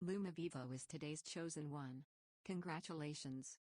Luma Vivo is today's chosen one. Congratulations!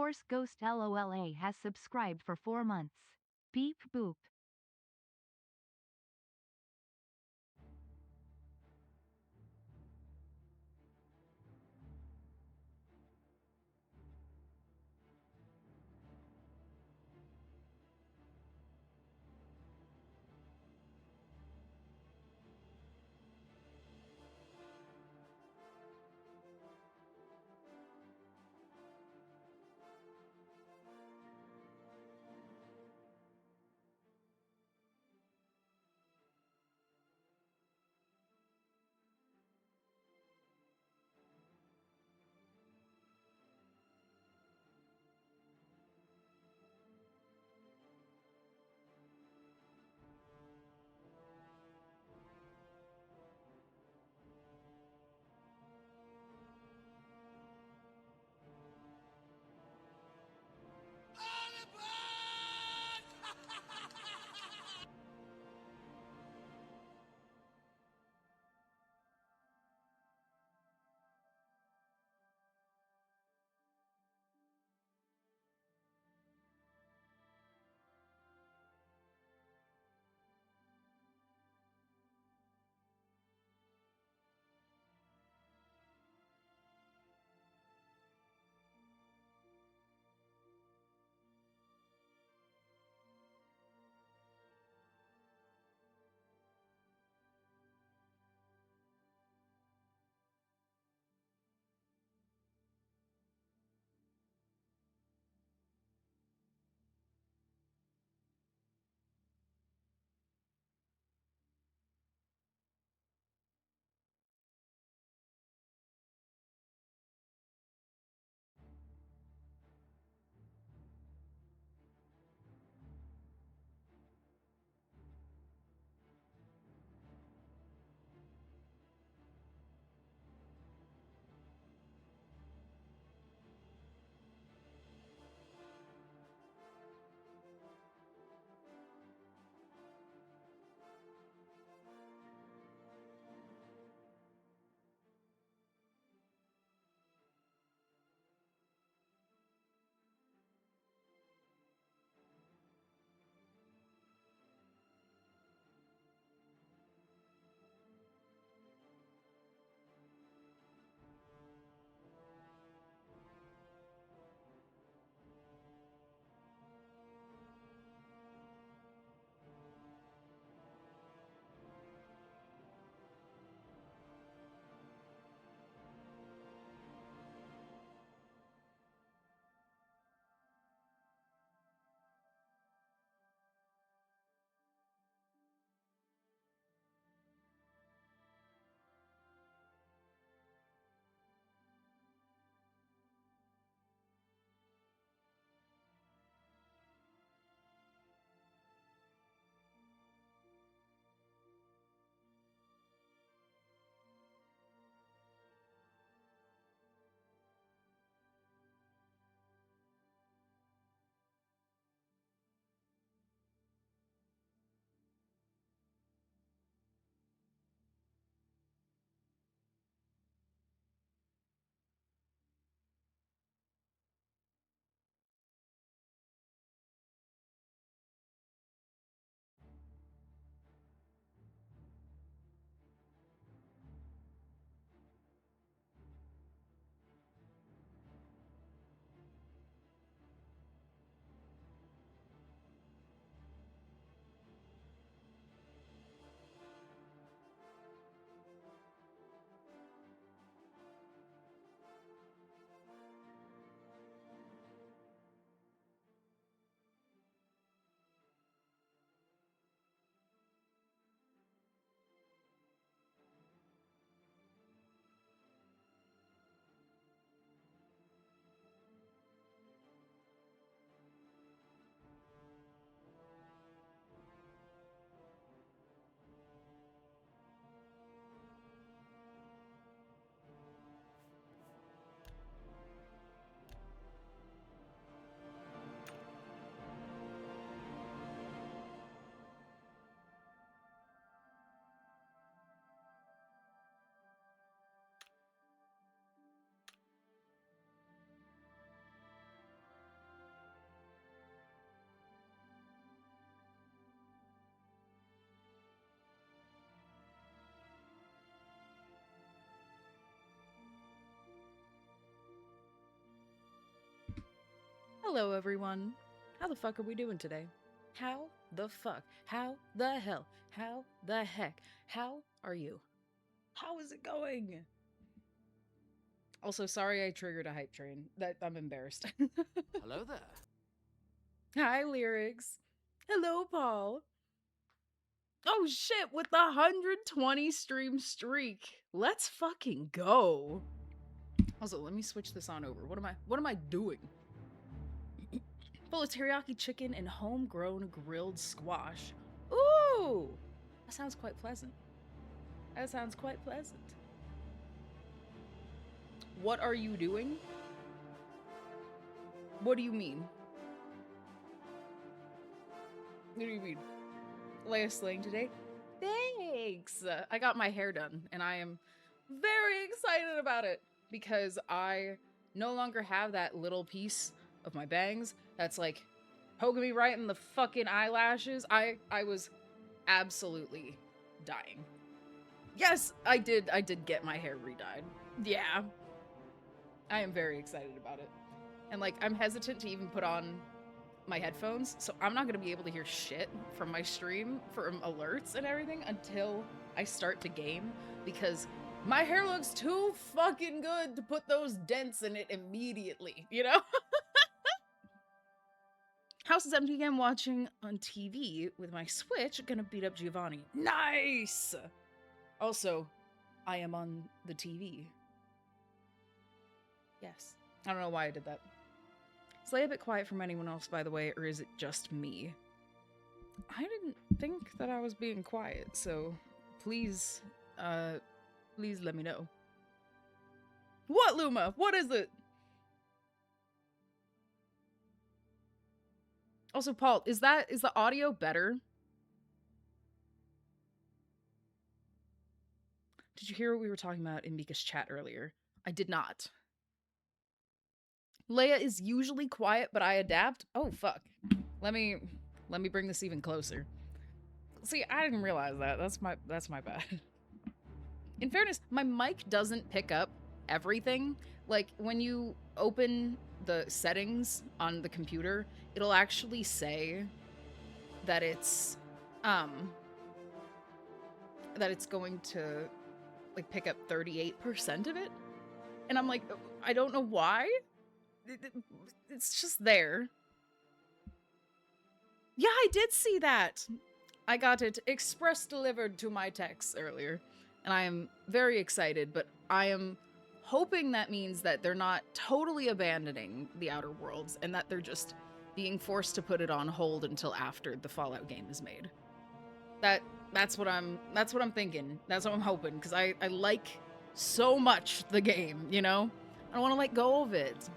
course Ghost LOLA has subscribed for 4 months. Beep boop. Hello, everyone. How the fuck are we doing today? How the fuck? How the hell? How the heck? How are you? How is it going? Also, sorry I triggered a hype train. I'm embarrassed. Hello there. Hi, Lyrics. Hello, Paul. Oh shit, with the 120 stream streak. Let's fucking go. Also, let me switch this on over. What am I doing? Full of teriyaki chicken and homegrown grilled squash. Ooh! That sounds quite pleasant. That sounds quite pleasant. What are you doing? What do you mean? What do you mean? Leia slaying today? Thanks! I got my hair done, and I am very excited about it because I no longer have that little piece of my bangs that's like poking me right in the fucking eyelashes. I was absolutely dying. Yes, I did get my hair re-dyed. Yeah. I am very excited about it. And like, I'm hesitant to even put on my headphones, so I'm not gonna be able to hear shit from my stream, from alerts and everything, until I start to game, because my hair looks too fucking good to put those dents in it immediately, you know? House is empty again, watching on TV with my Switch, gonna beat up Giovanni. Nice! Also, I am on the TV. Yes. I don't know why I did that. Slay a bit quiet from anyone else, by the way, or is it just me? I didn't think that I was being quiet, so please, please let me know. What, Luma? What is it? Also, Paul, is the audio better? Did you hear what we were talking about in Mika's chat earlier? I did not. Leia is usually quiet, but I adapt. Oh, fuck. Let me bring this even closer. See, I didn't realize that. That's my bad. In fairness, my mic doesn't pick up everything. Like, when you open the settings on the computer, it'll actually say that it's going to like pick up 38% of it. And I'm like, I don't know why. It's just there. Yeah, I did see that. I got it express delivered to my text earlier, and I am very excited, but I am hoping that means that they're not totally abandoning the Outer Worlds and that they're just being forced to put it on hold until after the Fallout game is made. That's what I'm thinking. That's what I'm hoping, because I like so much the game, you know? I don't want to let go of it.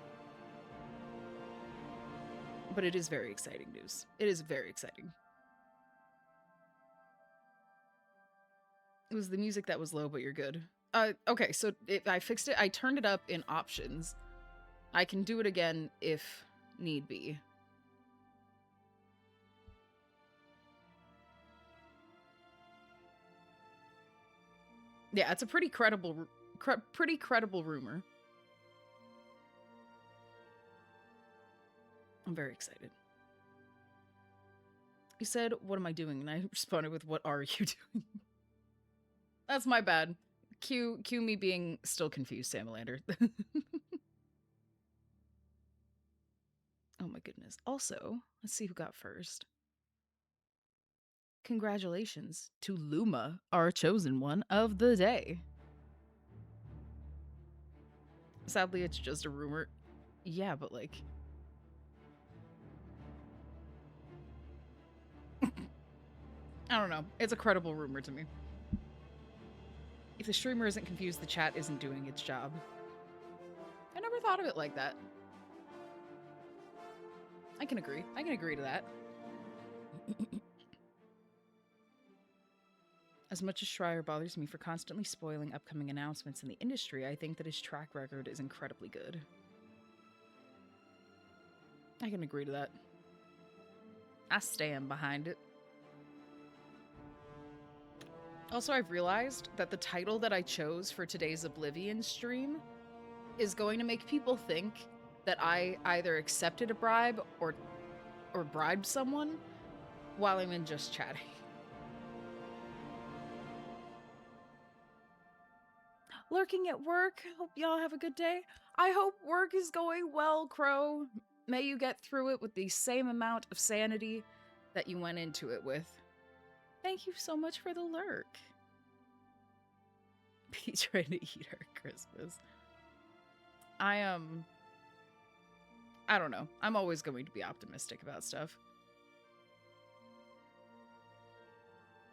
But it is very exciting news. It is very exciting. It was the music that was low, but you're good. Okay, so I fixed it. I turned it up in options. I can do it again if need be. Yeah, it's a pretty credible rumor. I'm very excited. You said, "What am I doing?" And I responded with, "What are you doing?" That's my bad. Cue me being still confused, Samalander. Oh my goodness. Also, let's see who got first. Congratulations to Luma, our chosen one of the day. Sadly, it's just a rumor. Yeah, but like... I don't know. It's a credible rumor to me. If the streamer isn't confused, the chat isn't doing its job. I never thought of it like that. I can agree. I can agree to that. As much as Schreier bothers me for constantly spoiling upcoming announcements in the industry, I think that his track record is incredibly good. I can agree to that. I stand behind it. Also, I've realized that the title that I chose for today's Oblivion stream is going to make people think that I either accepted a bribe or bribed someone while I'm in just chatting. Lurking at work. Hope y'all have a good day. I hope work is going well, Crow. May you get through it with the same amount of sanity that you went into it with. Thank you so much for the lurk. Be trying to eat our Christmas. I don't know. I'm always going to be optimistic about stuff.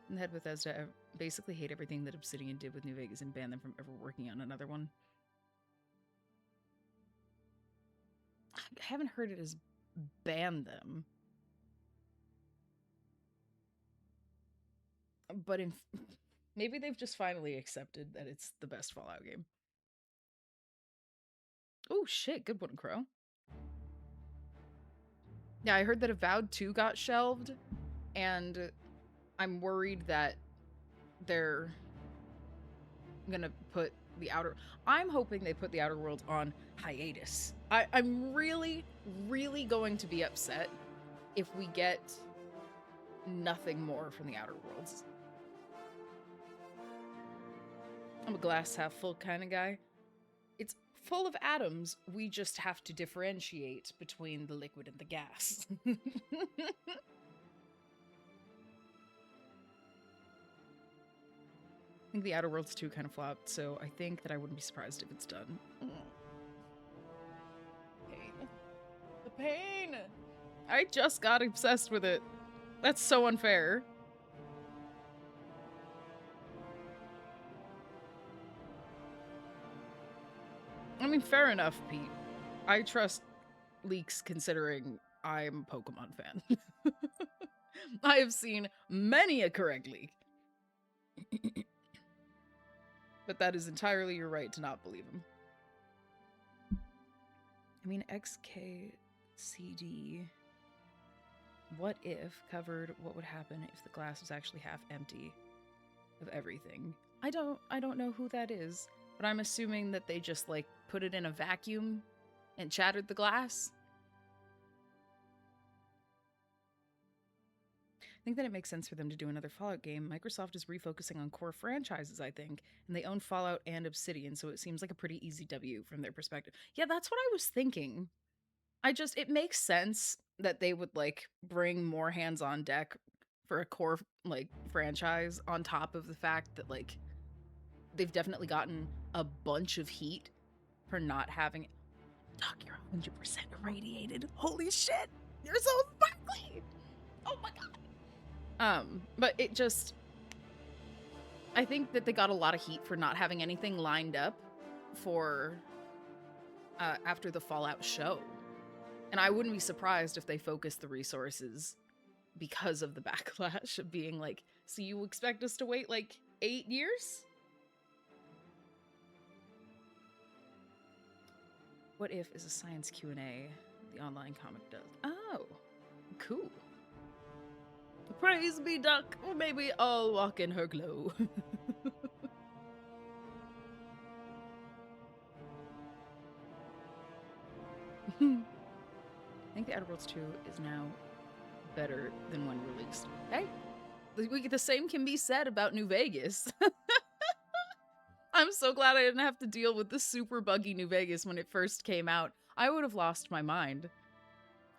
And head Bethesda, I basically hate everything that Obsidian did with New Vegas and banned them from ever working on another one. I haven't heard it as ban them. But maybe they've just finally accepted that it's the best Fallout game. Oh shit, good one, Crow. Yeah, I heard that Avowed 2 got shelved, and I'm worried that they're gonna put the Outer... I'm hoping they put the Outer Worlds on hiatus. I'm really, really going to be upset if we get nothing more from the Outer Worlds. I'm a glass half full kind of guy. It's full of atoms. We just have to differentiate between the liquid and the gas. I think the Outer Worlds 2 kind of flopped, so I think that I wouldn't be surprised if it's done. Pain. The pain! I just got obsessed with it. That's so unfair. I mean, fair enough, Pete. I trust leaks considering I'm a Pokemon fan. I have seen many a correct leak. But that is entirely your right to not believe him. I mean, XKCD. What if covered what would happen if the glass was actually half empty of everything? I don't know who that is, but I'm assuming that they just like put it in a vacuum and shattered the glass. I think that it makes sense for them to do another Fallout game. Microsoft is refocusing on core franchises, I think, and they own Fallout and Obsidian, so it seems like a pretty easy W from their perspective. Yeah, that's what I was thinking. It makes sense that they would, like, bring more hands on deck for a core, like, franchise on top of the fact that, like, they've definitely gotten a bunch of heat for not having it. Doc, you're 100% irradiated. Holy shit! You're so sparkly! Oh my god! But it just... I think that they got a lot of heat for not having anything lined up for... after the Fallout show. And I wouldn't be surprised if they focused the resources because of the backlash of being like, so you expect us to wait like 8 years? What if is a science Q&A the online comic does? Oh, cool. Praise be duck, or maybe I'll walk in her glow. I think the Outer Worlds 2 is now better than when released. Hey, the same can be said about New Vegas. I'm so glad I didn't have to deal with the super buggy New Vegas when it first came out. I would have lost my mind.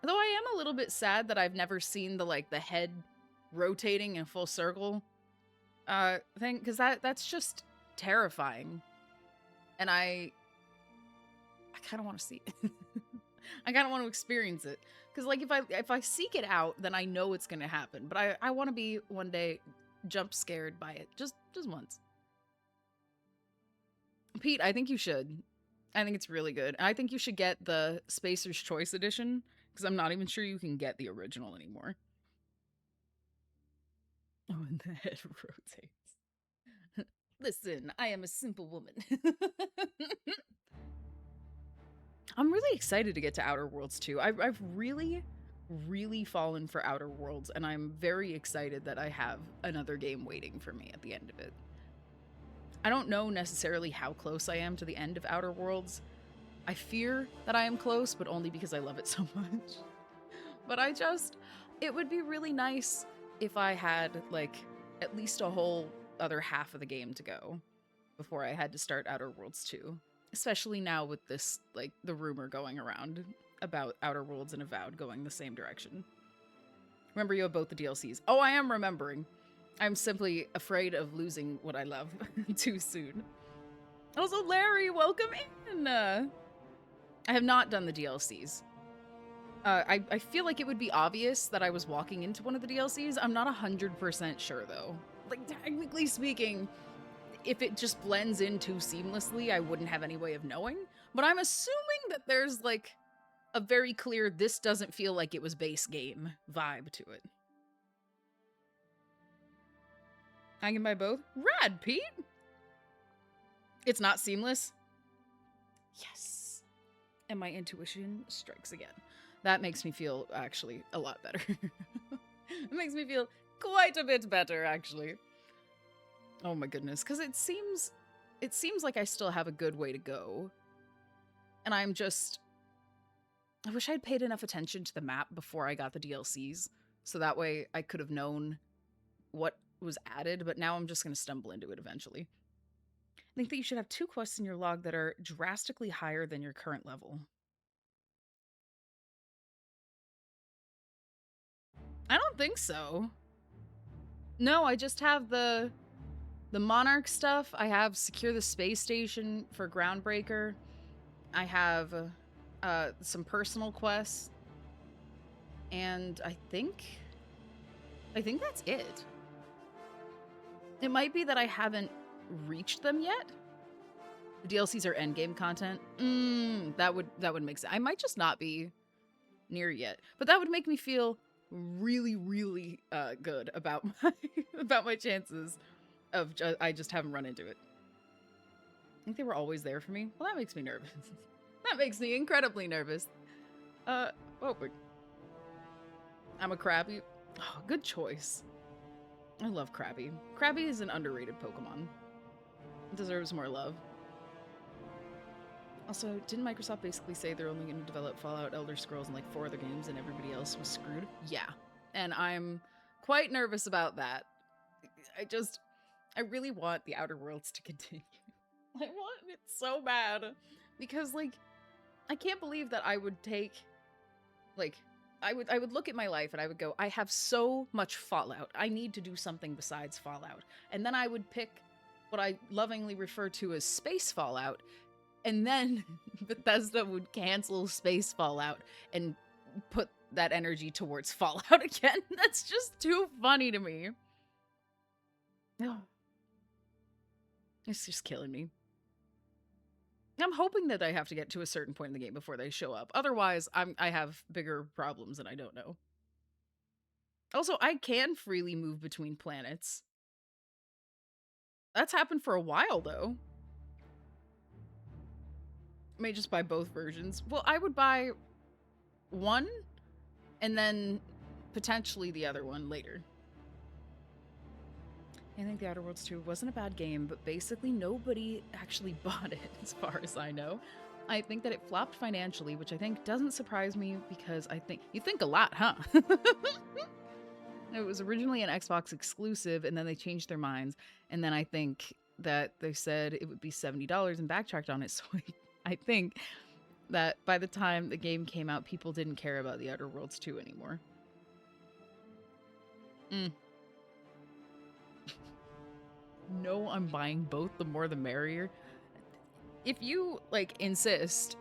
Though I am a little bit sad that I've never seen the head rotating in full circle thing, because that's just terrifying. And I kind of want to see it. I kind of want to experience it. Because, like, if I seek it out, then I know it's going to happen. But I want to be, one day, jump scared by it. Just once. Pete, I think you should. I think it's really good. I think you should get the Spacer's Choice Edition, because I'm not even sure you can get the original anymore. Oh, and the head rotates. Listen, I am a simple woman. I'm really excited to get to Outer Worlds 2. I've really, really fallen for Outer Worlds, and I'm very excited that I have another game waiting for me at the end of it. I don't know necessarily how close I am to the end of Outer Worlds, I fear that I am close, but only because I love it so much. But it would be really nice if I had, like, at least a whole other half of the game to go before I had to start Outer Worlds 2. Especially now with this, like, the rumor going around about Outer Worlds and Avowed going the same direction. Remember, you have both the DLCs. Oh, I am remembering. I'm simply afraid of losing what I love too soon. Also, Larry, welcome in! I have not done the DLCs. I feel like it would be obvious that I was walking into one of the DLCs. I'm not 100% sure, though. Like, technically speaking, if it just blends in too seamlessly, I wouldn't have any way of knowing. But I'm assuming that there's, like, a very clear, this doesn't feel like it was base game vibe to it. I can buy both? Rad, Pete! It's not seamless? Yes. And my intuition strikes again. That makes me feel, actually, a lot better. It makes me feel quite a bit better, actually. Oh my goodness, because it seems like I still have a good way to go. And I wish I'd paid enough attention to the map before I got the DLCs, so that way I could have known what was added, but now I'm just going to stumble into it eventually. I think that you should have 2 quests in your log that are drastically higher than your current level. I don't think so. No, I just have the Monarch stuff. I have Secure the Space Station for Groundbreaker. I have some personal quests. And I think that's it. It might be that I haven't reached them yet. The DLCs are endgame content. That would make sense. I might just not be near yet. But that would make me feel really, really good about my chances of I just haven't run into it. I think they were always there for me. Well, that makes me nervous. That makes me incredibly nervous. Oh, but I'm a Krabby. Oh, good choice. I love Krabby. Krabby is an underrated Pokemon. It deserves more love. Also, didn't Microsoft basically say they're only going to develop Fallout, Elder Scrolls, and like 4 other games and everybody else was screwed? Yeah. And I'm quite nervous about that. I really want the Outer Worlds to continue. I want it so bad. Because, like, I can't believe that I would take, like, I would look at my life and I would go, I have so much Fallout. I need to do something besides Fallout. And then I would pick what I lovingly refer to as Space Fallout. And then Bethesda would cancel Space Fallout and put that energy towards Fallout again. That's just too funny to me. No. It's just killing me. I'm hoping that I have to get to a certain point in the game before they show up. Otherwise, I have bigger problems and I don't know. Also, I can freely move between planets. That's happened for a while, though. I may just buy both versions. Well, I would buy one and then potentially the other one later. I think the Outer Worlds 2 wasn't a bad game, but basically nobody actually bought it, as far as I know. I think that it flopped financially, which I think doesn't surprise me because you think a lot, huh? It was originally an Xbox exclusive, and then they changed their minds, and then I think that they said it would be $70 and backtracked on it, so I think that by the time the game came out, people didn't care about the Outer Worlds 2 anymore. No, I'm buying both, the more the merrier. If you, like, insist,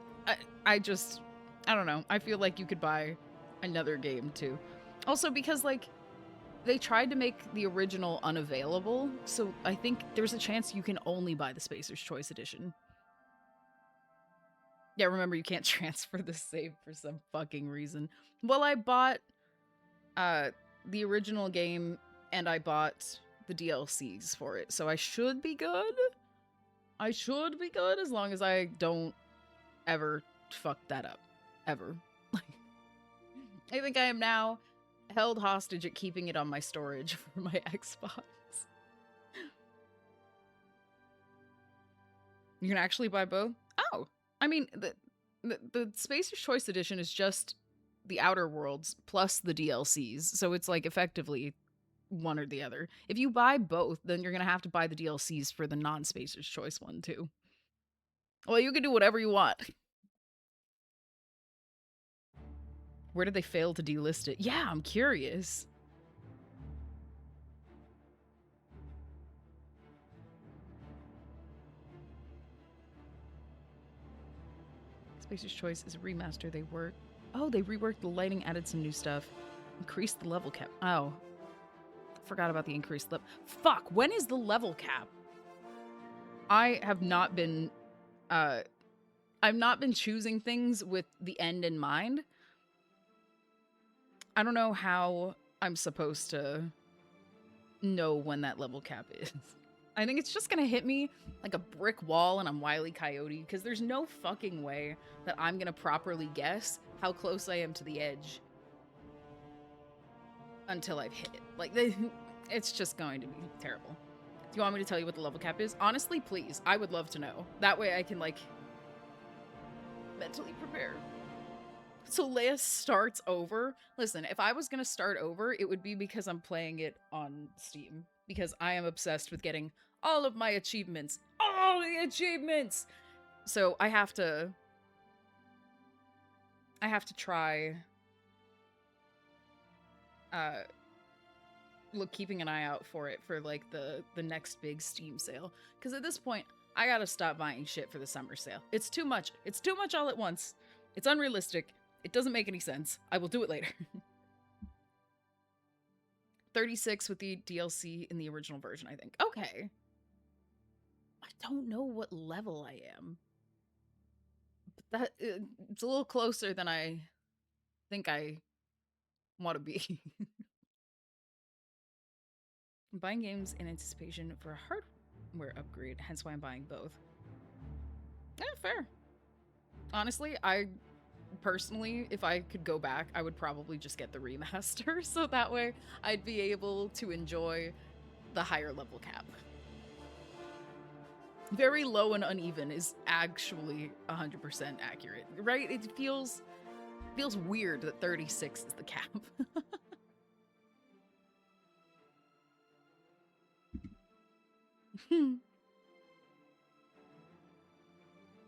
I don't know. I feel like you could buy another game, too. Also, because, like, they tried to make the original unavailable, so I think there's a chance you can only buy the Spacer's Choice Edition. Yeah, remember, you can't transfer the save for some fucking reason. Well, I bought the original game, and I bought the DLCs for it, so I should be good. I should be good as long as I don't ever fuck that up. Ever. I think I am now held hostage at keeping it on my storage for my Xbox. You can actually buy both? Oh, I mean, The Spacer's Choice Edition is just the Outer Worlds plus the DLCs. So it's like effectively one or the other. If you buy both, then you're going to have to buy the DLCs for the non-Spacer's Choice one too. Well, you can do whatever you want. Where did they fail to delist it? Yeah, I'm curious. Spacer's Choice is a remaster. They reworked the lighting, added some new stuff, increased the level cap. Oh, forgot about the increased level. Fuck, when is the level cap? I have not been, I've not been choosing things with the end in mind. I don't know how I'm supposed to know when that level cap is. I think it's just gonna hit me like a brick wall and I'm Wile E. Coyote, because there's no fucking way that I'm gonna properly guess how close I am to the edge until I've hit it. Like, it's just going to be terrible. Do you want me to tell you what the level cap is? Honestly, please. I would love to know. That way I can, like, mentally prepare. So Leia starts over. Listen, if I was gonna start over, it would be because I'm playing it on Steam. Because I am obsessed with getting all of my achievements. All the achievements! So I have to try keeping an eye out for it for like the next big Steam sale. Because at this point, I gotta stop buying shit for the summer sale. It's too much. It's too much all at once. It's unrealistic. It doesn't make any sense. I will do it later. 36 with the DLC in the original version, I think. Okay. I don't know what level I am. But that it's a little closer than I think I want to be. I'm buying games in anticipation for a hardware upgrade, hence why I'm buying both. Yeah, fair. Honestly, I personally, if I could go back, I would probably just get the remaster, so that way I'd be able to enjoy the higher level cap. Very low and uneven is actually 100% accurate, right? It feels weird that 36 is the cap.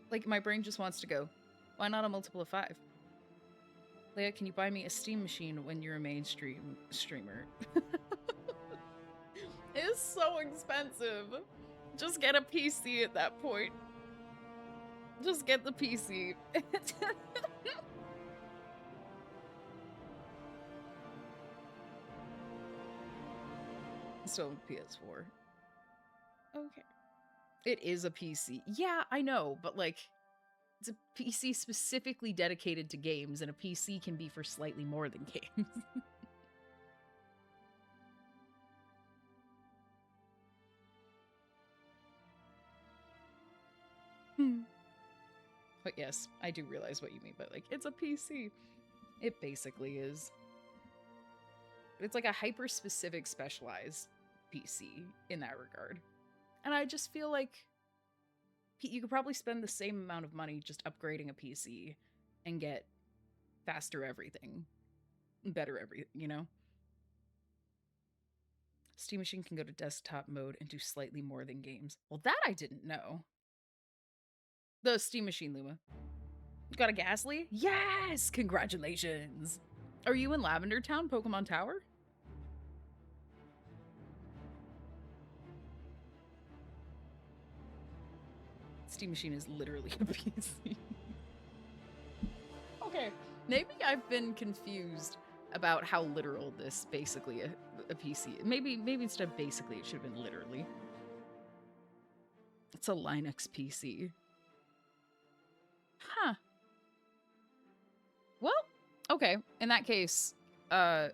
Like, my brain just wants to go, why not a multiple of 5? Leia, can you buy me a Steam machine when you're a mainstream streamer? It's so expensive. Just get a PC at that point. Just get the PC. I still have a PS4. Okay. It is a PC. Yeah, I know, but like, it's a PC specifically dedicated to games, and a PC can be for slightly more than games. But yes, I do realize what you mean, but like, it's a PC. It basically is. It's like a hyper-specific specialized PC in that regard. And I just feel like you could probably spend the same amount of money just upgrading a PC and get faster everything. Better everything, you know? Steam Machine can go to desktop mode and do slightly more than games. Well, that I didn't know. The Steam Machine, Luma. You got a Ghastly? Yes! Congratulations! Are you in Lavender Town, Pokemon Tower? Steam Machine is literally a PC. Okay, maybe I've been confused about how literal this basically a PC. Maybe instead of basically, it should have been literally. It's a Linux PC. Huh. Well, okay. In that case, I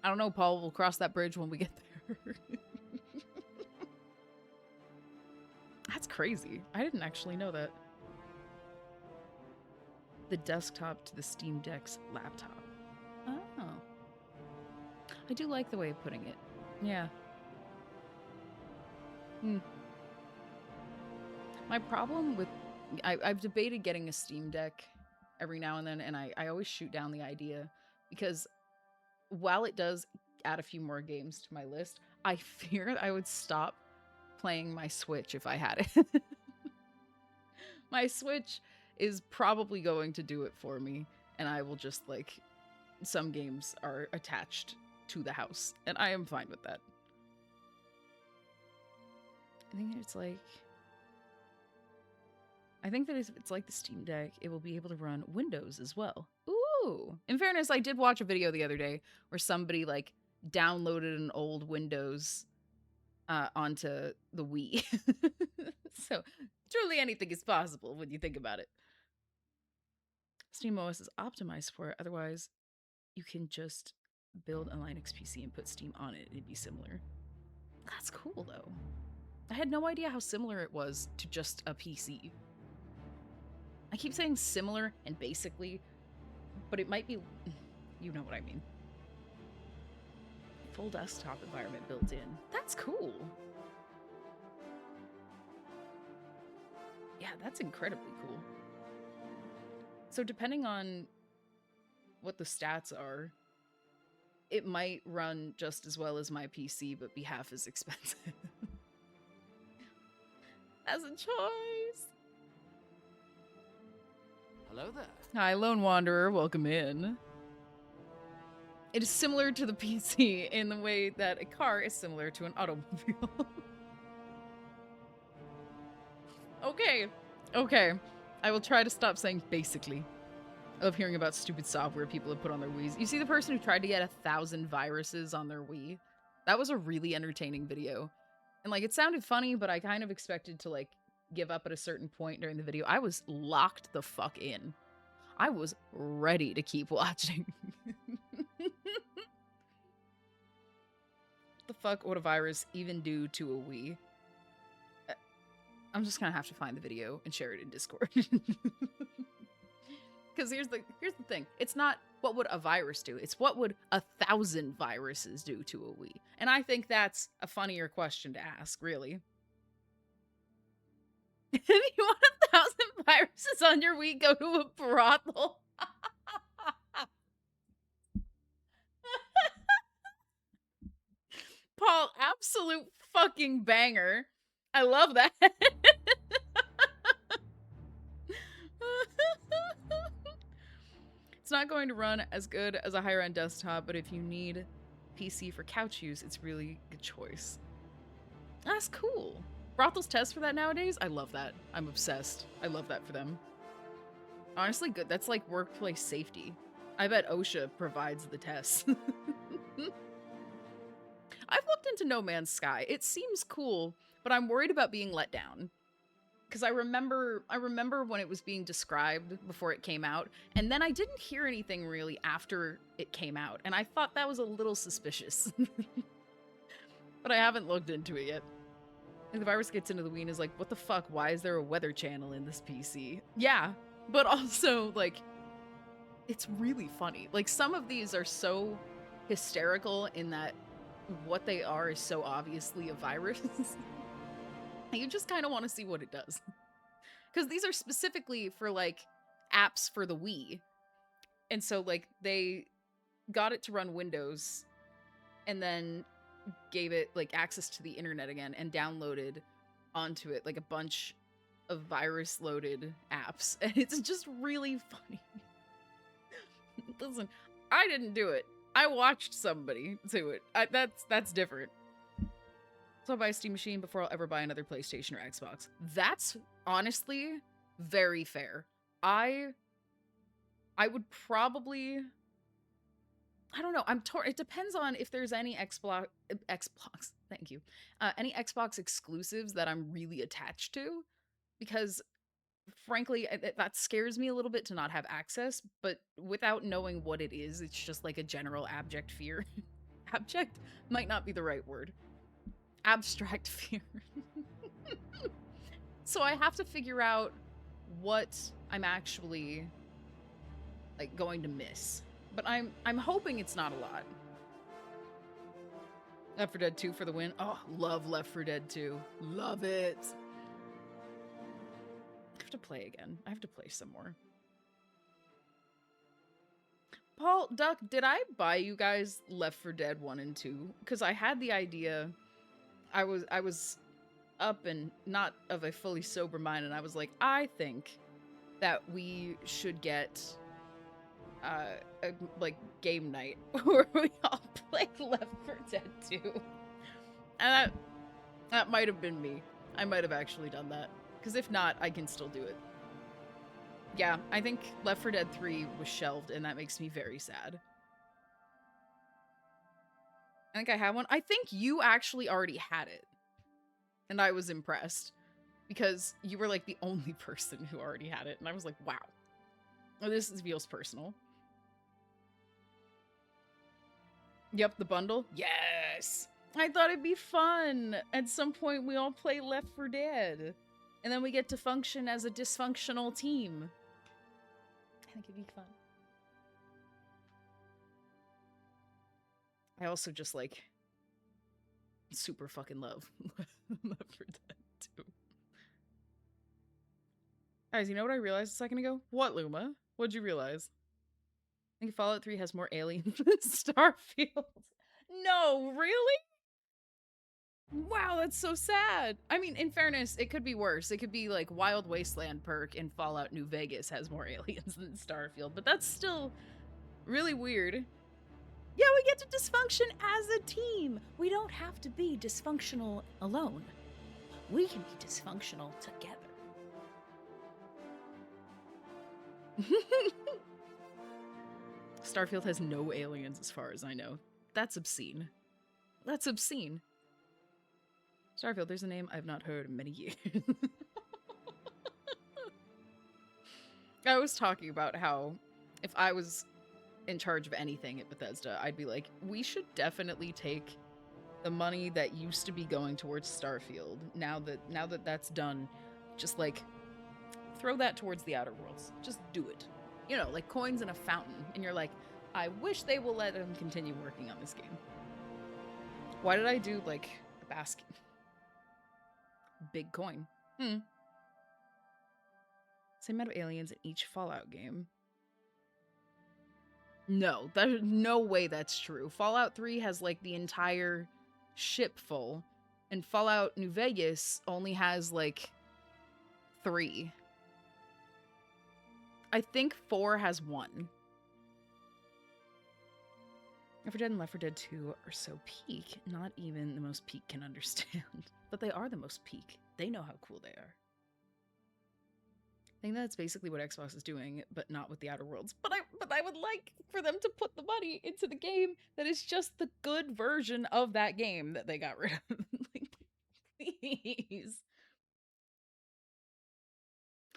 don't know, Paul. We'll cross that bridge when we get there. That's crazy. I didn't actually know that. The desktop to the Steam Deck's laptop. Oh. I do like the way of putting it. Yeah. My problem with I've debated getting a Steam Deck every now and then, and I always shoot down the idea because while it does add a few more games to my list, I fear I would stop playing my Switch if I had it. My Switch is probably going to do it for me, and I will just, like, some games are attached to the house, and I am fine with that. I think that if it's like the Steam Deck, it will be able to run Windows as well. Ooh! In fairness, I did watch a video the other day where somebody, like, downloaded an old Windows onto the Wii. So, truly anything is possible when you think about it. SteamOS is optimized for it, otherwise you can just build a Linux PC and put Steam on it. It'd be similar. That's cool, though. I had no idea how similar it was to just a PC. I keep saying similar and basically, but it might be... You know what I mean. Full desktop environment built in. That's cool. Yeah, that's incredibly cool. So depending on what the stats are, it might run just as well as my PC, but be half as expensive. As a choice. Hello there. Hi, Lone Wanderer. Welcome in. It is similar to the PC in the way that a car is similar to an automobile. Okay. I will try to stop saying basically. I love hearing about stupid software people have put on their Wiis. You see the person who tried to get 1,000 viruses on their Wii? That was a really entertaining video. And, like, it sounded funny, but I kind of expected to, like, give up at a certain point during the video. I was locked the fuck in. I was ready to keep watching. What the fuck would a virus even do to a Wii? I'm just gonna have to find the video and share it in Discord. Because here's the thing. It's not what would a virus do. It's what would 1,000 viruses do to a Wii. And I think that's a funnier question to ask, really. If you want 1,000 viruses on your Wii, go to a brothel. Paul, absolute fucking banger. I love that. It's not going to run as good as a higher-end desktop, but if you need PC for couch use, it's really a good choice. That's cool. Brothel's test for that nowadays? I love that. I'm obsessed. I love that for them. Honestly, good. That's like workplace safety. I bet OSHA provides the tests. I've looked into No Man's Sky. It seems cool, but I'm worried about being let down. Because I remember when it was being described before it came out, and then I didn't hear anything really after it came out, and I thought that was a little suspicious. But I haven't looked into it yet. And the virus gets into the Wii and is like, what the fuck? Why is there a weather channel in this PC? Yeah, but also, like, it's really funny. Like, some of these are so hysterical in that what they are is so obviously a virus. You just kind of want to see what it does. Because these are specifically for, like, apps for the Wii. And so, like, they got it to run Windows and then gave it, like, access to the internet again and downloaded onto it, like, a bunch of virus-loaded apps. And it's just really funny. Listen, I didn't do it. I watched somebody do it. That's different. So I'll buy a Steam machine before I'll ever buy another PlayStation or Xbox. That's honestly very fair. I would probably... I don't know. I'm torn. It depends on if there's any Xbox. Thank you. Any Xbox exclusives that I'm really attached to, because frankly, that scares me a little bit to not have access. But without knowing what it is, it's just like a general abject fear. Abject might not be the right word. Abstract fear. So I have to figure out what I'm actually like going to miss. But I'm hoping it's not a lot. Left 4 Dead 2 for the win. Oh, love Left 4 Dead 2. Love it. have to play again. I have to play some more. Paul, Duck, did I buy you guys Left 4 Dead 1 and 2? Because I had the idea. I was up and not of a fully sober mind, and I was like, I think that we should get a like game night where we all play Left 4 Dead 2. And that might have been me. I might have actually done that. Because if not, I can still do it. Yeah, I think Left 4 Dead 3 was shelved, and that makes me very sad. I think I have one. I think you actually already had it. And I was impressed. Because you were like the only person who already had it. And I was like, wow. Oh, this feels personal. Yep, the bundle? Yes! I thought it'd be fun. At some point, we all play Left 4 Dead. And then we get to function as a dysfunctional team. I think it'd be fun. I also just, like, super fucking love Left 4 Dead 2. Guys, you know what I realized a second ago? What, Luma? What'd you realize? I think Fallout 3 has more aliens than Starfield. No, really? Wow, that's so sad. I mean, in fairness, it could be worse. It could be like Wild Wasteland perk in Fallout New Vegas has more aliens than Starfield, but that's still really weird. Yeah, we get to dysfunction as a team. We don't have to be dysfunctional alone. We can be dysfunctional together. Starfield has no aliens as far as I know. That's obscene. That's obscene. Starfield, there's a name I've not heard in many years. I was talking about how if I was in charge of anything at Bethesda, I'd be like, we should definitely take the money that used to be going towards Starfield. Now that that's done, just like throw that towards the Outer Worlds. Just do it. You know, like coins in a fountain. And you're like, I wish they will let them continue working on this game. Why did I do like the basket? Big coin. Same amount of aliens in each Fallout game. No, there's no way that's true. Fallout 3 has like the entire ship full, and Fallout New Vegas only has like 3. I think 4 has 1. Left 4 Dead and Left 4 Dead 2 are so peak, not even the most peak can understand. But they are the most peak. They know how cool they are. I think that's basically what Xbox is doing, but not with the Outer Worlds. But I would like for them to put the money into the game that is just the good version of that game that they got rid of. Like, please.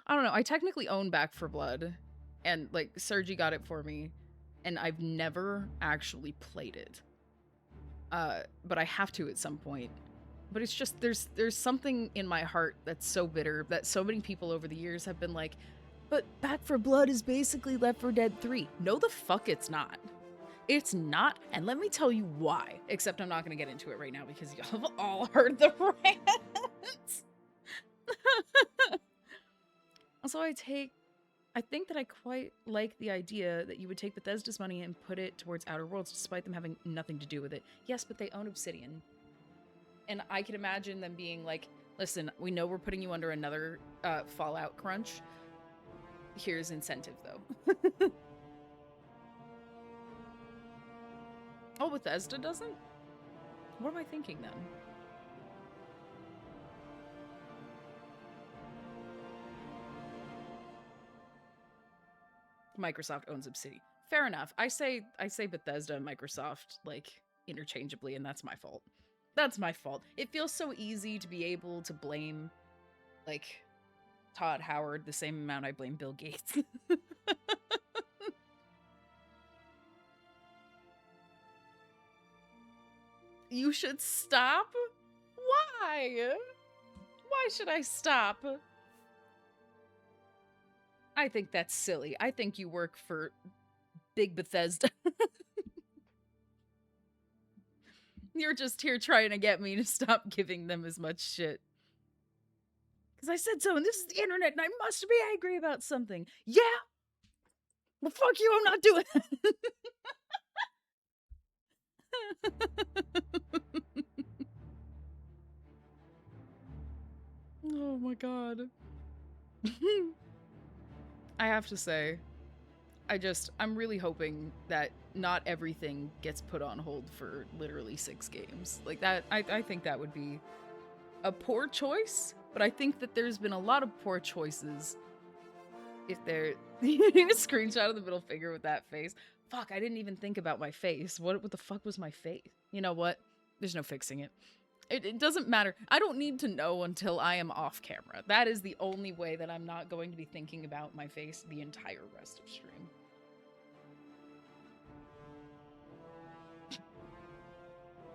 I don't know. I technically own Back 4 Blood, and like Sergi got it for me, and I've never actually played it. But I have to at some point. But it's just there's something in my heart that's so bitter that so many people over the years have been like, but Back 4 Blood is basically Left 4 Dead 3. No, the fuck it's not. It's not, and let me tell you why. Except I'm not going to get into it right now because y'all have all heard the rants. Also, I think that I quite like the idea that you would take Bethesda's money and put it towards Outer Worlds despite them having nothing to do with it. Yes, but they own Obsidian. And I can imagine them being like, listen, we know we're putting you under another Fallout crunch. Here's incentive, though. Oh, Bethesda doesn't? What am I thinking, then? Microsoft owns Obsidian. Fair enough. I say Bethesda and Microsoft, like, interchangeably, and that's my fault. That's my fault. It feels so easy to be able to blame, like, Todd Howard the same amount I blame Bill Gates. You should stop? Why? Why should I stop? I think that's silly. I think you work for Big Bethesda. You're just here trying to get me to stop giving them as much shit. Because I said so, and this is the internet, and I must be angry about something. Yeah? Well, fuck you, I'm not doing it. Oh my god. I have to say, I'm really hoping that not everything gets put on hold for literally 6 games. Like that, I think that would be a poor choice, but I think that there's been a lot of poor choices. If they're a screenshot of the middle finger with that face. Fuck, I didn't even think about my face. What the fuck was my face? You know what? There's no fixing it. It doesn't matter. I don't need to know until I am off camera. That is the only way that I'm not going to be thinking about my face the entire rest of stream.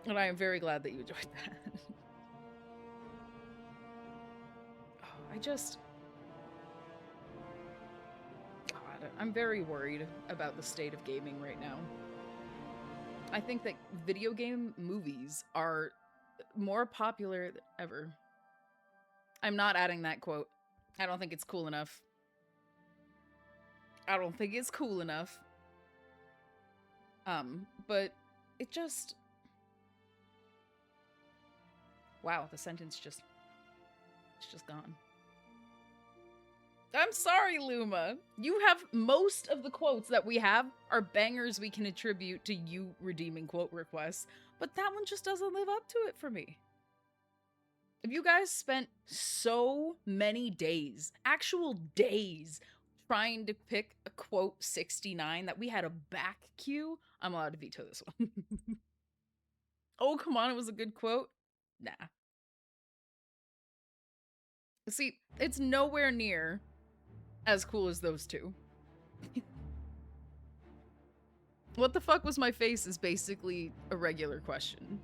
And I am very glad that you enjoyed that. God, I'm very worried about the state of gaming right now. I think that video game movies are more popular than ever. I'm not adding that quote. I don't think it's cool enough. I don't think it's cool enough. But it just... Wow, the sentence just... It's just gone. I'm sorry, Luma. You have most of the quotes that we have are bangers we can attribute to you redeeming quote requests, but that one just doesn't live up to it for me. If you guys spent so many days, actual days, trying to pick a quote 69 that we had a back queue, I'm allowed to veto this one. Oh, come on, it was a good quote? Nah. See, it's nowhere near as cool as those two. What the fuck was my face is basically a regular question.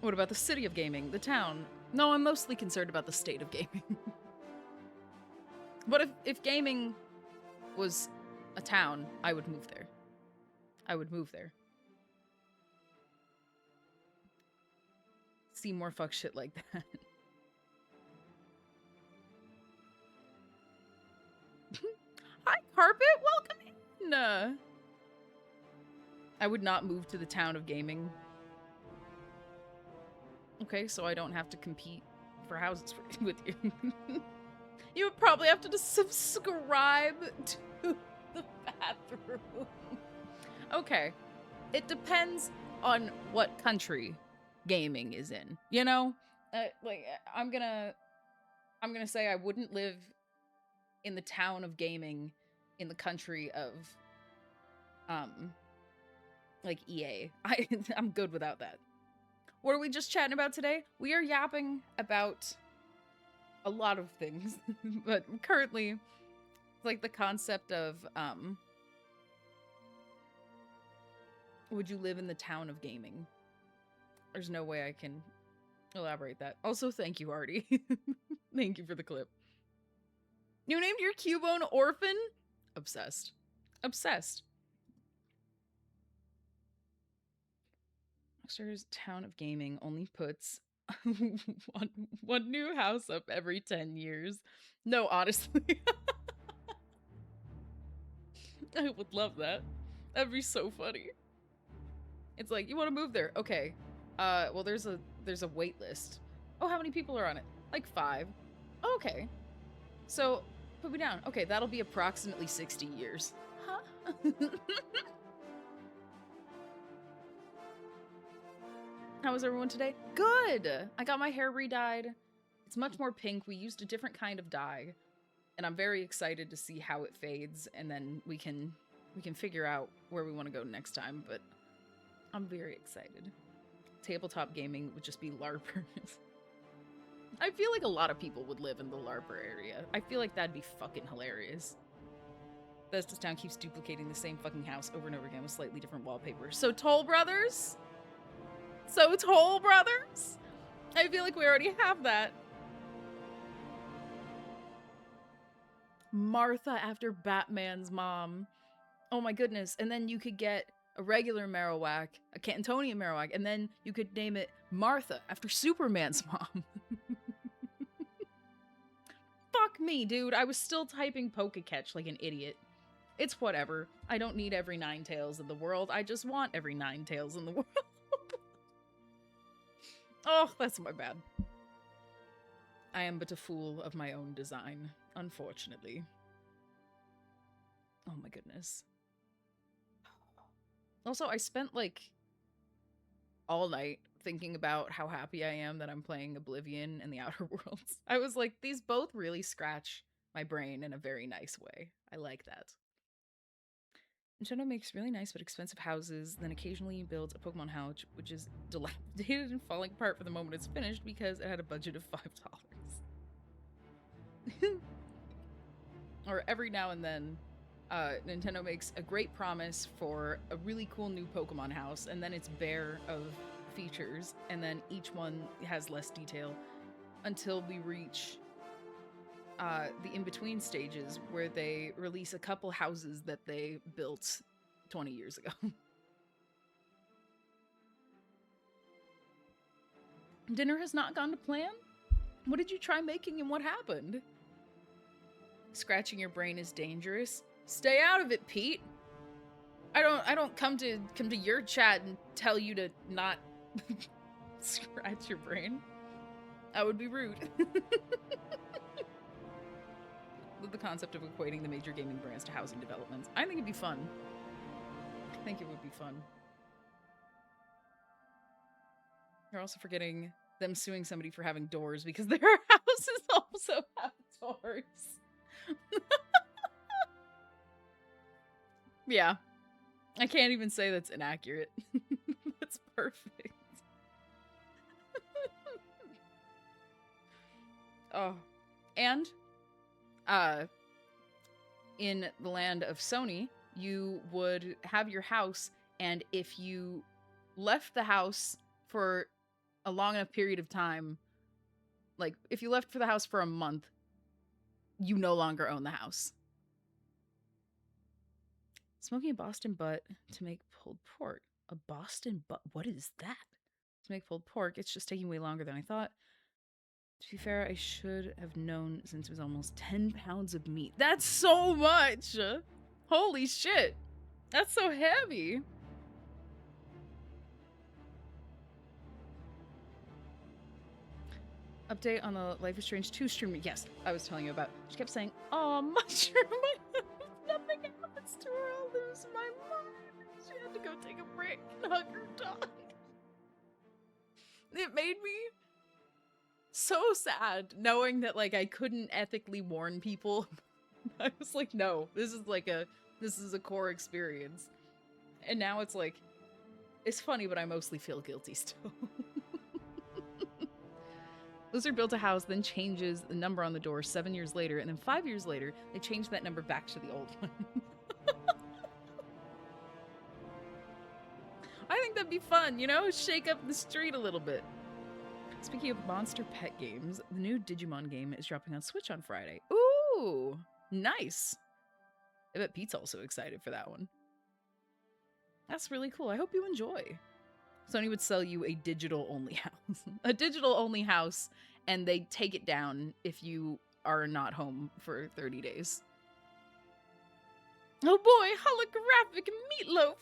What about the city of gaming? The town? No, I'm mostly concerned about the state of gaming. But if gaming was a town, I would move there. I would move there. See more fuck shit like that. Hi, Carpet! Welcome in! I would not move to the town of gaming. Okay, so I don't have to compete for houses with you. You would probably have to just subscribe to the bathroom. Okay. It depends on what country gaming is in, you know? Like, I'm gonna say I wouldn't live in the town of gaming in the country of, like EA. I'm good without that. What are we just chatting about today? We are yapping about a lot of things, but currently, it's like the concept of, would you live in the town of gaming? There's no way I can elaborate that. Also, thank you, Artie. Thank you for the clip. You named your Cubone Orphan? Obsessed. Obsessed. Rockstar's town of gaming only puts one new house up every 10 years. No, honestly. I would love that. That'd be so funny. It's like, you want to move there? Okay. Well, there's a wait list. Oh, how many people are on it? Like 5. Oh, okay. So, put me down. Okay, that'll be approximately 60 years. Huh? How was everyone today? Good! I got my hair re-dyed. It's much more pink. We used a different kind of dye. And I'm very excited to see how it fades, and then we can figure out where we want to go next time, but I'm very excited. Tabletop gaming would just be LARPers. I feel like a lot of people would live in the LARPer area. I feel like that'd be fucking hilarious. This town keeps duplicating the same fucking house over and over again with slightly different wallpaper. So Toll Brothers? So Toll Brothers? I feel like we already have that. Martha after Batman's mom. Oh my goodness. And then you could get a regular Marowak, a Cantonian Marowak, and then you could name it Martha after Superman's mom. Fuck me, dude. I was still typing Pokecatch like an idiot. It's whatever. I don't need every Ninetales in the world. I just want every Ninetales in the world. Oh, that's my bad. I am but a fool of my own design, unfortunately. Oh my goodness. Also, I spent like all night thinking about how happy I am that I'm playing Oblivion and the Outer Worlds. I was like, these both really scratch my brain in a very nice way. I like that. Nintendo makes really nice but expensive houses, then occasionally builds a Pokemon house, which is dilapidated and falling apart for the moment it's finished because it had a budget of $5. Or every now and then, Nintendo makes a great promise for a really cool new Pokemon house, and then it's bare of features, and then each one has less detail until we reach the in-between stages where they release a couple houses that they built 20 years ago. Dinner has not gone to plan? What did you try making and what happened? Scratching your brain is dangerous. Stay out of it, Pete. I don't come to your chat and tell you to not scratch your brain. That would be rude. The concept of equating the major gaming brands to housing developments. I think it'd be fun. I think it would be fun. You're also forgetting them suing somebody for having doors because their houses also have doors. Yeah. I can't even say that's inaccurate. That's perfect. Oh. And in the land of Sony, you would have your house, and if you left the house for a long enough period of time, like if you left for the house for a month, you no longer own the house. Smoking a Boston butt to make pulled pork. A Boston butt? What is that? To make pulled pork, it's just taking way longer than I thought. To be fair, I should have known since it was almost 10 pounds of meat. That's so much! Holy shit! That's so heavy! Update on the Life is Strange 2 stream. Yes, I was telling you about. She kept saying, "Oh, mushroom, nothing happens to her. I'll lose my mind." She had to go take a break and hug her dog. It made me so sad knowing that like I couldn't ethically warn people. I was like, no, this is a core experience. And now it's like, it's funny, but I mostly feel guilty still. Lizard built a house, then changes the number on the door 7 years later, and then 5 years later, they changed that number back to the old one. I think that'd be fun, you know? Shake up the street a little bit. Speaking of monster pet games, the new Digimon game is dropping on Switch on Friday. Ooh, nice. I bet Pete's also excited for that one. That's really cool. I hope you enjoy. Sony would sell you a digital-only house. A digital-only house, and they take it down if you are not home for 30 days. Oh boy, holographic meatloaf!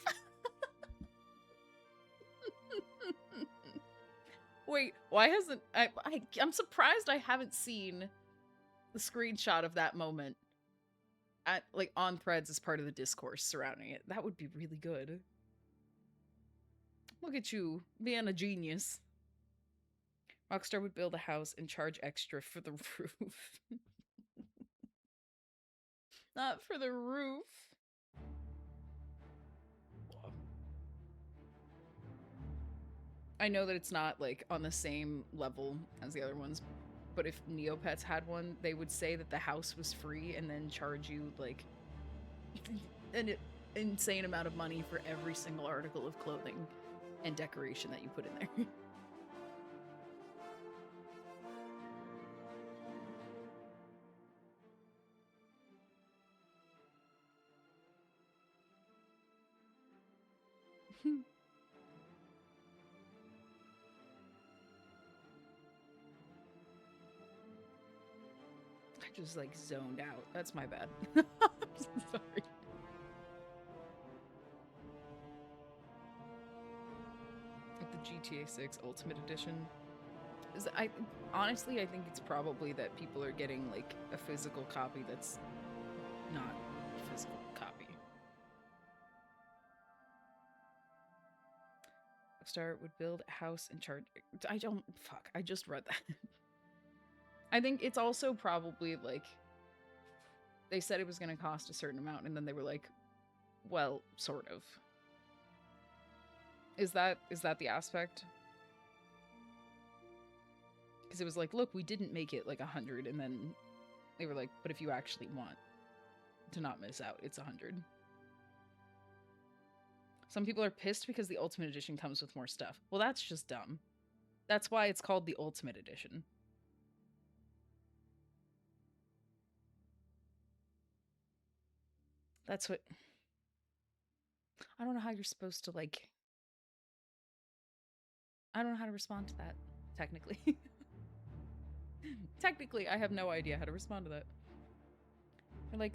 Wait, why hasn't... I'm surprised I haven't seen the screenshot of that moment on Threads as part of the discourse surrounding it. That would be really good. Look at you, being a genius. Rockstar would build a house and charge extra for the roof. Not for the roof. I know that it's not, like, on the same level as the other ones, but if Neopets had one, they would say that the house was free and then charge you, like, an insane amount of money for every single article of clothing and decoration that you put in there. I just like zoned out. That's my bad. I'm sorry. Like the GTA 6 Ultimate Edition. Honestly, I think it's probably that people are getting like a physical copy that's not a physical copy. Rockstar would build a house and charge. I just read that. I think it's also probably like they said it was going to cost a certain amount, and then they were like, well, sort of. Is that the aspect? Because it was like, look, we didn't make it like 100, and then they were like, but if you actually want to not miss out, it's 100. Some people are pissed because the Ultimate Edition comes with more stuff. Well, that's just dumb. That's why it's called the Ultimate Edition. That's what... I don't know how you're supposed to, like... I don't know how to respond to that, technically. Technically, I have no idea how to respond to that. They're like,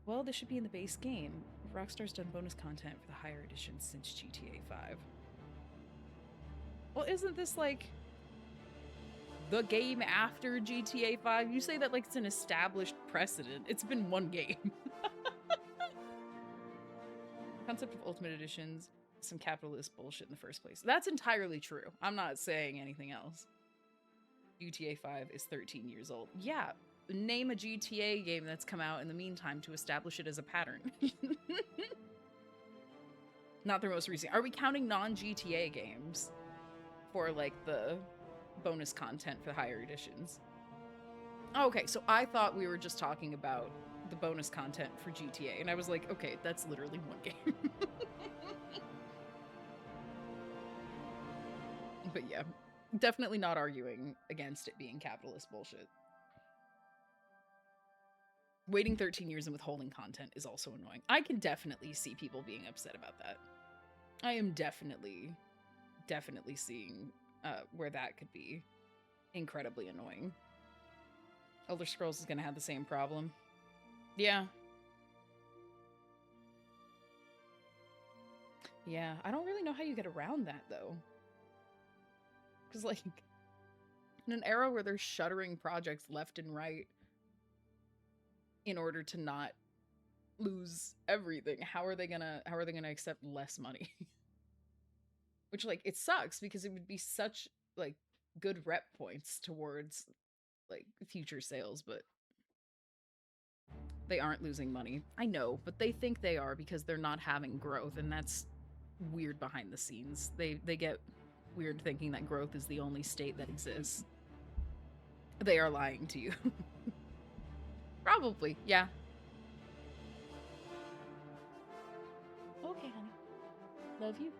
well, this should be in the base game. Rockstar's done bonus content for the higher editions since GTA 5. Well, isn't this, like, the game after GTA 5? You say that like it's an established precedent. It's been one game. Concept of Ultimate Editions, some capitalist bullshit in the first place. That's entirely true. I'm not saying anything else. GTA 5 is 13 years old. Yeah, name a GTA game that's come out in the meantime to establish it as a pattern. Not their most recent. Are we counting non-GTA games for like the bonus content for the higher editions? Okay, so I thought we were just talking about the bonus content for GTA, and I was like, okay, that's literally one game. But yeah, definitely not arguing against it being capitalist bullshit. Waiting 13 years and withholding content is also annoying. I can definitely see people being upset about that. I am definitely seeing where that could be incredibly annoying. Elder Scrolls is going to have the same problem. Yeah. Yeah, I don't really know how you get around that, though. Because, like, in an era where they're shuttering projects left and right in order to not lose everything, how are they gonna accept less money? Which, like, it sucks because it would be such, like, good rep points towards, like, future sales, but they aren't losing money. I know, but they think they are because they're not having growth, and that's weird behind the scenes. They get weird thinking that growth is the only state that exists. They are lying to you. Probably, yeah. Okay, honey. Love you.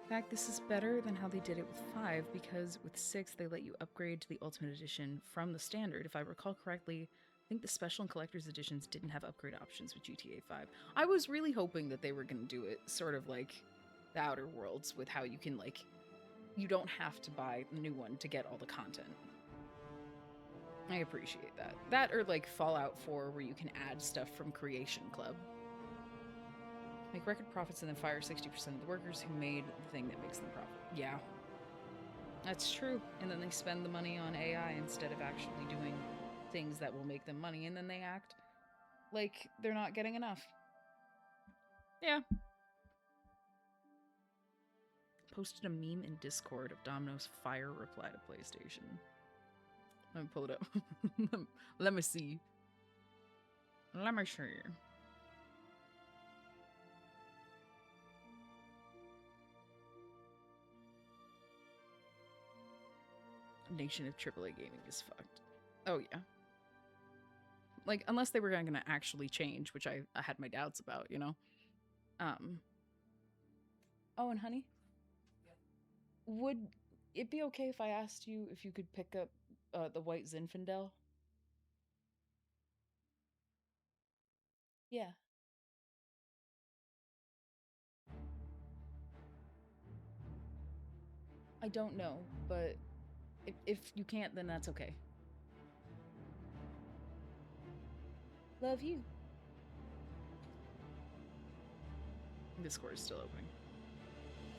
In fact, this is better than how they did it with 5, because with 6, they let you upgrade to the Ultimate Edition from the standard. If I recall correctly, I think the Special and Collector's Editions didn't have upgrade options with GTA 5. I was really hoping that they were going to do it sort of like the Outer Worlds, with how you can, like, you don't have to buy the new one to get all the content. I appreciate that. That, or like Fallout 4, where you can add stuff from Creation Club. Make record profits and then fire 60% of the workers who made the thing that makes them profit. Yeah. That's true. And then they spend the money on AI instead of actually doing things that will make them money, and then they act like they're not getting enough. Yeah. Posted a meme in Discord of Domino's fire reply to PlayStation. Let me pull it up. Let me see. Let me show you. Nation of AAA gaming is fucked. Oh yeah. Like, unless they were gonna actually change, which I had my doubts about, you know? Oh, and honey? Yeah. Would it be okay if I asked you if you could pick up the white Zinfandel? Yeah. I don't know, but if you can't, then that's okay. Love you. Discord is still opening.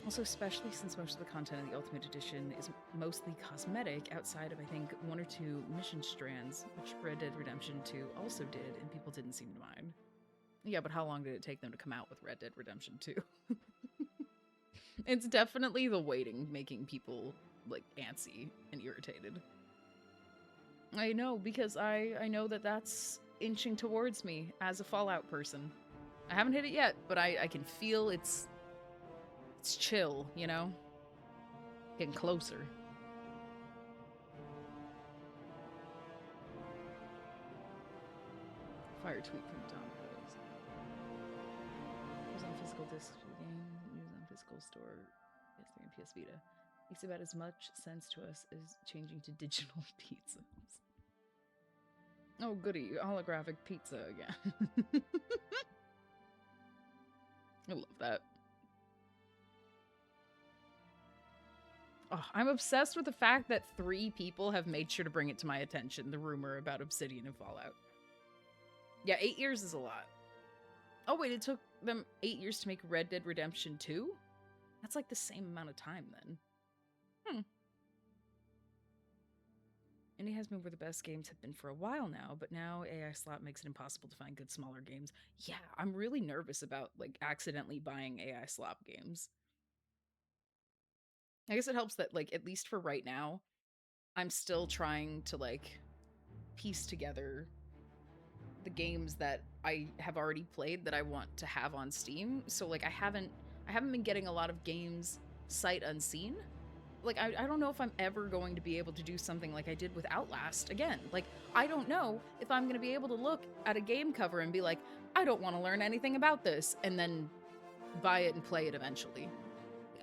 Also, especially since most of the content in the Ultimate Edition is mostly cosmetic outside of, I think, 1 or 2 mission strands, which Red Dead Redemption 2 also did, and people didn't seem to mind. Yeah, but how long did it take them to come out with Red Dead Redemption 2? It's definitely the waiting making people, like, antsy and irritated. I know, because I know that that's inching towards me as a Fallout person. I haven't hit it yet, but I can feel it's chill, you know? Getting closer. Fire tweet from Tom Rose. Use on physical disc for the game, use on physical store, PS3 and PS Vita. Makes about as much sense to us as changing to digital pizzas. Oh goody, holographic pizza again. I love that. Oh, I'm obsessed with the fact that 3 people have made sure to bring it to my attention, the rumor about Obsidian and Fallout. Yeah, 8 years is a lot. Oh wait, it took them 8 years to make Red Dead Redemption 2? That's like the same amount of time then. Indie has been where the best games have been for a while now, but now AI slot makes it impossible to find good smaller games. Yeah, I'm really nervous about, like, accidentally buying AI slop games. I guess it helps that, like, at least for right now, I'm still trying to, like, piece together the games that I have already played that I want to have on Steam. So, like, I haven't been getting a lot of games sight unseen. Like, I don't know if I'm ever going to be able to do something like I did with Outlast again. Like, I don't know if I'm going to be able to look at a game cover and be like, I don't want to learn anything about this, and then buy it and play it eventually.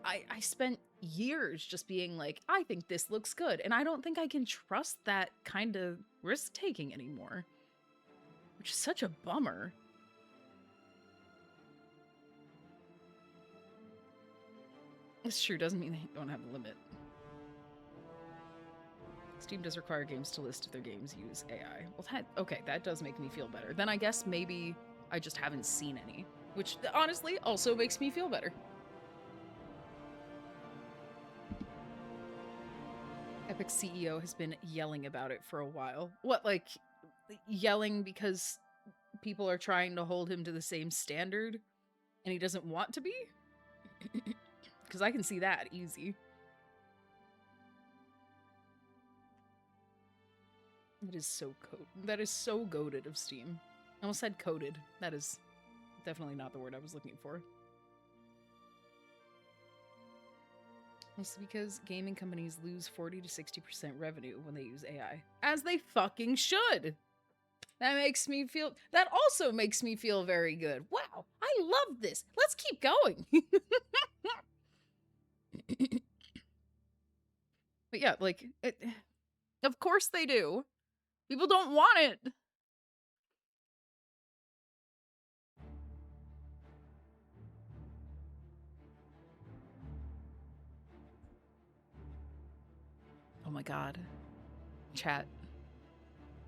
I spent years just being like, I think this looks good, and I don't think I can trust that kind of risk-taking anymore. Which is such a bummer. It's true, doesn't mean they don't have a limit. Steam does require games to list if their games use AI. Well, okay, that does make me feel better. Then I guess maybe I just haven't seen any, which honestly also makes me feel better. Epic CEO has been yelling about it for a while. What, like, yelling because people are trying to hold him to the same standard and he doesn't want to be? Because I can see that easy. That is so goated of Steam. I almost said coded. That is definitely not the word I was looking for. Mostly because gaming companies lose 40 to 60% revenue when they use AI. As they fucking should! That also makes me feel very good. Wow, I love this. Let's keep going. But yeah, like, of course they do. People don't want it. Oh my god. Chat.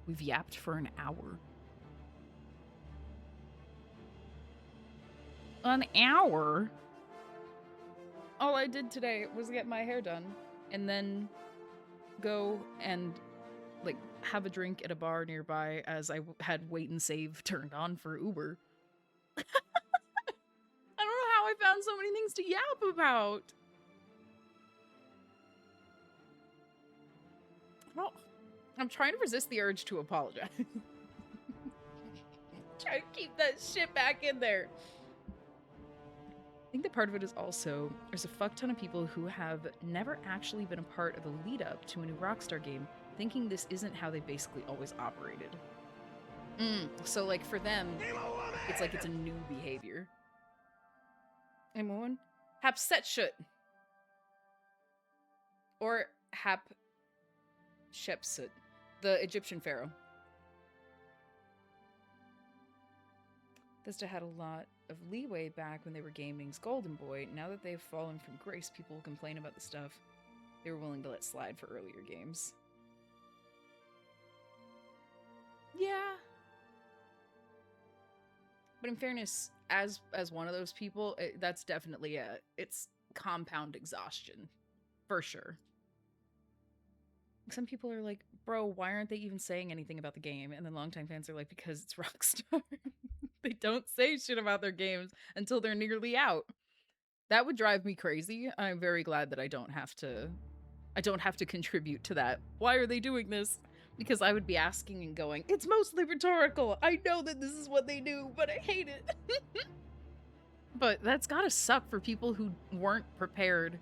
We've yapped for an hour. An hour? All I did today was get my hair done and then go and, like, have a drink at a bar nearby as I had wait and save turned on for Uber. I don't know how I found so many things to yap about. Well, I'm trying to resist the urge to apologize. Try to keep that shit back in there. I think that part of it is also, there's a fuck ton of people who have never actually been a part of the lead up to a new Rockstar game, thinking this isn't how they basically always operated. So, like, for them, it's like it's a new behavior. I'm a woman? Hapsetshut. Or Hatshepsut, the Egyptian pharaoh. Bethesda had a lot of leeway back when they were gaming's golden boy. Now that they've fallen from grace, people will complain about the stuff they were willing to let slide for earlier games. Yeah. But in fairness, as one of those people, that's definitely it's compound exhaustion, for sure. Some people are like, bro, why aren't they even saying anything about the game? And then longtime fans are like, because it's Rockstar. They don't say shit about their games until they're nearly out. That would drive me crazy. I'm very glad that I don't have to contribute to that. Why are they doing this? Because I would be asking and going, it's mostly rhetorical. I know that this is what they do, but I hate it. But that's gotta suck for people who weren't prepared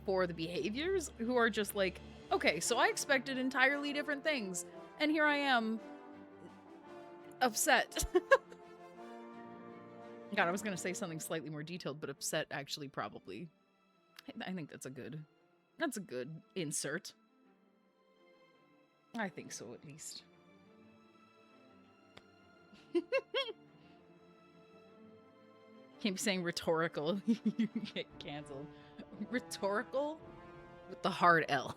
for the behaviors, who are just like, okay, so I expected entirely different things, and here I am, upset. God, I was gonna say something slightly more detailed, but upset actually probably. I think that's a good insert. I think so, at least. Keep saying rhetorical. You get canceled. Rhetorical with the hard L.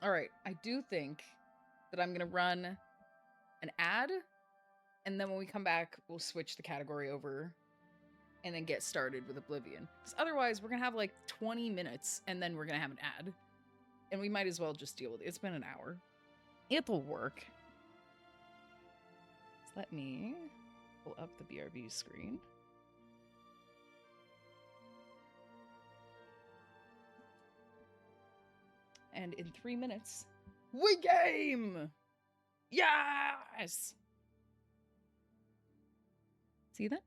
All right, I do think that I'm gonna run an ad, and then when we come back, we'll switch the category over and then get started with Oblivion. Because otherwise, we're gonna have like 20 minutes, and then we're gonna have an ad. And we might as well just deal with it. It's been an hour. It'll work. So let me pull up the BRB screen. And in 3 minutes, we game! Yes! See that?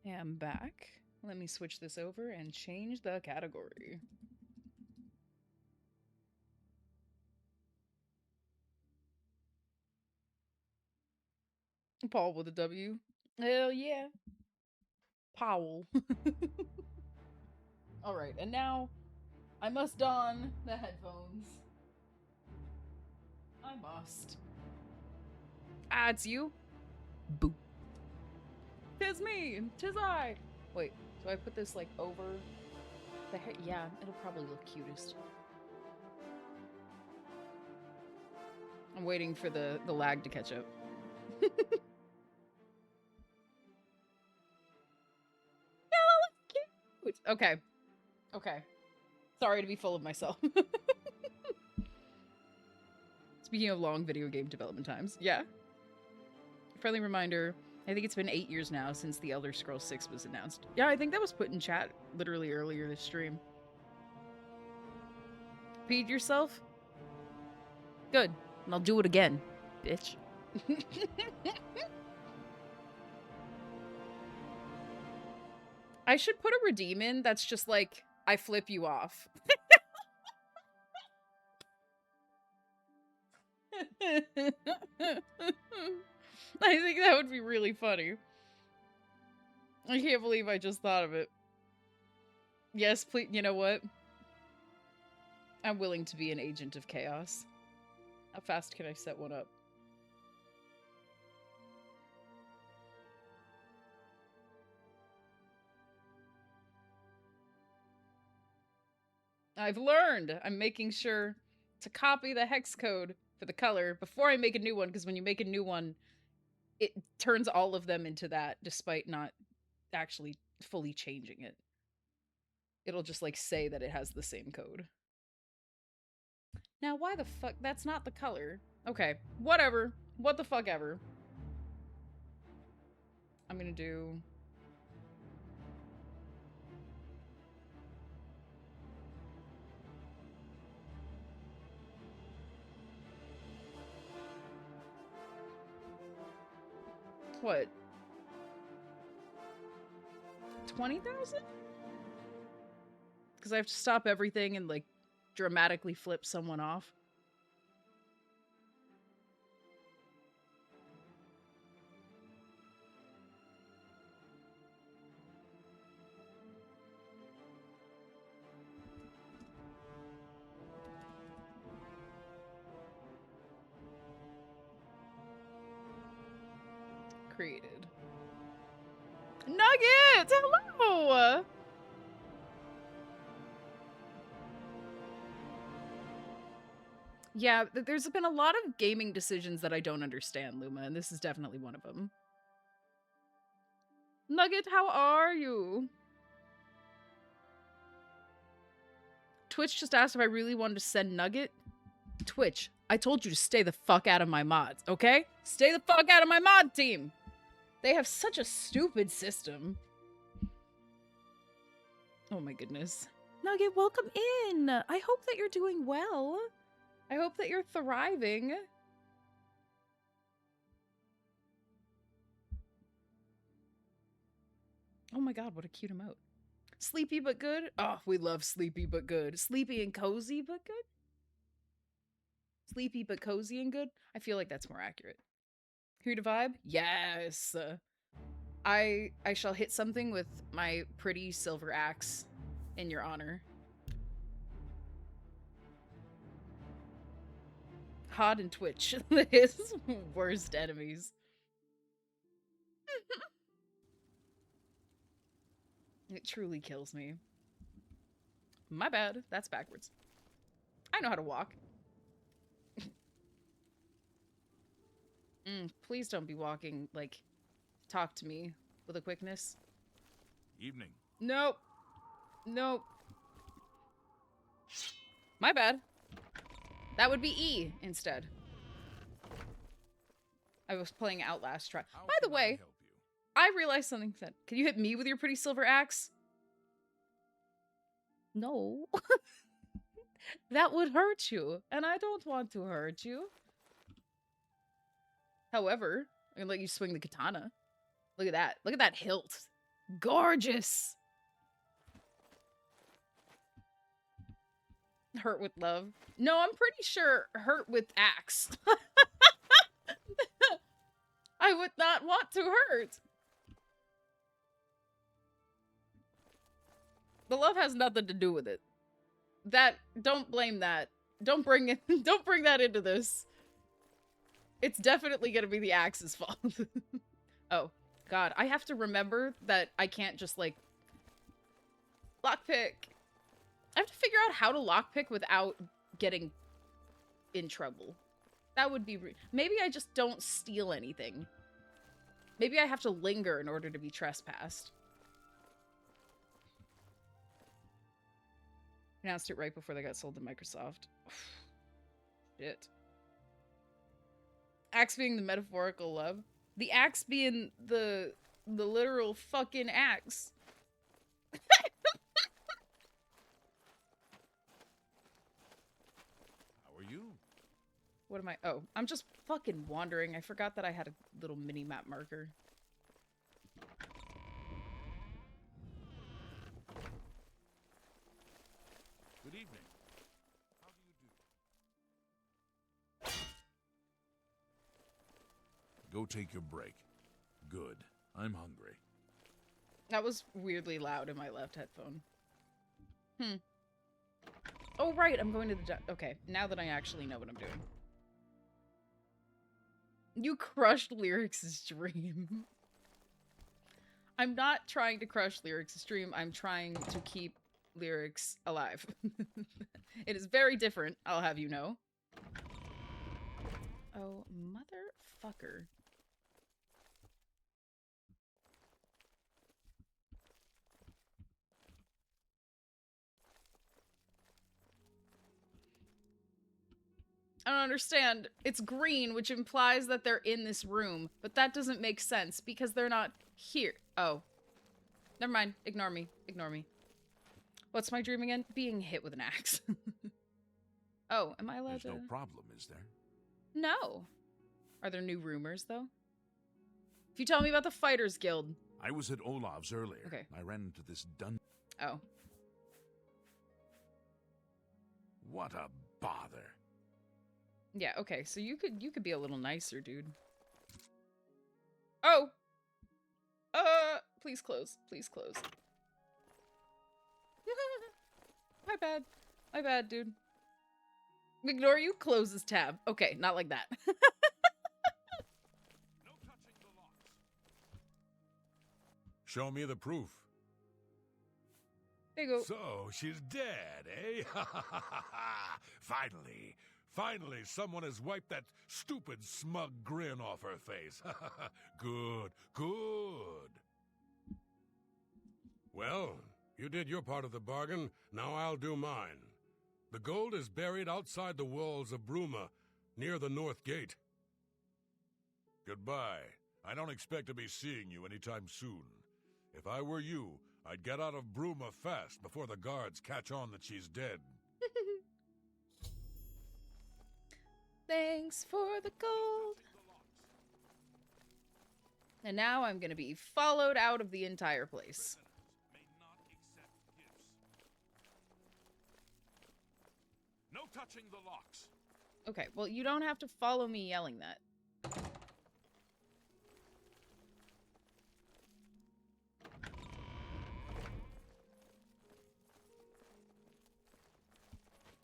am back. Let me switch this over and change the category. Paul with a W. Hell yeah. Powell. Alright, and now I must don the headphones. I must. Ah, it's you? Boo. 'Tis me! 'Tis I! Wait, so I put this, like, over the hair? Yeah, it'll probably look cutest. I'm waiting for the lag to catch up. Yeah, that looks cute! Okay. Okay. Sorry to be full of myself. Speaking of long video game development times, yeah. Friendly reminder, I think it's been 8 years now since The Elder Scrolls 6 was announced. Yeah, I think that was put in chat literally earlier this stream. Peed yourself? Good. And I'll do it again, bitch. I should put a redeem in that's just like, I flip you off. I think that would be really funny. I can't believe I just thought of it. Yes, please. You know what? I'm willing to be an agent of chaos. How fast can I set one up? I've learned. I'm making sure to copy the hex code for the color before I make a new one, because when you make a new one, it turns all of them into that, despite not actually fully changing it. It'll just, like, say that it has the same code. Now, why the fuck? That's not the color. Okay, whatever. What the fuck ever. I'm gonna do... What? 20,000? Because I have to stop everything and, like, dramatically flip someone off. Created. Nuggets! Hello! Yeah, there's been a lot of gaming decisions that I don't understand, Luma, and this is definitely one of them. Nugget, how are you? Twitch just asked if I really wanted to send Nugget. Twitch, I told you to stay the fuck out of my mods, okay? Stay the fuck out of my mod team! They have such a stupid system. Oh my goodness. Nugget, welcome in! I hope that you're doing well. I hope that you're thriving. Oh my god, what a cute emote. Sleepy but good? Oh, we love sleepy but good. Sleepy and cozy but good? Sleepy but cozy and good? I feel like that's more accurate. Here to vibe? Yes! I shall hit something with my pretty silver axe in your honor. Hod and Twitch, his worst enemies. It truly kills me. My bad, that's backwards. I know how to walk. Please don't be walking, like, talk to me with a quickness. Evening. Nope. Nope. My bad. That would be E instead. I was playing Outlast try. By the way, I realized something said. Can you hit me with your pretty silver axe? No. That would hurt you, and I don't want to hurt you. However, I'm gonna let you swing the katana. Look at that. Look at that hilt. Gorgeous. Hurt with love. No, I'm pretty sure hurt with axe. I would not want to hurt. The love has nothing to do with it. Don't blame that. Don't bring it, don't bring that into this. It's definitely gonna be the axe's fault. Oh, God. I have to remember that I can't just, like, lockpick. I have to figure out how to lockpick without getting in trouble. That would be... Maybe I just don't steal anything. Maybe I have to linger in order to be trespassed. Announced it right before they got sold to Microsoft. Shit. Axe being the metaphorical love. The axe being the literal fucking axe. How are you? What am I? Oh, I'm just fucking wandering. I forgot that I had a little mini-map marker. Good evening. How do you do? Go take your break. Good. I'm hungry. That was weirdly loud in my left headphone. Oh, right. I'm going to the... Okay, now that I actually know what I'm doing. You crushed Lyrics' dream. I'm not trying to crush Lyrics' dream. I'm trying to keep Lyrics alive. It is very different, I'll have you know. Oh, motherfucker. I don't understand. It's green, which implies that they're in this room, but that doesn't make sense because they're not here. Oh. Never mind. Ignore me. Ignore me. What's my dream again? Being hit with an axe. Oh, am I allowed to? There's no problem, is there? No. Are there new rumors, though? If you tell me about the Fighters Guild. I was at Olav's earlier. Okay. I ran into this dungeon. Oh. What a bother. Yeah, okay, so you could be a little nicer, dude. Oh! Please close. Please close. My bad. My bad, dude. Ignore you, close this tab. Okay, not like that. No touching the locks. Show me the proof. There you go. So, she's dead, eh? Finally. Finally, someone has wiped that stupid, smug grin off her face. Good, good. Well, you did your part of the bargain, now I'll do mine. The gold is buried outside the walls of Bruma, near the North Gate. Goodbye. I don't expect to be seeing you anytime soon. If I were you, I'd get out of Bruma fast before the guards catch on that she's dead. Thanks for the gold. And now I'm gonna be followed out of the entire place. No touching the locks. Okay, well, you don't have to follow me yelling that.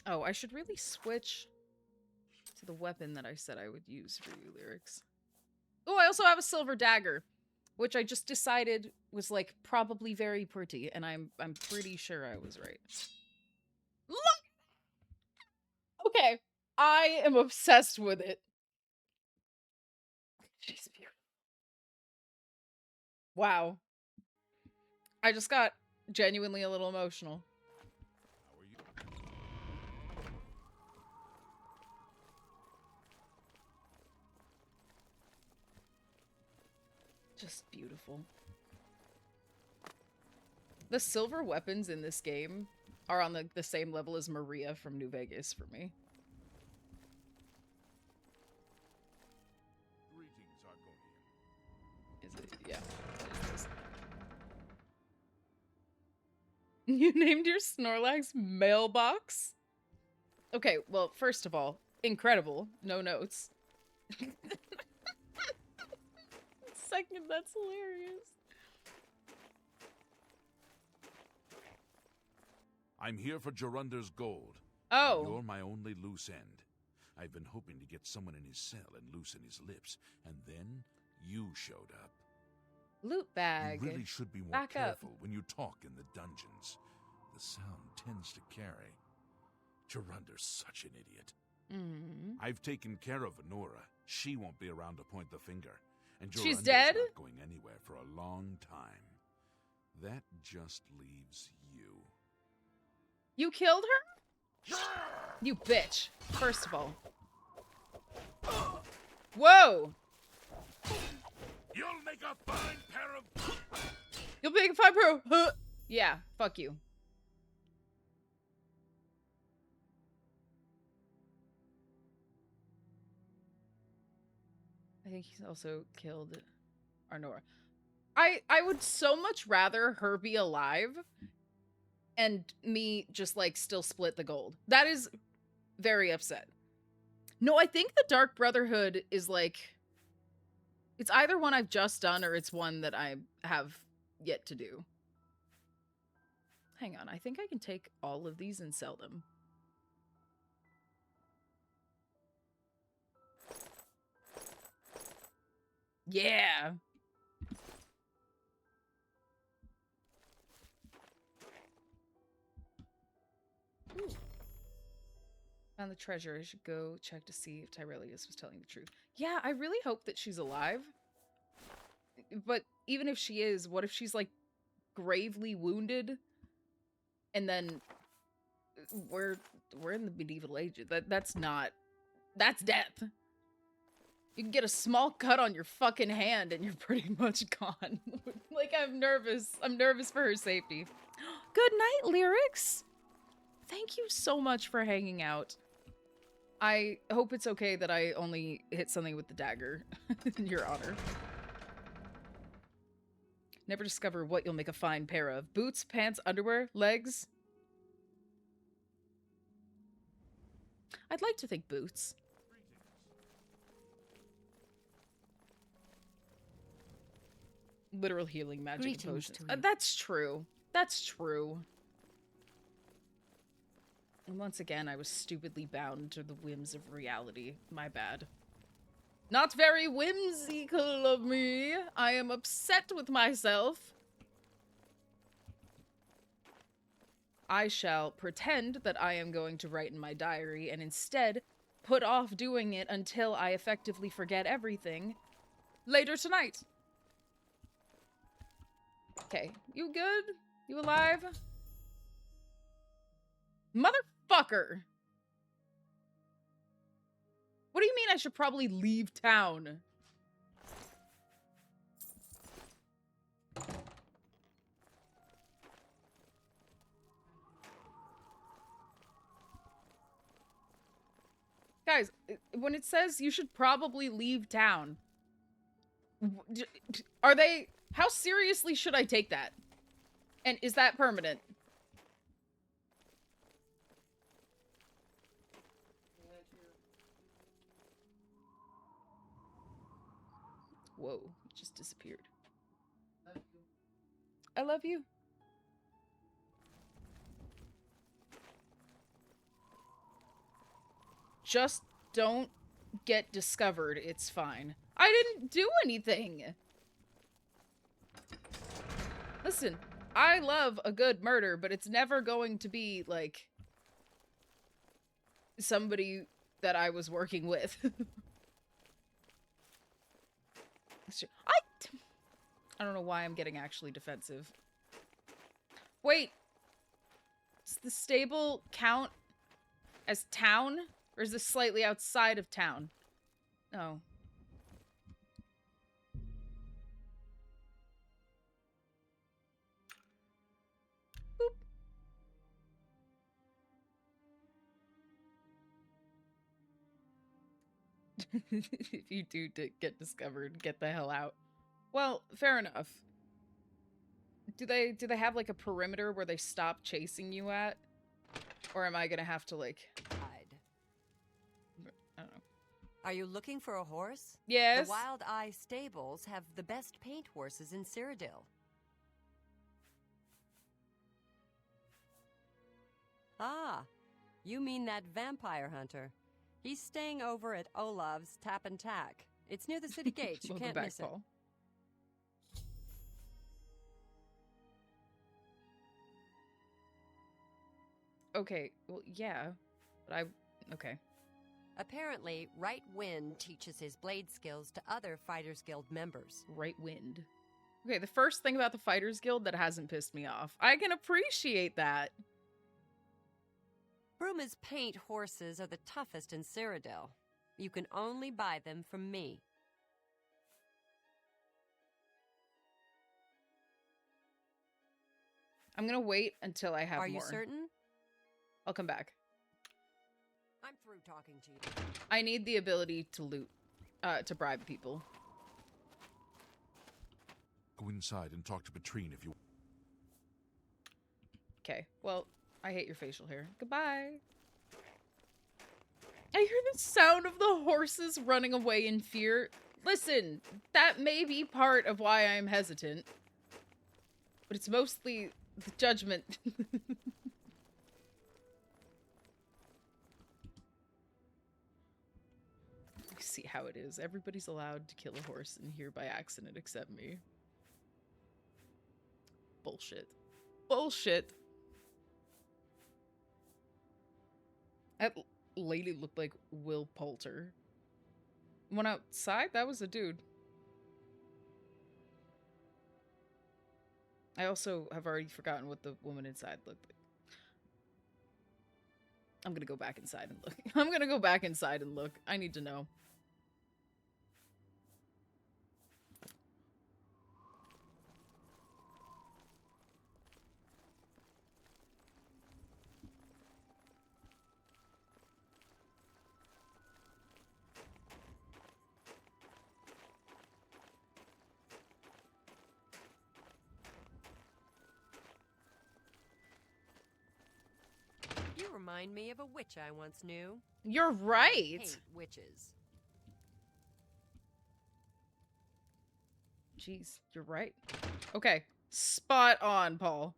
Oh, I should really switch to the weapon that I said I would use for you, Lyrics. Oh, I also have a silver dagger, which I just decided was, like, probably very pretty, and I'm pretty sure I was right. Look! Okay, I am obsessed with it. She's beautiful. Wow. I just got genuinely a little emotional. How are you? Just beautiful. The silver weapons in this game are on the same level as Maria from New Vegas for me. Greetings, Argonian. Is it? Yeah. It is. You named your Snorlax Mailbox? Okay, well, first of all, incredible. No notes. Second, that's hilarious. I'm here for Gerunder's gold. Oh. You're my only loose end. I've been hoping to get someone in his cell and loosen his lips, and then you showed up. Loot bag. You really should be more Back up. careful when you talk in the dungeons. The sound tends to carry. Gerunder's such an idiot. I've taken care of Honora. She won't be around to point the finger. And She's Gerunder's dead? not going anywhere for a long time. That just leaves you. You killed her? You bitch. First of all. Whoa! You'll make a fine pair of... You'll make a fine pro. Huh. Yeah, fuck you. I think he's also killed Arnora. I would so much rather her be alive and me just like still split the gold. That is very upset. No, I think the Dark Brotherhood is like, it's either one I've just done or it's one that I have yet to do. Hang on, I think I can take all of these and sell them. Yeah. Found the treasure. I should go check to see if Tyrellius was telling the truth. Yeah, I really hope that she's alive. But even if she is, what if she's like gravely wounded? And then we're in the medieval ages. That's death. You can get a small cut on your fucking hand and you're pretty much gone. Like, I'm nervous. I'm nervous for her safety. Good night, Lyrics. Thank you so much for hanging out. I hope it's okay that I only hit something with the dagger, in your honor. Never discover what you'll make a fine pair of. Boots, pants, underwear, legs. I'd like to think boots. Literal healing magic Greetings potions. to you. That's true. That's true. And once again, I was stupidly bound to the whims of reality. My bad. Not very whimsical of me. I am upset with myself. I shall pretend that I am going to write in my diary and instead put off doing it until I effectively forget everything later tonight. Okay, you good? You alive? Motherfucker! What do you mean I should probably leave town? Guys, when it says you should probably leave town, are they... How seriously should I take that? And is that permanent? Whoa, it just disappeared. I love you. Just don't get discovered. It's fine. I didn't do anything. Listen, I love a good murder, but it's never going to be, like, somebody that I was working with. I don't know why I'm getting actually defensive. Wait. Does the stable count as town? Or is this slightly outside of town? No. Boop. If you do get discovered, get the hell out. Well, fair enough. Do they have like a perimeter where they stop chasing you at? Or am I gonna have to like Hide. I don't know. Are you looking for a horse? Yes. The Wild Eye Stables have the best paint horses in Cyrodiil. Ah, you mean that vampire hunter. He's staying over at Olav's Tap and Tack. It's near the city gates. You Welcome can't back, miss it. Paul. Okay, well, yeah, but okay. Apparently, Right Wind teaches his blade skills to other Fighters Guild members. Right Wind. Okay, the first thing about the Fighters Guild that hasn't pissed me off. I can appreciate that. Bruma's paint horses are the toughest in Cyrodiil. You can only buy them from me. I'm gonna wait until I have more. Are you certain? I'll come back. I'm through talking to you. I need the ability to loot, to bribe people. Go inside and talk to Petrine if you... Okay, well, I hate your facial hair. Goodbye. I hear the sound of the horses running away in fear. Listen, that may be part of why I'm hesitant. But it's mostly the judgment. You see how it is. Everybody's allowed to kill a horse in here by accident except me. Bullshit. Bullshit. That lady looked like Will Poulter. One outside? That was a dude. I also have already forgotten what the woman inside looked like. I'm gonna go back inside and look. I'm gonna go back inside and look. I need to know. You remind me of a witch I once knew. You're I right. hate witches. Jeez, you're right. Okay. Spot on, Paul.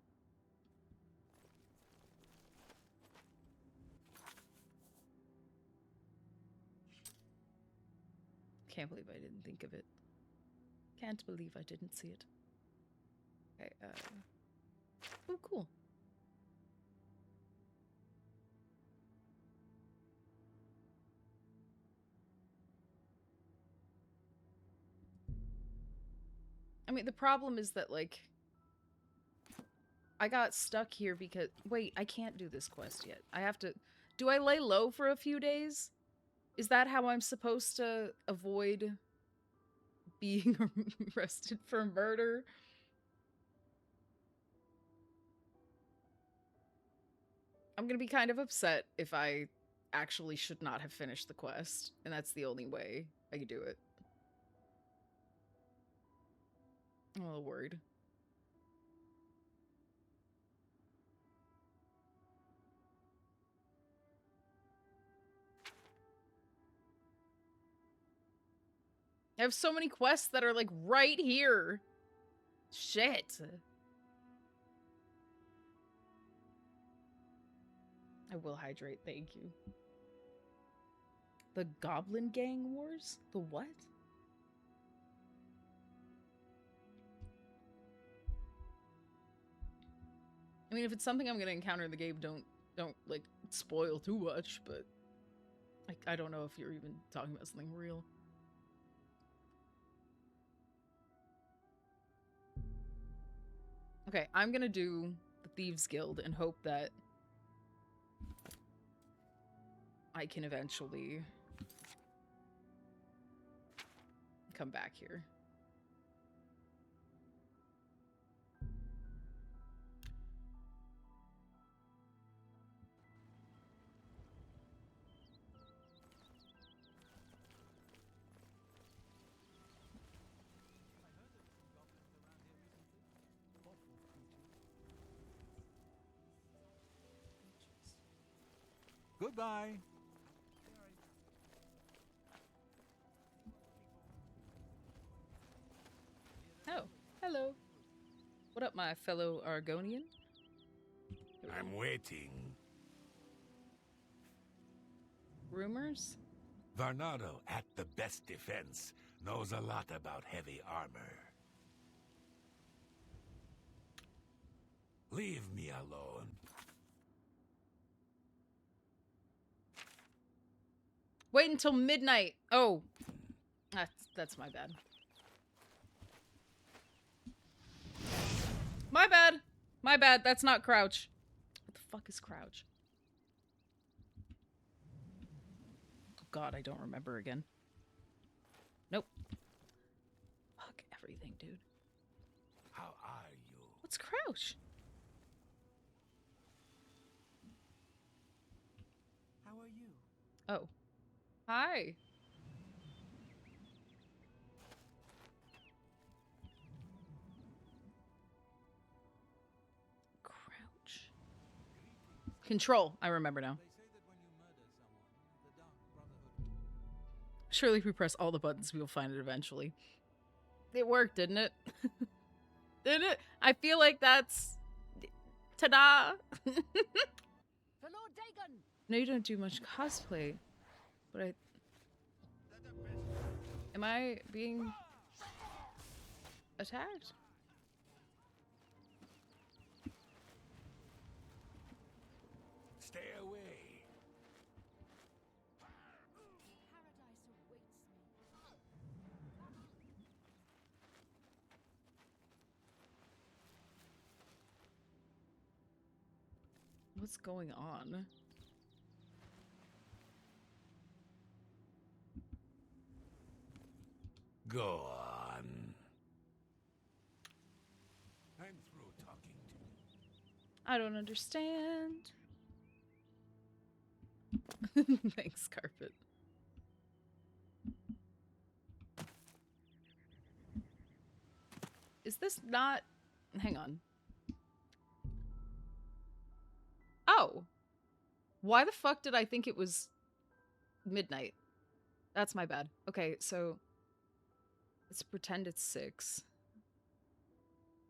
Can't believe I didn't think of it. Can't believe I didn't see it. Okay, oh, cool. I mean, the problem is that, like, I got stuck here because... Wait, I can't do this quest yet. I have to... Do I lay low for a few days? Is that how I'm supposed to avoid being arrested for murder? I'm gonna be kind of upset if I actually should not have finished the quest, and that's the only way I can do it. I'm a little worried. I have so many quests that are, like, right here. Shit. I will hydrate, thank you. The Goblin Gang Wars? The what? I mean, if it's something I'm gonna encounter in the game, don't like spoil too much, but I don't know if you're even talking about something real. Okay, I'm gonna do the Thieves Guild and hope that I can eventually come back here. Goodbye. Oh, hello. What up, my fellow Argonian? I'm waiting. Rumors? Varnado, at the best defense, knows a lot about heavy armor. Leave me alone. Wait until midnight. Oh, that's my bad. My bad. My bad. That's not crouch. What the fuck is crouch? Oh God, I don't remember again. Nope. Fuck everything, dude. How are you? What's crouch? How are you? Oh. Hi. Crouch. Control. I remember now. Surely if we press all the buttons, we'll find it eventually. It worked, didn't it? Didn't it? I feel like that's... Ta-da! No, you don't do much cosplay. But I... Am I being... attacked? Stay away. What's going on? Go on. I'm through talking to you. I don't understand. Thanks, carpet. Is this not... Hang on. Oh. Why the fuck did I think it was midnight? That's my bad. Okay, so... Let's pretend it's 6.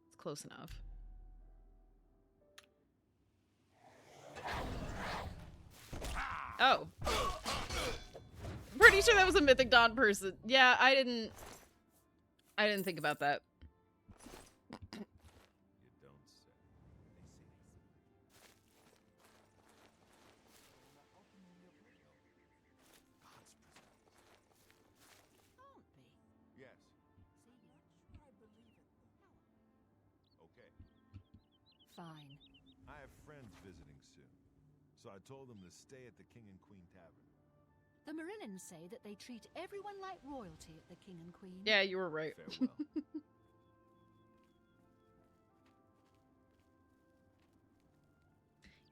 It's close enough. Oh. Pretty sure that was a Mythic Dawn person. Yeah, I didn't think about that. Fine. I have friends visiting soon, so I told them to stay at the King and Queen Tavern. The Marillans say that they treat everyone like royalty at the King and Queen. Yeah, you were right. Farewell.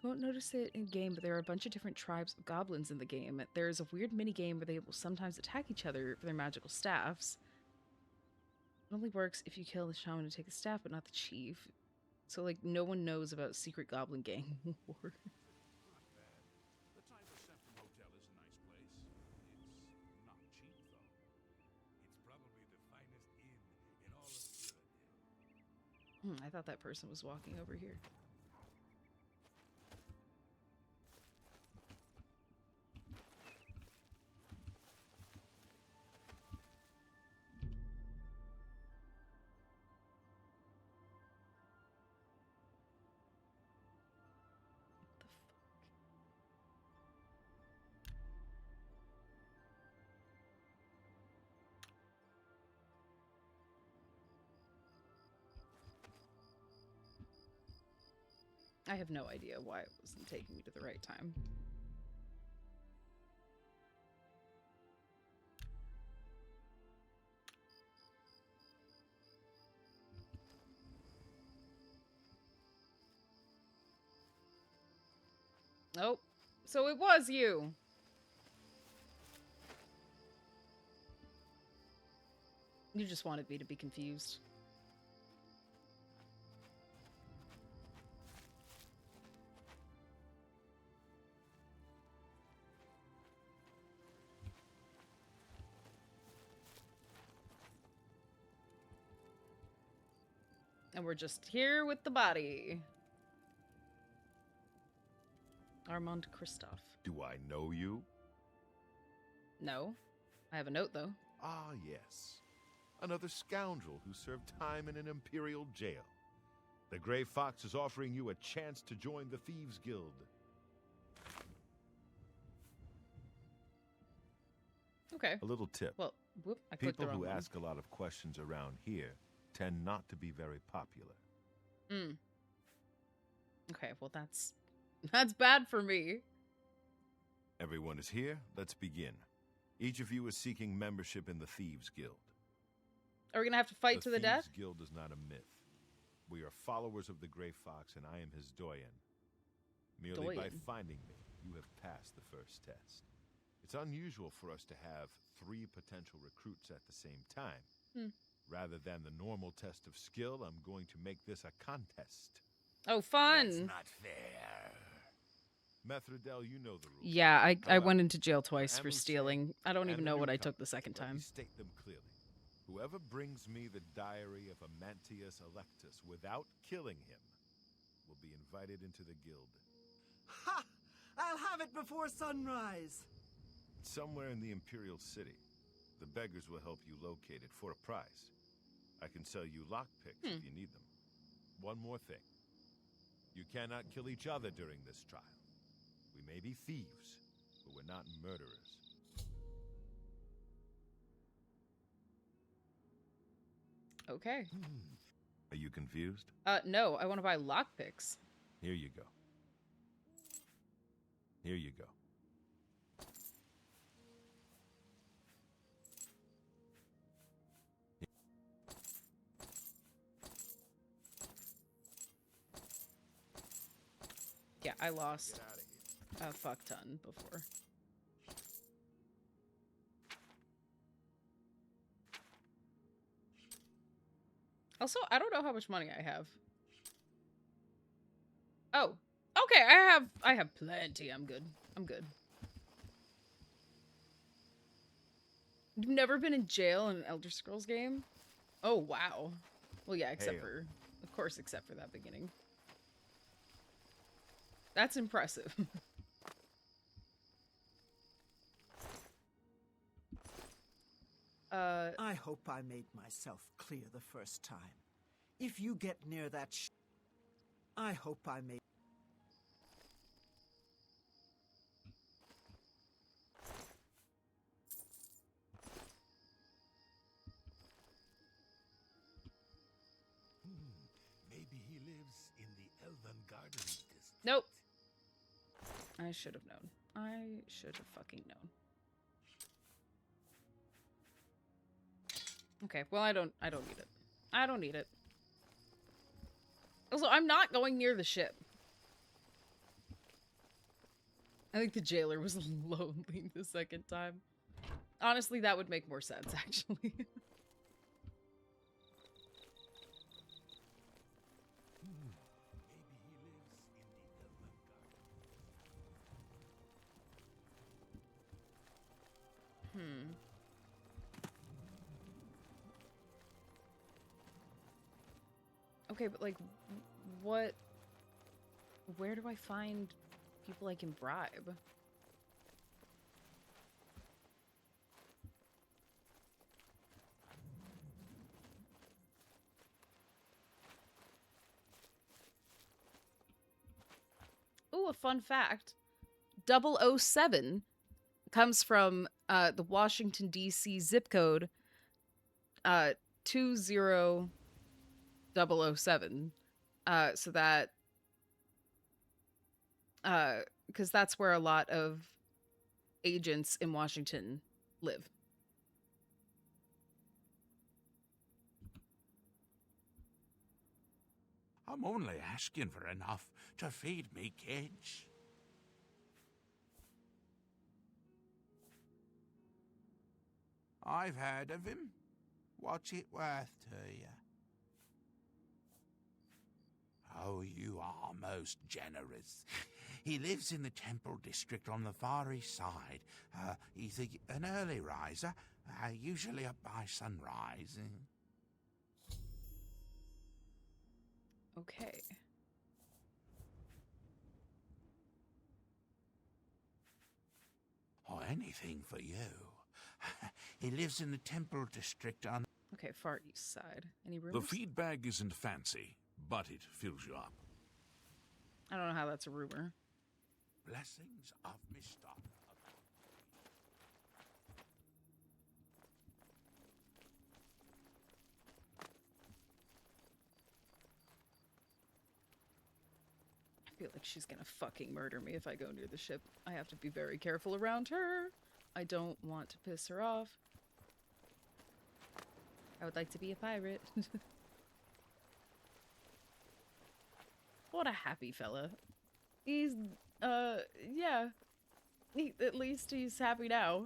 You won't notice it in game, but there are a bunch of different tribes of goblins in the game. There's a weird mini-game where they will sometimes attack each other for their magical staffs. It only works if you kill the shaman to take the staff, but not the chief. So, like, no one knows about secret goblin gang war. Not bad. The Tiger Sampson Hotel is a nice place. It's not cheap, though. It's probably the finest inn in all of Good. I thought that person was walking over here. I have no idea why it wasn't taking me to the right time. Oh, so it was you. You just wanted me to be confused. And we're just here with the body. Armand Christophe. Do I know you? No. I have a note, though. Ah, yes. Another scoundrel who served time in an imperial jail. The Grey Fox is offering you a chance to join the Thieves Guild. Okay. A little tip. Well, whoop, I clicked the People wrong who one. ask a lot of questions around here tend not to be very popular. Okay, well that's bad for me. Everyone is here. Let's begin. Each of you is seeking membership in the Thieves Guild. Are we gonna have to fight to the death? The Thieves Guild is not a myth. We are followers of the Grey Fox, and I am his doyen. Merely by Doyen? finding me, you have passed the first test. It's unusual for us to have 3 potential recruits at the same time. Rather than the normal test of skill, I'm going to make this a contest. Oh, fun! That's not fair. Methridel, you know the rules. Yeah, I However, went into jail twice for Amuset stealing. I don't even and know what I newcomers, took the second let me time. state them clearly. Whoever brings me the diary of Amantius Electus without killing him will be invited into the guild. Ha! I'll have it before sunrise. Somewhere in the Imperial City. The beggars will help you locate it for a price. I can sell you lockpicks if you need them. One more thing. You cannot kill each other during this trial. We may be thieves, but we're not murderers. Okay. Are you confused? No, I want to buy lockpicks. Here you go. Here you go. Yeah, I lost a fuck ton before. Also, I don't know how much money I have. Oh, okay. I have plenty. I'm good. I'm good. You've never been in jail in an Elder Scrolls game? Oh, wow. Well, yeah, except Hail. for, of course, except for that beginning. That's impressive. I hope I made myself clear the first time. If you get near that I hope I made... Maybe he lives in the Elven Garden District. Nope. I should have known. I should have fucking known. Okay, well, I don't need it. I don't need it. Also, I'm not going near the ship. I think the jailer was lonely the second time. Honestly, that would make more sense, actually. Okay, but like, what? Where do I find people I can bribe? Ooh, a fun fact. 007 comes from the Washington, D.C. zip code 20007. So that, because that's where a lot of agents in Washington live. I'm only asking for enough to feed me kids. I've heard of him. What's it worth to you? Oh, you are most generous. He lives in the Temple District on the Far East Side. He's an early riser, usually up by sunrise. Okay. Or anything for you. He lives in the temple district on... Okay, far east side. Any The rumors? feed bag isn't fancy, but it fills you up. I don't know how that's a rumor. Blessings of Mr. I feel like she's gonna fucking murder me if I go near the ship. I have to be very careful around her. I don't want to piss her off. I would like to be a pirate. What a happy fella. He's, yeah. At least he's happy now.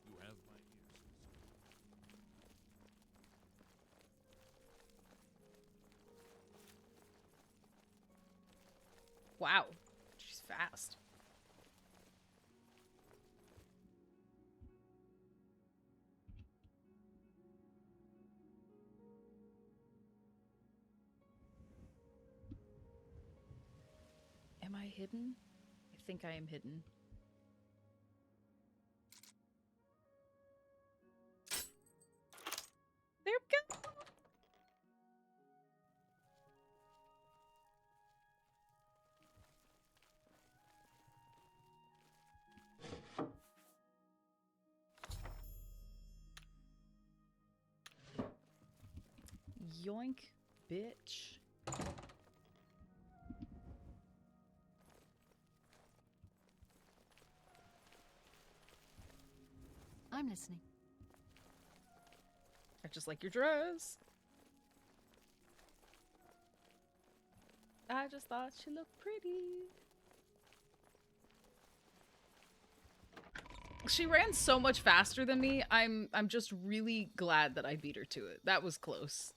You have my ears. Wow. She's fast. Am I hidden? I think I am hidden. There we go. Yoink, bitch. I'm listening. I just like your dress. I just thought she looked pretty. She ran so much faster than me. I'm just really glad that I beat her to it. That was close.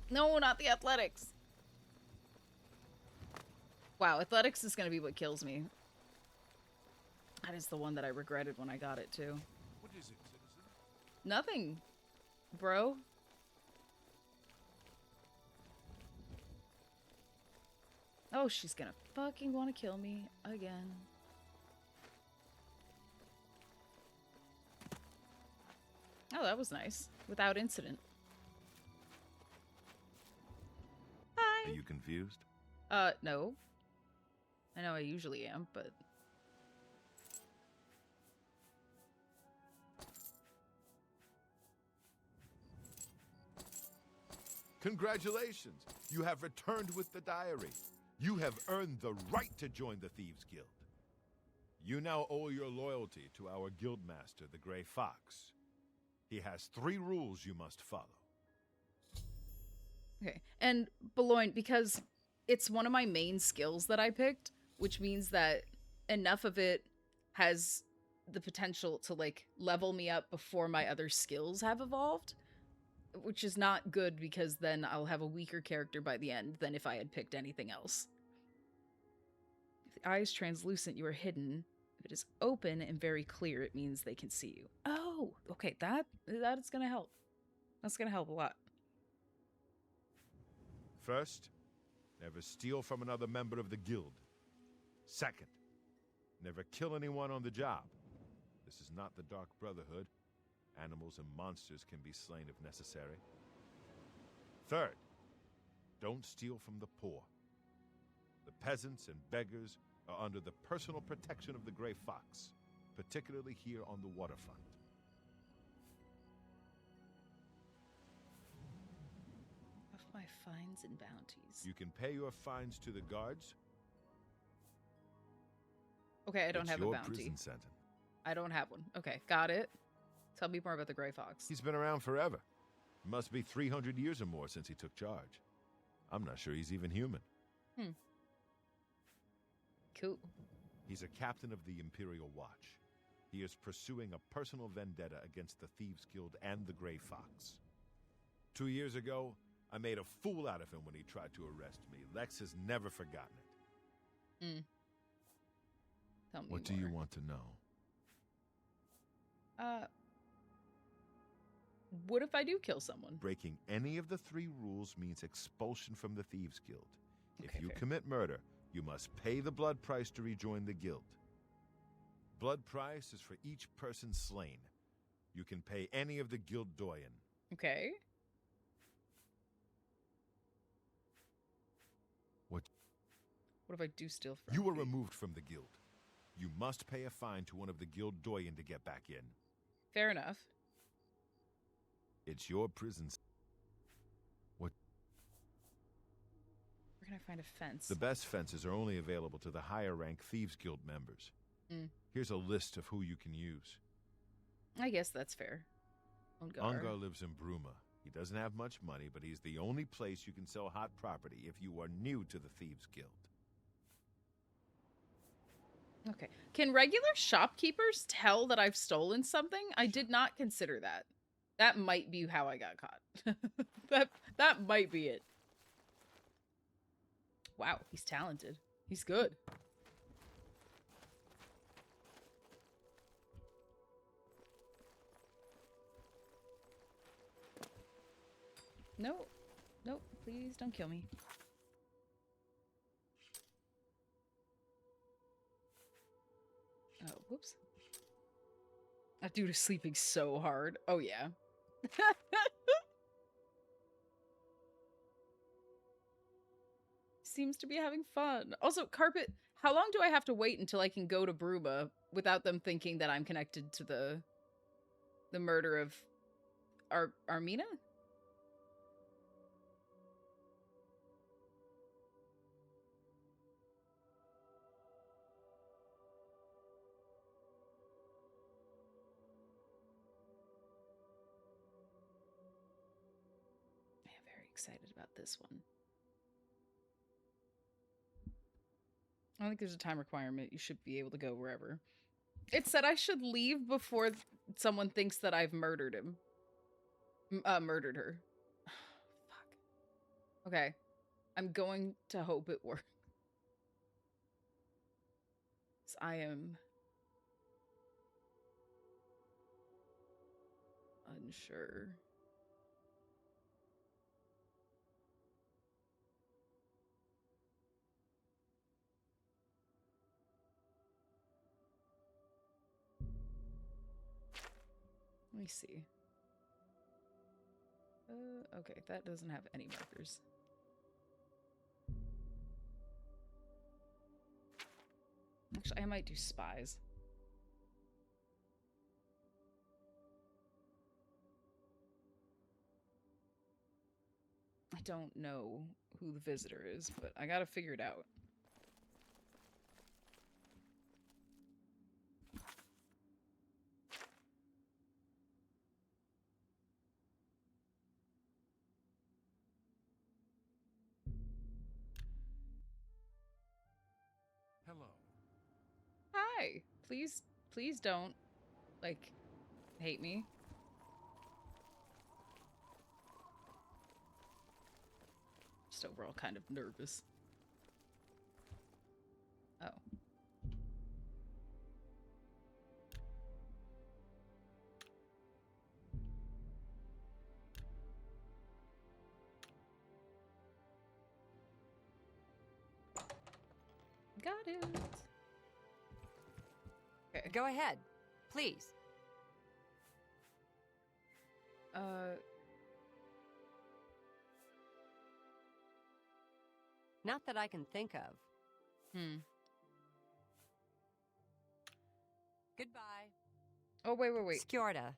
No, not the athletics. Wow, athletics is gonna be what kills me. That is the one that I regretted when I got it too. What is it, citizen? Nothing, bro. Oh, she's gonna fucking want to kill me again. Oh, that was nice. Without incident. Hi. Are you confused? No. I know I usually am, but... Congratulations! You have returned with the diary. You have earned the right to join the Thieves Guild. You now owe your loyalty to our guildmaster, the Grey Fox. He has 3 rules you must follow. Okay, and Boulogne, because it's one of my main skills that I picked, which means that enough of it has the potential to, like, level me up before my other skills have evolved, which is not good because then I'll have a weaker character by the end than if I had picked anything else. If the eye is translucent, you are hidden. If it is open and very clear, it means they can see you. Oh, okay, that is gonna help. That's gonna help a lot. First, never steal from another member of the guild. Second, never kill anyone on the job. This is not the Dark Brotherhood. Animals and monsters can be slain if necessary. Third, don't steal from the poor. The peasants and beggars are under the personal protection of the Grey Fox, particularly here on the waterfront. Of my fines and bounties. You can pay your fines to the guards. Okay, I don't It's have a your bounty. prison sentence. I don't have one. Okay, got it. Tell me more about the Grey Fox. He's been around forever. It must be 300 years or more since he took charge. I'm not sure he's even human. Cool. He's a captain of the Imperial Watch. He is pursuing a personal vendetta against the Thieves Guild and the Grey Fox. 2 years ago, I made a fool out of him when he tried to arrest me. Lex has never forgotten it. Tell me What do you want to know? What if I do kill someone? Breaking any of the 3 rules means expulsion from the Thieves Guild. Okay, If you fair. commit murder, you must pay the blood price to rejoin the guild. Blood price is for each person slain. You can pay any of the guild doyen. Okay. What if I do steal from You were removed from the guild. You must pay a fine to one of the guild doyen to get back in. Fair enough. It's your prison. Where can I find a fence? The best fences are only available to the higher rank Thieves Guild members. Here's a list of who you can use. I guess that's fair. Ongar lives in Bruma. He doesn't have much money, but he's the only place you can sell hot property if you are new to the Thieves Guild. Okay. Can regular shopkeepers tell that I've stolen something? I did not consider that. That might be how I got caught. that might be it. Wow, he's talented. He's good. No. Nope, please don't kill me. Oh, whoops. That dude is sleeping so hard. Oh, yeah. Seems to be having fun. Also, Carpet, how long do I have to wait until I can go to Bruma without them thinking that I'm connected to the murder of Armina? Excited about this one. I don't think there's a time requirement. You should be able to go wherever. It said I should leave before someone thinks that I've murdered him. Murdered her. Fuck. Okay. I'm going to hope it works. I am unsure. Let me see. Okay, that doesn't have any markers. Actually, I might do spies. I don't know who the visitor is, but I gotta figure it out. Hello. Hi. Please don't, like, hate me. Just overall kind of nervous. Oh. Got it. Okay. Go ahead, please. Not that I can think of. Goodbye. Oh, wait. Skjorta.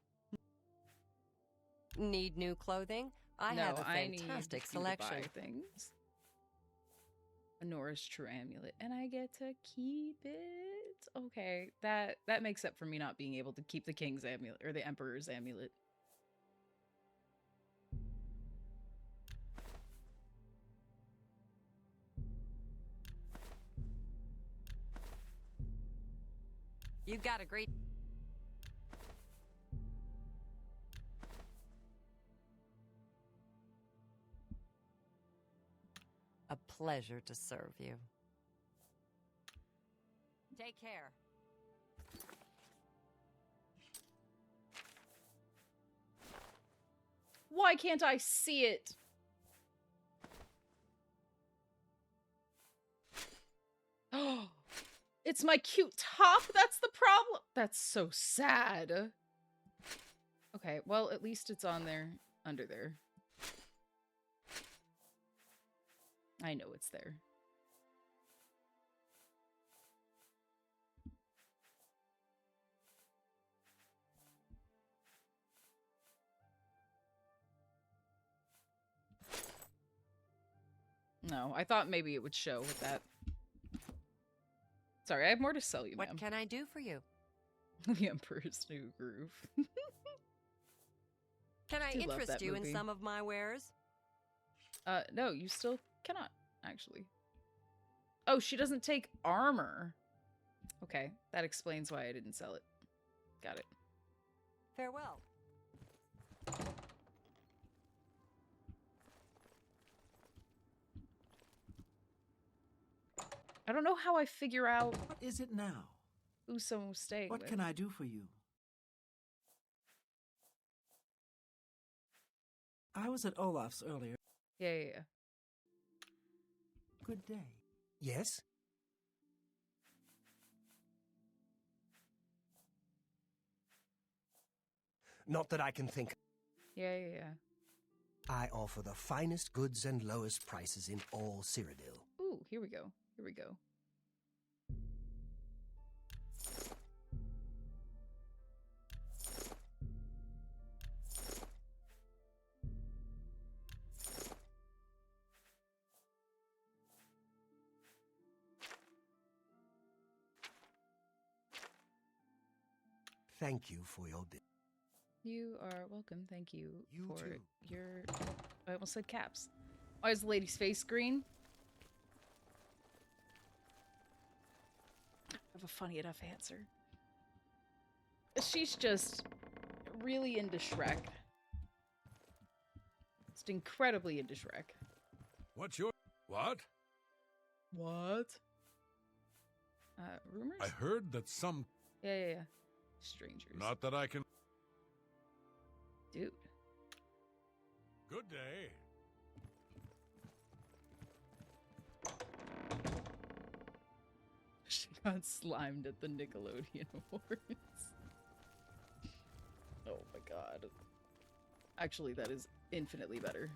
Need new clothing? I have a fantastic selection. To buy things. Honora's true amulet, and I get to keep it. Okay, that makes up for me not being able to keep the king's amulet or the emperor's amulet. You've got a great... A pleasure to serve you. Take care. Why can't I see it? Oh, it's my cute top. That's the problem. That's so sad. Okay, well, at least it's on there, under there. I know it's there. No, I thought maybe it would show with that. Sorry, I have more to sell you, ma'am. What can I do for you? The Emperor's New Groove. Can I Do love interest that you in movie. some of my wares? No, you still cannot, actually. Oh, she doesn't take armor. Okay, that explains why I didn't sell it. Got it. Farewell. I don't know how I figure out What is it now? who someone's staying What with. can I do for you? I was at Olaf's earlier. Yeah. Good day. Yes? Not that I can think. Yeah. I offer the finest goods and lowest prices in all Cyrodiil. Ooh, here we go. Thank you for your business. You are welcome. Thank you, You for too. your... I almost said caps. Why is the lady's face green? I have a funny enough answer. She's just really into Shrek. Just incredibly into Shrek. What's your... What? What? Rumors? I heard that some... Yeah. Strangers. Not that I can... Dude. Good day. She got slimed at the Nickelodeon Awards. Oh my god. Actually, that is infinitely better.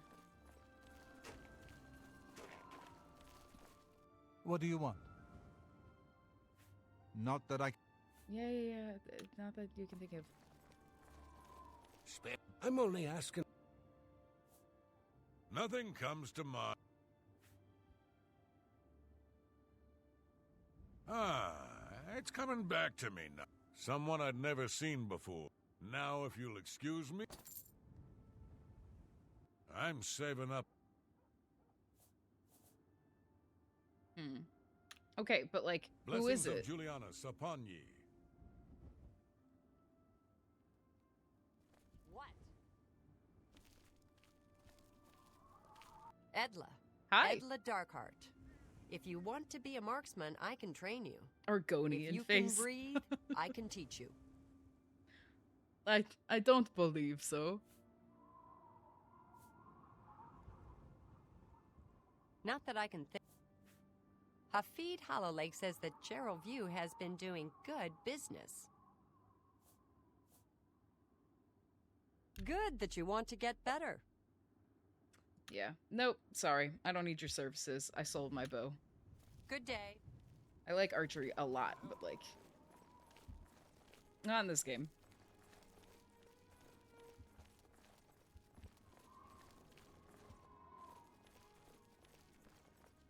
What do you want? Not that I... Yeah. Not that you can think of. I'm only asking... Nothing comes to mind. It's coming back to me now. Someone I'd never seen before. Now, if you'll excuse me... I'm saving up. Okay, but like, who is Blessings it? of Julianus upon ye. What? Edla. Hi. Edla Darkheart. If you want to be a marksman, I can train you. Argonian If you face. can breathe, I can teach you. I don't believe so. Not that I can think. Hafid Hollowlake says that Gerald View has been doing good business. Good that you want to get better. Yeah. Nope. Sorry. I don't need your services. I sold my bow. Good day. I like archery a lot, but like... not in this game.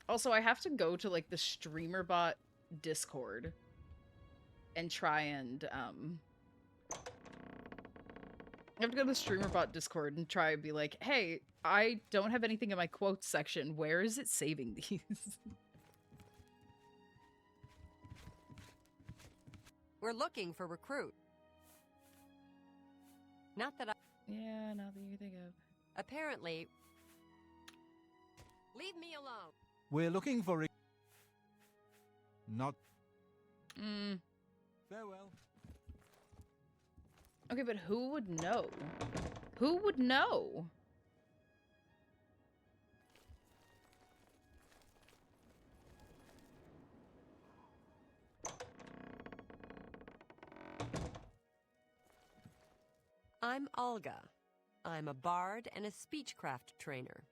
Also, I have to go to, like, the StreamerBot Discord and try and, I have to go to the StreamerBot Discord and try and be like, hey, I don't have anything in my quotes section. Where is it saving these? We're looking for recruit. Not that I... Yeah, not that you think of. Apparently... Leave me alone. We're looking for... Not... Farewell. Okay, but who would know? Who would know? I'm Olga. I'm a bard and a speechcraft trainer.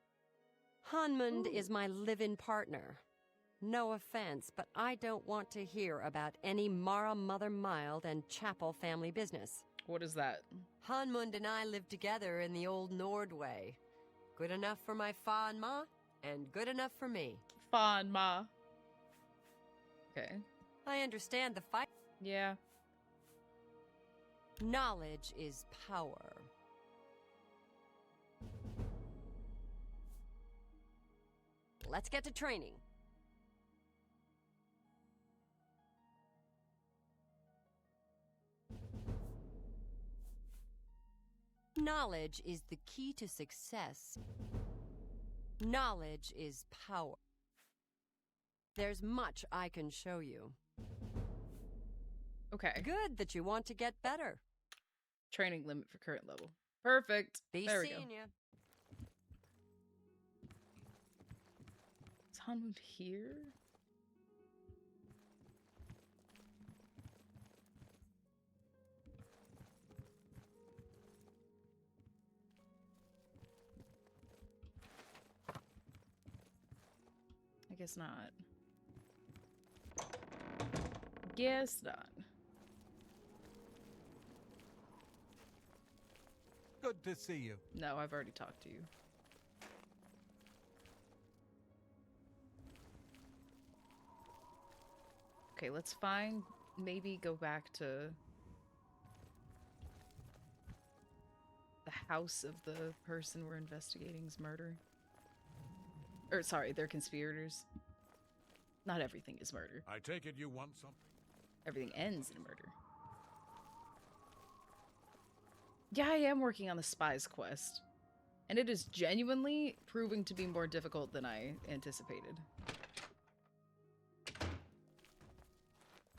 Hanmund is my live-in partner. No offense, but I don't want to hear about any Mara Mother Mild and Chapel family business. What is that? Hanmund and I lived together in the old Nord way. Good enough for my fa and ma, and good enough for me. Fa and ma. Okay. I understand the fight. Yeah. Knowledge is power. Let's get to training. Knowledge is the key to success. Knowledge is power. There's much I can show you. Okay. Good that you want to get better. Training limit for current level. Perfect. Be there we go. seeing ya. Is Hanmund here? I guess not. Guess not. Good to see you. No, I've already talked to you. Okay, let's maybe go back to the house of the person we're investigating's murder. Or, sorry, they're conspirators. Not everything is murder. I take it you want something? Everything ends in a murder. Yeah, I am working on the spy's quest. And it is genuinely proving to be more difficult than I anticipated.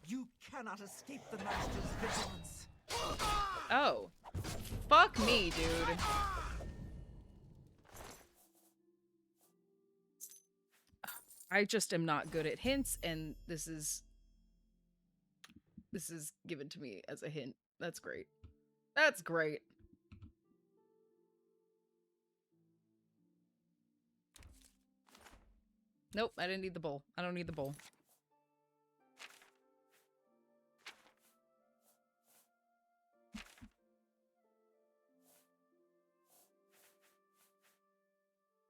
You cannot escape the Master's vigilance. Oh. Fuck me, dude. I just am not good at hints, and this is given to me as a hint. That's great. That's great. Nope, I didn't need the bowl. I don't need the bowl.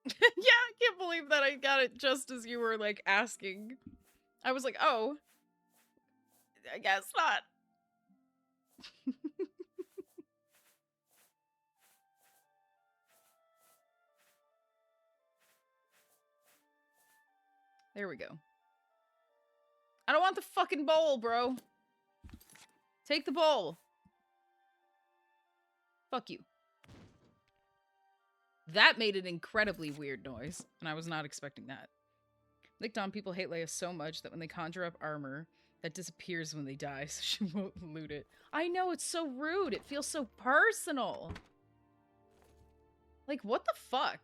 Yeah, I can't believe that I got it just as you were, like, asking. I was like, oh. I guess not. There we go. I don't want the fucking bowl, bro. Take the bowl. Fuck you. That made an incredibly weird noise, and I was not expecting that. Licton people hate Leia so much that when they conjure up armor, that disappears when they die, so she won't loot it. I know, it's so rude. It feels so personal. Like, what the fuck?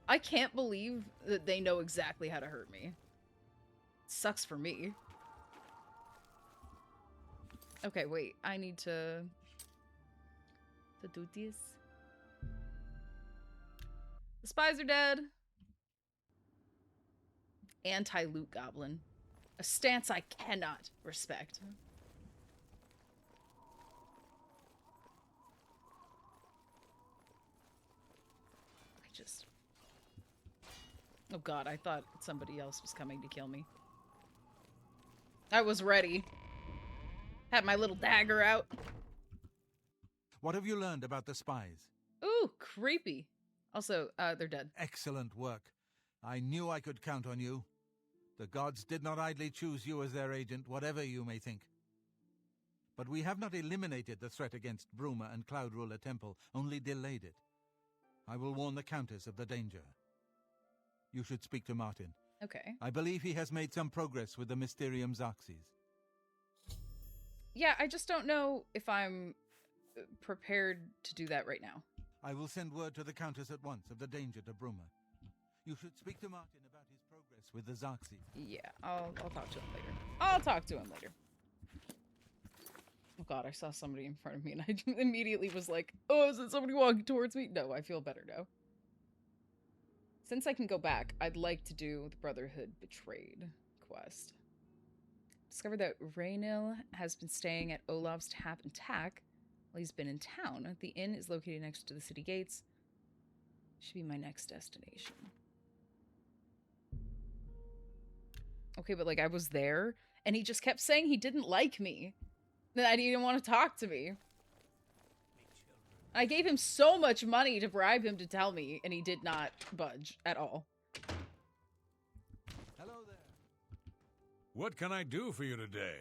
I can't believe that they know exactly how to hurt me. It sucks for me. Okay, wait. I need to do this. The spies are dead. Anti-loot goblin. A stance I cannot respect. Oh god, I thought somebody else was coming to kill me. I was ready. Had my little dagger out. What have you learned about the spies? Ooh, creepy. Also, they're dead. Excellent work. I knew I could count on you. The gods did not idly choose you as their agent, whatever you may think. But we have not eliminated the threat against Bruma and Cloud Ruler Temple, only delayed it. I will warn the Countess of the danger. You should speak to Martin. Okay. I believe he has made some progress with the Mysterium Xerxes. Yeah, I just don't know if I'm prepared to do that right now. I will send word to the Countess at once of the danger to Bruma. You should speak to Martin about his progress with the Xerxes. Yeah, I'll talk to him later. I'll talk to him later. Oh god, I saw somebody in front of me and I immediately was like, oh, is it somebody walking towards me? No, I feel better now. Since I can go back, I'd like to do the Brotherhood Betrayed quest. Discovered that Raynil has been staying at Olaf's Tap and Tack while he's been in town. The inn is located next to the city gates. Should be my next destination. Okay, but like I was there and he just kept saying he didn't like me. That he didn't want to talk to me. I gave him so much money to bribe him to tell me, and he did not budge at all. Hello there. What can I do for you today?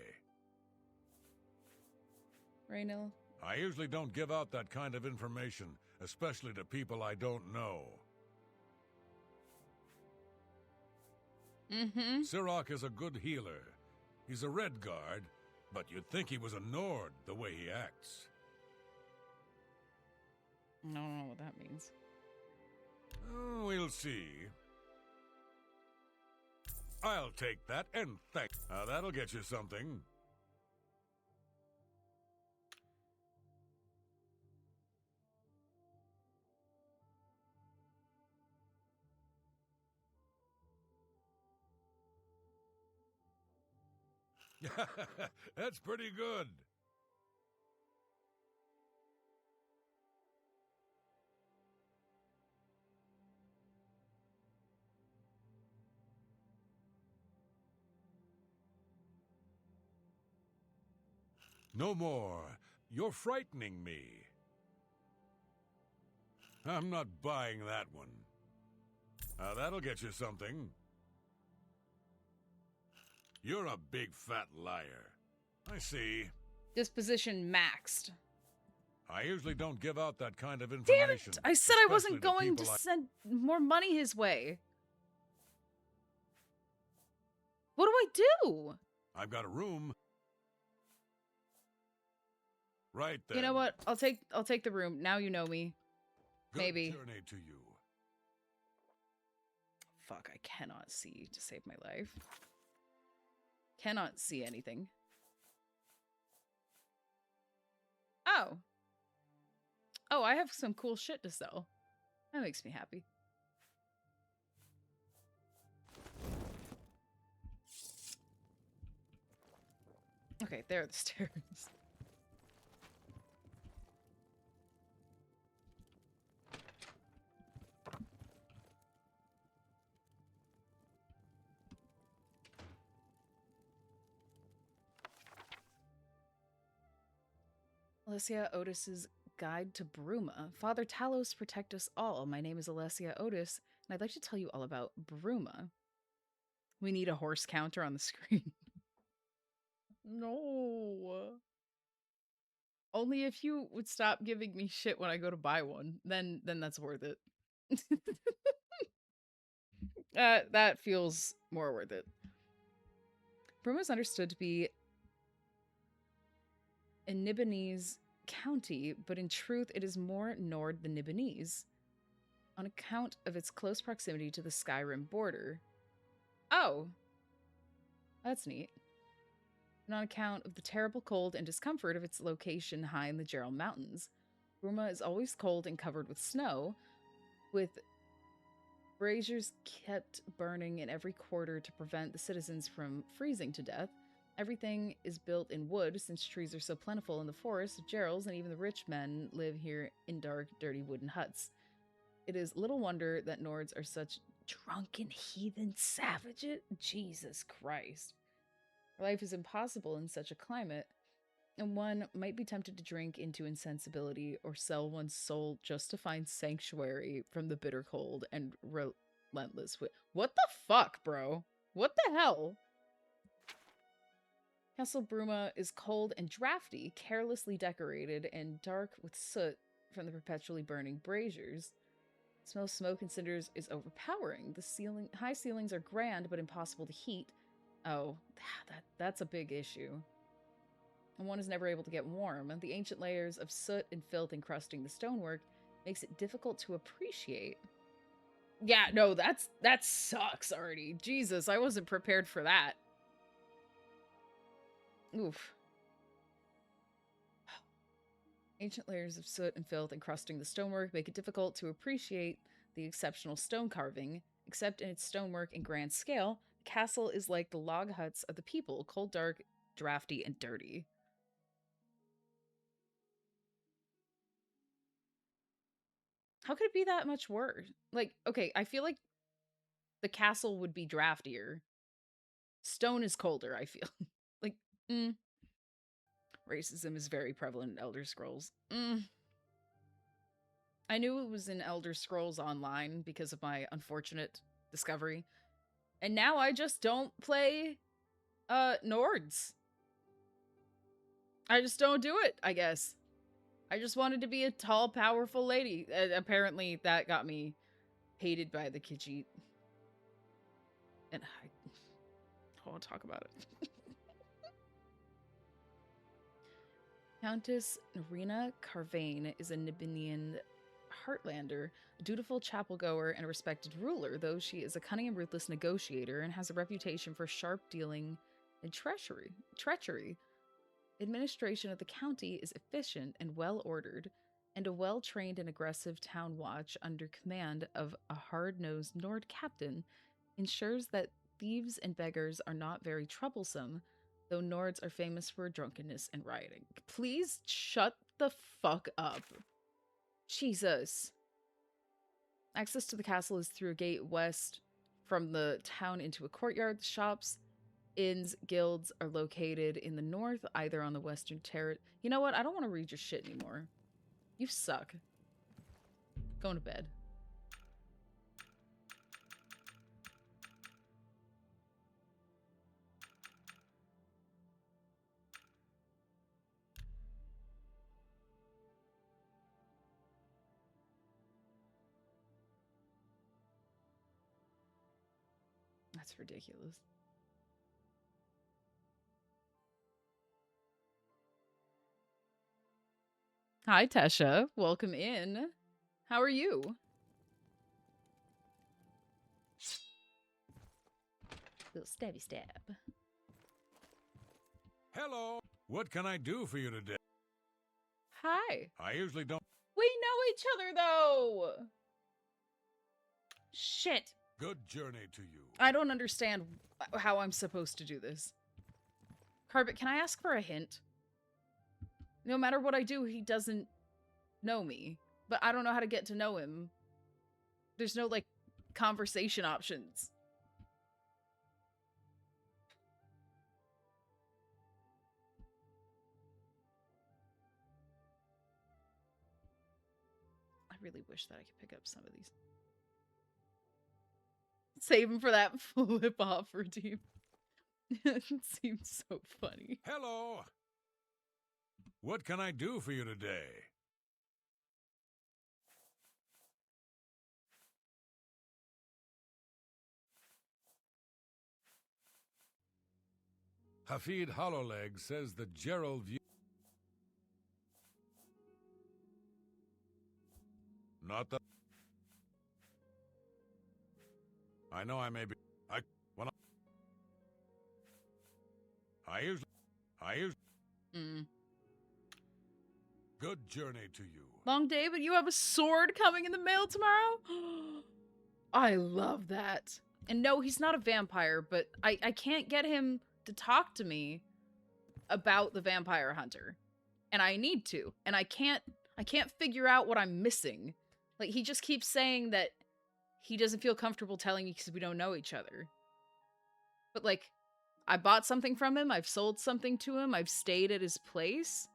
Raynil? I usually don't give out that kind of information, especially to people I don't know. Sirach is a good healer. He's a Red Guard, but you'd think he was a Nord the way he acts. I don't know what that means. Oh, we'll see. I'll take that and thank. That'll get you something. That's pretty good. No more. You're frightening me. I'm not buying that one. That'll get you something. You're a big fat liar. I see. Disposition maxed. I usually don't give out that kind of Damn information. it! I said I wasn't going to send more money his way. What do I do? I've got a room. Right there. You know what? I'll take the room. Now you know me. Good Maybe. journey to you. Fuck, I cannot see to save my life. Cannot see anything. Oh. Oh, I have some cool shit to sell. That makes me happy. Okay, there are the stairs. Alessia Otis's Guide to Bruma. Father Talos, protect us all. My name is Alessia Otis, and I'd like to tell you all about Bruma. We need a horse counter on the screen. No. Only if you would stop giving me shit when I go to buy one. Then that's worth it. That feels more worth it. Bruma is understood to be in Nibonese county, but in truth it is more Nord than Nibonese, on account of its close proximity to the Skyrim border. Oh, that's neat. And on account of the terrible cold and discomfort of its location high in the Gerald Mountains. Bruma is always cold and covered with snow, with braziers kept burning in every quarter to prevent the citizens from freezing to death. Everything is built in wood, since trees are so plentiful in the forests of Gerals, and even the rich men live here in dark, dirty wooden huts. It is little wonder that Nords are such drunken heathen savages. Jesus Christ. Life is impossible in such a climate, and one might be tempted to drink into insensibility or sell one's soul just to find sanctuary from the bitter cold and relentless. What the fuck, bro? What the hell? Castle Bruma is cold and drafty, carelessly decorated, and dark with soot from the perpetually burning braziers. The smell of smoke and cinders is overpowering. The high ceilings are grand, but impossible to heat. Oh, that's a big issue. And one is never able to get warm. The ancient layers of soot and filth encrusting the stonework makes it difficult to appreciate. Yeah, no, that sucks already. Jesus, I wasn't prepared for that. Oof. Ancient layers of soot and filth encrusting the stonework make it difficult to appreciate the exceptional stone carving. Except in its stonework and grand scale, the castle is like the log huts of the people, cold, dark, drafty, and dirty. How could it be that much worse? Like, okay, I feel like the castle would be draftier. Stone is colder, I feel. Like, Racism is very prevalent in Elder Scrolls. I knew it was in Elder Scrolls Online because of my unfortunate discovery. And now I just don't play Nords. I just don't do it, I guess. I just wanted to be a tall, powerful lady. Apparently that got me hated by the Khajiit. And I don't want to talk about it. Countess Narina Carvane is a Nibinian Heartlander, a dutiful chapel-goer and a respected ruler, though she is a cunning and ruthless negotiator and has a reputation for sharp dealing and treachery. Administration of the county is efficient and well-ordered, and a well-trained and aggressive town watch under command of a hard-nosed Nord captain ensures that thieves and beggars are not very troublesome, though Nords are famous for drunkenness and rioting. Please shut the fuck up. Jesus. Access to the castle is through a gate west from the town into a courtyard. The shops, inns, guilds are located in the north, either on the western terrace. You know what? I don't want to read your shit anymore. You suck. Going to bed. That's ridiculous. Hi, Tesha. Welcome in. How are you? Little stabby stab. Hello. What can I do for you today? Hi. I usually don't. We know each other, though. Shit. Good journey to you. I don't understand how I'm supposed to do this. Carbet, can I ask for a hint? No matter what I do, he doesn't know me. But I don't know how to get to know him. There's no, like, conversation options. I really wish that I could pick up some of these. Save him for that flip-off routine. It seems so funny. Hello. What can I do for you today? Hafid Hollowleg says that Gerald view. Not that. I know I may be. I usually. Good journey to you. Long day, but you have a sword coming in the mail tomorrow? I love that. And no, he's not a vampire, but I can't get him to talk to me about the vampire hunter. And I need to. And I can't figure out what I'm missing. Like, he just keeps saying that he doesn't feel comfortable telling me because we don't know each other. But, like, I bought something from him, I've sold something to him, I've stayed at his place.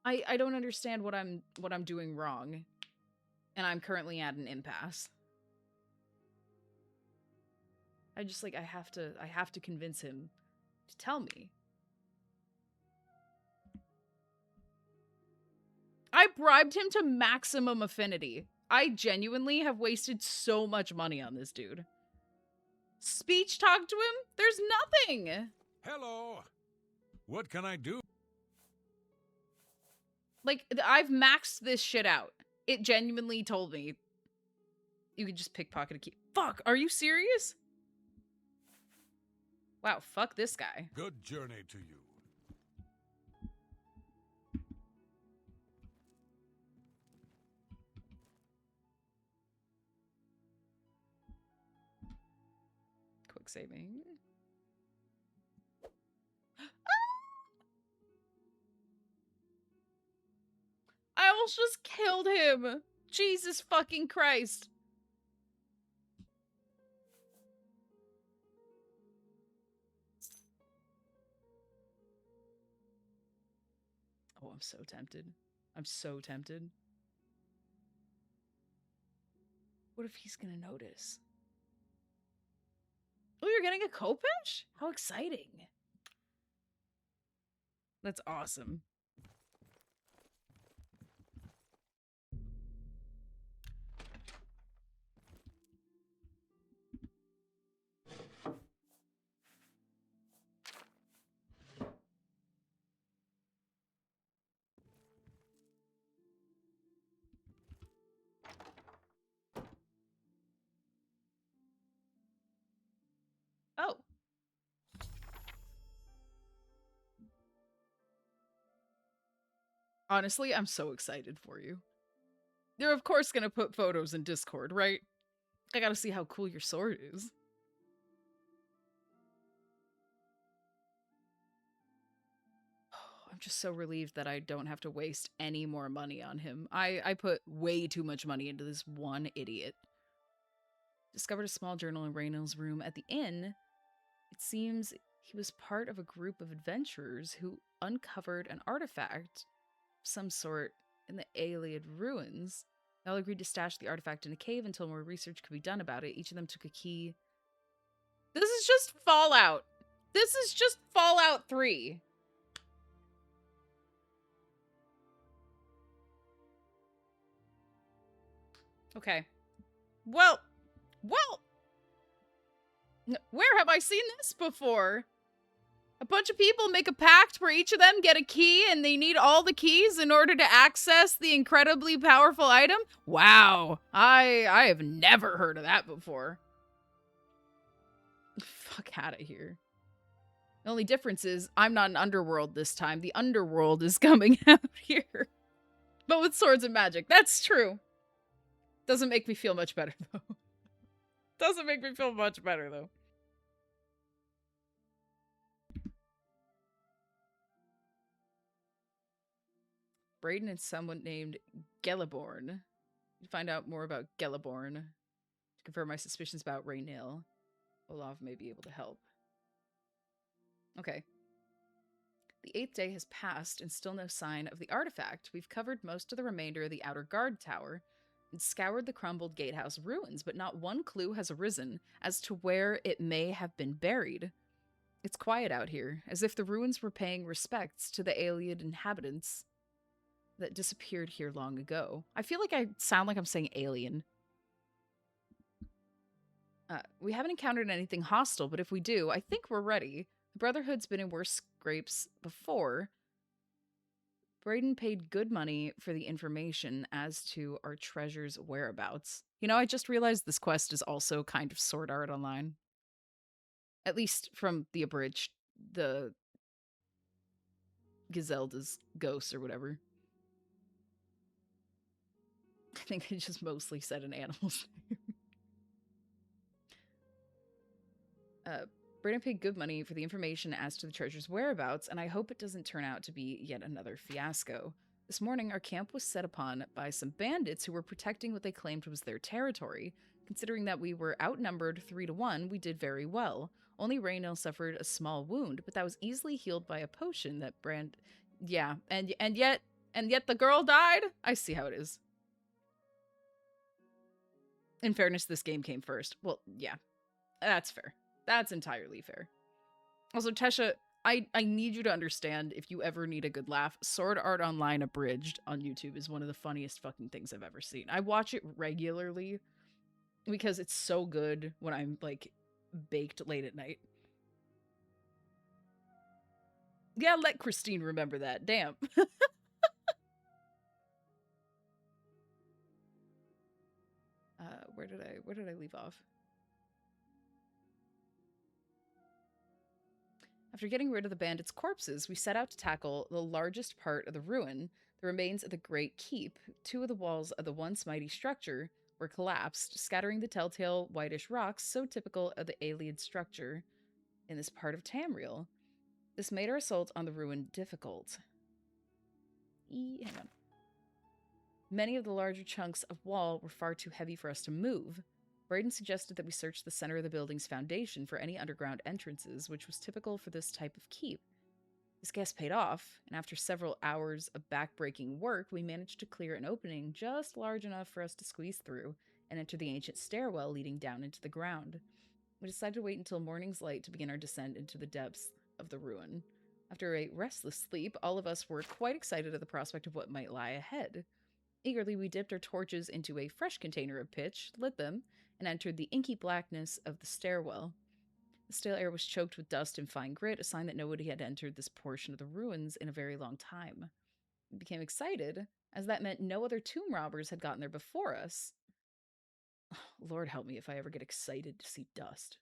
I don't understand what I'm doing wrong. And I'm currently at an impasse. I just, like, I have to convince him to tell me. I bribed him to maximum affinity. I genuinely have wasted so much money on this dude. Speech talk to him? There's nothing! Hello! What can I do? Like, I've maxed this shit out. It genuinely told me you could just pickpocket a key. Fuck, are you serious? Wow, fuck this guy. Good journey to you. Quick saving. I almost just killed him. Jesus fucking Christ. Oh, I'm so tempted. I'm so tempted. What if he's gonna notice? Oh, you're getting a Khopesh? How exciting. That's awesome. Oh. Honestly, I'm so excited for you. They're of course gonna put photos in Discord, right? I gotta see how cool your sword is. I'm just so relieved that I don't have to waste any more money on him. I put way too much money into this one idiot. Discovered a small journal in Raynell's room at the inn. It seems he was part of a group of adventurers who uncovered an artifact of some sort in the Aeliad ruins. They all agreed to stash the artifact in a cave until more research could be done about it. Each of them took a key. This is just Fallout. This is just Fallout 3. Okay. Well, where have I seen this before? A bunch of people make a pact where each of them get a key and they need all the keys in order to access the incredibly powerful item? Wow. I have never heard of that before. Fuck out of here. The only difference is I'm not an underworld this time. The underworld is coming out here. But with swords and magic. That's true. Doesn't make me feel much better, though. Doesn't make me feel much better, though. Braden and someone named Gelliborn. To find out more about Gelliborn. To confirm my suspicions about Raynell. Olaf may be able to help. Okay. The 8th day has passed and still no sign of the artifact. We've covered most of the remainder of the outer guard tower and scoured the crumbled gatehouse ruins, but not one clue has arisen as to where it may have been buried. It's quiet out here, as if the ruins were paying respects to the Aeliad inhabitants that disappeared here long ago. I feel like I sound like I'm saying alien. We haven't encountered anything hostile, but if we do, I think we're ready. The Brotherhood's been in worse scrapes before. Braden paid good money for the information as to our treasure's whereabouts. You know, I just realized this quest is also kind of Sword Art Online. At least from the abridged, the Giselda's ghost or whatever. I think I just mostly said an animal's name. Braden paid good money for the information as to the treasure's whereabouts, and I hope it doesn't turn out to be yet another fiasco. This morning, our camp was set upon by some bandits who were protecting what they claimed was their territory. Considering that we were outnumbered 3-1, we did very well. Only Raynell suffered a small wound, but that was easily healed by a potion that Yeah, and yet the girl died? I see how it is. In fairness, this game came first. Well, yeah, that's fair. That's entirely fair. Also, Tesha, I need you to understand, if you ever need a good laugh, Sword Art Online Abridged on YouTube is one of the funniest fucking things I've ever seen. I watch it regularly because it's so good when I'm, like, baked late at night. Yeah, let Christine remember that. Damn. Where did I leave off? After getting rid of the bandits' corpses, we set out to tackle the largest part of the ruin, the remains of the Great Keep. Two of the walls of the once mighty structure were collapsed, scattering the telltale whitish rocks so typical of the Aeolian structure in this part of Tamriel. This made our assault on the ruin difficult. Hang on. Many of the larger chunks of wall were far too heavy for us to move. Braden suggested that we search the center of the building's foundation for any underground entrances, which was typical for this type of keep. This guess paid off, and after several hours of back-breaking work, we managed to clear an opening just large enough for us to squeeze through and enter the ancient stairwell leading down into the ground. We decided to wait until morning's light to begin our descent into the depths of the ruin. After a restless sleep, all of us were quite excited at the prospect of what might lie ahead. Eagerly, we dipped our torches into a fresh container of pitch, lit them, and entered the inky blackness of the stairwell. The stale air was choked with dust and fine grit, a sign that nobody had entered this portion of the ruins in a very long time. We became excited, as that meant no other tomb robbers had gotten there before us. Lord help me if I ever get excited to see dust.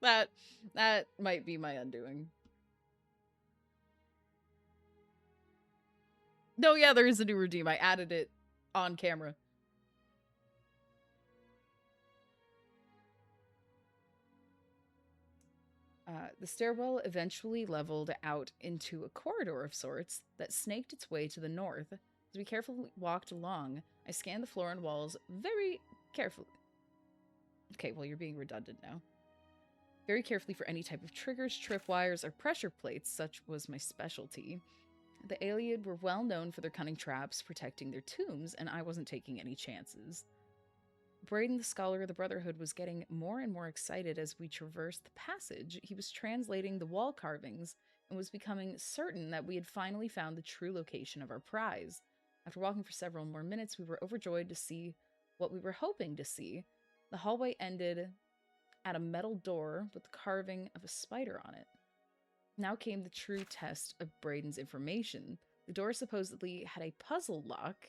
That might be my undoing. No, yeah, there is a new redeem. I added it on camera. The stairwell eventually leveled out into a corridor of sorts that snaked its way to the north. As we carefully walked along, I scanned the floor and walls very carefully. Okay, well, you're being redundant now. Very carefully for any type of triggers, tripwires, or pressure plates, such was my specialty. The Aeoliad were well known for their cunning traps protecting their tombs, and I wasn't taking any chances. Braden, the scholar of the Brotherhood, was getting more and more excited as we traversed the passage. He was translating the wall carvings and was becoming certain that we had finally found the true location of our prize. After walking for several more minutes, we were overjoyed to see what we were hoping to see. The hallway ended at a metal door with the carving of a spider on it. Now came the true test of Braden's information. The door supposedly had a puzzle lock.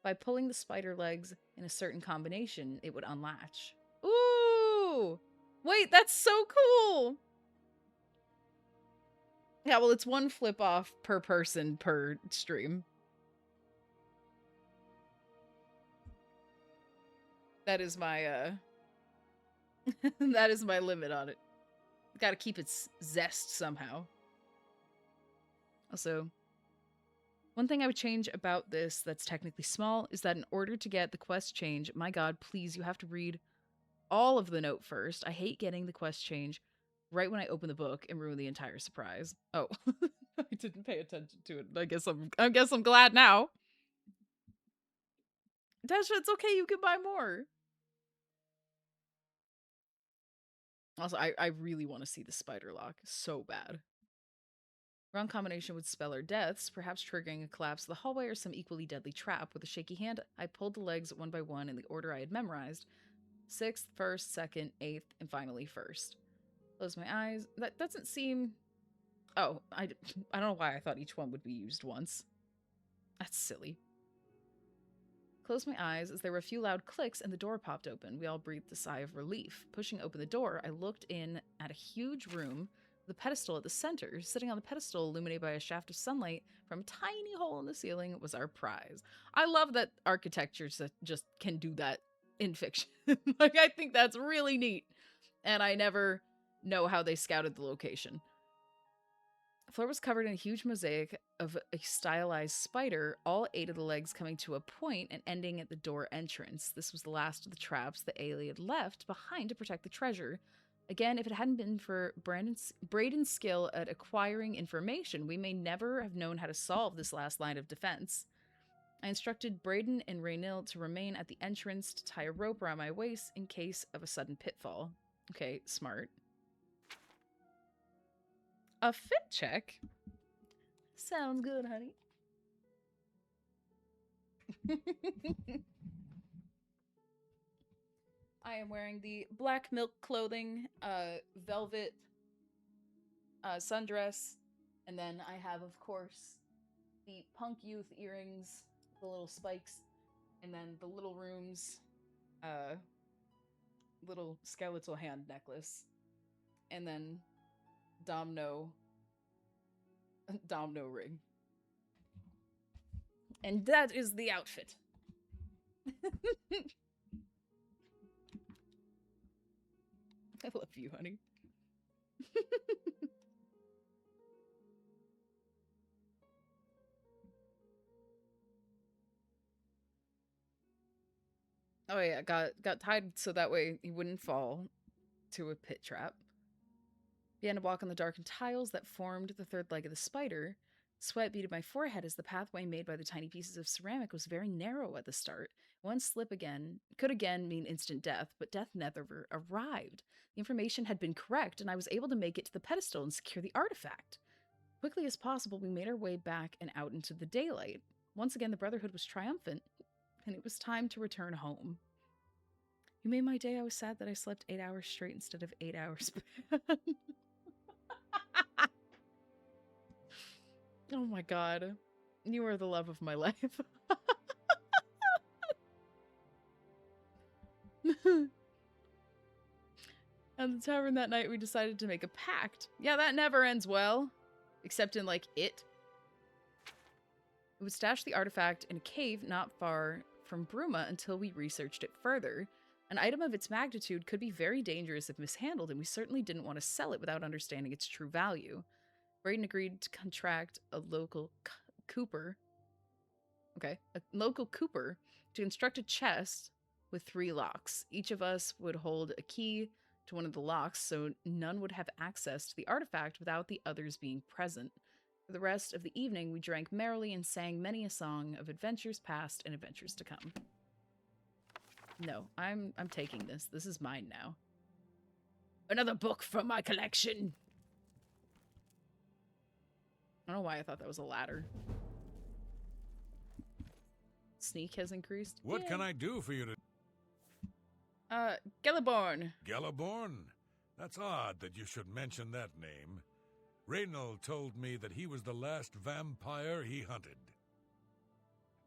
By pulling the spider legs in a certain combination, it would unlatch. Ooh! Wait, that's so cool! Yeah, well, it's one flip off per person per stream. That is my, that is my limit on it. Gotta keep its zest somehow. Also, one thing I would change about this that's technically small is that in order to get the quest change, my god, please, you have to read all of the note first. I hate getting the quest change right when I open the book and ruin the entire surprise. Oh, I didn't pay attention to it. I guess I'm glad now. Dasha, it's okay, you can buy more. Also, I really want to see the spider lock so bad. Wrong combination would spell our deaths, perhaps triggering a collapse of the hallway or some equally deadly trap. With a shaky hand, I pulled the legs one by one in the order I had memorized. 6th, 1st, 2nd, 8th, and finally 1st. Close my eyes. That doesn't seem... Oh, I don't know why I thought each one would be used once. That's silly. Closed my eyes as there were a few loud clicks and the door popped open. We all breathed a sigh of relief. Pushing open the door, I looked in at a huge room, the pedestal at the center. Sitting on the pedestal, illuminated by a shaft of sunlight from a tiny hole in the ceiling, was our prize. I love that architecture just can do that in fiction. Like, I think that's really neat. And I never know how they scouted the location. The floor was covered in a huge mosaic of a stylized spider, all 8 of the legs coming to a point and ending at the door entrance. This was the last of the traps the Aeoliad left behind to protect the treasure. Again, if it hadn't been for Braden's skill at acquiring information, we may never have known how to solve this last line of defense. I instructed Braden and Raynil to remain at the entrance to tie a rope around my waist in case of a sudden pitfall. Okay, smart. A fit check? Sounds good, honey. I am wearing the black milk clothing, velvet sundress, and then I have, of course, the punk youth earrings, the little spikes, and then the little rooms, little skeletal hand necklace, and then domino ring. And that is the outfit. I love you, honey. Oh yeah, got tied so that way he wouldn't fall to a pit trap. Began to walk on the darkened tiles that formed the third leg of the spider. Sweat beaded my forehead as the pathway made by the tiny pieces of ceramic was very narrow at the start. One slip could again mean instant death, but death never arrived. The information had been correct, and I was able to make it to the pedestal and secure the artifact. Quickly as possible, we made our way back and out into the daylight. Once again, the Brotherhood was triumphant, and it was time to return home. You made my day. I was sad that I slept 8 hours straight instead of 8 hours. Oh my god. You are the love of my life. At the tavern that night, we decided to make a pact. Yeah, that never ends well. Except in, like, it. We would stash the artifact in a cave not far from Bruma until we researched it further. An item of its magnitude could be very dangerous if mishandled, and we certainly didn't want to sell it without understanding its true value. Braden agreed to contract a local cooper. Okay, a local cooper to construct a chest with 3 locks. Each of us would hold a key to one of the locks, so none would have access to the artifact without the others being present. For the rest of the evening, we drank merrily and sang many a song of adventures past and adventures to come. No, I'm taking this. This is mine now. Another book from my collection. I don't know why I thought that was a ladder. Sneak has increased. What can I do for you to... Gelliborn. Gelliborn? That's odd that you should mention that name. Reynald told me that he was the last vampire he hunted.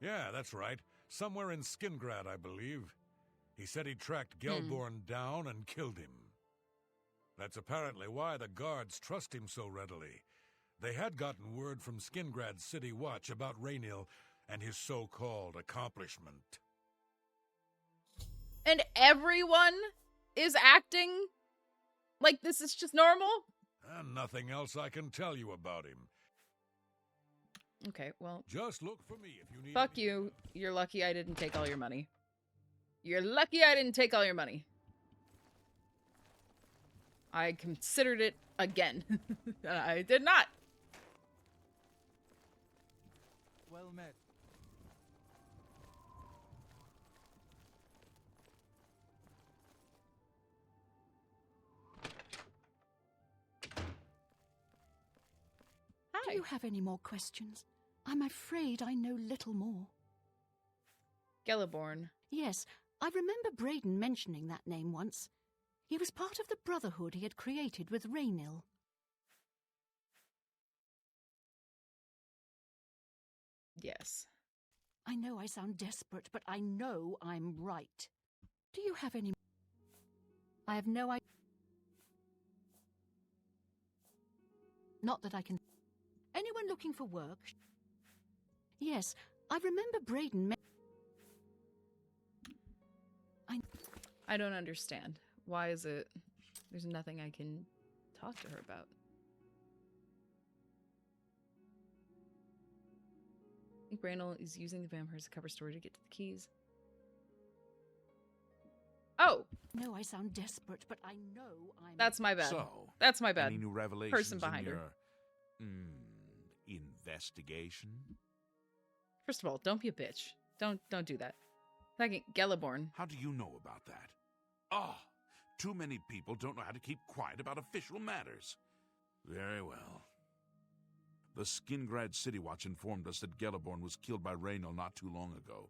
Yeah, that's right. Somewhere in Skingrad, I believe. He said he tracked Gelborn down and killed him. That's apparently why the guards trust him so readily. They had gotten word from Skingrad's City Watch about Raynil and his so-called accomplishment. And everyone is acting like this is just normal? And nothing else I can tell you about him. Okay, well... Just look for me if you need... Fuck you. You're lucky I didn't take all your money. You're lucky I didn't take all your money. I considered it again. I did not. Well met. Do you have any more questions? I'm afraid I know little more. Gelliborn. Yes, I remember Braden mentioning that name once. He was part of the Brotherhood he had created with Raynil. Yes. I know I sound desperate, but I know I'm right. Do you have any... I have no idea. Not that I can... Anyone looking for work? Yes, I remember Braden... I don't understand. Why is it... There's nothing I can talk to her about. I think Randall is using the vampire as a cover story to get to the keys. Oh! No, I sound desperate, but I know I'm... That's my bad. So, that's my bad. Any new revelations Person behind in her. your investigation? First of all, don't be a bitch. Don't do that. Second, Gelliborn. How do you know about that? Ah, Too many people don't know how to keep quiet about official matters. Very well. The Skingrad City Watch informed us that Gelliborn was killed by Raynal not too long ago.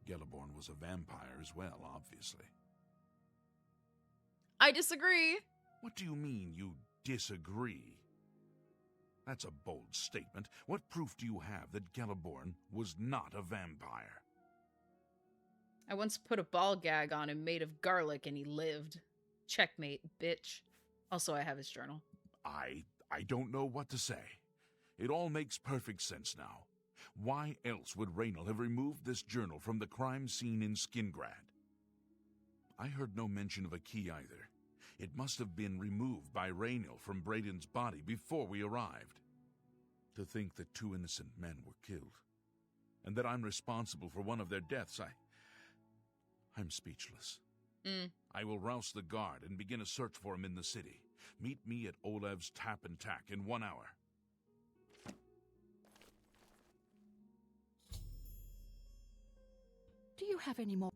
Gelliborn was a vampire as well, obviously. I disagree. What do you mean, you disagree? That's a bold statement. What proof do you have that Gelliborn was not a vampire? I once put a ball gag on him made of garlic and he lived. Checkmate, bitch. Also, I have his journal. I don't know what to say. It all makes perfect sense now. Why else would Raynal have removed this journal from the crime scene in Skingrad? I heard no mention of a key either. It must have been removed by Raynal from Braden's body before we arrived. To think that 2 innocent men were killed, and that I'm responsible for one of their deaths, I'm speechless. I will rouse the guard and begin a search for him in the city. Meet me at Olev's Tap and Tack in 1 hour. Do you have any more?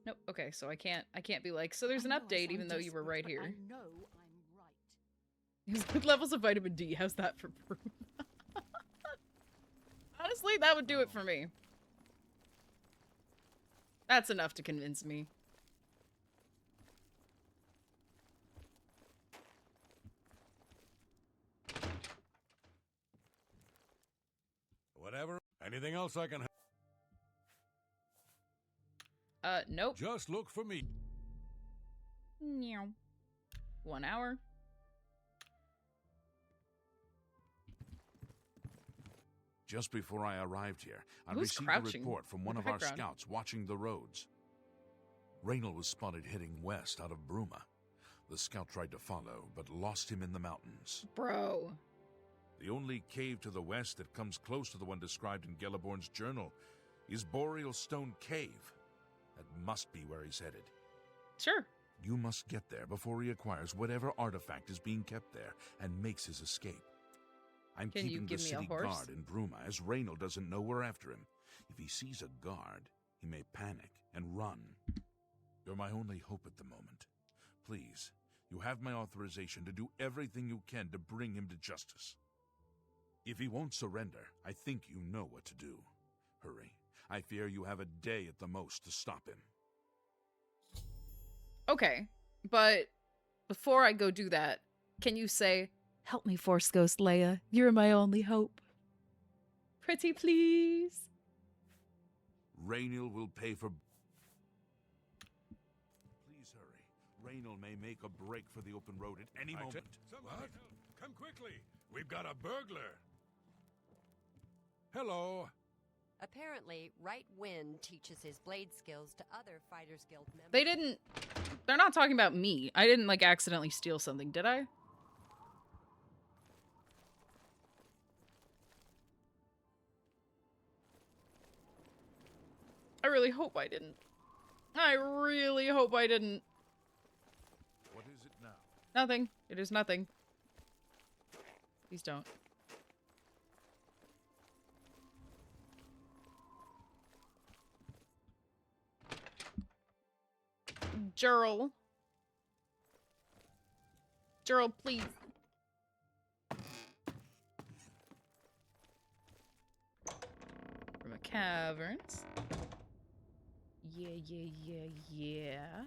Nope. Okay, so I can't be like, so there's an update even though you were right here. I know I'm right. Levels of vitamin D. How's that for proof? Honestly, that would do it for me. That's enough to convince me. Whatever. Anything else I can help? Nope. Just look for me. Meow. 1 hour. Just before I arrived here, I Who's received crouching a report from one in of the our background? scouts watching the roads. Raynal was spotted heading west out of Bruma. The scout tried to follow, but lost him in the mountains. Bro. The only cave to the west that comes close to the one described in Gelliborn's journal is Boreal Stone Cave. That must be where he's headed. Sure. You must get there before he acquires whatever artifact is being kept there and makes his escape. I'm Can you keeping the give me a city horse? guard in Bruma, as Raynal doesn't know we're after him. If he sees a guard, he may panic and run. You're my only hope at the moment. Please, you have my authorization to do everything you can to bring him to justice. If he won't surrender, I think you know what to do. Hurry. I fear you have a day at the most to stop him. Okay, but before I go do that, can you say, "Help me, Force Ghost Leia. You're my only hope." Pretty please. Raynal will pay for... Please hurry. Raynal may make a break for the open road at any moment. What? Come quickly. We've got a burglar. Hello. Apparently, Right Wind teaches his blade skills to other Fighters Guild members. They didn't... They're not talking about me. I didn't, like, accidentally steal something, did I? I really hope I didn't. I really hope I didn't. What is it now? Nothing. It is nothing. Please don't. Gerald. Gerald, please. From a caverns. Yeah.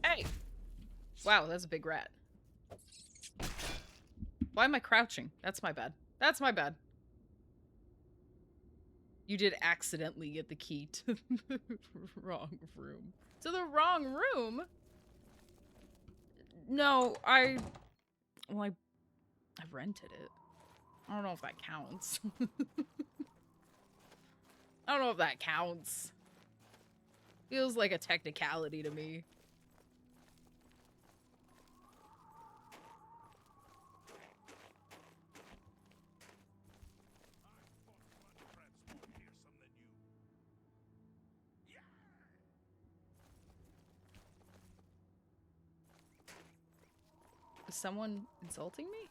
Hey! Wow, that's a big rat. Why am I crouching? That's my bad. That's my bad. You did accidentally get the key to the wrong room. To the wrong room? No, I rented it. I don't know if that counts. I don't know if that counts. Feels like a technicality to me. Is someone insulting me?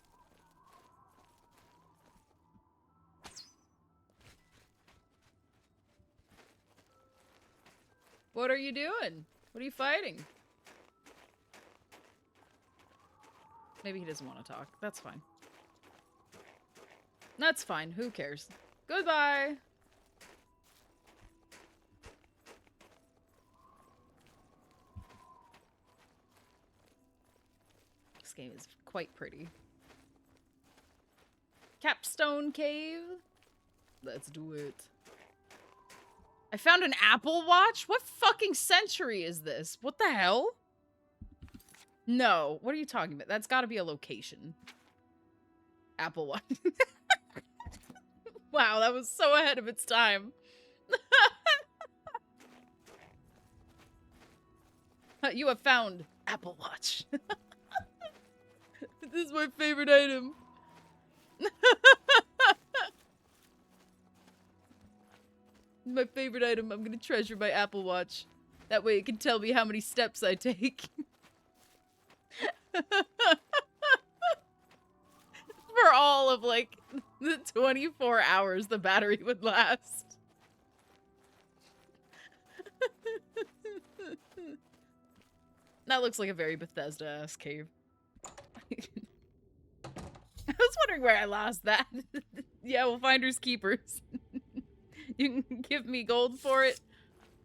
What are you doing? What are you fighting? Maybe he doesn't want to talk. That's fine. That's fine. Who cares? Goodbye! This game is quite pretty. Capstone Cave? Let's do it. I found an Apple Watch? What fucking century is this? What the hell? No. What are you talking about? That's gotta be a location. Apple Watch. Wow, that was so ahead of its time. You have found Apple Watch. This is my favorite item. My favorite item. I'm gonna treasure my Apple Watch. That way it can tell me how many steps I take. For all of, like, the 24 hours the battery would last. That looks like a very Bethesda-esque cave. I was wondering where I lost that. Yeah, well, finders keepers. You can give me gold for it,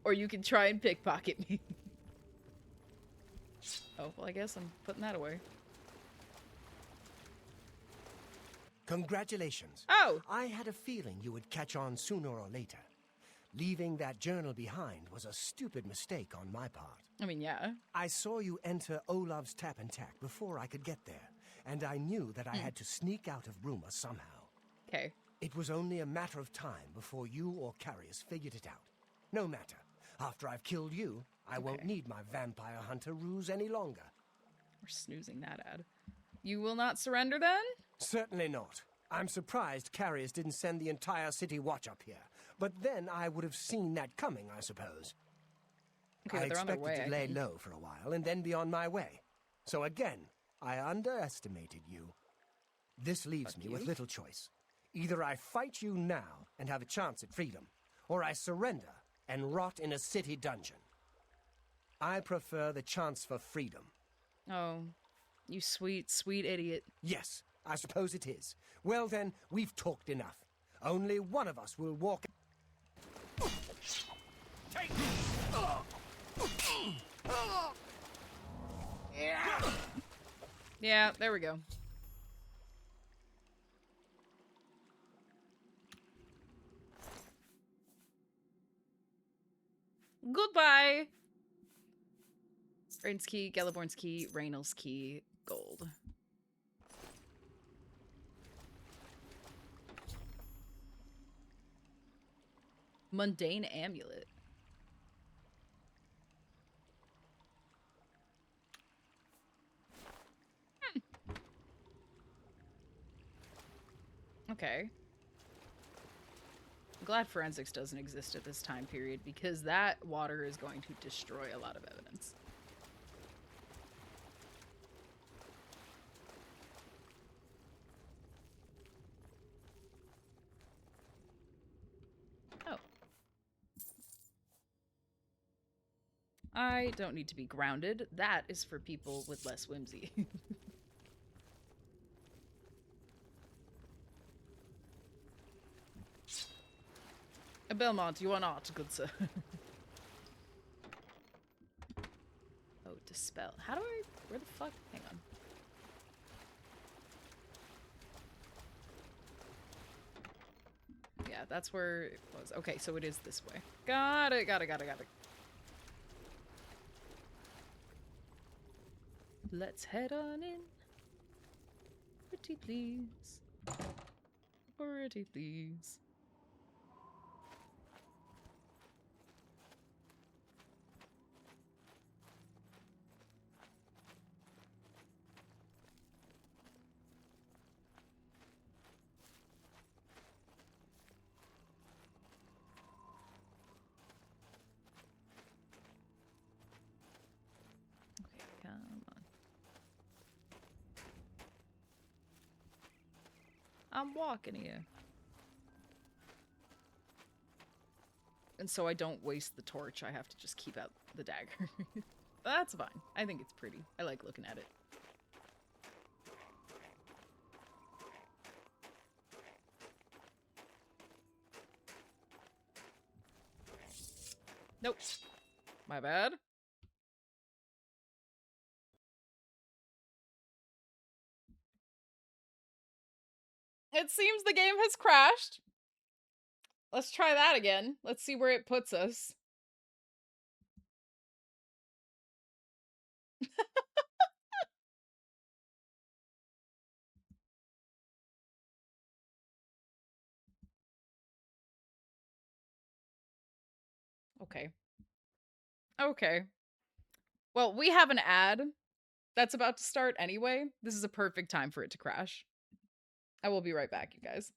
or you can try and pickpocket me. Oh, well, I guess I'm putting that away. Congratulations. Oh! I had a feeling you would catch on sooner or later. Leaving that journal behind was a stupid mistake on my part. I mean, yeah. I saw you enter Olav's Tap and Tack before I could get there, and I knew that I had to sneak out of Bruma somehow. Okay. It was only a matter of time before you or Carius figured it out. No matter. After I've killed you, I won't need my vampire hunter ruse any longer. We're snoozing that ad. You will not surrender then? Certainly not. I'm surprised Carius didn't send the entire city watch up here. But then I would have seen that coming, I suppose. Okay, I they're on their expected way, to lay I think. low for a while and then be on my way. So again, I underestimated you. This leaves me with little choice. Either I fight you now and have a chance at freedom, or I surrender and rot in a city dungeon. I prefer the chance for freedom. Oh, you sweet, sweet idiot. Yes, I suppose it is. Well then, we've talked enough. Only one of us will walk... Take Yeah, there we go. Goodbye! Rain's key, Geliborn's key, Raynol's key, gold. Mundane amulet. Okay. I'm glad forensics doesn't exist at this time period, because that water is going to destroy a lot of evidence. Oh. I don't need to be grounded. That is for people with less whimsy. Belmont, you are not, good sir. Oh, dispel. How do I... Where the fuck? Hang on. Yeah, that's where it was. Okay, so it is this way. Got it, got it, got it, got it. Let's head on in. Pretty please. Pretty please. I'm walking here. And so I don't waste the torch. I have to just keep out the dagger. That's fine. I think it's pretty. I like looking at it. Nope. My bad. It seems the game has crashed. Let's try that again. Let's see where it puts us. Okay. Okay. Well, we have an ad that's about to start anyway. This is a perfect time for it to crash. I will be right back, you guys.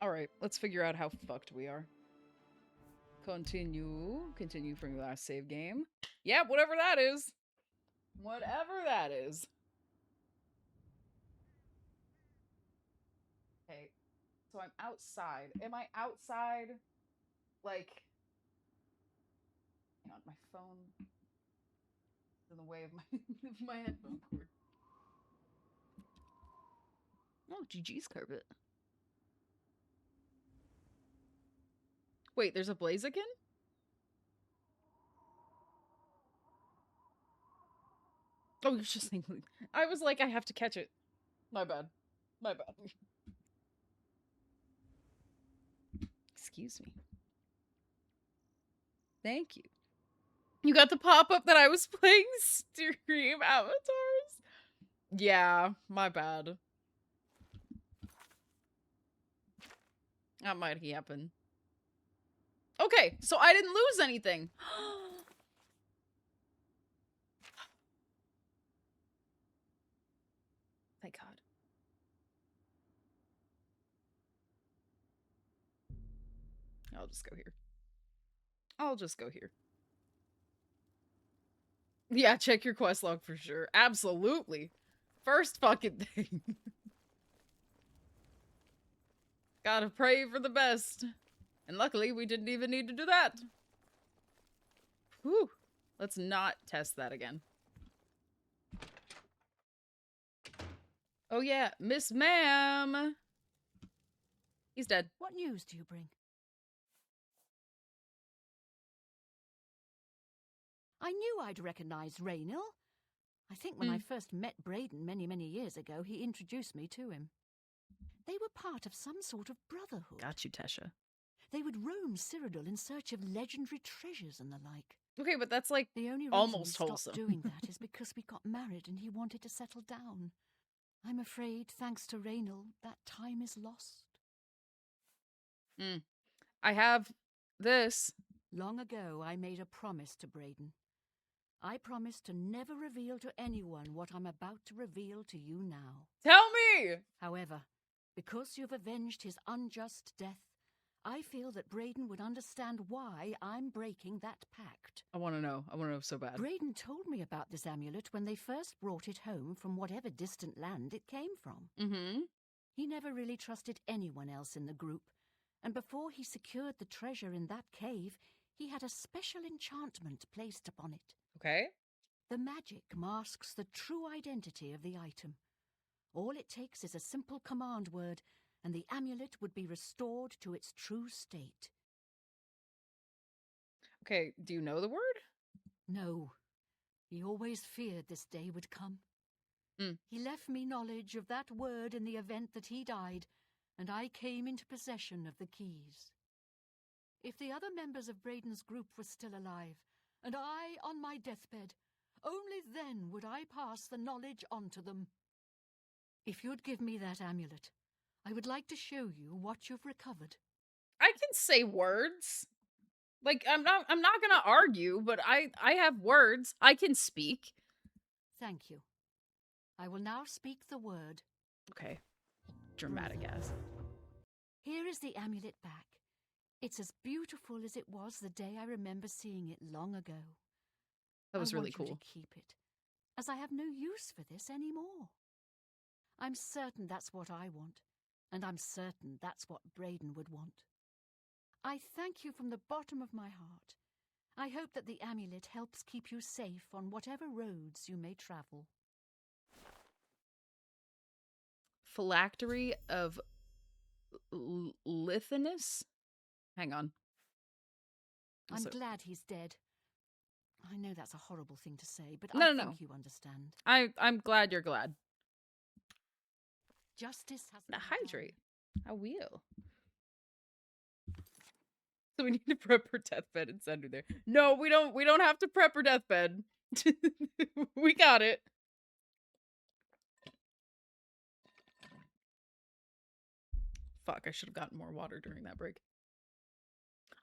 Alright, let's figure out how fucked we are. Continue. Continue from your last save game. Yeah, whatever that is. Whatever that is. Okay, so I'm outside. Am I outside? Like, hang on, my phone is in the way of my headphone cord. Oh, GG's carpet. Wait, there's a Blaziken? Oh, you're just thinking. I was like, I have to catch it. My bad. My bad. Excuse me. Thank you. You got the pop-up that I was playing stream avatars? Yeah, my bad. That might happen. Okay, so I didn't lose anything. I'll just go here. I'll just go here. Yeah, check your quest log for sure. Absolutely. First fucking thing. Gotta pray for the best. And luckily, we didn't even need to do that. Whew. Let's not test that again. Oh yeah, Miss Ma'am. He's dead. What news do you bring? I knew I'd recognize Raynil. I think when I first met Braden many, many years ago, he introduced me to him. They were part of some sort of brotherhood. Got you, Tesha. They would roam Cyrodiil in search of legendary treasures and the like. Okay, but that's like the only almost reason we wholesome. stopped doing that is because we got married and he wanted to settle down. I'm afraid, thanks to Raynil, that time is lost. I have this. Long ago, I made a promise to Braden. I promised to never reveal to anyone what I'm about to reveal to you now. Tell me! However, because you've avenged his unjust death, I feel that Braden would understand why I'm breaking that pact. I want to know. I want to know so bad. Braden told me about this amulet when they first brought it home from whatever distant land it came from. He never really trusted anyone else in the group, and before he secured the treasure in that cave, he had a special enchantment placed upon it. Okay. The magic masks the true identity of the item. All it takes is a simple command word, and the amulet would be restored to its true state. Okay, do you know the word? No. He always feared this day would come. He left me knowledge of that word in the event that he died, and I came into possession of the keys. If the other members of Braden's group were still alive, and I on my deathbed, only then would I pass the knowledge on to them. If you'd give me that amulet, I would like to show you what you've recovered. I can say words. Like, I'm not gonna argue, but I have words. I can speak. Thank you. I will now speak the word. Okay. Dramatic ass. Here is the amulet back. It's as beautiful as it was the day I remember seeing it long ago. That was really cool. cool. To keep it, as I have no use for this anymore. I'm certain that's what I want, and I'm certain that's what Braden would want. I thank you from the bottom of my heart. I hope that the amulet helps keep you safe on whatever roads you may travel. Phylactery of Lithinus? Hang on. I'm glad he's dead. I know that's a horrible thing to say, but No. I think you understand. I'm glad you're glad. Justice has to hydrate. I will. So we need to prep her deathbed and send her there. No, we don't. We don't have to prep her deathbed. We got it. Fuck, I should have gotten more water during that break.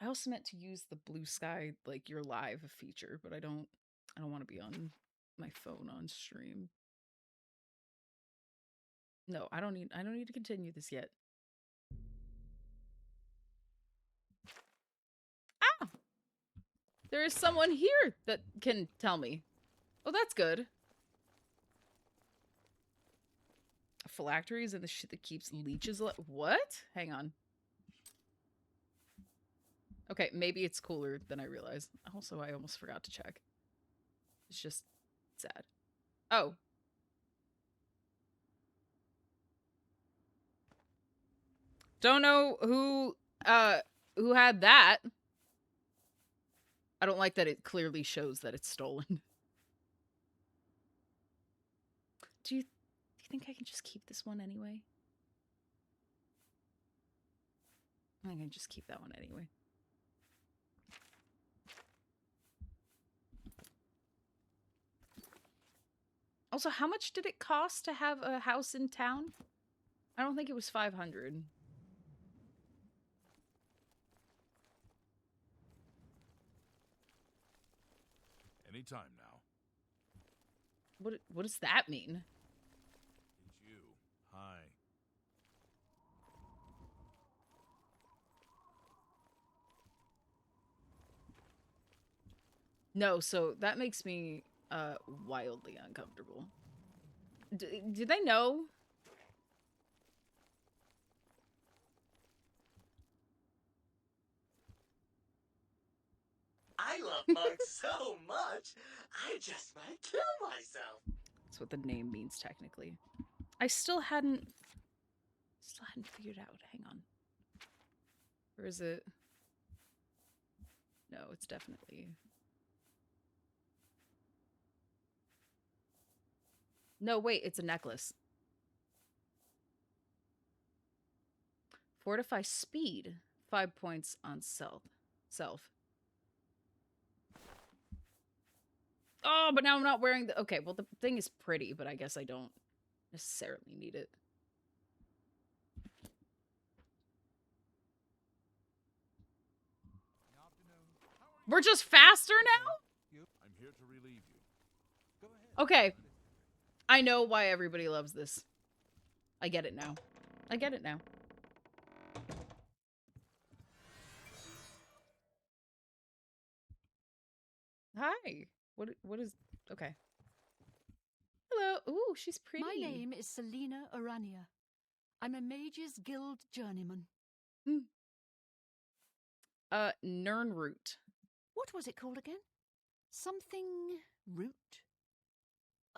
I also meant to use the blue sky, like your live feature, but I don't want to be on my phone on stream. No, I don't need to continue this yet. Ah! There is someone here that can tell me. Oh, that's good. Phylacteries and the shit that keeps leeches alive. What? Hang on. Okay, maybe it's cooler than I realized. Also, I almost forgot to check. It's just sad. Oh. Don't know who had that. I don't like that it clearly shows that it's stolen. Do you think I can just keep this one anyway? I can just keep that one anyway. Also, how much did it cost to have a house in town? I don't think it was 500. Anytime now. What does that mean? It's you. Hi. No, so that makes me wildly uncomfortable. Do they know? I love mugs so much, I just might kill myself. That's what the name means technically. I still hadn't figured out. Hang on. Or is it? No, it's definitely. No, wait, it's a necklace. Fortify speed. 5 points on self. Oh, but now I'm not wearing the... Okay, well, the thing is pretty, but I guess I don't necessarily need it. We're just faster now? I'm here to relieve you. Go ahead. Okay. I know why everybody loves this. I get it now. I get it now. Hi. What is... Okay. Hello. Ooh, she's pretty. My name is Selena Arania. I'm a Mage's Guild journeyman. Nernroot. What was it called again? Something root?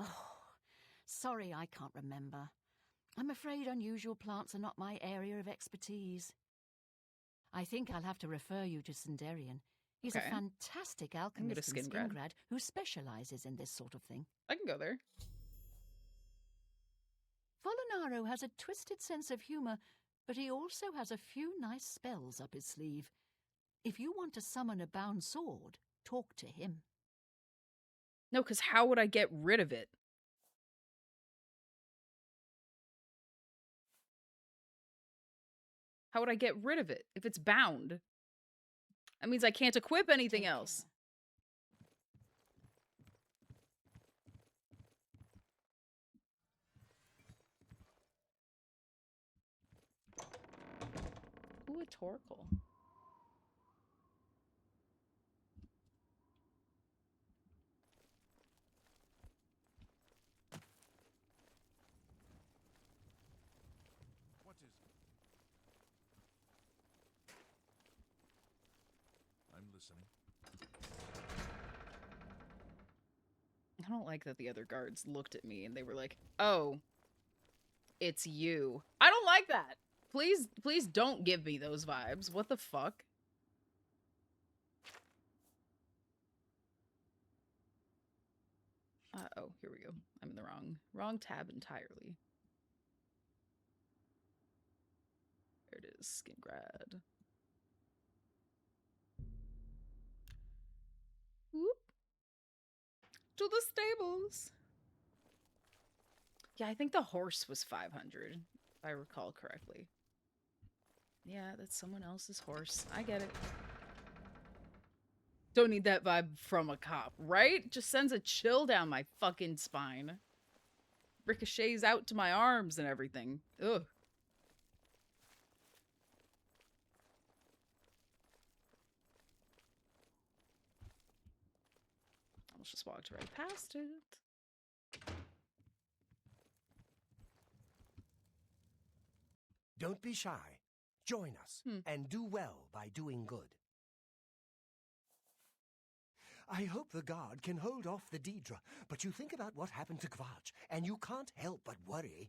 Oh, sorry, I can't remember. I'm afraid unusual plants are not my area of expertise. I think I'll have to refer you to Sindarian. He's a fantastic alchemist in Skingrad who specializes in this sort of thing. I can go there. Volinaro has a twisted sense of humor, but he also has a few nice spells up his sleeve. If you want to summon a bound sword, talk to him. No, because how would I get rid of it? How would I get rid of it if it's bound? That means I can't equip anything else. Ooh, a Torkoal. What is it? I'm listening. I don't like that the other guards looked at me and they were like, oh, it's you. I don't like that. Please don't give me those vibes. What the fuck? Oh, here we go. I'm in the wrong tab entirely. There it is, Skingrad. Whoop. To the stables. Yeah, I think the horse was 500, if I recall correctly. Yeah, that's someone else's horse. I get it. Don't need that vibe from a cop, right? Just sends a chill down my fucking spine. Ricochets out to my arms and everything. Ugh. I almost just walked right past it. Don't be shy. Join us, and do well by doing good. I hope the guard can hold off the Daedra, but you think about what happened to Kvatch, and you can't help but worry.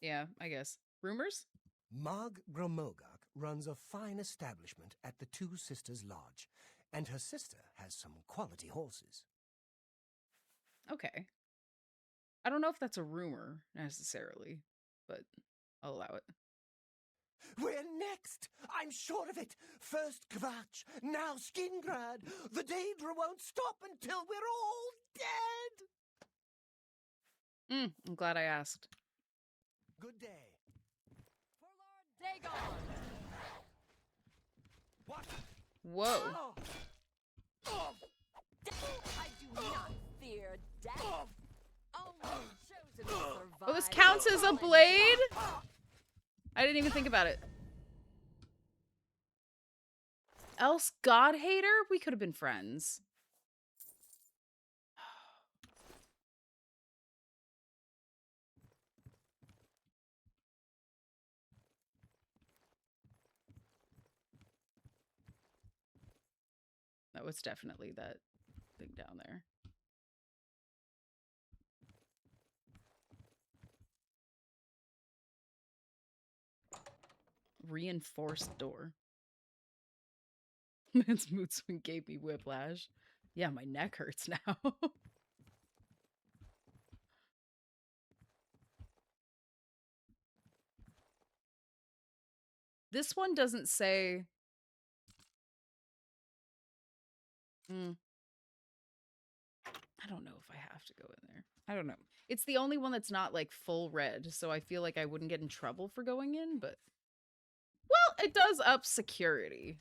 Yeah, I guess. Rumors? Mag Gromogak runs a fine establishment at the Two Sisters Lodge, and her sister has some quality horses. Okay. I don't know if that's a rumor, necessarily, but I'll allow it. We're next! I'm sure of it! First Kvatch, now Skingrad! The Daedra won't stop until we're all dead! I'm glad I asked. Good day. For Lord Dagon! What? Whoa. I do not fear death. Only chosen will survive. Oh, this counts as a blade? I didn't even think about it. else God hater? We could have been friends. No, it's definitely that thing down there. Reinforced door. Man's mood swing gave me whiplash. Yeah, my neck hurts now. This one doesn't say... I don't know if I have to go in there. I don't know. It's the only one that's not, like, full red, so I feel like I wouldn't get in trouble for going in, but... Well, it does up security.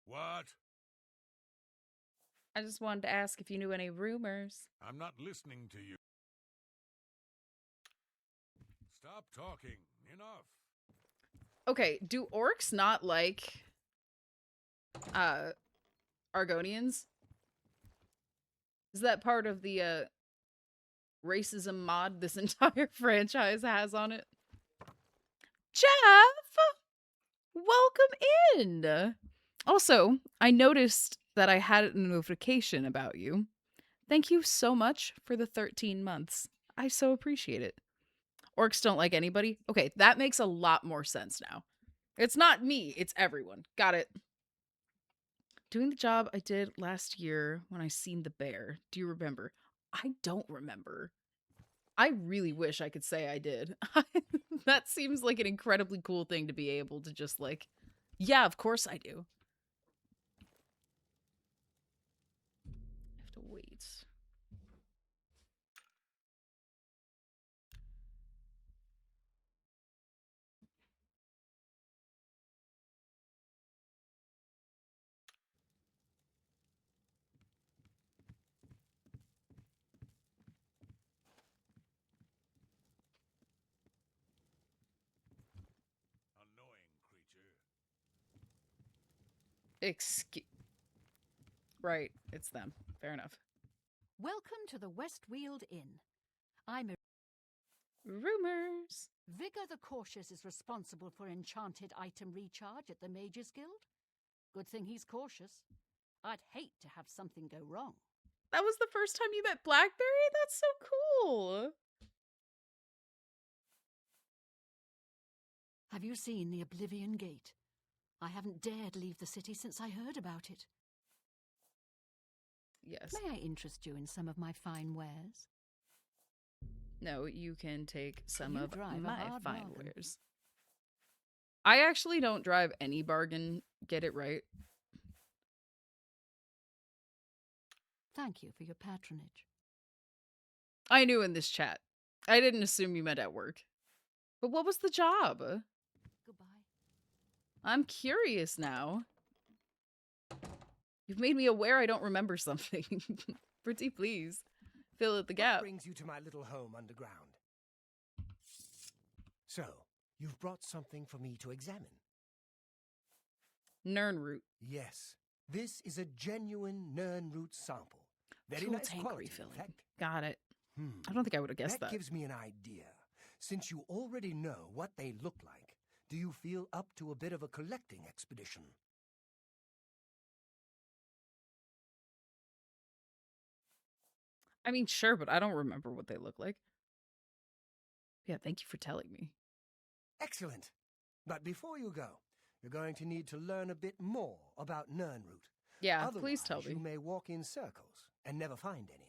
What? I just wanted to ask if you knew any rumors. I'm not listening to you. Stop talking. Enough. Okay, do orcs not like Argonians? Is that part of the racism mod this entire franchise has on it? Jeff! Welcome in! Also, I noticed that I had a notification about you. Thank you so much for the 13 months. I so appreciate it. Orcs don't like anybody? Okay, that makes a lot more sense now. It's not me, it's everyone. Got it. Doing the job I did last year when I seen the bear. Do you remember? I don't remember. I really wish I could say I did. That seems like an incredibly cool thing to be able to just like, yeah, of course I do. I have to wait. Excuse. Right, it's them. Fair enough. Welcome to the Westweald Inn. I'm a... Rumors. Vigor the Cautious is responsible for enchanted item recharge at the Mages Guild. Good thing he's cautious. I'd hate to have something go wrong. That was the first time you met Blackberry? That's so cool. Have you seen the Oblivion Gate? I haven't dared leave the city since I heard about it. Yes. May I interest you in some of my fine wares? No, you can take some You of drive a my hard fine bargain. wares. I actually don't drive any bargain. Get it right. Thank you for your patronage. I knew in this chat. I didn't assume you meant at work. But what was the job? Goodbye. I'm curious now. You've made me aware I don't remember something. Pretty please. Fill in the gap. What brings you to my little home underground? So, you've brought something for me to examine. Nirnroot. Yes, this is a genuine Nirnroot sample. Very Fuel nice tank quality, refilling. in fact. Got it. I don't think I would have guessed that. Gives me an idea. Since you already know what they look like, do you feel up to a bit of a collecting expedition? I mean, sure, but I don't remember what they look like. Yeah, thank you for telling me. Excellent. But before you go, you're going to need to learn a bit more about Nirnroot. Yeah, Otherwise, please tell me. You may walk in circles and never find any.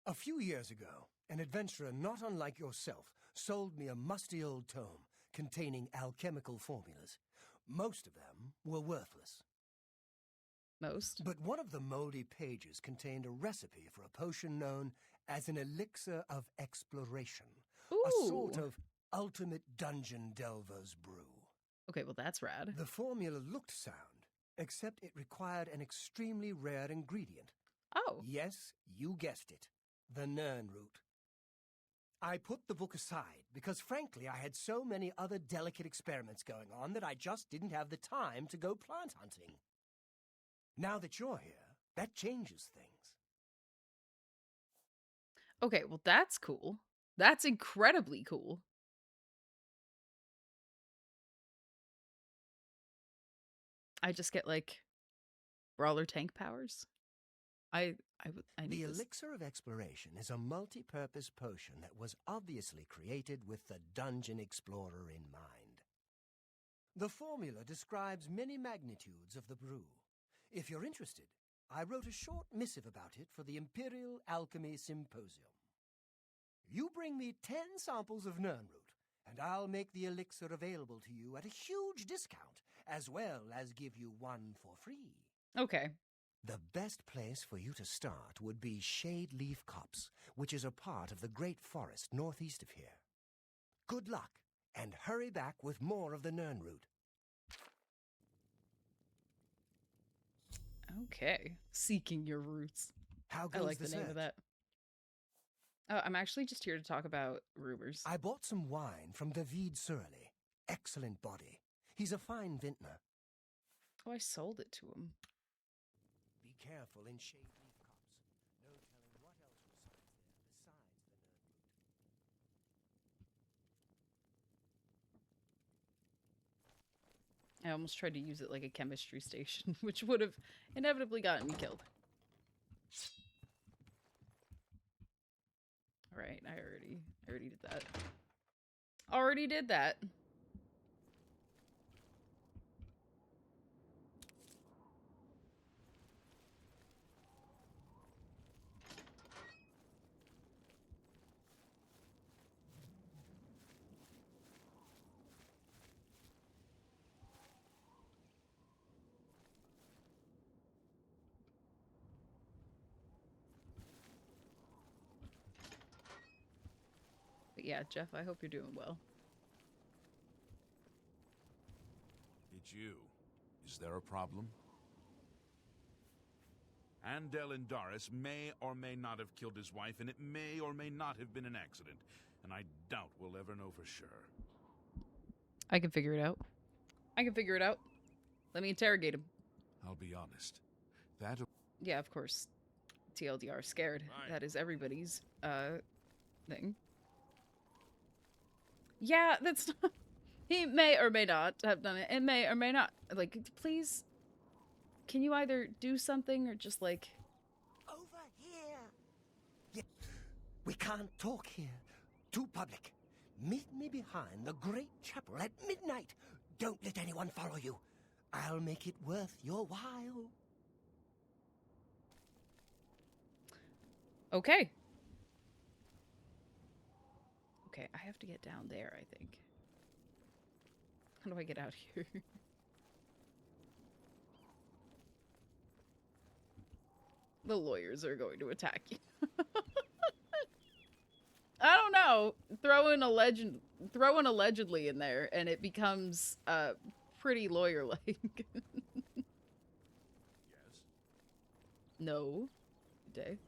A few years ago, an adventurer not unlike yourself sold me a musty old tome containing alchemical formulas. Most of them were worthless. most. But one of the moldy pages contained a recipe for a potion known as an elixir of exploration. Ooh. A sort of ultimate dungeon delver's brew. Okay, well that's rad. The formula looked sound, except it required an extremely rare ingredient. Oh. Yes, you guessed it. The Nern root. I put the book aside because, frankly, I had so many other delicate experiments going on that I just didn't have the time to go plant hunting. Now that you're here, that changes things. Okay, well that's cool. That's incredibly cool. I just get, like, brawler tank powers. I need The this. elixir of exploration is a multi-purpose potion that was obviously created with the dungeon explorer in mind. The formula describes many magnitudes of the brew. If you're interested, I wrote a short missive about it for the Imperial Alchemy Symposium. You bring me 10 samples of Nernroot, and I'll make the elixir available to you at a huge discount, as well as give you one for free. Okay. The best place for you to start would be Shade Leaf Copse, which is a part of the Great Forest northeast of here. Good luck, and hurry back with more of the Nernroot. Okay. Seeking your roots. How I goes like the name of that. Oh, I'm actually just here to talk about rumors. I bought some wine from David Surly. Excellent body. He's a fine vintner. Oh, I sold it to him. Be careful in Shade Leaf Copse. No telling what else resides there besides the Nernroot. I almost tried to use it like a chemistry station, which would have inevitably gotten me killed. Alright, I already did that. Already did that. But yeah, Jeff, I hope you're doing well. It's you. Is there a problem? Andel Indaris may or may not have killed his wife, and it may or may not have been an accident. And I doubt we'll ever know for sure. I can figure it out. I can figure it out. Let me interrogate him. I'll be honest. That... Yeah, of course. TLDR, scared. Right. That is everybody's, thing. Yeah, that's not... He may or may not have done it. It may or may not. Like, please... Can you either do something or just, like... Over here! Yeah. We can't talk here. Too public. Meet me behind the great chapel at midnight. Don't let anyone follow you. I'll make it worth your while. Okay. Okay, I have to get down there, I think. How do I get out here? The lawyers are going to attack you. I don't know. Throw in allegedly in there, and it becomes pretty lawyer-like. Yes? No. Day.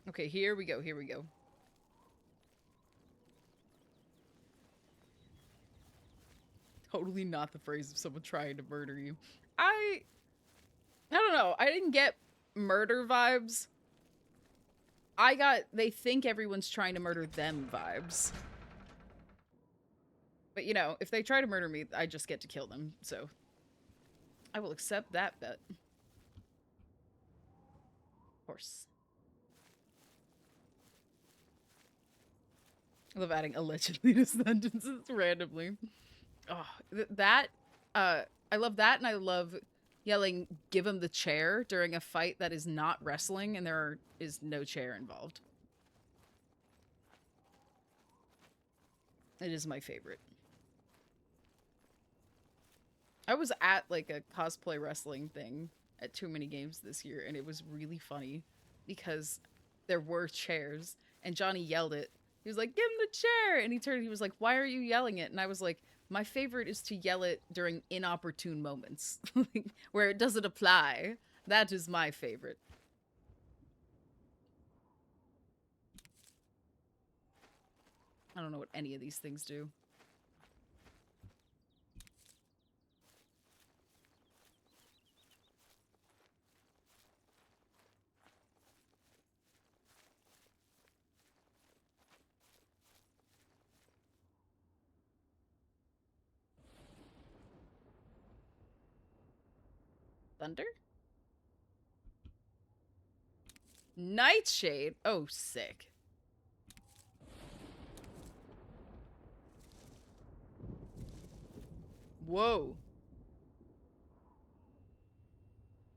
Okay, here we go. Here we go. Totally not the phrase of someone trying to murder you. I don't know. I didn't get murder vibes. I got they think everyone's trying to murder them vibes. But you know, if they try to murder me, I just get to kill them. So I will accept that bet. Of course. I love adding allegedly to sentences randomly. Oh, I love that, and I love yelling, "Give him the chair" during a fight that is not wrestling and there is no chair involved. It is my favorite. I was at like a cosplay wrestling thing at Too Many Games this year, and it was really funny because there were chairs, and Johnny yelled it. He was like, "Give him the chair!" And he turned, he was like, "Why are you yelling it?" And I was like, "My favorite is to yell it during inopportune moments, where it doesn't apply. That is my favorite." I don't know what any of these things do. Thunder? Nightshade? Oh, sick. Whoa.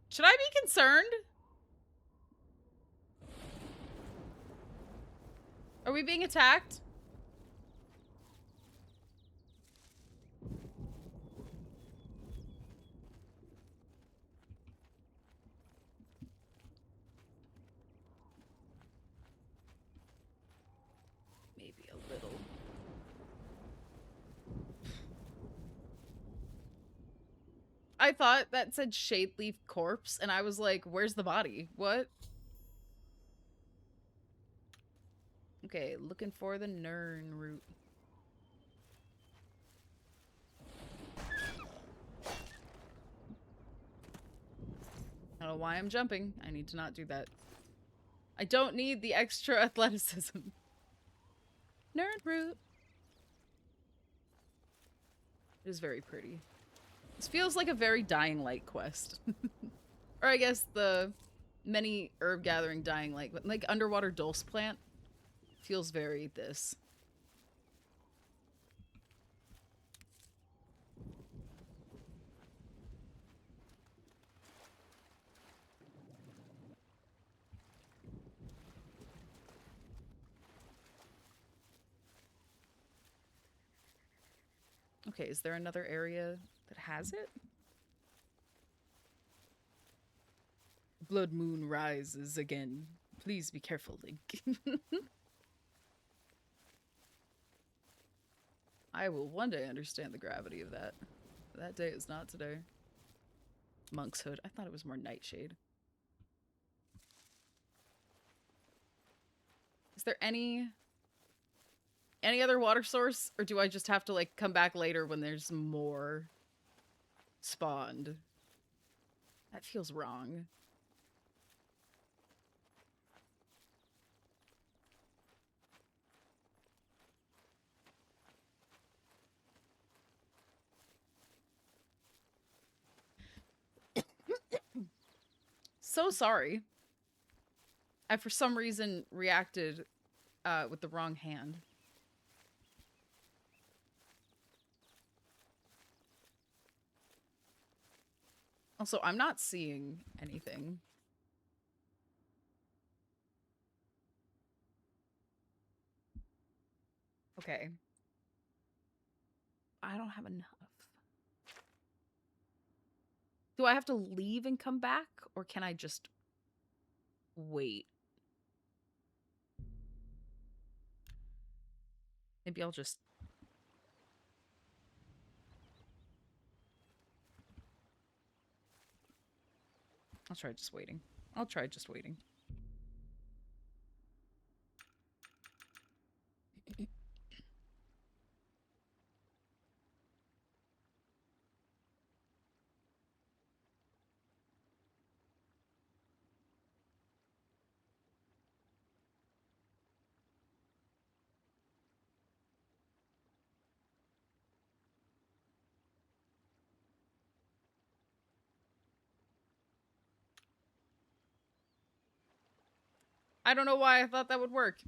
Should I be concerned? Are we being attacked? Maybe a little. I thought that said Shadeleaf corpse, and I was like, where's the body? What? Okay, looking for the Nern route. I don't know why I'm jumping. I need to not do that. I don't need the extra athleticism. Nerd route. It is very pretty. This feels like a very Dying Light quest. Or I guess the many herb gathering Dying Light, but like underwater dulse plant feels very this. Okay, is there another area that has it? Blood moon rises again. Please be careful, Link. I will one day understand the gravity of that. That day is not today. Monk's Hood. I thought it was more Nightshade. Is there any other water source? Or do I just have to, like, come back later when there's more spawned? That feels wrong. So sorry. I, for some reason, reacted with the wrong hand. Also, I'm not seeing anything. Okay. I don't have enough. Do I have to leave and come back? Or can I just wait? Maybe I'll just... I'll try just waiting. I'll try just waiting. I don't know why I thought that would work.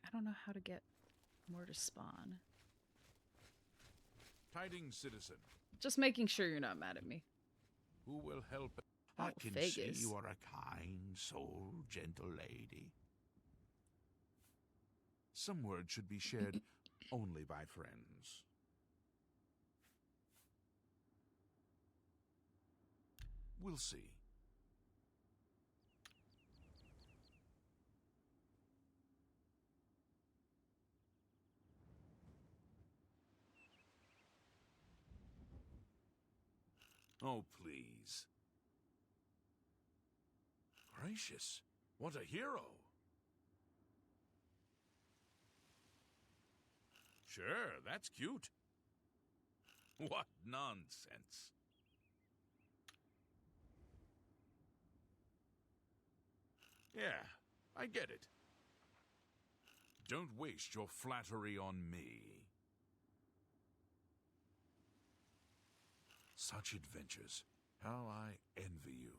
Fuck. I don't know how to get more to spawn. Tidings, citizen. Just making sure you're not mad at me. Who will help? Oh, I can Vegas. see you are a kind soul, gentle lady. Some words should be shared only by friends. We'll see. Oh, please. Gracious, what a hero. Sure, that's cute. What nonsense. Yeah, I get it. Don't waste your flattery on me. Such adventures. How I envy you.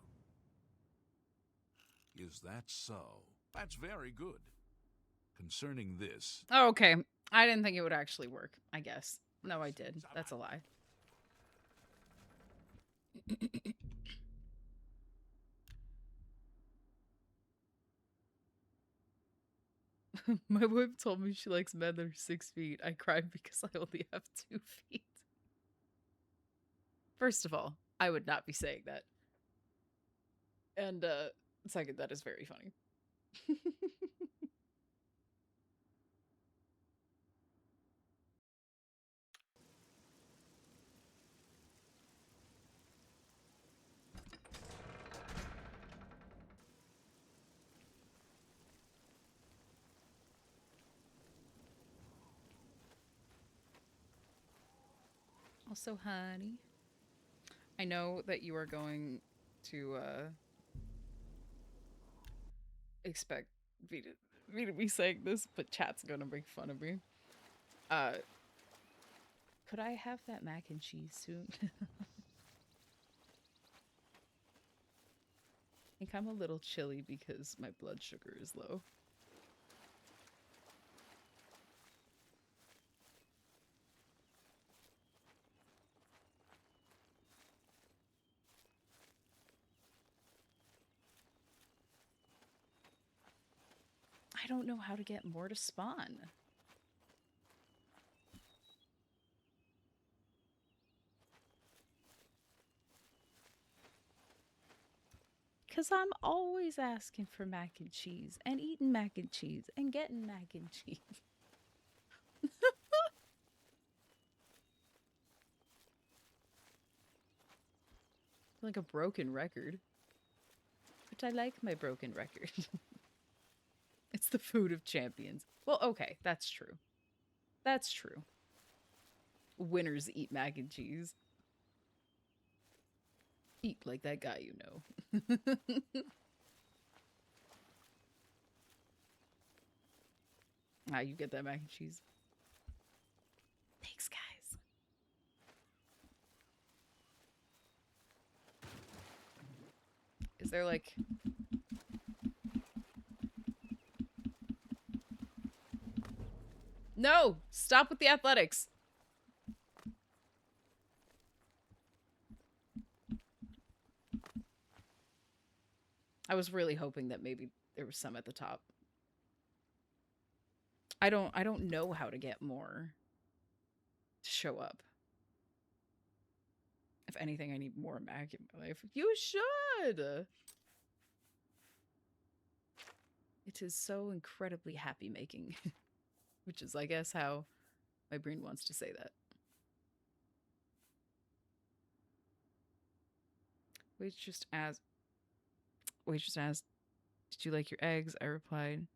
Is that so? That's very good. Concerning this... Oh, okay. I didn't think it would actually work, I guess. No, I did. That's a lie. My wife told me she likes men that are 6 feet. I cried because I only have 2 feet. First of all, I would not be saying that. And second, that is very funny. Also, honey, I know that you are going to expect me to be saying this, but chat's gonna make fun of me. Could I have that mac and cheese soon? I think I'm a little chilly because my blood sugar is low. I don't know how to get more to spawn. Because I'm always asking for mac and cheese and eating mac and cheese and getting mac and cheese. Like a broken record. But I like my broken record. It's the food of champions. Well, okay, that's true. That's true. Winners eat mac and cheese. Eat like that guy you know. Ah, you get that mac and cheese. Thanks, guys. Is there like... No! Stop with the athletics! I was really hoping that maybe there was some at the top. I don't know how to get more to show up. If anything, I need more mag in my life. You should! It is so incredibly happy making. Which is, I guess, how my brain wants to say that. Waitress asked, did you like your eggs? I replied,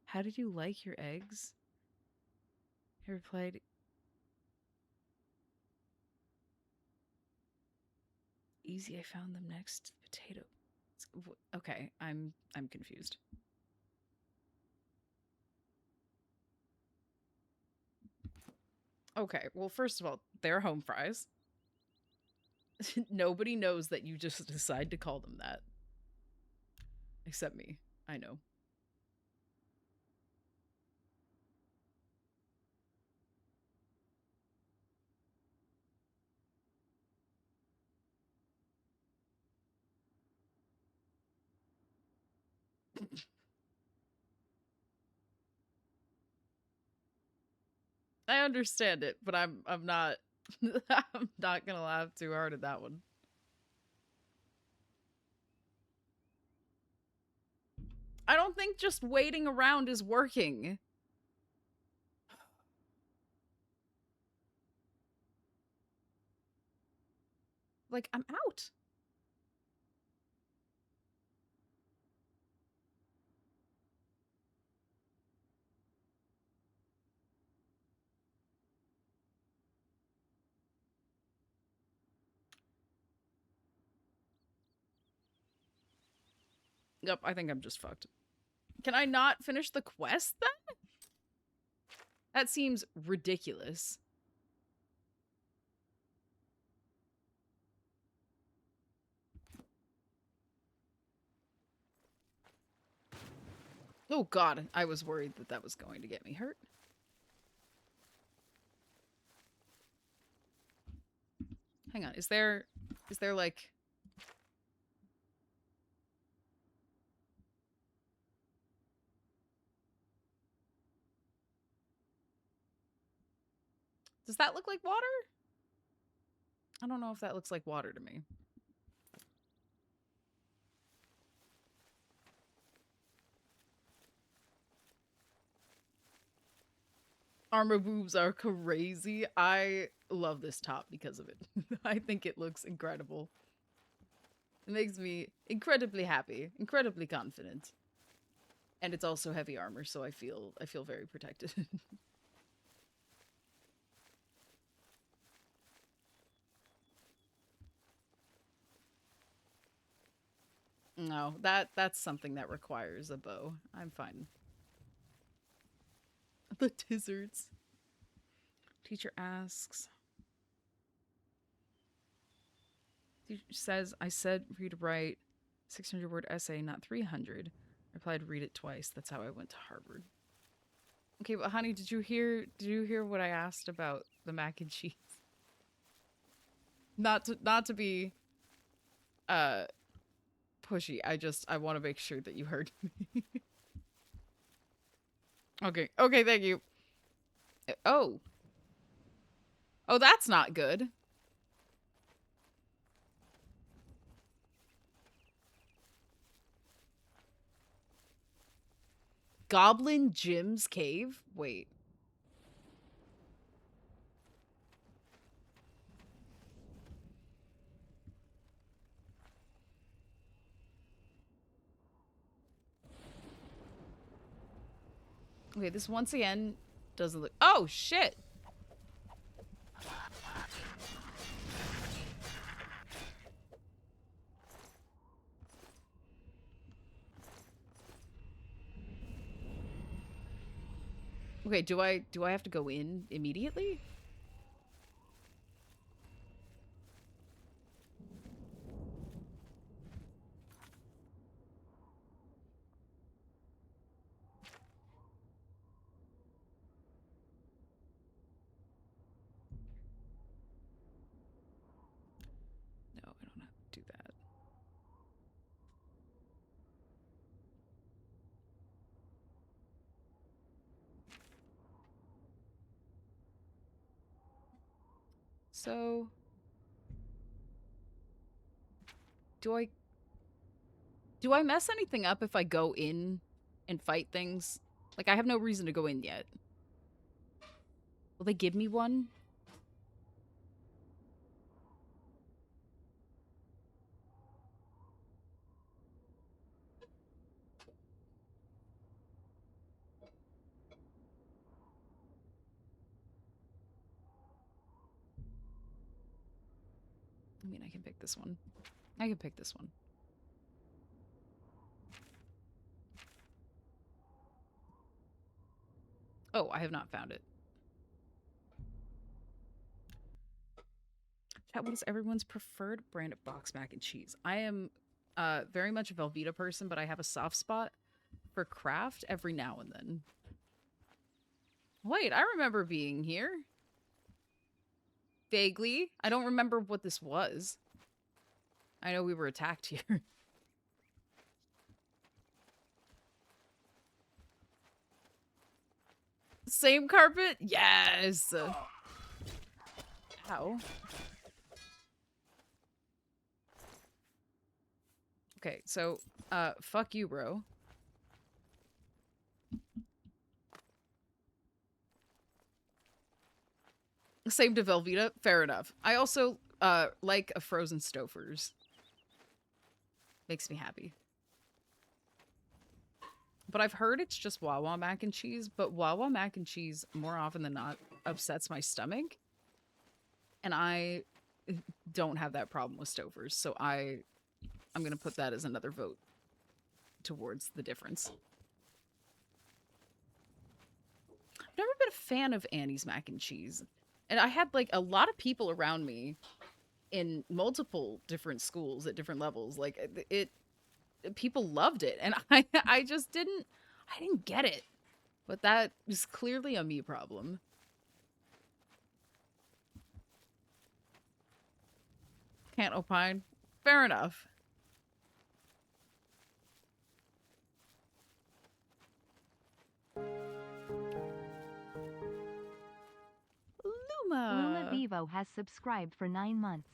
how did you like your eggs? I replied, easy, I found them next to the potato. Okay, I'm confused. Okay, well, first of all, they're home fries. Nobody knows that you just decide to call them that. Except me. I know. I understand it, but I'm not I'm not gonna laugh too hard at that one. I don't think just waiting around is working. Like, I'm out. Yep, I think I'm just fucked. Can I not finish the quest then? That seems ridiculous. Oh god, I was worried that that was going to get me hurt. Hang on, is there like... Does that look like water? I don't know if that looks like water to me. Armor boobs are crazy. I love this top because of it. I think it looks incredible. It makes me incredibly happy, incredibly confident. And it's also heavy armor, so I feel very protected. No, that's something that requires a bow. I'm fine. The Tizzards. Teacher asks. Teacher says, I said for you to write 600-word essay, not 300. I replied, read it twice. That's how I went to Harvard. Okay, but honey, did you hear what I asked about the mac and cheese? Not to be pushy. I want to make sure that you heard me. Okay, thank you. Oh, that's not good. Goblin Jim's cave? Wait. Okay, this once again doesn't look... Oh, shit! Okay, do I have to go in immediately? No, I don't have to do that. So... Do I mess anything up if I go in and fight things? Like, I have no reason to go in yet. Will they give me one? I mean, I can pick this one. I can pick this one. Oh, I have not found it. Chat, what is everyone's preferred brand of box mac and cheese? I am very much a Velveeta person, but I have a soft spot for craft every now and then. Wait, I remember being here. Vaguely. I don't remember what this was. I know we were attacked here. Same carpet? Yes! Ow. Okay, so, fuck you, bro. Same to Velveeta. Fair enough. I also, like a frozen Stouffer's. Makes me happy. But I've heard it's just Wawa mac and cheese, but Wawa mac and cheese, more often than not, upsets my stomach. And I don't have that problem with Stouffer's, so I'm gonna put that as another vote towards the difference. I've never been a fan of Annie's mac and cheese. And I had, like, a lot of people around me in multiple different schools at different levels. Like, people loved it. And I just didn't get it. But that is clearly a me problem. Can't opine. Fair enough. Luma Vivo has subscribed for 9 months.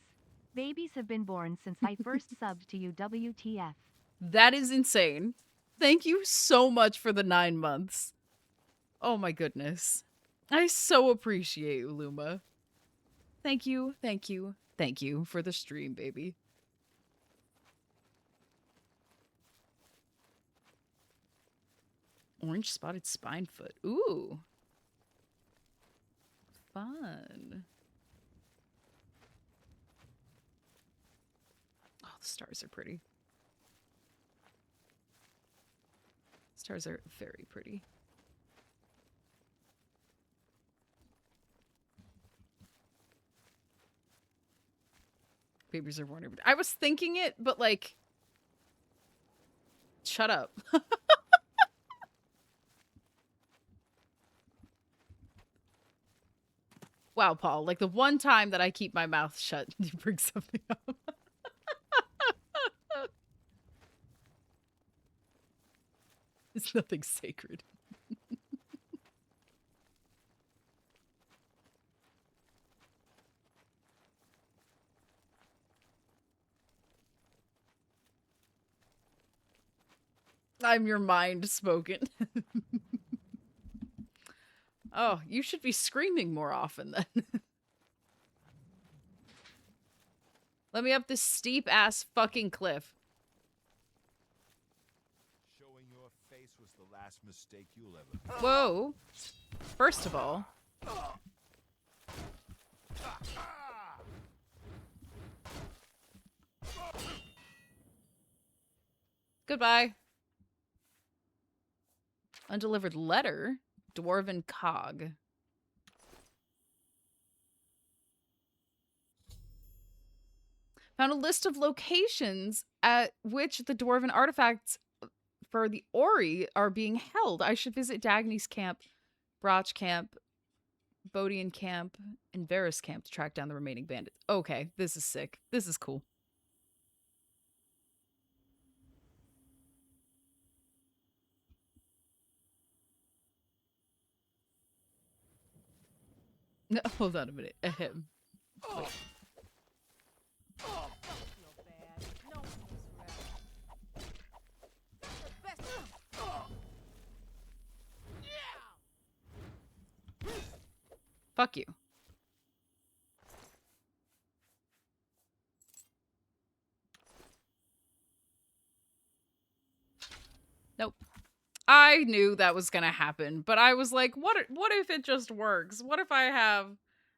Babies have been born since I first subbed to you, WTF. That is insane. Thank you so much for the 9 months. Oh my goodness. I so appreciate you, Luma. Thank you, thank you, thank you for the stream, baby. Orange spotted spinefoot. Ooh. Fun. Oh, the stars are pretty. Stars are very pretty. Babies are born every day. I was thinking it, but like, shut up. Wow, Paul, like the one time that I keep my mouth shut, you bring something up. It's nothing sacred. I'm your mind spoken. Oh, you should be screaming more often then. Let me up this steep-ass fucking cliff. Showing your face was the last mistake you'll ever. Whoa. First of all. Goodbye. Undelivered letter. Dwarven cog. Found a list of locations at which the dwarven artifacts for the Ori are being held. I should visit Dagny's camp, Broch camp, Bodian camp, and Varus camp to track down the remaining bandits. Okay, this is sick. This is cool. No, hold on a minute. Ahem. Wait. Fuck you. Nope. I knew that was gonna happen, but I was like, what if it just works? What if I have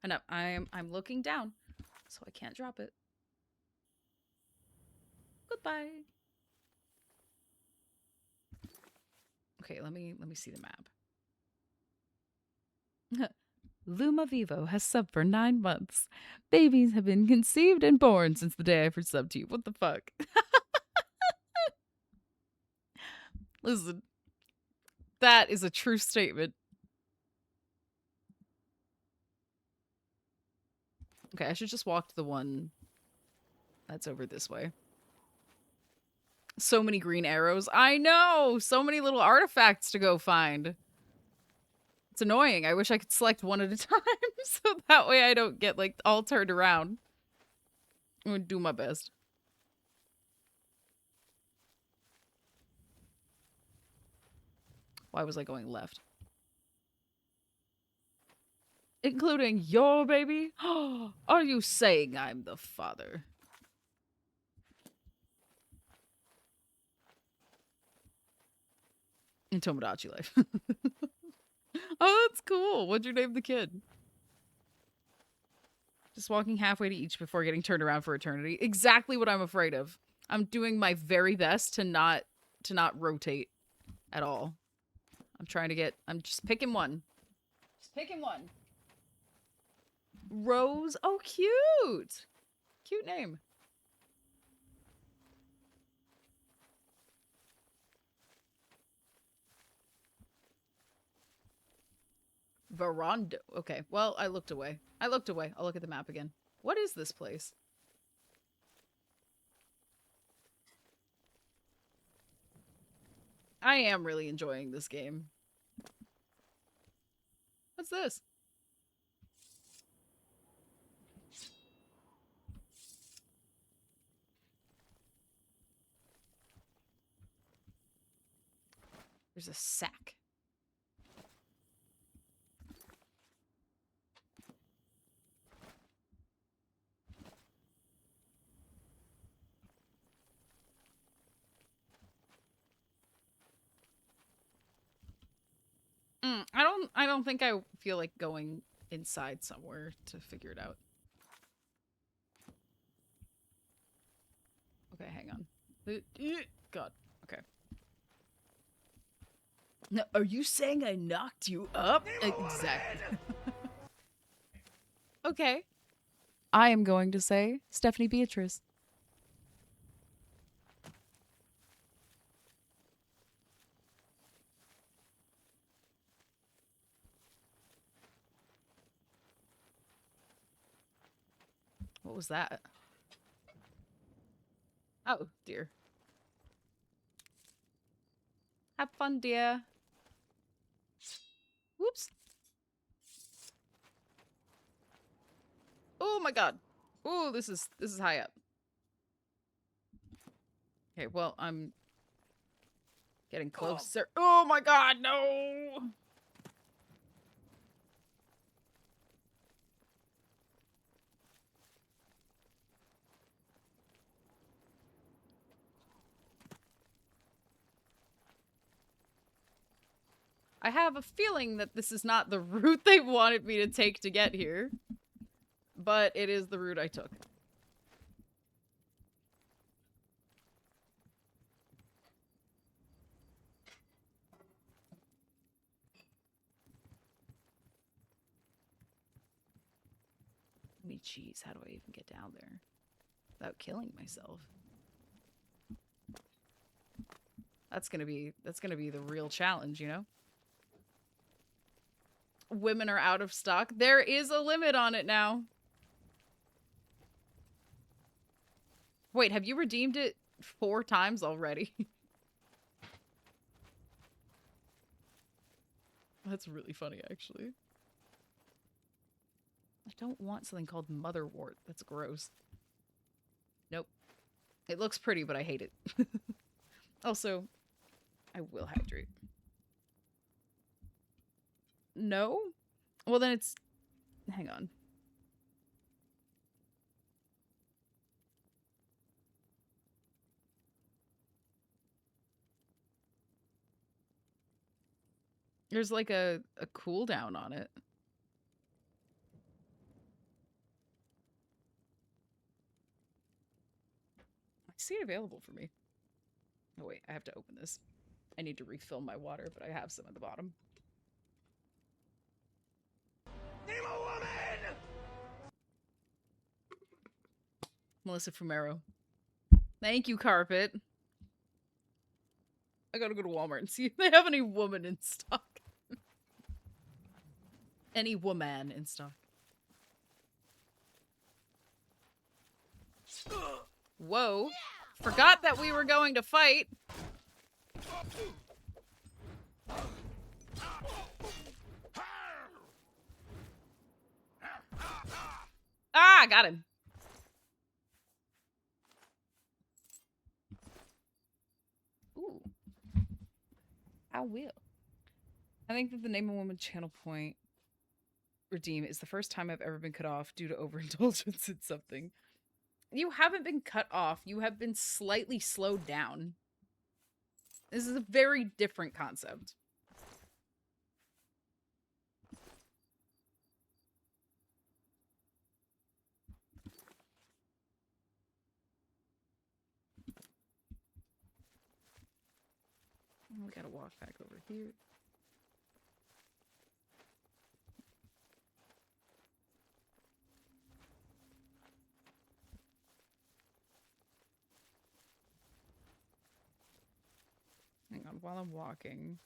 enough? I'm looking down, so I can't drop it. Goodbye. Okay, let me see the map. Luma Vivo has subbed for 9 months. Babies have been conceived and born since the day I first subbed to you. What the fuck? Listen, that is a true statement. Okay, I should just walk to the one that's over this way. So many green arrows. I know! So many little artifacts to go find. It's annoying. I wish I could select one at a time so that way I don't get, like, all turned around. I'm gonna do my best. Why was I going left? Including your baby? Are you saying I'm the father? In Tomodachi Life. Oh, that's cool. What'd you name the kid? Just walking halfway to each before getting turned around for eternity. Exactly what I'm afraid of. I'm doing my very best to not rotate at all. I'm just picking one. Just picking one. Rose. Oh, cute. Cute name. Verondo. Okay, well, I looked away. I'll look at the map again. What is this place? I am really enjoying this game. What's this? There's a sack. I don't think I feel like going inside somewhere to figure it out. Okay, hang on. God. Okay. Now, are you saying I knocked you up? Exactly. Okay. I am going to say Stephanie Beatrice. What was that? Oh, dear. Have fun, dear. Whoops. Oh my god. Oh, this is high up. Okay, well, I'm getting closer. Oh my god, no! I have a feeling that this is not the route they wanted me to take to get here. But it is the route I took. I mean, jeez, how do I even get down there without killing myself? That's gonna be the real challenge, you know? Women are out of stock. There is a limit on it now. Wait, have you redeemed it 4 times already? That's really funny, actually. I don't want something called motherwort. That's gross. Nope. It looks pretty, but I hate it. Also, I will hydrate. No? Well, then it's... Hang on. There's like a cooldown on it. I see it available for me. Oh wait, I have to open this. I need to refill my water, but I have some at the bottom. Name a woman! Melissa Fumero. Thank you, Carpet. I gotta go to Walmart and see if they have any woman in stock. Any woman in stock. Whoa. Forgot that we were going to fight. Ah, got him. Ooh. I will. I think that the Name a Woman channel point redeem is the first time I've ever been cut off due to overindulgence in something. You haven't been cut off. You have been slightly slowed down. This is a very different concept. We gotta walk back over here. Hang on, while I'm walking.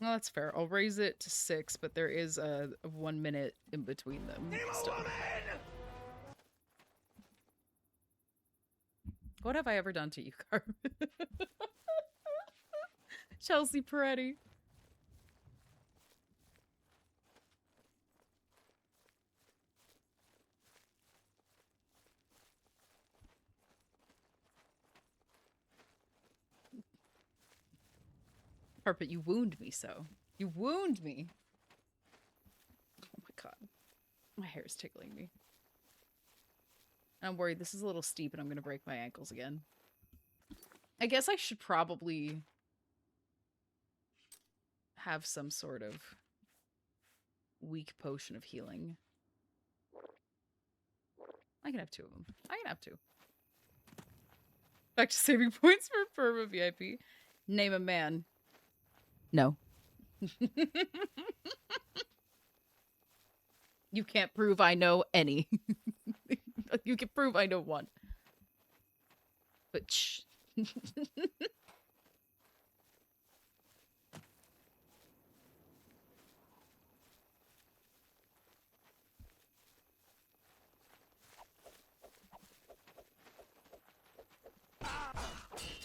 Well, that's fair. I'll raise it to 6, but there is a 1 minute in between them. What have I ever done to you, Carmen? Chelsea Peretti. Carpet, you wound me so. You wound me. Oh my god. My hair is tickling me. I'm worried this is a little steep and I'm gonna break my ankles again. I guess I should probably have some sort of weak potion of healing. I can have 2 of them. I can have 2. Back to saving points for Perma VIP. Name a man. No. You can't prove I know any. You can prove I know one. But shh.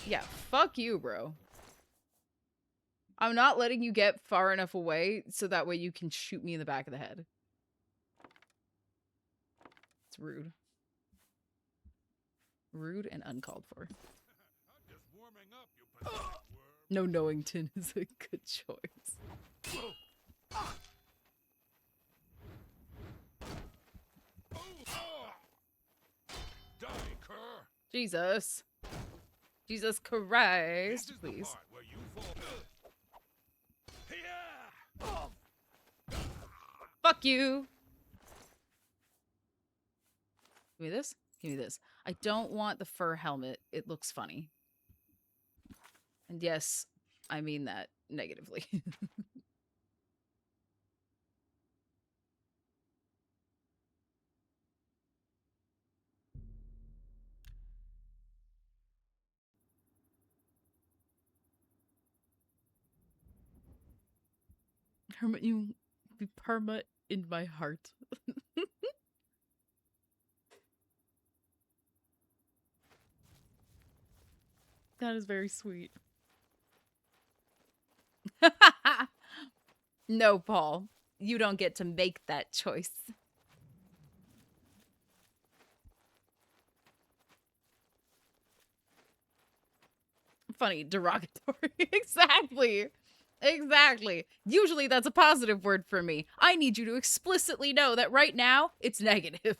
Yeah, fuck you, bro. I'm not letting you get far enough away so that way you can shoot me in the back of the head. It's rude. Rude and uncalled for. No Knowington is a good choice. Jesus. Jesus Christ, please. Fuck you. Give me this. Give me this. I don't want the fur helmet. It looks funny. And yes, I mean that negatively. Hermit, you be perma in my heart. That is very sweet. No, Paul. You don't get to make that choice. Funny, derogatory. Exactly. Exactly. Usually that's a positive word for me. I need you to explicitly know that right now, it's negative.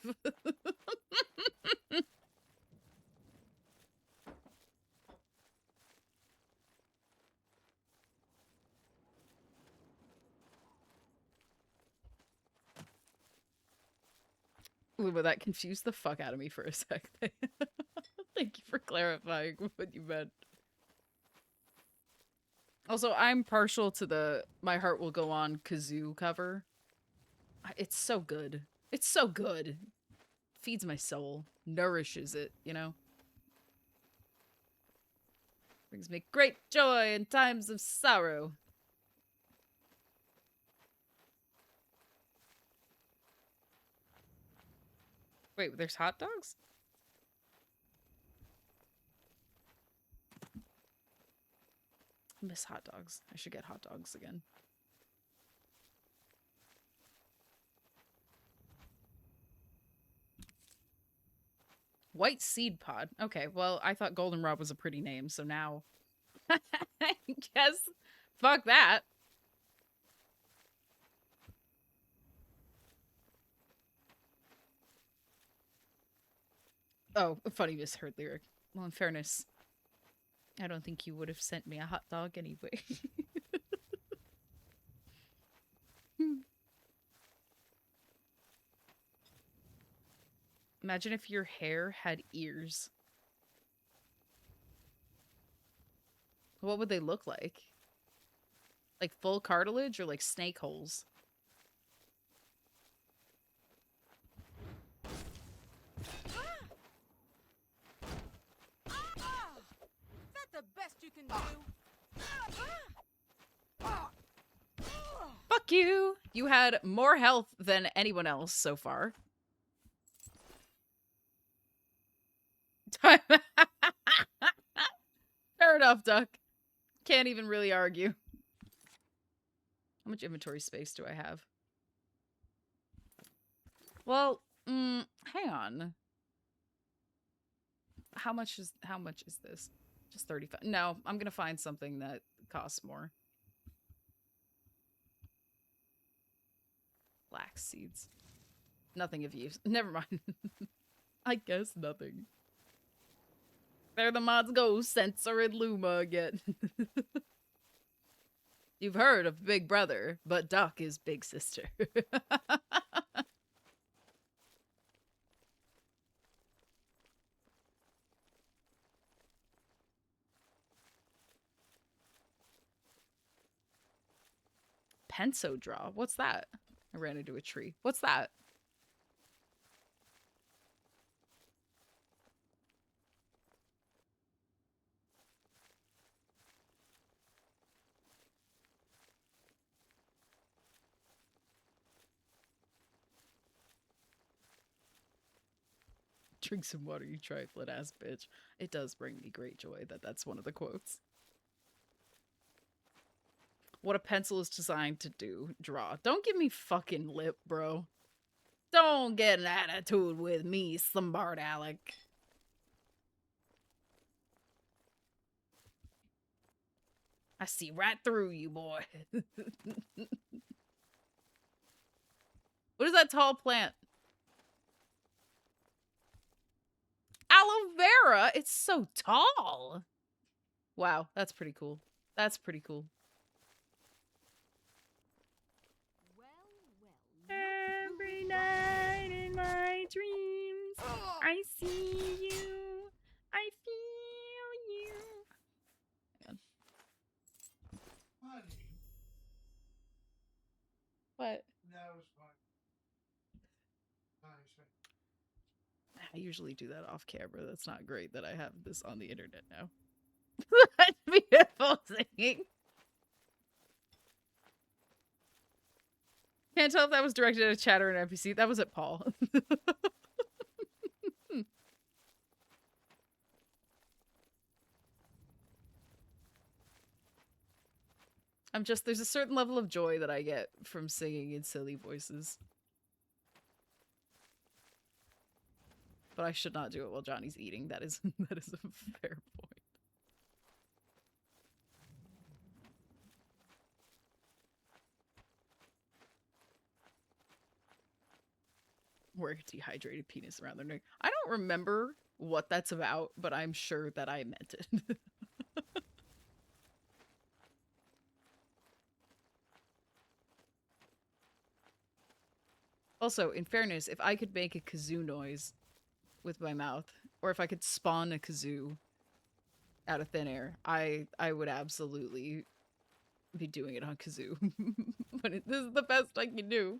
Luma, that confused the fuck out of me for a sec. Thank you for clarifying what you meant. Also, I'm partial to the My Heart Will Go On kazoo cover. It's so good. It's so good. Feeds my soul. Nourishes it, you know? Brings me great joy in times of sorrow. Wait, there's hot dogs? I miss hot dogs. I should get hot dogs again. White seed pod. Okay, well, I thought goldenrod was a pretty name, so now I guess fuck that. Oh, funny misheard lyric. Well, in fairness, I don't think you would have sent me a hot dog anyway. Imagine if your hair had ears. What would they look like? Like full cartilage or like snake holes? Is that the best you can do? Fuck you! You had more health than anyone else so far. Fair enough, Duck. Can't even really argue. How much inventory space do I have? Well, hang on. How much is this? Just 35. No, I'm gonna find something that costs more. Flax seeds. Nothing of use. Never mind. I guess nothing. There the mods go, Censor and Luma again. You've heard of Big Brother, but Duck is Big Sister. Penso draw? What's that? I ran into a tree. What's that? Drink some water, you trifling ass bitch. It does bring me great joy that that's one of the quotes. What a pencil is designed to do. Draw. Don't give me fucking lip, bro. Don't get an attitude with me, Slumbard Alec. I see right through you, boy. What is that tall plant? Aloe vera? It's so tall. Wow, that's pretty cool. That's pretty cool. Every night in my dreams, I see you. I feel you. Hang on. What? No, it's fine. I usually do that off camera. That's not great that I have this on the internet now. That's beautiful singing. Can't tell if that was directed at a chat or an NPC. That was at Paul. There's a certain level of joy that I get from singing in silly voices. But I should not do it while Johnny's eating. That is a fair point. Wear a dehydrated penis around their neck. I don't remember what that's about, but I'm sure that I meant it. Also, in fairness, if I could make a kazoo noise with my mouth, or if I could spawn a kazoo out of thin air, I would absolutely be doing it on kazoo. But this is the best I can do.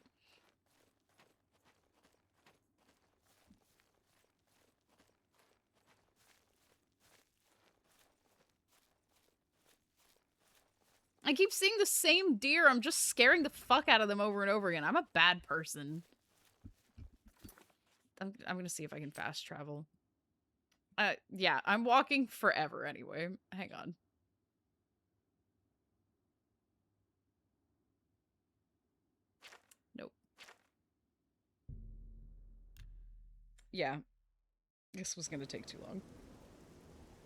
I keep seeing the same deer. I'm just scaring the fuck out of them over and over again. I'm a bad person. I'm gonna see if I can fast travel. Yeah, I'm walking forever anyway. Hang on. Nope. Yeah. This was gonna take too long.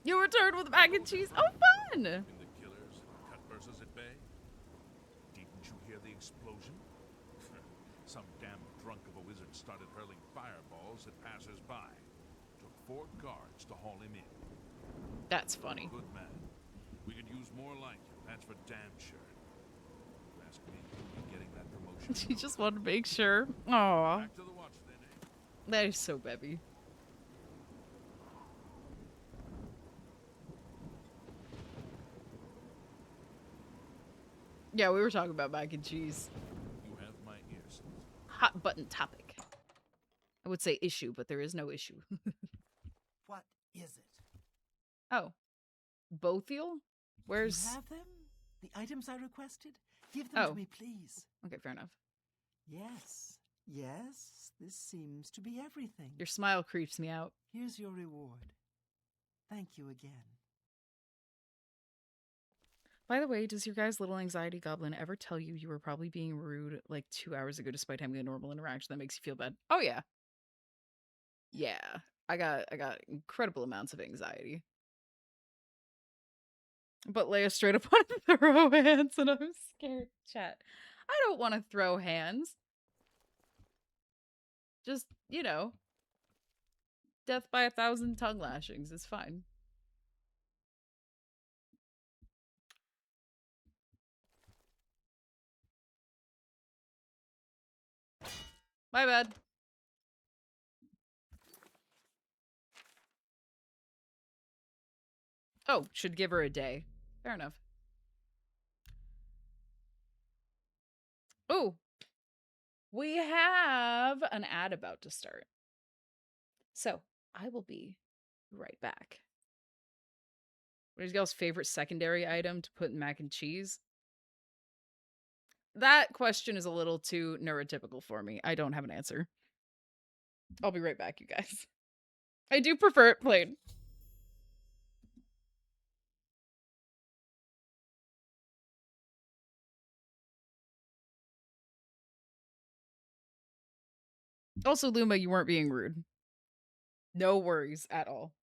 You returned with mac and cheese. Oh, fun! In the killers and cut versus at bay? Didn't you hear the explosion? Some damn drunk of a wizard started hurling fireballs at passers-by. Took 4 guards to haul him in. That's funny. Good man. We could use more like you, that's for damn sure. You ask me, you'll be getting that promotion. She just wanted to make sure. Aww. Back to the watch then, eh? That is so Bebby. Yeah, we were talking about mac and cheese. You have my ears. Hot button topic. I would say issue, but there is no issue. What is it? Oh. Bothiel? Where's... You have them? The items I requested? Give them to me, please. Okay, fair enough. Yes. Yes, this seems to be everything. Your smile creeps me out. Here's your reward. Thank you again. By the way, does your guy's little anxiety goblin ever tell you you were probably being rude like 2 hours ago despite having a normal interaction that makes you feel bad? Oh yeah. Yeah. I got incredible amounts of anxiety. But Leia straight up wanted to throw hands and I'm scared. Chat. I don't want to throw hands. Just, you know, death by 1,000 tongue lashings is fine. My bad. Oh, should give her a day. Fair enough. Oh, we have an ad about to start. So I will be right back. What is y'all's favorite secondary item to put in mac and cheese? That question is a little too neurotypical for me. I don't have an answer. I'll be right back, you guys. I do prefer it plain. Also, Luma, you weren't being rude. No worries at all.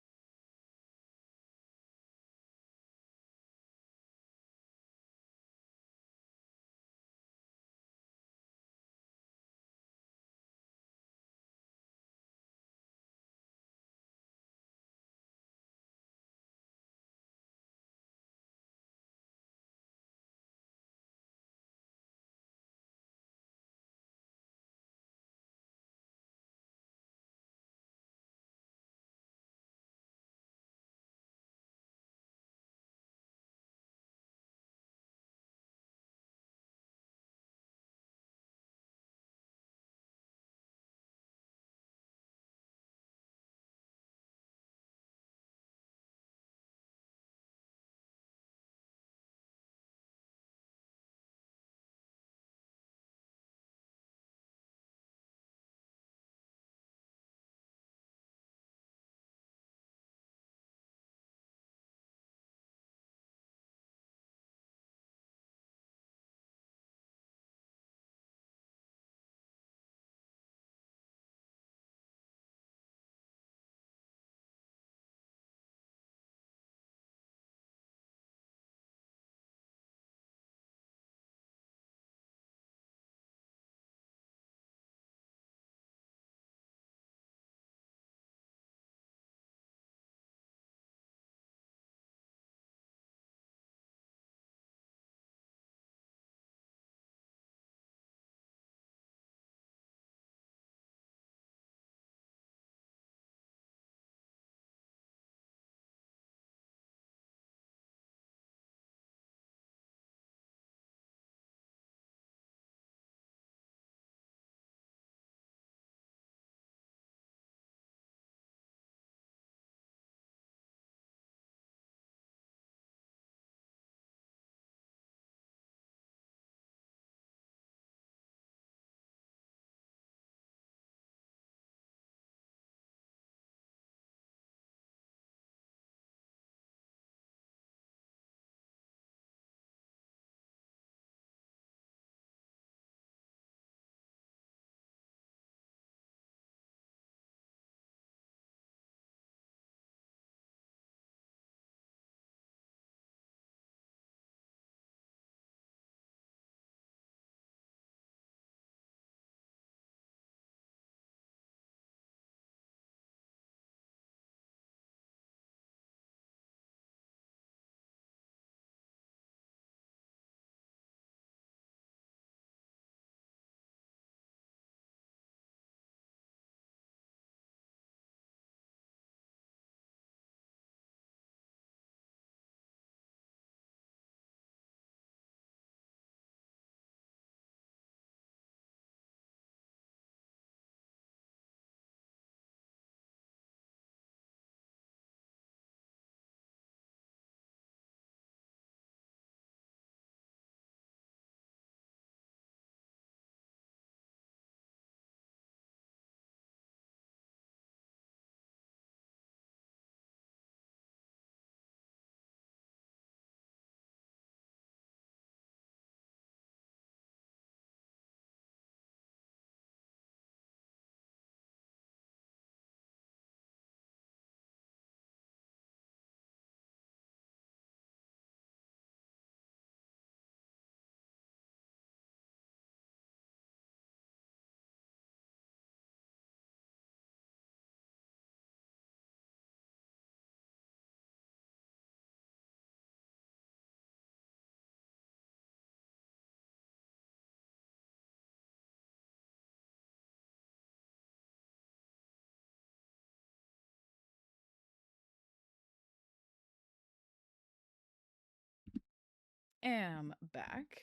am back.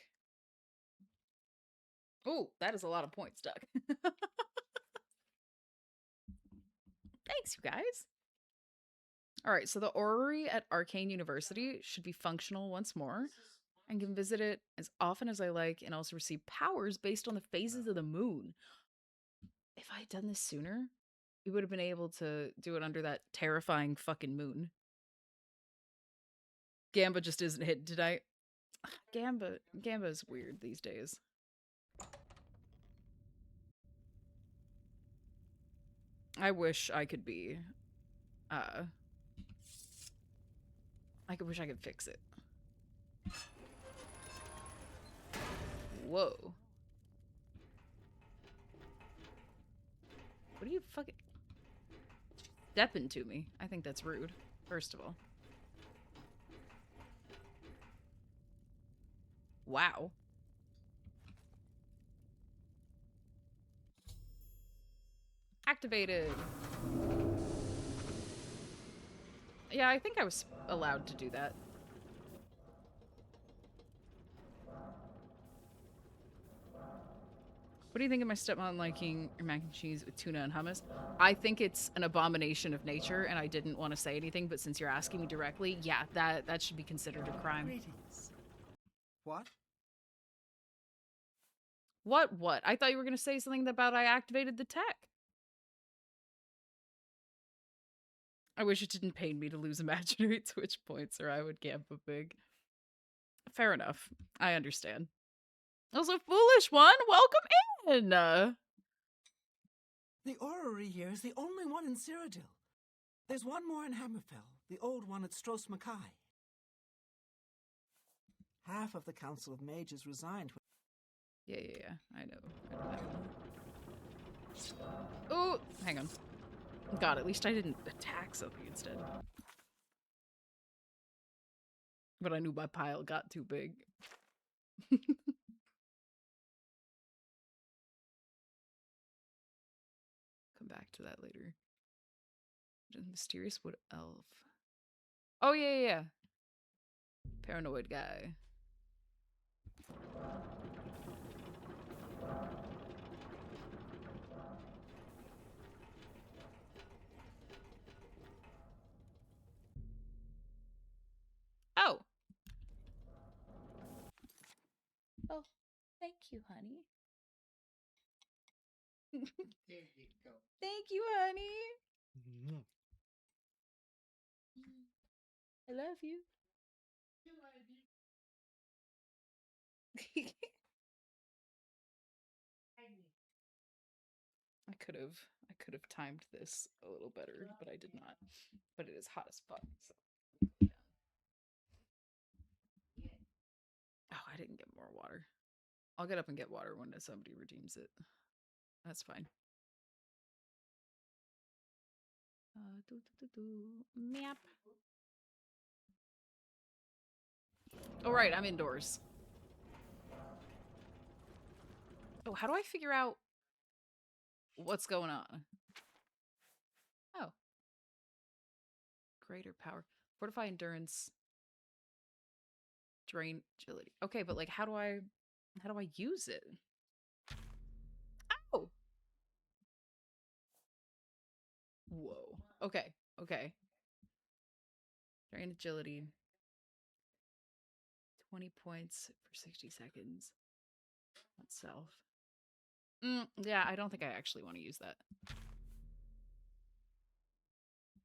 Oh, that is a lot of points, Doug. Thanks, you guys. All right, so the orrery at Arcane University should be functional once more. I can visit it as often as I like and also receive powers based on the phases of the moon. If I had done this sooner, we would have been able to do it under that terrifying fucking moon. Gamba just isn't hitting tonight. Gamba is weird these days. I wish I could be, I wish I could fix it. Whoa. What are you fucking stepping to me? I think that's rude, first of all. Wow. Activated. Yeah, I think I was allowed to do that. What do you think of my stepmom liking your mac and cheese with tuna and hummus? I think it's an abomination of nature, and I didn't want to say anything, but since you're asking me directly, yeah, that should be considered a crime. Greetings. What? What? I thought you were going to say something about I activated the tech. I wish it didn't pain me to lose imaginary Twitch points, or I would gamble big. Fair enough. I understand. Also, foolish one, welcome in! The orrery here is the only one in Cyrodiil. There's one more in Hammerfell, the old one at Stros Mackay. Half of the Council of Mages resigned. Yeah, I know. Oh, hang on. God, at least I didn't attack something instead. But I knew my pile got too big. Come back to that later. Mysterious wood elf. Oh, yeah. Paranoid guy. Oh. Oh, thank you, honey. There you go. Thank you, honey. I love you. I could have timed this a little better, but I did not. But it is hot as fuck, so. Oh, I didn't get more water. I'll get up and get water when somebody redeems it. That's fine. Map. Oh, right, I'm indoors. Oh, how do I figure out what's going on? Oh. Greater power. Fortify endurance. Drain agility. Okay, but like how do I use it? Oh. Whoa. Okay. Drain agility. 20 points for 60 seconds. Not self. Yeah, I don't think I actually want to use that.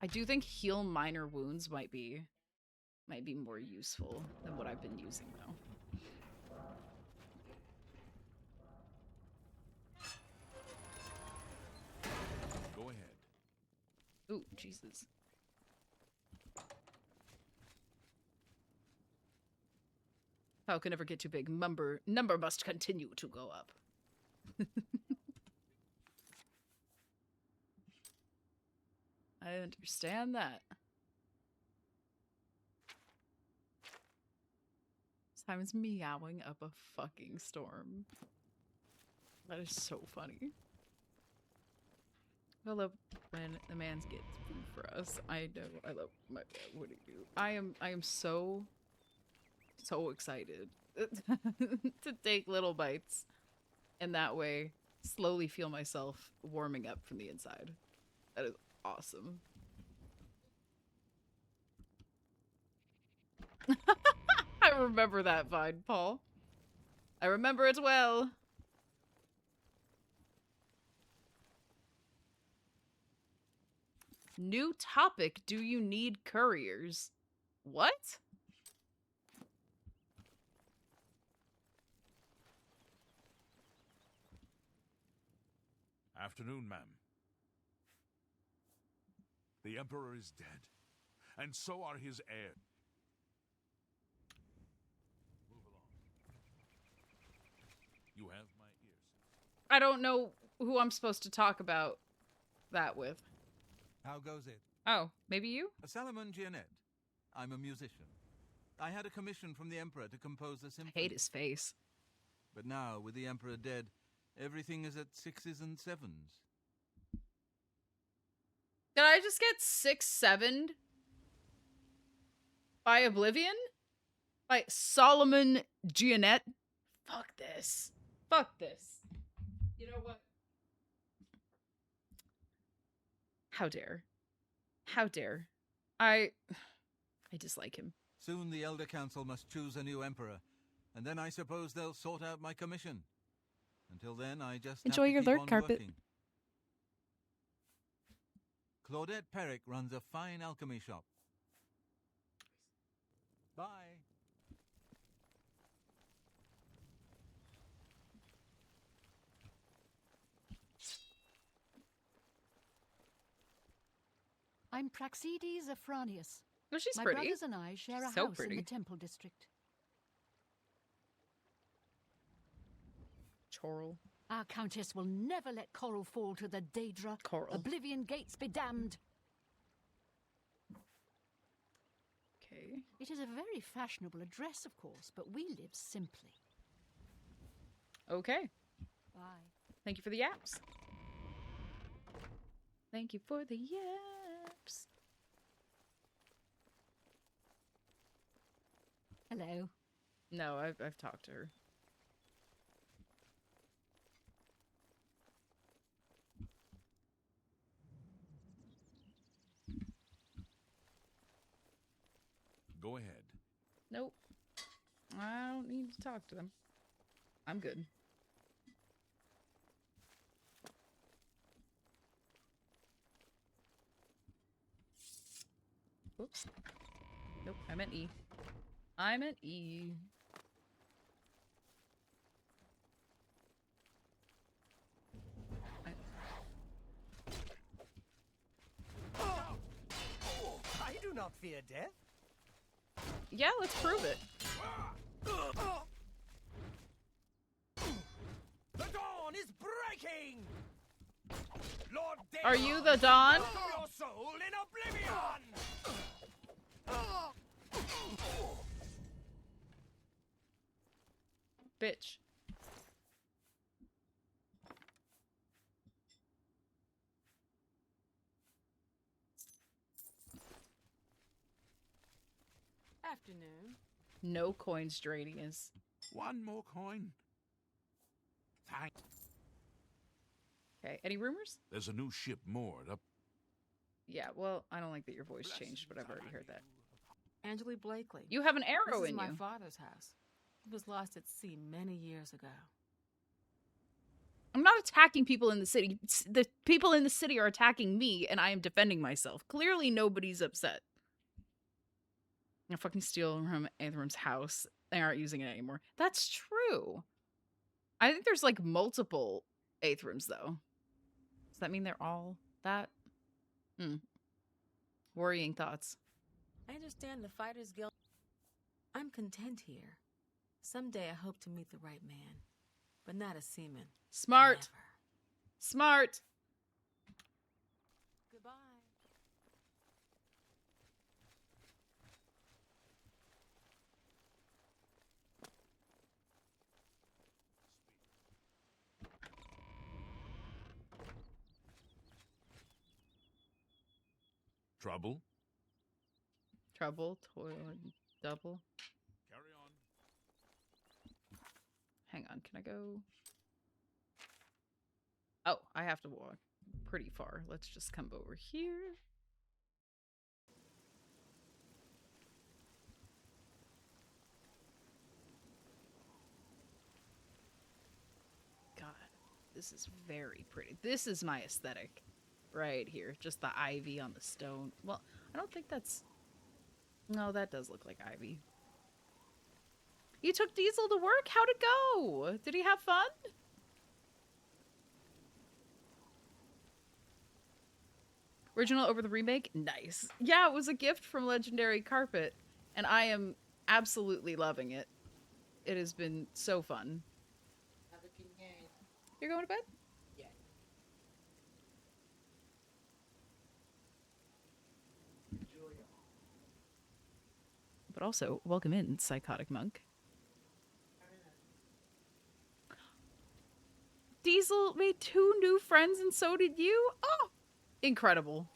I do think heal minor wounds might be more useful than what I've been using, though. Go ahead. Ooh, Jesus. Power can never get too big. Number must continue to go up. I understand that. Simon's meowing up a fucking storm. That is so funny. I love when the man gets food for us. I know. I love my what do you do? I am so so excited to take little bites. And that way, slowly feel myself warming up from the inside. That is awesome. I remember that vine, Paul. I remember it well. New topic. Do you need couriers? What? Afternoon, ma'am. The Emperor is dead, and so are his heirs. Move along. You have my ears. I don't know who I'm supposed to talk about that with. How goes it? Oh, maybe you? Salomon Gianet. I'm a musician. I had a commission from the Emperor to compose a symphony. I hate his face. But now, with the Emperor dead, everything is at 6s and 7s. Did I just get 6-7'd by Oblivion? By Solomon Gianet? Fuck this. Fuck this. You know what? How dare. How dare. I dislike him. Soon the Elder Council must choose a new Emperor, and then I suppose they'll sort out my commission. Until then, I just enjoy have to your keep lurk on carpet. working. Claudette Perrick runs a fine alchemy shop. Bye. I'm Praxides Afranius. Oh, she's My pretty. brothers and I share a So house pretty. in the Temple District. Choral. Our Countess will never let Coral fall to the Daedra. Coral. Oblivion gates be damned. Okay. It is a very fashionable address, of course, but we live simply. Okay. Bye. Thank you for the yaps. Thank you for the yaps. Hello. No, I've talked to her. Go ahead. Nope. I don't need to talk to them. I'm good. Whoops. Nope, I meant E. I meant E. I do not fear death. Yeah, let's prove it. The dawn is breaking! Lord Are you the Dawn? Your soul in Oblivion! Bitch. Afternoon. No coins draining us. One more coin. Thanks. Okay, any rumors? There's a new ship moored up. Yeah, well, I don't like that your voice changed, but I've already heard that. Angeli Blakely. You have an arrow This is in my you. father's house. It was lost at sea many years ago. I'm not attacking people in the city. The people in the city are attacking me, and I am defending myself. Clearly, nobody's upset. I fucking steal from Aetherum's house. They aren't using it anymore. That's true. I think there's like multiple Aetherums, though. Does that mean they're all that? Worrying thoughts. I understand the Fighters Guild. I'm content here. Someday I hope to meet the right man, but not a seaman. Smart. Never. Smart. Goodbye. Trouble? Trouble, toil, and double. Carry on. hang on. Can I go? Oh, I have to walk pretty far. Let's just come over here. God, this is very pretty. This is my aesthetic right here. Just the ivy on the stone. Well, I don't think that's... No, that does look like ivy. You took Diesel to work? How'd it go? Did he have fun? Original over the remake? Nice. Yeah, it was a gift from Legendary Carpet, and I am absolutely loving it. It has been so fun. Have a good night. You're going to bed? Yeah. Julia. But also, welcome in, Psychotic Monk. Diesel made 2 new friends and so did you? Oh! Incredible.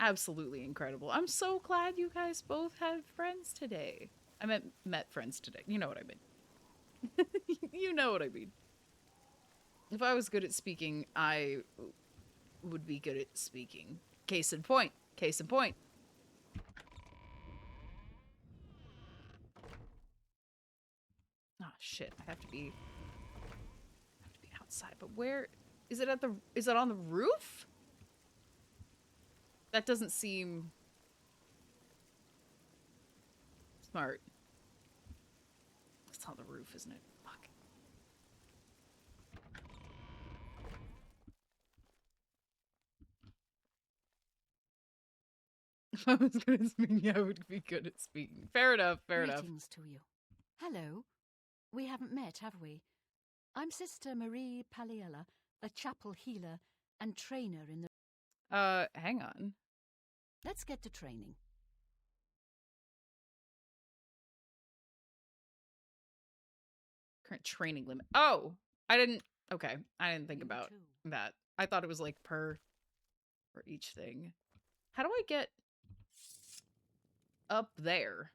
Absolutely incredible. I'm so glad you guys both had friends today. I meant met friends today. You know what I mean. You know what I mean. If I was good at speaking, I would be good at speaking. Case in point. Case in point. Oh shit, I have to be outside. But where is it is it on the roof? That doesn't seem smart. It's on the roof, isn't it? Fuck. If I was good at speaking, I would be good at speaking. Fair enough, fair enough. Greetings to you. Hello. We haven't met, have we? I'm Sister Marie Paliella, a chapel healer and trainer in the... Hang on. Let's get to training. Current training limit. Oh! I didn't think about that. I thought it was like per for each thing. How do I get up there?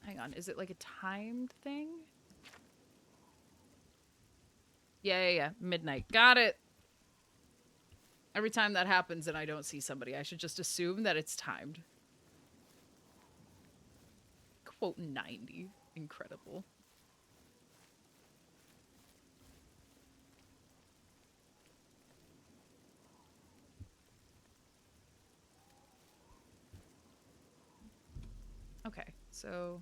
Hang on, is it like a timed thing? Yeah. Midnight. Got it. Every time that happens and I don't see somebody, I should just assume that it's timed. Quote 90. Incredible. Okay, so...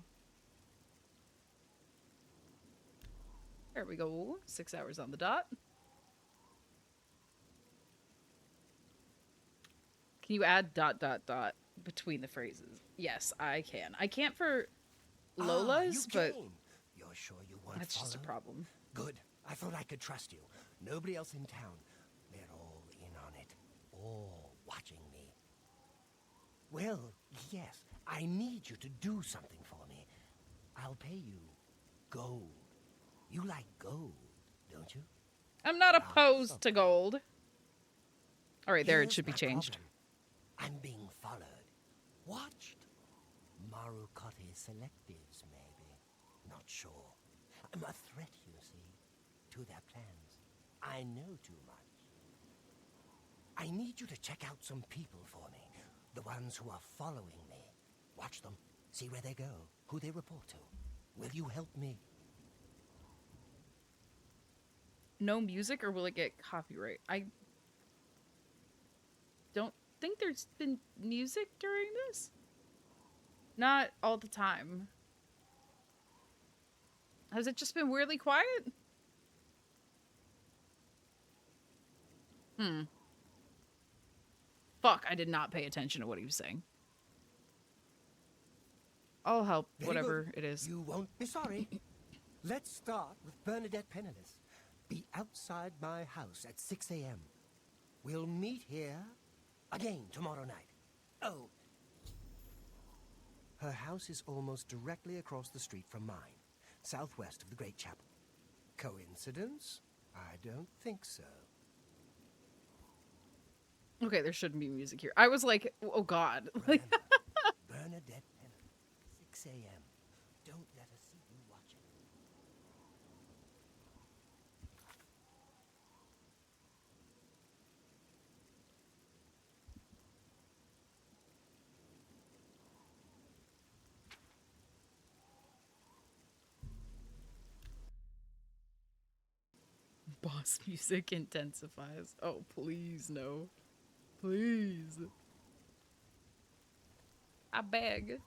There we go. 6 hours on the dot. Can you add ... between the phrases? Yes, I can. I can't for Lola's, but You're sure you won't that's just a follow? problem. Good. I thought I could trust you. Nobody else in town. They're all in on it. All watching me. Well, yes. I need you to do something for me. I'll pay you gold. You like gold, don't you? I'm not opposed to gold. All right, there it should be changed. I'm being followed. Watched. Marukote selectives, maybe. Not sure. I'm a threat, you see, to their plans. I know too much. I need you to check out some people for me. The ones who are following me. Watch them. See where they go. Who they report to. Will you help me? No music, or will it get copyright? I don't think there's been music during this. Not all the time. Has it just been weirdly quiet? Fuck, I did not pay attention to what he was saying. I'll help, Very whatever good. it is. You won't be sorry. Let's start with Bernadette Penniless. Be outside my house at 6 a.m. We'll meet here again tomorrow night. Oh. Her house is almost directly across the street from mine, southwest of the Great Chapel. Coincidence? I don't think so. Okay, there shouldn't be music here. I was like, oh god. Remember, Bernadette Pennant, 6 a.m. Don't let her see you watching. Boss music intensifies. Oh, please, no. Please. I beg.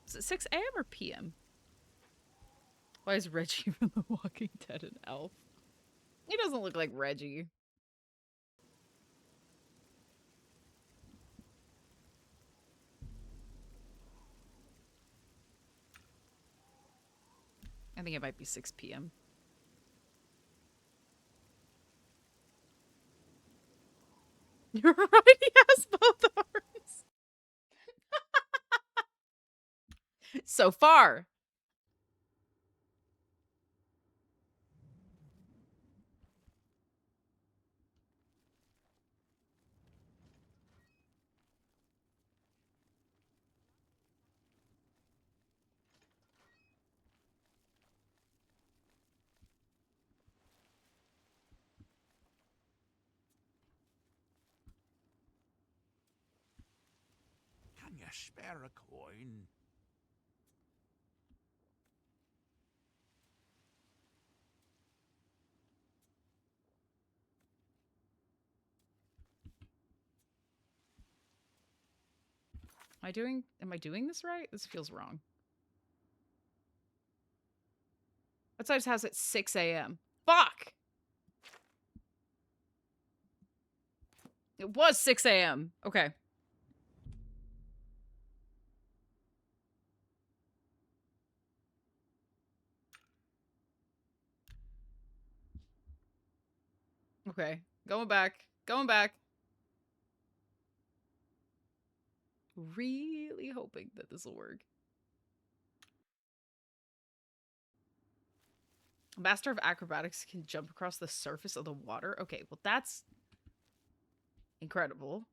Is it 6 a.m. or p.m.? Why is Reggie from The Walking Dead an elf? He doesn't look like Reggie. I think it might be 6 p.m. You're right, he has both arms. So far. Can you spare a coin? Am I doing this right? This feels wrong. Outside his house at 6 a.m. Fuck! It was 6 a.m. Okay. Okay. Going back. Going back. Really hoping that this will work. Master of Acrobatics can jump across the surface of the water. Okay, well that's incredible.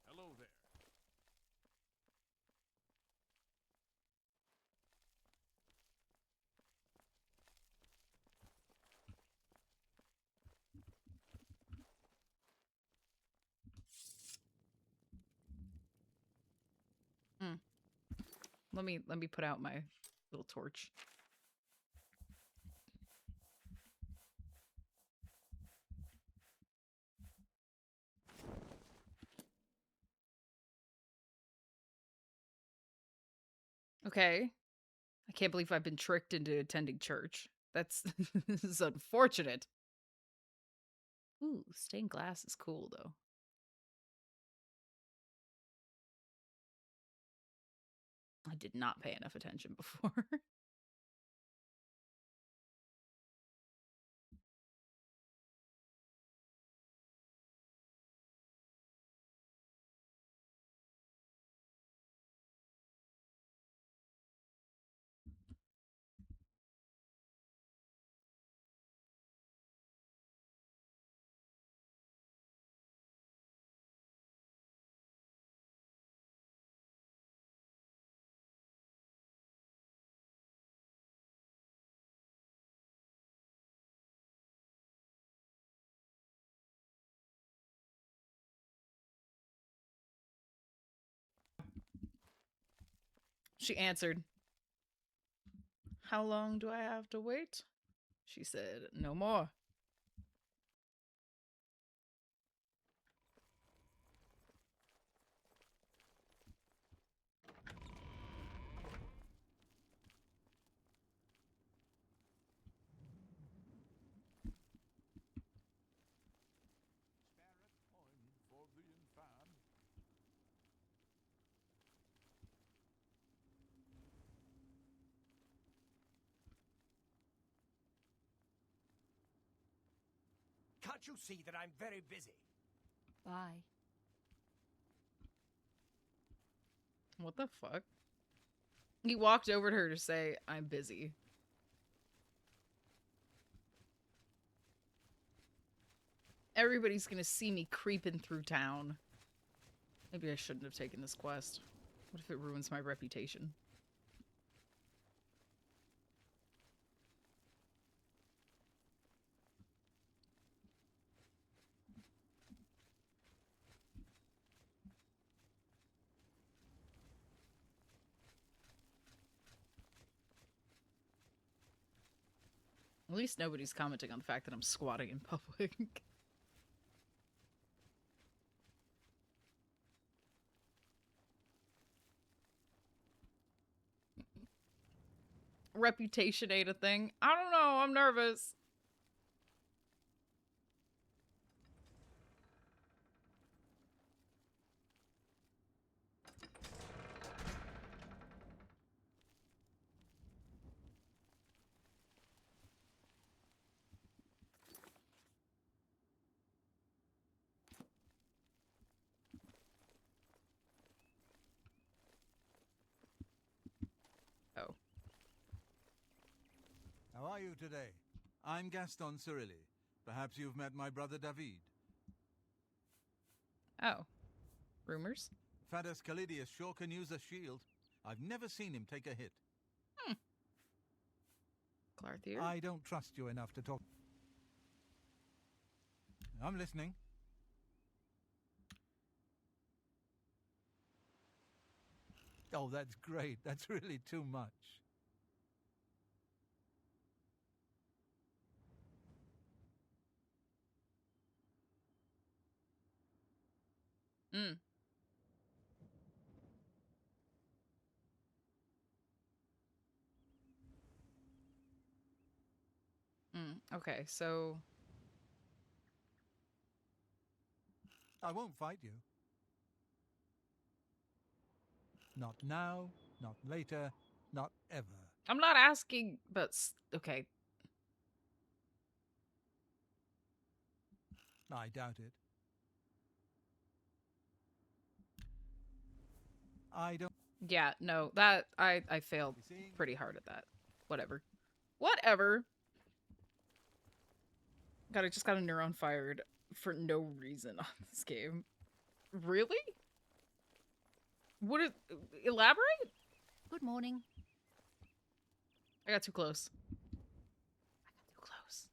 Hello there. Let me put out my little torch. Okay. I can't believe I've been tricked into attending church. That's this is unfortunate. Ooh, stained glass is cool though. I did not pay enough attention before. She answered, "How long do I have to wait?" She said, "No more." Can't you see that I'm very busy? Bye. What the fuck? He walked over to her to say, "I'm busy." Everybody's gonna see me creeping through town. Maybe I shouldn't have taken this quest. What if it ruins my reputation? At least nobody's commenting on the fact that I'm squatting in public. Reputation ain't a thing. I don't know, I'm nervous. Oh. How are you today? I'm Gaston Cirilli. Perhaps you've met my brother David. Oh. Rumors? Fadas Calidius sure can use a shield. I've never seen him take a hit. Clarthier? I don't trust you enough to talk. I'm listening. Oh, that's great. That's really too much. Mm. Okay, so... I won't fight you. Not now, not later, not ever. I'm not asking, but... Okay. I doubt it. I don't... Yeah, no, that... I failed pretty hard at that. Whatever. Whatever! I just got a neuron fired for no reason on this game. Really? What is... Elaborate? Good morning. I got too close. Too close.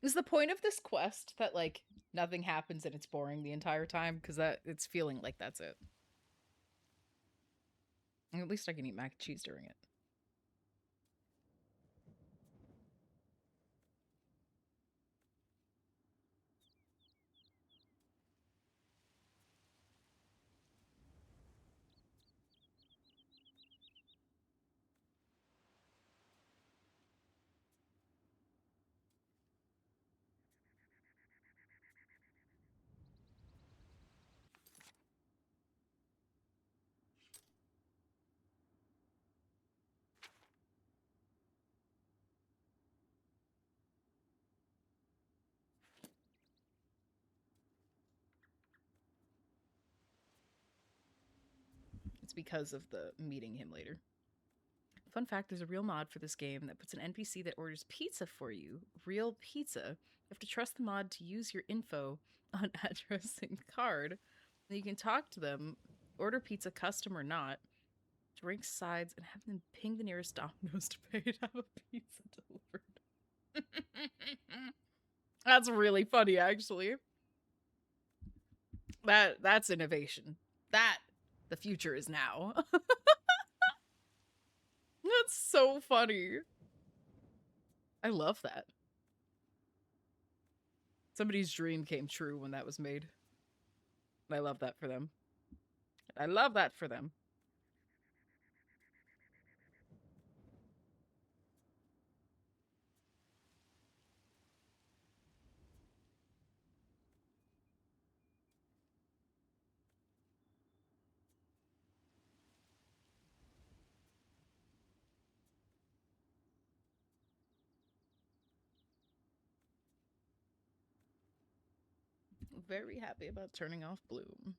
Is the point of this quest that, like, nothing happens and it's boring the entire time? Because it's feeling like that's it. And at least I can eat mac and cheese during it. It's because of the meeting him later. Fun fact, there's a real mod for this game that puts an NPC that orders pizza for you, real pizza, You have to trust the mod to use your info on address and card. Then you can talk to them, order pizza custom or not, drink sides, and have them ping the nearest Domino's to pay to have a pizza delivered. That's really funny, actually. That's innovation. The future is now. That's so funny. I love that. Somebody's dream came true when that was made. I love that for them. I love that for them. Very happy about turning off Bloom.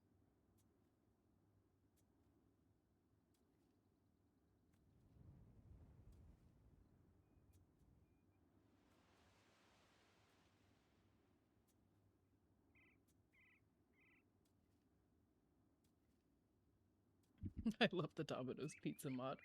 I love the Domino's pizza mod.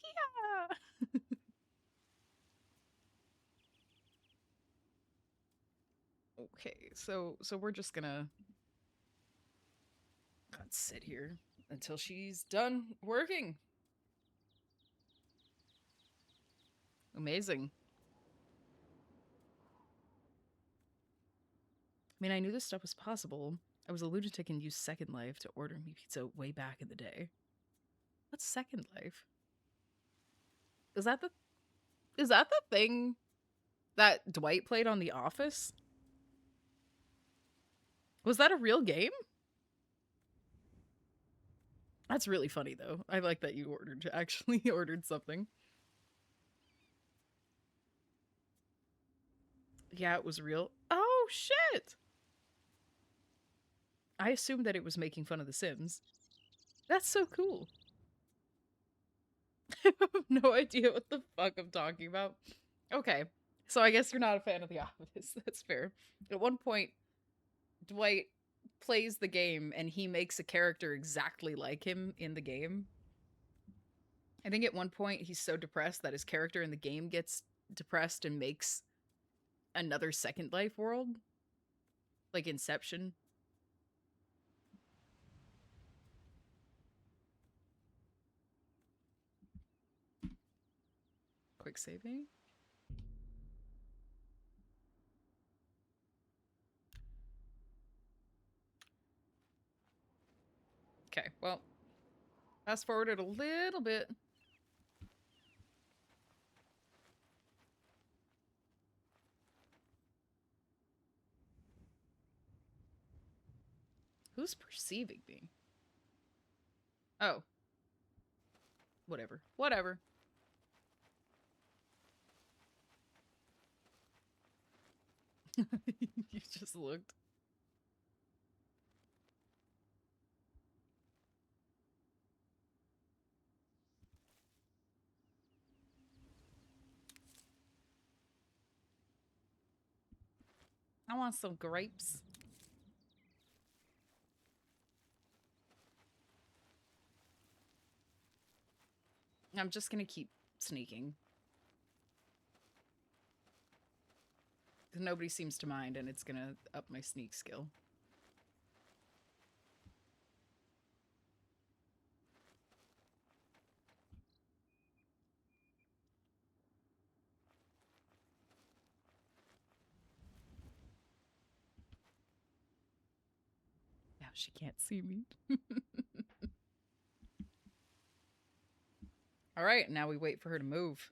Yeah. Okay, so we're just gonna sit here until she's done working. Amazing. I mean, I knew this stuff was possible. I was a lunatic and used Second Life to order me pizza way back in the day. What's Second Life? Is that the thing that Dwight played on The Office? Was that a real game? That's really funny, though. I like that you actually ordered something. Yeah, it was real. Oh, shit! I assumed that it was making fun of The Sims. That's so cool. I have no idea what the fuck I'm talking about. Okay, so I guess you're not a fan of The Office. That's fair. At one point, Dwight plays the game and he makes a character exactly like him in the game. I think at one point he's so depressed that his character in the game gets depressed and makes another Second Life world. Like Inception. Quick saving. Okay, well, fast forwarded a little bit. Who's perceiving me? Oh. Whatever. Whatever. You just looked. I want some grapes. I'm just gonna keep sneaking. Nobody seems to mind, and it's gonna up my sneak skill. Now she can't see me. All right, now we wait for her to move.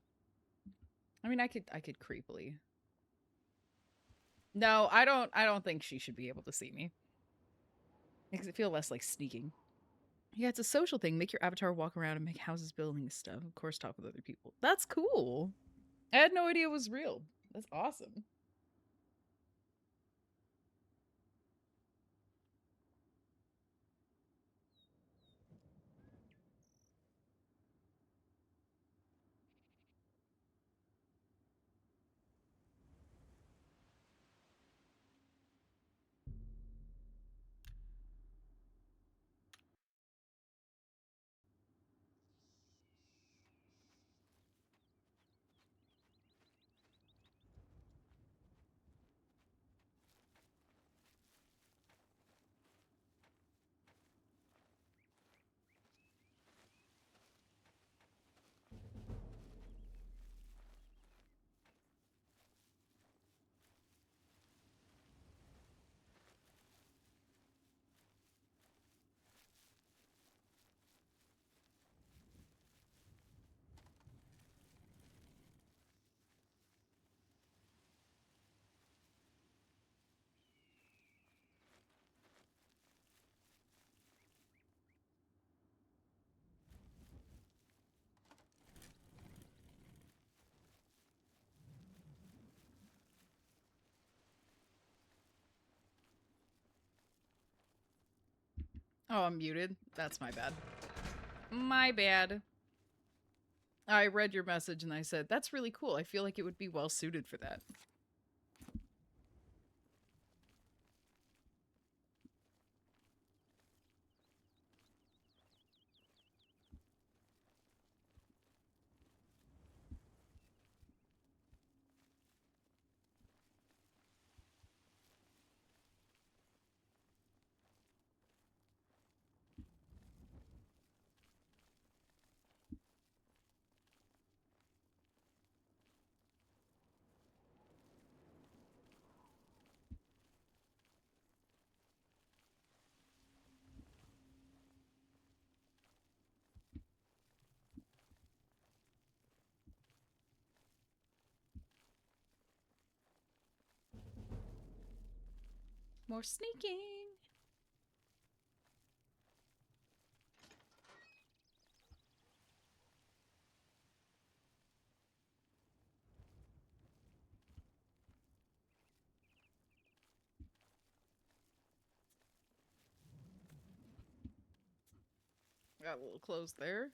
I mean, I could creepily. No, I don't think she should be able to see me. Makes it feel less like sneaking. Yeah, it's a social thing. Make your avatar walk around and make houses, buildings, stuff. Of course, talk with other people. That's cool. I had no idea it was real. That's awesome. Oh, I'm muted. That's my bad. My bad. I read your message and I said, that's really cool. I feel like it would be well suited for that. More sneaking. Got a little close there.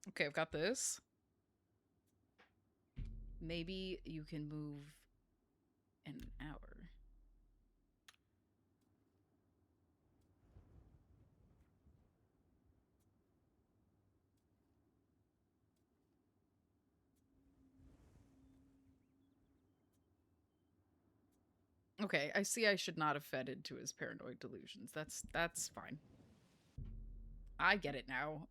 Okay, I've got this. Maybe you can move in an hour. Okay, I see I should not have fed into his paranoid delusions. That's fine. I get it now.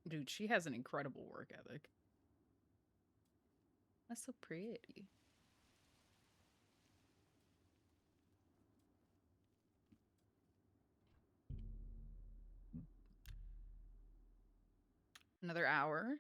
Dude, she has an incredible work ethic. That's so pretty. Another hour.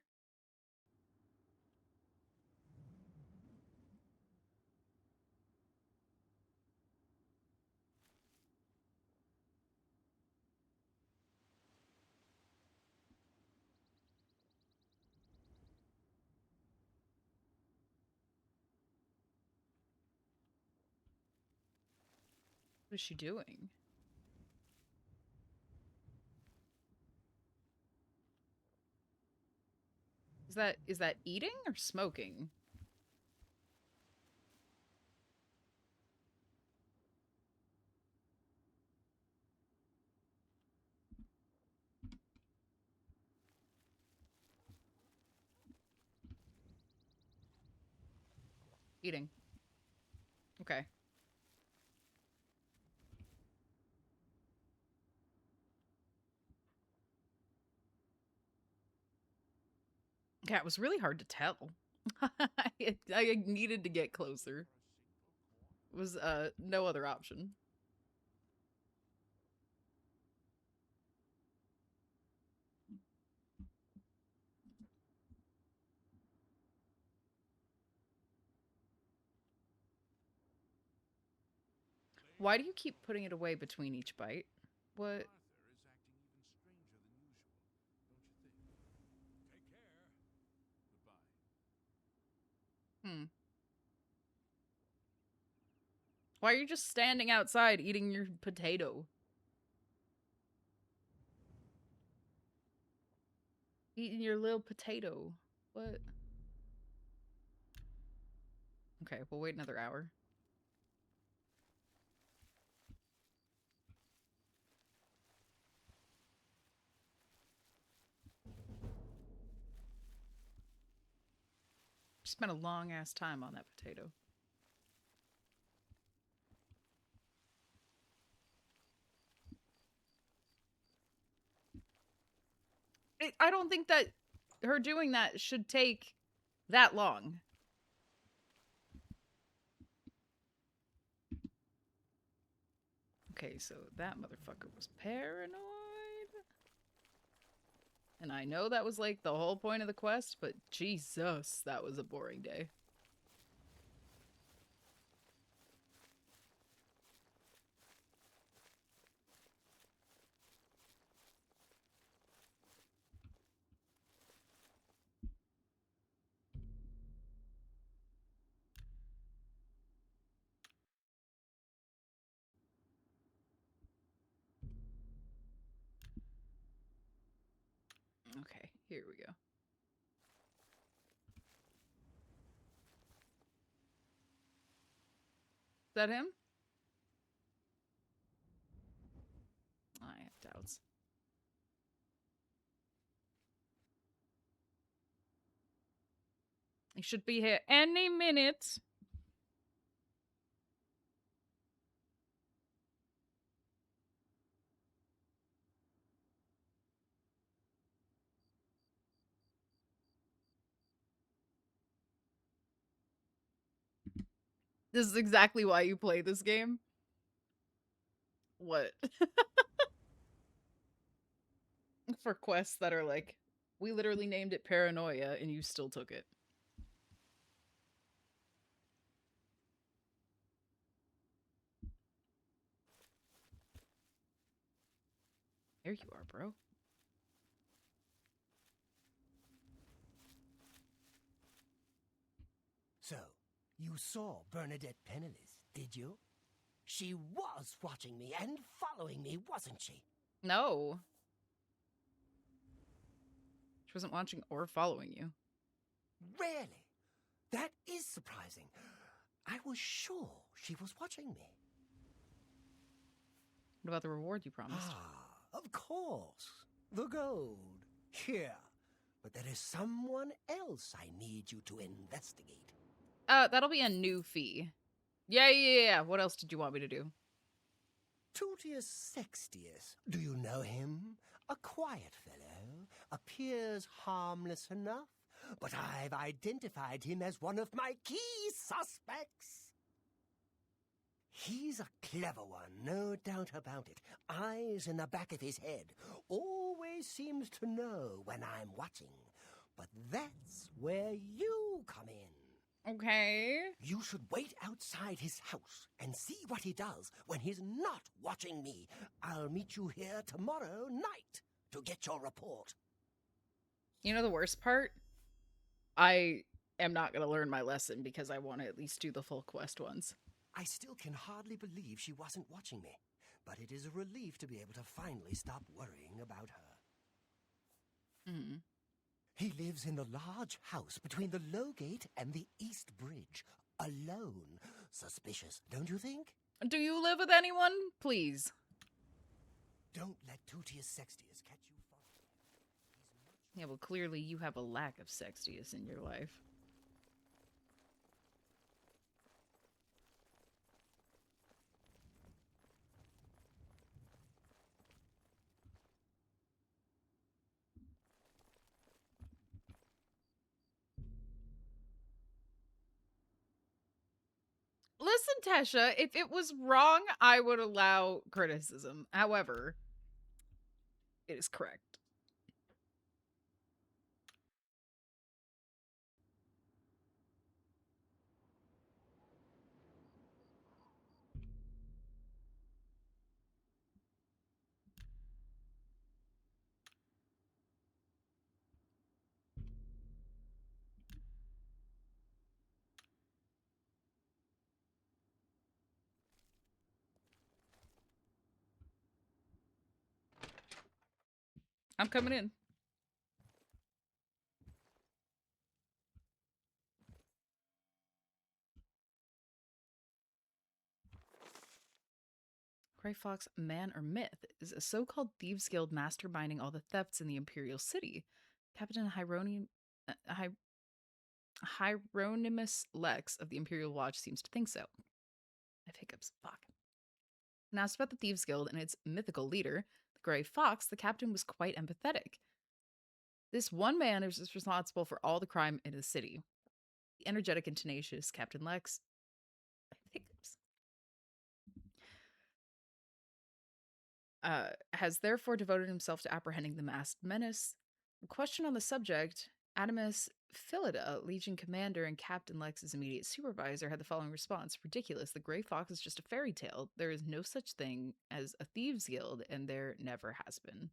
What is she doing? Is that eating or smoking? Eating. Okay. Yeah, it was really hard to tell. I needed to get closer. It was no other option. Why do you keep putting it away between each bite? What? Hmm. Why are you just standing outside eating your potato? Eating your little potato. What? Okay, we'll wait another hour. Spent a long ass time on that potato. I don't think that her doing that should take that long. Okay, so that motherfucker was paranoid. And I know that was like the whole point of the quest, but Jesus, that was a boring day. Okay, here we go. Is that him? I have doubts. He should be here any minute. This is exactly why you play this game. What? For quests that are like, we literally named it Paranoia and you still took it. There you are, bro. So, you saw Bernadette Penniless, did you? She was watching me and following me, wasn't she? No. She wasn't watching or following you. Really? That is surprising. I was sure she was watching me. What about the reward you promised? Ah, of course. The gold. Here. But there is someone else I need you to investigate. That'll be a new fee. Yeah. What else did you want me to do? Tutius Sextius. Do you know him? A quiet fellow. Appears harmless enough. But I've identified him as one of my key suspects. He's a clever one, no doubt about it. Eyes in the back of his head. Always seems to know when I'm watching. But that's where you come in. Okay. You should wait outside his house and see what he does when he's not watching me. I'll meet you here tomorrow night to get your report. You know the worst part? I am not going to learn my lesson because I want to at least do the full quest once. I still can hardly believe she wasn't watching me, but it is a relief to be able to finally stop worrying about her. Mm. He lives in the large house between the Low Gate and the East Bridge, alone. Suspicious, don't you think? Do you live with anyone? Please. Don't let Tutius Sextius catch you following him. Yeah, well, clearly you have a lack of Sextius in your life. listen, Tesha, if it was wrong, I would allow criticism. However, it is correct. I'm coming in. Gray Fox, man or myth, is a so-called thieves guild masterminding all the thefts in the Imperial City. Captain Hieronymus Lex of the Imperial Watch seems to think so. I have hiccups. Fuck. When asked about the Thieves Guild and its mythical leader, the Gray Fox, the captain was quite empathetic. This one man is responsible for all the crime in the city. The energetic and tenacious Captain Lex. I have hiccups. Has therefore devoted himself to apprehending the masked menace. A question on the subject, Adamus Philida, Legion commander and Captain Lex's immediate supervisor, had the following response. Ridiculous. The Grey Fox is just a fairy tale. There is no such thing as a thieves guild, and there never has been.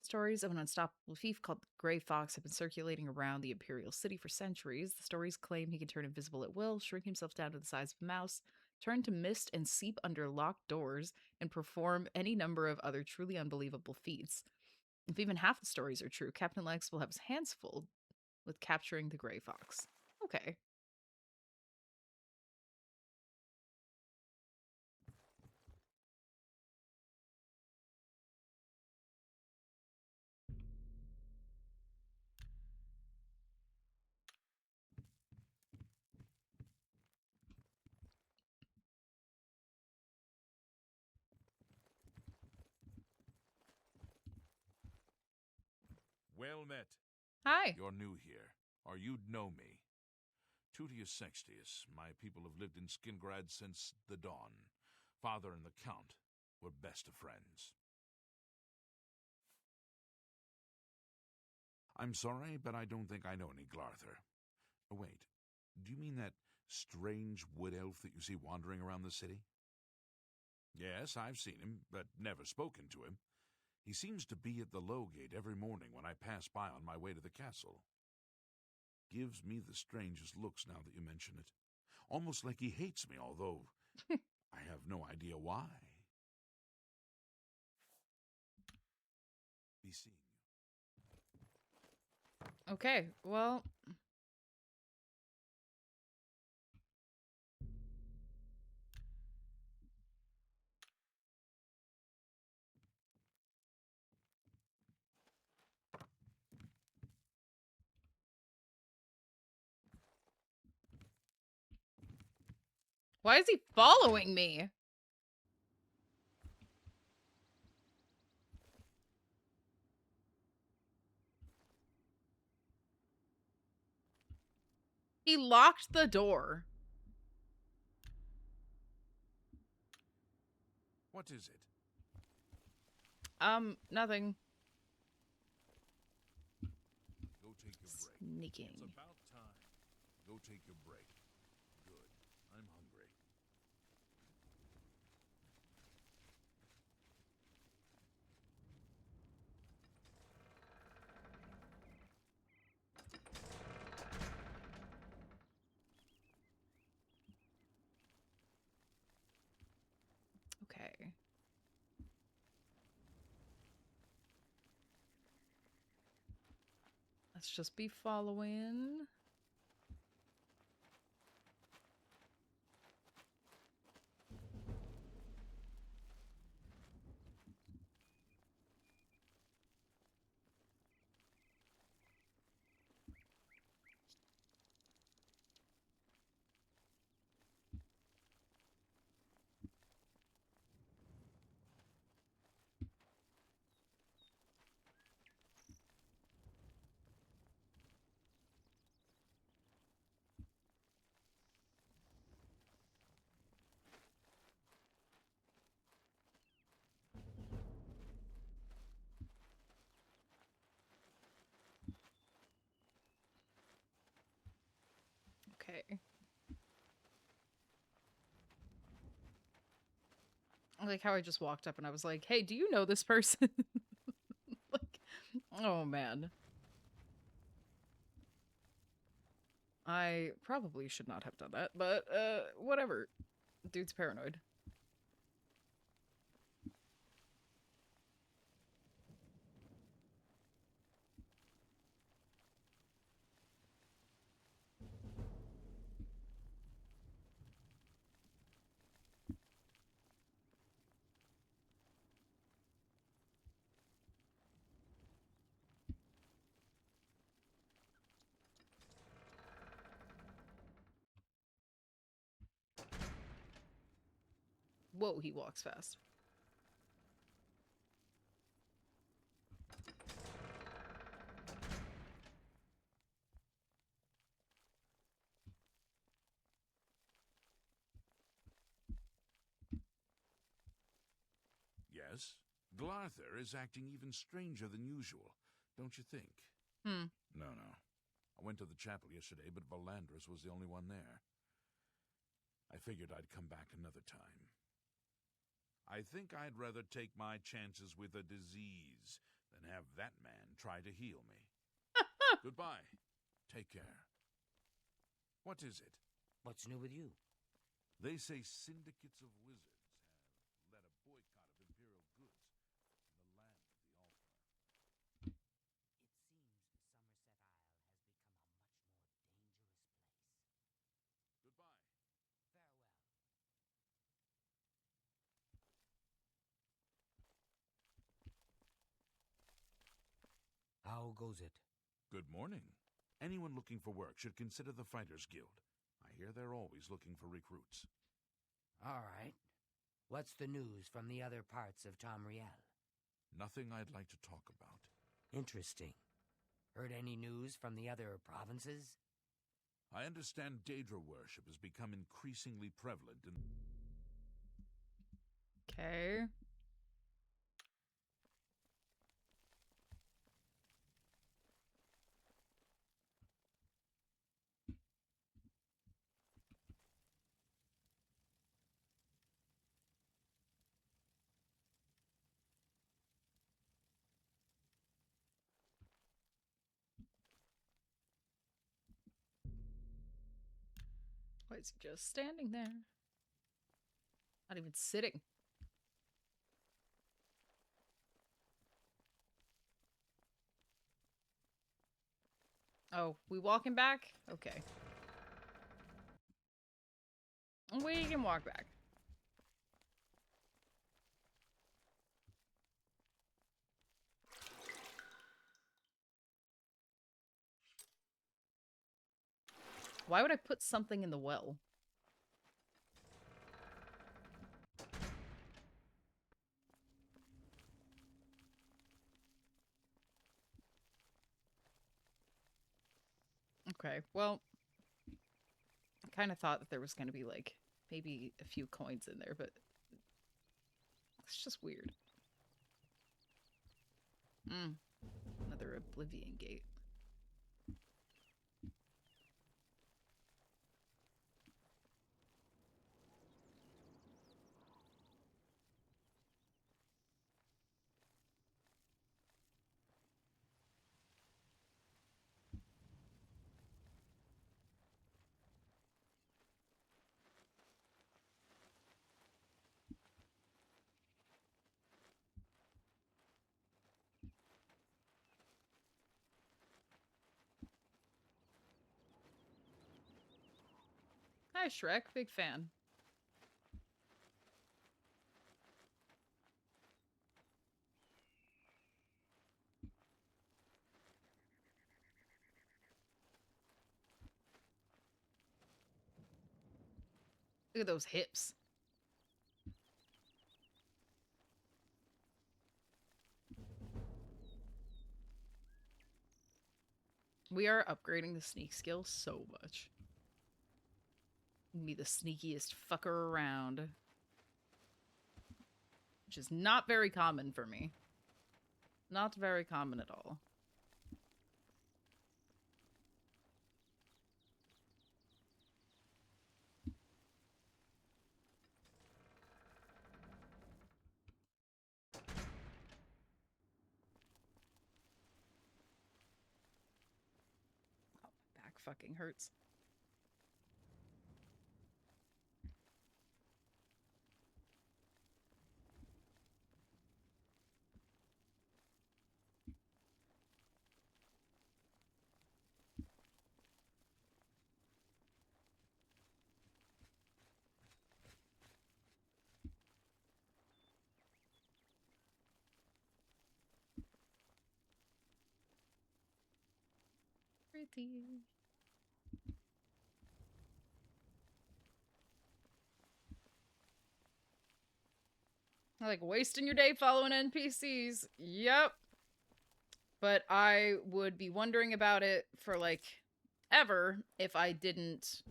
Stories of an unstoppable thief called the Grey Fox have been circulating around the Imperial City for centuries. The stories claim he can turn invisible at will, shrink himself down to the size of a mouse, turn to mist and seep under locked doors, and perform any number of other truly unbelievable feats. If even half the stories are true, Captain Lex will have his hands full with capturing the Grey Fox. Okay. Well met. Hi. You're new here, or you'd know me. Tutius Sextius, my people have lived in Skingrad since the dawn. Father and the Count were best of friends. I'm sorry, but I don't think I know any Glarther. Oh, wait, do you mean that strange wood elf that you see wandering around the city? Yes, I've seen him, but never spoken to him. He seems to be at the Low Gate every morning when I pass by on my way to the castle. Gives me the strangest looks now that you mention it. Almost like he hates me, although I have no idea why. Be seeing you. Okay, well... Why is he following me? He locked the door. What is it? Nothing. Go take your break. Sneaking. It's about time. Go take your break. Good. I'm hungry. Okay. Let's just be following. Like how I just walked up and I was like, hey, do you know this person? Like, oh man. I probably should not have done that, but whatever. Dude's paranoid. Whoa, he walks fast. Yes? Glarther is acting even stranger than usual, don't you think? Hmm. No. I went to the chapel yesterday, but Valandris was the only one there. I figured I'd come back another time. I think I'd rather take my chances with a disease than have that man try to heal me. Goodbye. Take care. What is it? What's new with you? They say syndicates of wizards have led a boycott of Imperial goods in the land of the Alpha. It seems Somerset Isle has become a much more dangerous place. Goodbye. Farewell. How goes it? Good morning. Anyone looking for work should consider the Fighters Guild. I hear they're always looking for recruits. All right. What's the news from the other parts of Tamriel? Nothing I'd like to talk about. Interesting. Heard any news from the other provinces? I understand Daedra worship has become increasingly prevalent in... Okay. Why is he just standing there? Not even sitting. Oh, we walking back? Okay. We can walk back. Why would I put something in the well? Okay, well, I kind of thought that there was going to be, like, maybe a few coins in there, but it's just weird. Another Oblivion gate. Hi, Shrek. Big fan. Look at those hips. We are upgrading the sneak skill so much. Be the sneakiest fucker around. Which is not very common for me. Not very common at all. fucking hurts. Pretty. Like wasting your day following NPCs. Yep. But I would be wondering about it for like ever if I didn't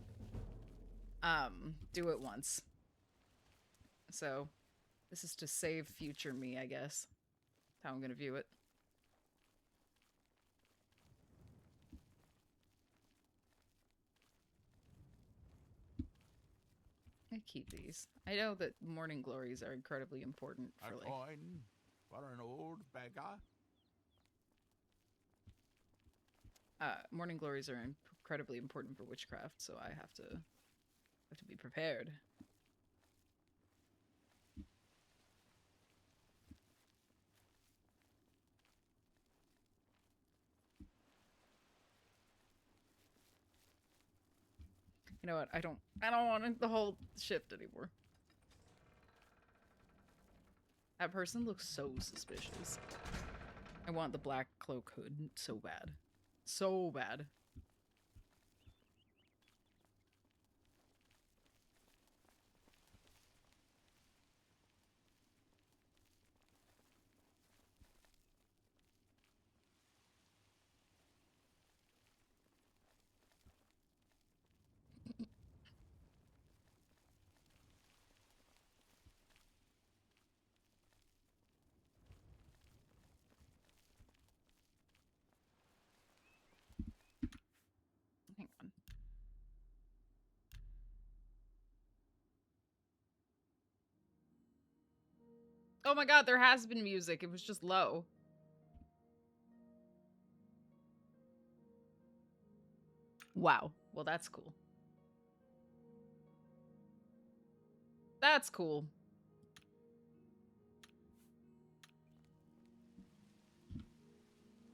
do it once. So this is to save future me, I guess. How I'm gonna view it. I keep these. I know that morning glories are incredibly important for A coin for an old beggar. Morning glories are incredibly important for witchcraft, so I have to be prepared. You know what? I don't want the whole shift anymore. That person looks so suspicious. I want the black cloak hood so bad. So bad. Hang on. Oh my god, there has been music. It was just low. Wow. Well, that's cool. That's cool. I'm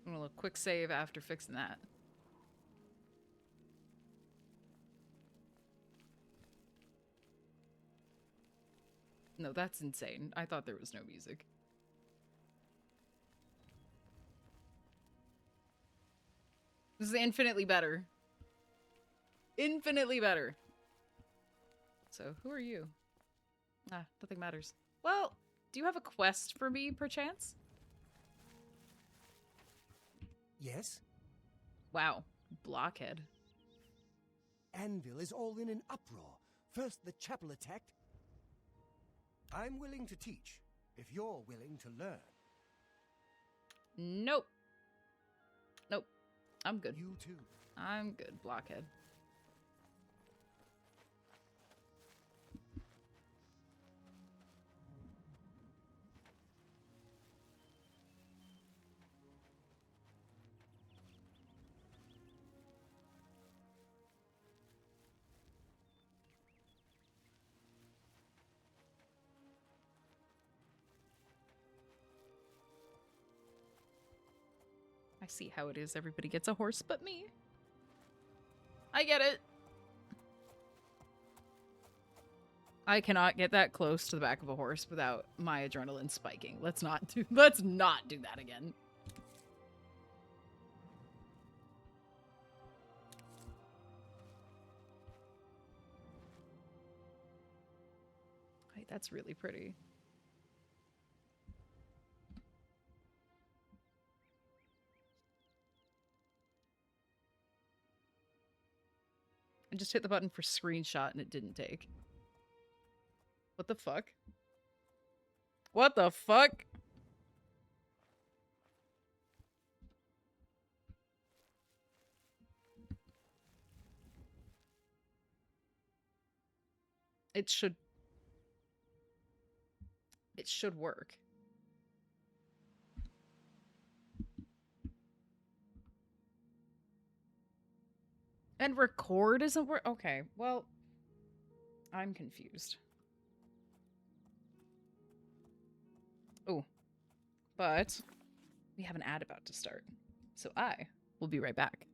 gonna look quick save after fixing that. No, that's insane. I thought there was no music. This is infinitely better. Infinitely better. So, who are you? Ah, nothing matters. Well, do you have a quest for me, perchance? Yes? Wow. Blockhead. Anvil is all in an uproar. First the chapel attacked. I'm willing to teach, if you're willing to learn. Nope. Nope. I'm good. You too. I'm good, Blockhead. I see how it is. Everybody gets a horse but me. I get it. I cannot get that close to the back of a horse without my adrenaline spiking. Let's not do that again. Wait, that's really pretty. I just hit the button for screenshot and it didn't take. What the fuck? What the fuck? It should work. And record isn't work. Okay, well, I'm confused. Oh, but we have an ad about to start, so I will be right back.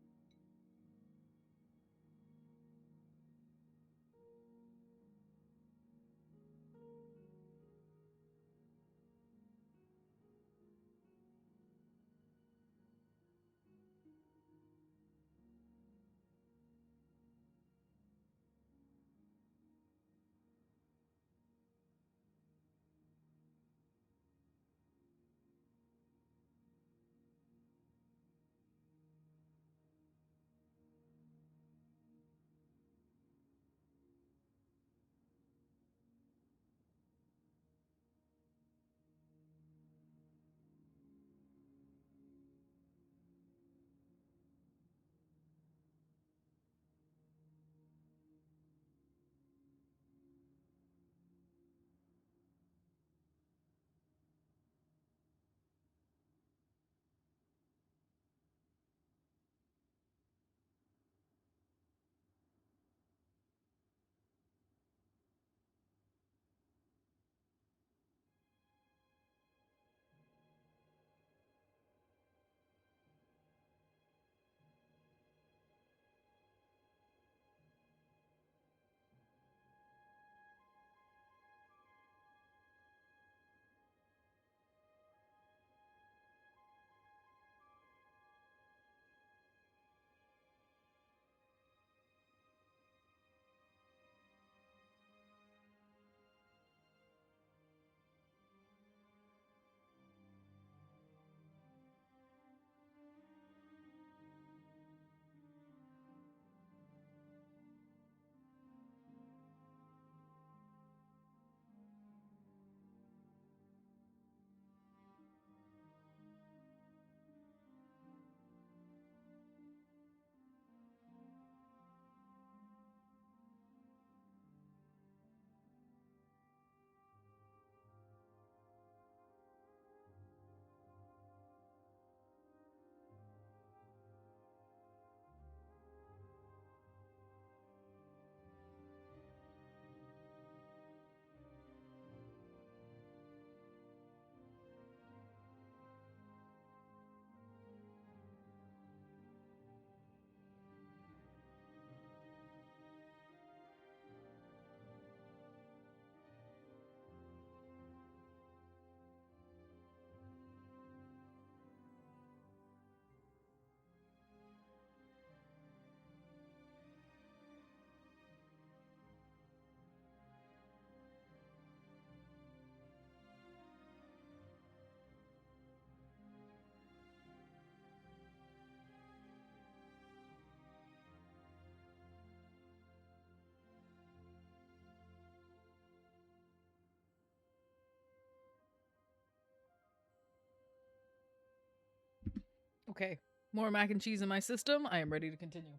Okay, more mac and cheese in my system. I am ready to continue.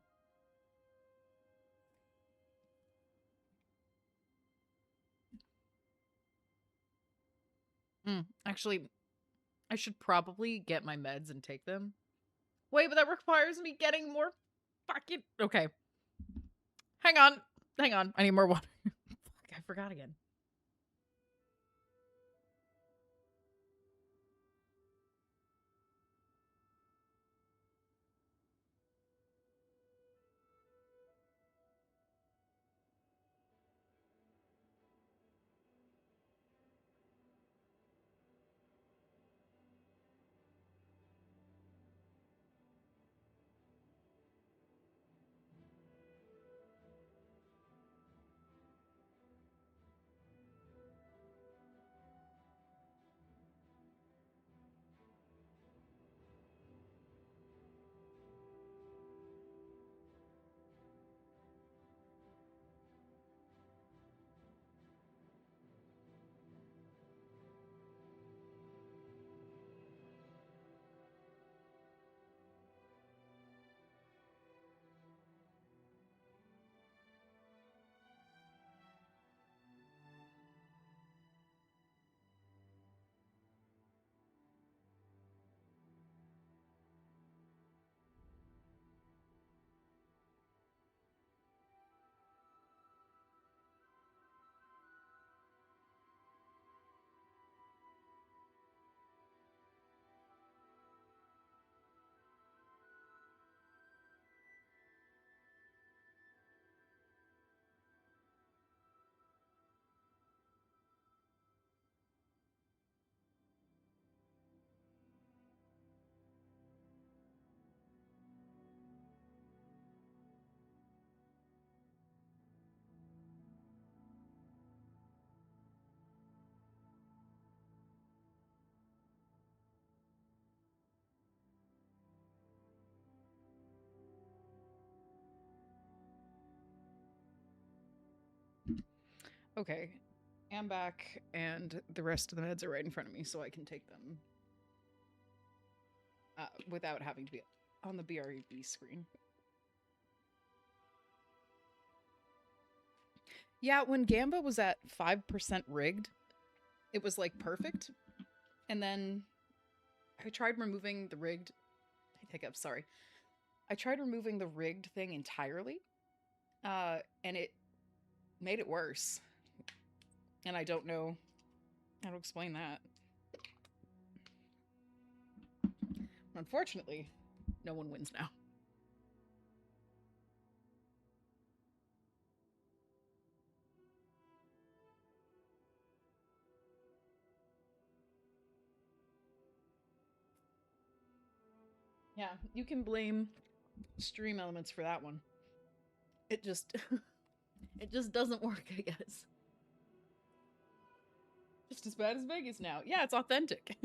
Actually, I should probably get my meds and take them. Wait, but that requires me getting more fucking... Okay. Hang on. Hang on. I need more water. Fuck, I forgot again. Okay. I'm back, and the rest of the meds are right in front of me, so I can take them without having to be on the BRB screen. Yeah, when Gamba was at 5% rigged, it was like perfect. And then I tried removing the rigged... Hiccups, sorry. I tried removing the rigged thing entirely, and it made it worse. And I don't know how to explain that. Unfortunately, no one wins now. Yeah, you can blame stream elements for that one. It just it just doesn't work, I guess. Just as bad as Vegas now. Yeah, it's authentic.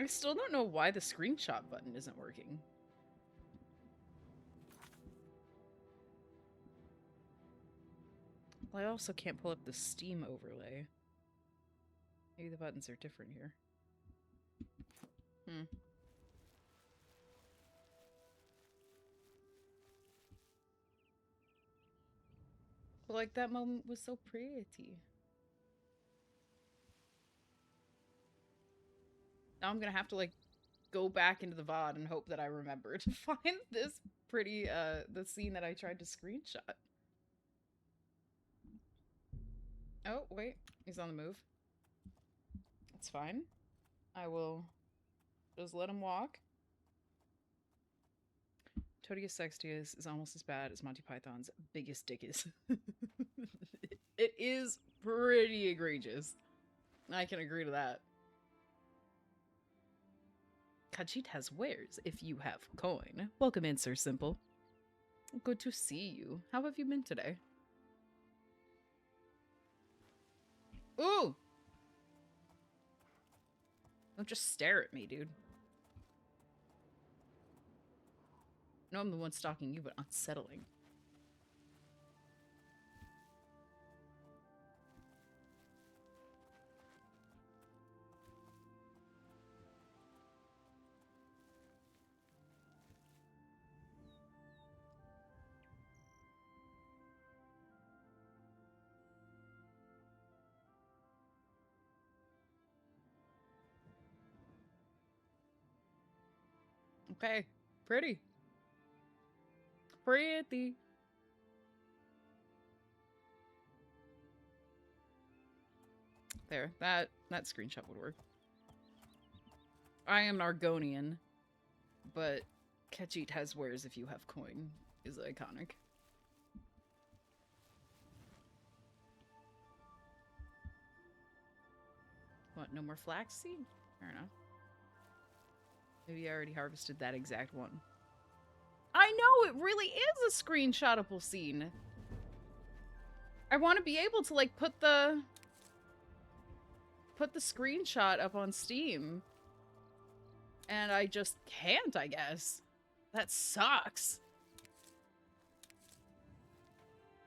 I still don't know why the screenshot button isn't working. Well, I also can't pull up the Steam overlay. Maybe the buttons are different here. But like, that moment was so pretty. Now I'm gonna have to, like, go back into the VOD and hope that I remember to find this pretty, the scene that I tried to screenshot. Oh, wait. He's on the move. That's fine. I will just let him walk. Todius Sextius is almost as bad as Monty Python's biggest dick is. It is pretty egregious. I can agree to that. Khajiit has wares if you have coin. Welcome in, Sir Simple. Good to see you. How have you been today? Ooh! Don't just stare at me, dude. No, I'm the one stalking you, but unsettling. Okay. Pretty. Pretty. There. That screenshot would work. I am an Argonian, but Khajiit has wares if you have coin is iconic. What, no more flaxseed? Fair enough. Maybe I already harvested that exact one. I know, it really is a screenshotable scene. I want to be able to, like, put the screenshot up on Steam. And I just can't, I guess. That sucks.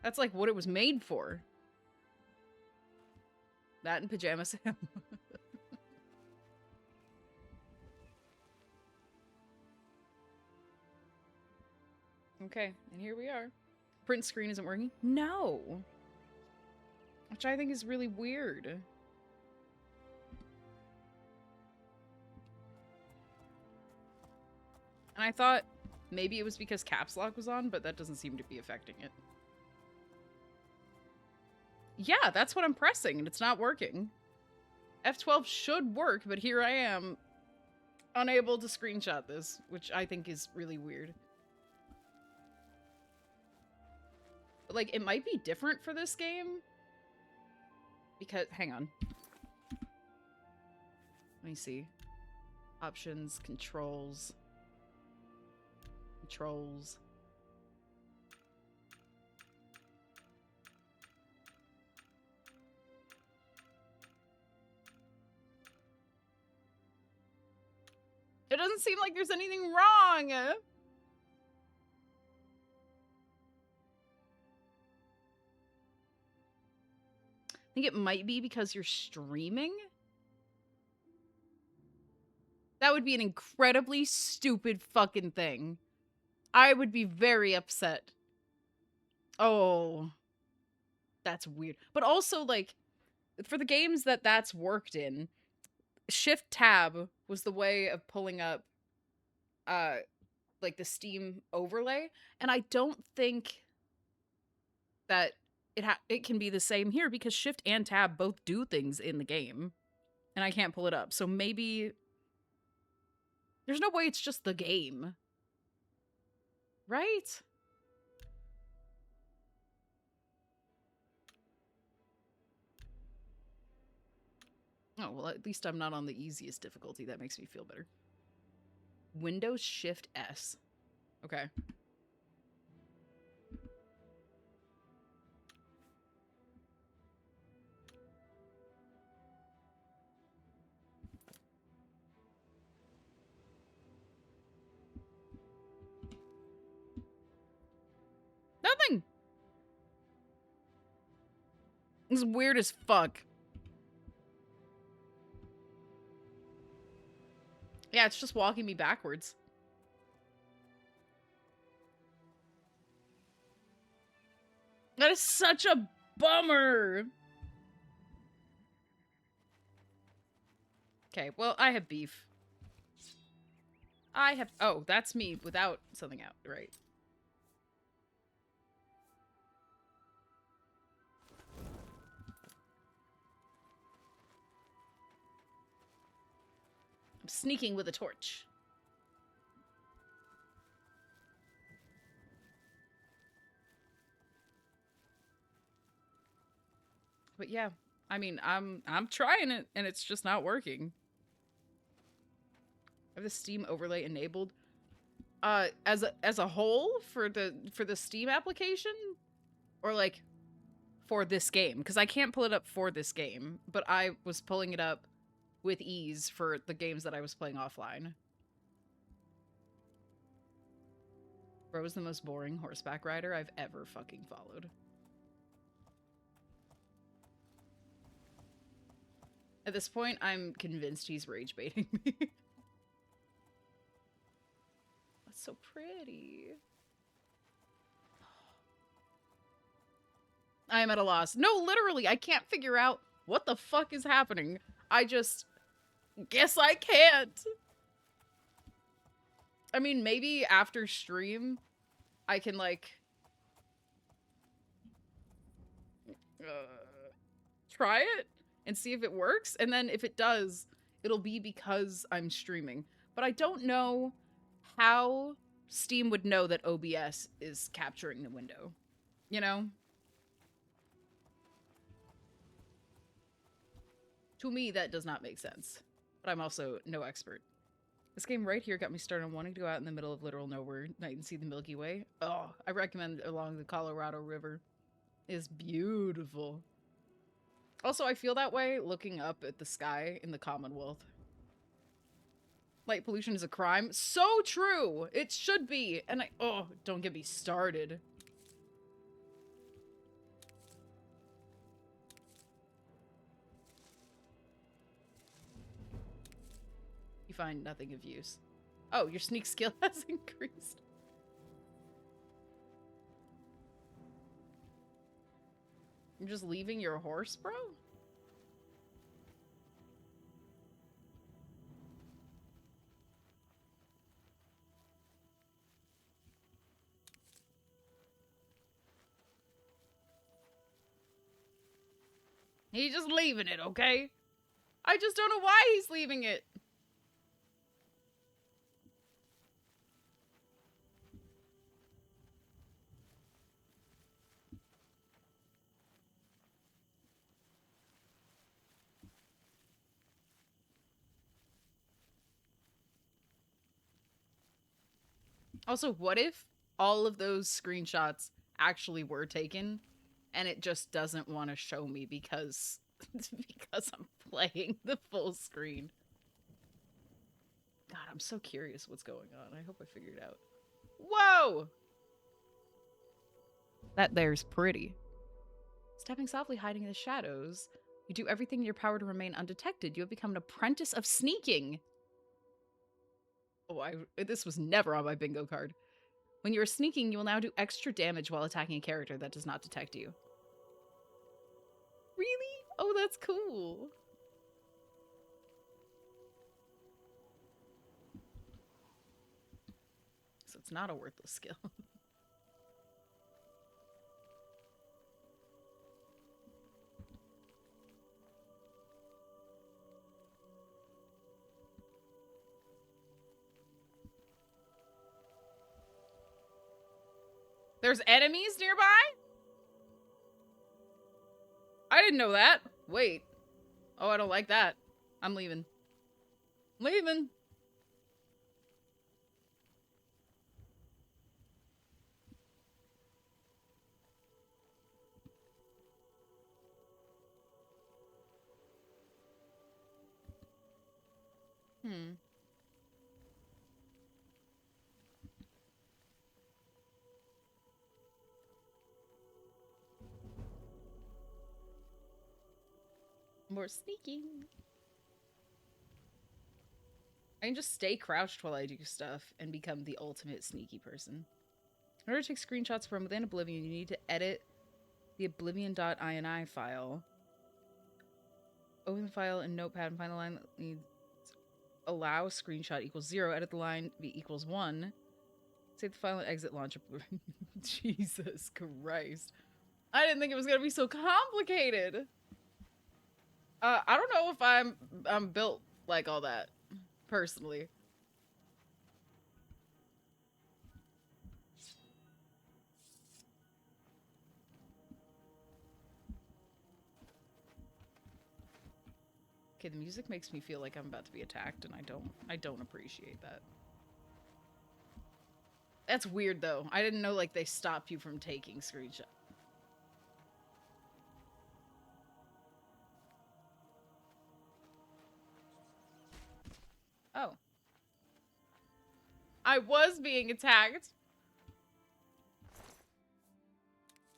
That's like what it was made for. That and Pajama Sam. Okay, and here we are. Print screen isn't working? No! Which I think is really weird. And I thought maybe it was because caps lock was on, but that doesn't seem to be affecting it. Yeah, that's what I'm pressing, and it's not working. F12 should work, but here I am, unable to screenshot this, which I think is really weird. But, like, it might be different for this game. Because, hang on. Let me see. Options, controls. Trolls. It doesn't seem like there's anything wrong. I think it might be because you're streaming. That would be an incredibly stupid fucking thing. I would be very upset. Oh. That's weird. But also, like, for the games that that's worked in, Shift Tab was the way of pulling up, like, the Steam overlay. And I don't think that it can be the same here because Shift and Tab both do things in the game. And I can't pull it up. So maybe... There's no way it's just the game. Right? Oh, well, at least I'm not on the easiest difficulty. That makes me feel better. Windows Shift S. Okay. Nothing! This is weird as fuck. Yeah, it's just walking me backwards. That is such a bummer. Okay, well, I have beef. Oh, that's me without something out, right? I'm sneaking with a torch. But yeah, I mean, I'm trying it and it's just not working. I have the Steam overlay enabled. As a whole for the Steam application, or like for this game, because I can't pull it up for this game, but I was pulling it up with ease for the games that I was playing offline. Bro is the most boring horseback rider I've ever fucking followed. At this point, I'm convinced he's rage baiting me. That's so pretty. I am at a loss. No, literally, I can't figure out what the fuck is happening. I just guess I can't. I mean, maybe after stream, I can, like, try it and see if it works. And then if it does, it'll be because I'm streaming. But I don't know how Steam would know that OBS is capturing the window. You know? To me, that does not make sense. But I'm also no expert. This game right here got me started on wanting to go out in the middle of literal nowhere night and see the Milky Way. Oh, I recommend along the Colorado River. It's beautiful. Also, I feel that way looking up at the sky in the Commonwealth. Light pollution is a crime. So true! It should be! And oh, don't get me started. You find nothing of use. Oh, your sneak skill has increased. You're just leaving your horse, bro? He's just leaving it, okay? I just don't know why he's leaving it. Also, what if all of those screenshots actually were taken and it just doesn't want to show me because because I'm playing the full screen? God, I'm so curious what's going on. I hope I figured it out. Whoa! That there's pretty. Stepping softly, hiding in the shadows. You do everything in your power to remain undetected. You have become an apprentice of sneaking. Oh, this was never on my bingo card. When you are sneaking, you will now do extra damage while attacking a character that does not detect you. Really? Oh, that's cool. So it's not a worthless skill. There's enemies nearby? I didn't know that. Wait. Oh, I don't like that. I'm leaving. Leaving. More sneaking. I can just stay crouched while I do stuff and become the ultimate sneaky person. In order to take screenshots from within Oblivion, you need to edit the oblivion.ini file. Open the file in Notepad and find the line that needs allow screenshot equals 0, edit the line be equals 1. Save the file and exit launcher. Jesus Christ. I didn't think it was gonna be so complicated. I don't know if I'm built like all that, personally. Okay, the music makes me feel like I'm about to be attacked, and I don't appreciate that. That's weird, though. I didn't know, like, they stop you from taking screenshots. Oh. I was being attacked.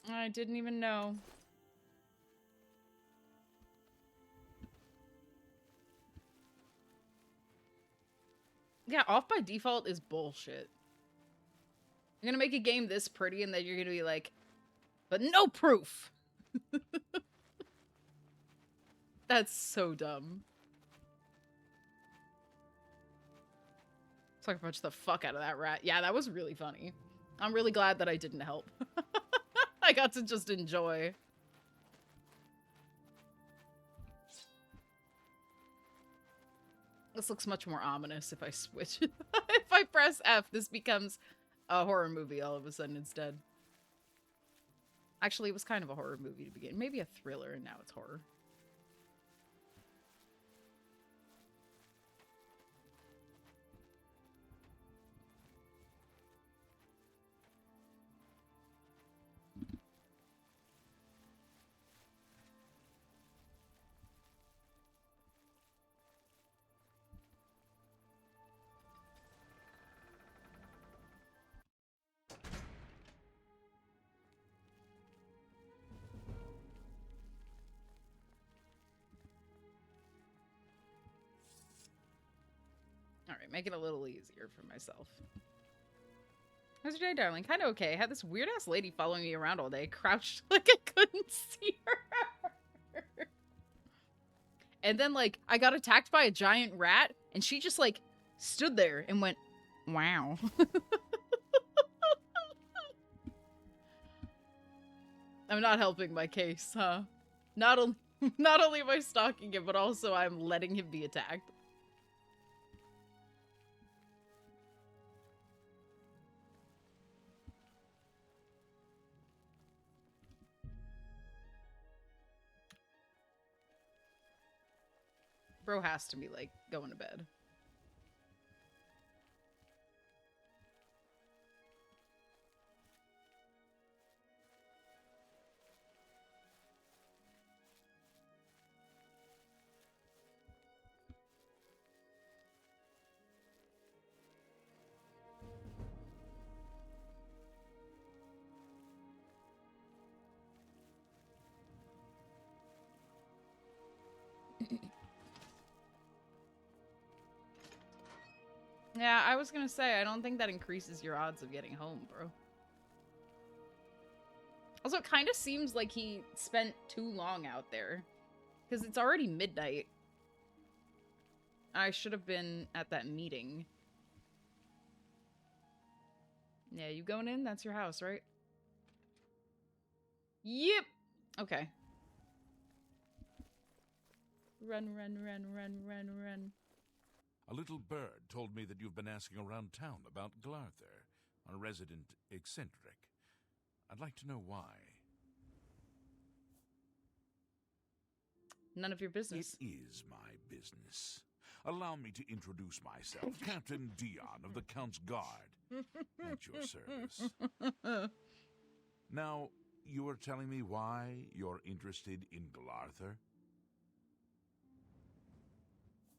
I didn't even know. Yeah, off by default is bullshit. You're gonna make a game this pretty and then you're gonna be like, but no proof! That's so dumb. Sucker punch the fuck out of that rat. Yeah, that was really funny. I'm really glad that I didn't help. I got to just enjoy. This looks much more ominous if I switch. If I press F, this becomes a horror movie all of a sudden instead. Actually, it was kind of a horror movie to begin. Maybe a thriller, and now it's horror. Alright, make it a little easier for myself. How's your day, darling? Kind of okay. I had this weird-ass lady following me around all day, crouched like I couldn't see her. And then, like, I got attacked by a giant rat, and she just, like, stood there and went, wow. I'm not helping my case, huh? Not only am I stalking him, but also I'm letting him be attacked. Bro has to be, like, going to bed. Yeah, I was gonna say, I don't think that increases your odds of getting home, bro. Also, it kind of seems like he spent too long out there. Because it's already midnight. I should have been at that meeting. Yeah, you going in? That's your house, right? Yep. Okay. Run, run, run, run, run, run. A little bird told me that you've been asking around town about Glarther, a resident eccentric. I'd like to know why. None of your business. It is my business. Allow me to introduce myself, Captain Dion of the Count's Guard. At your service. Now, you were telling me why you're interested in Glarther?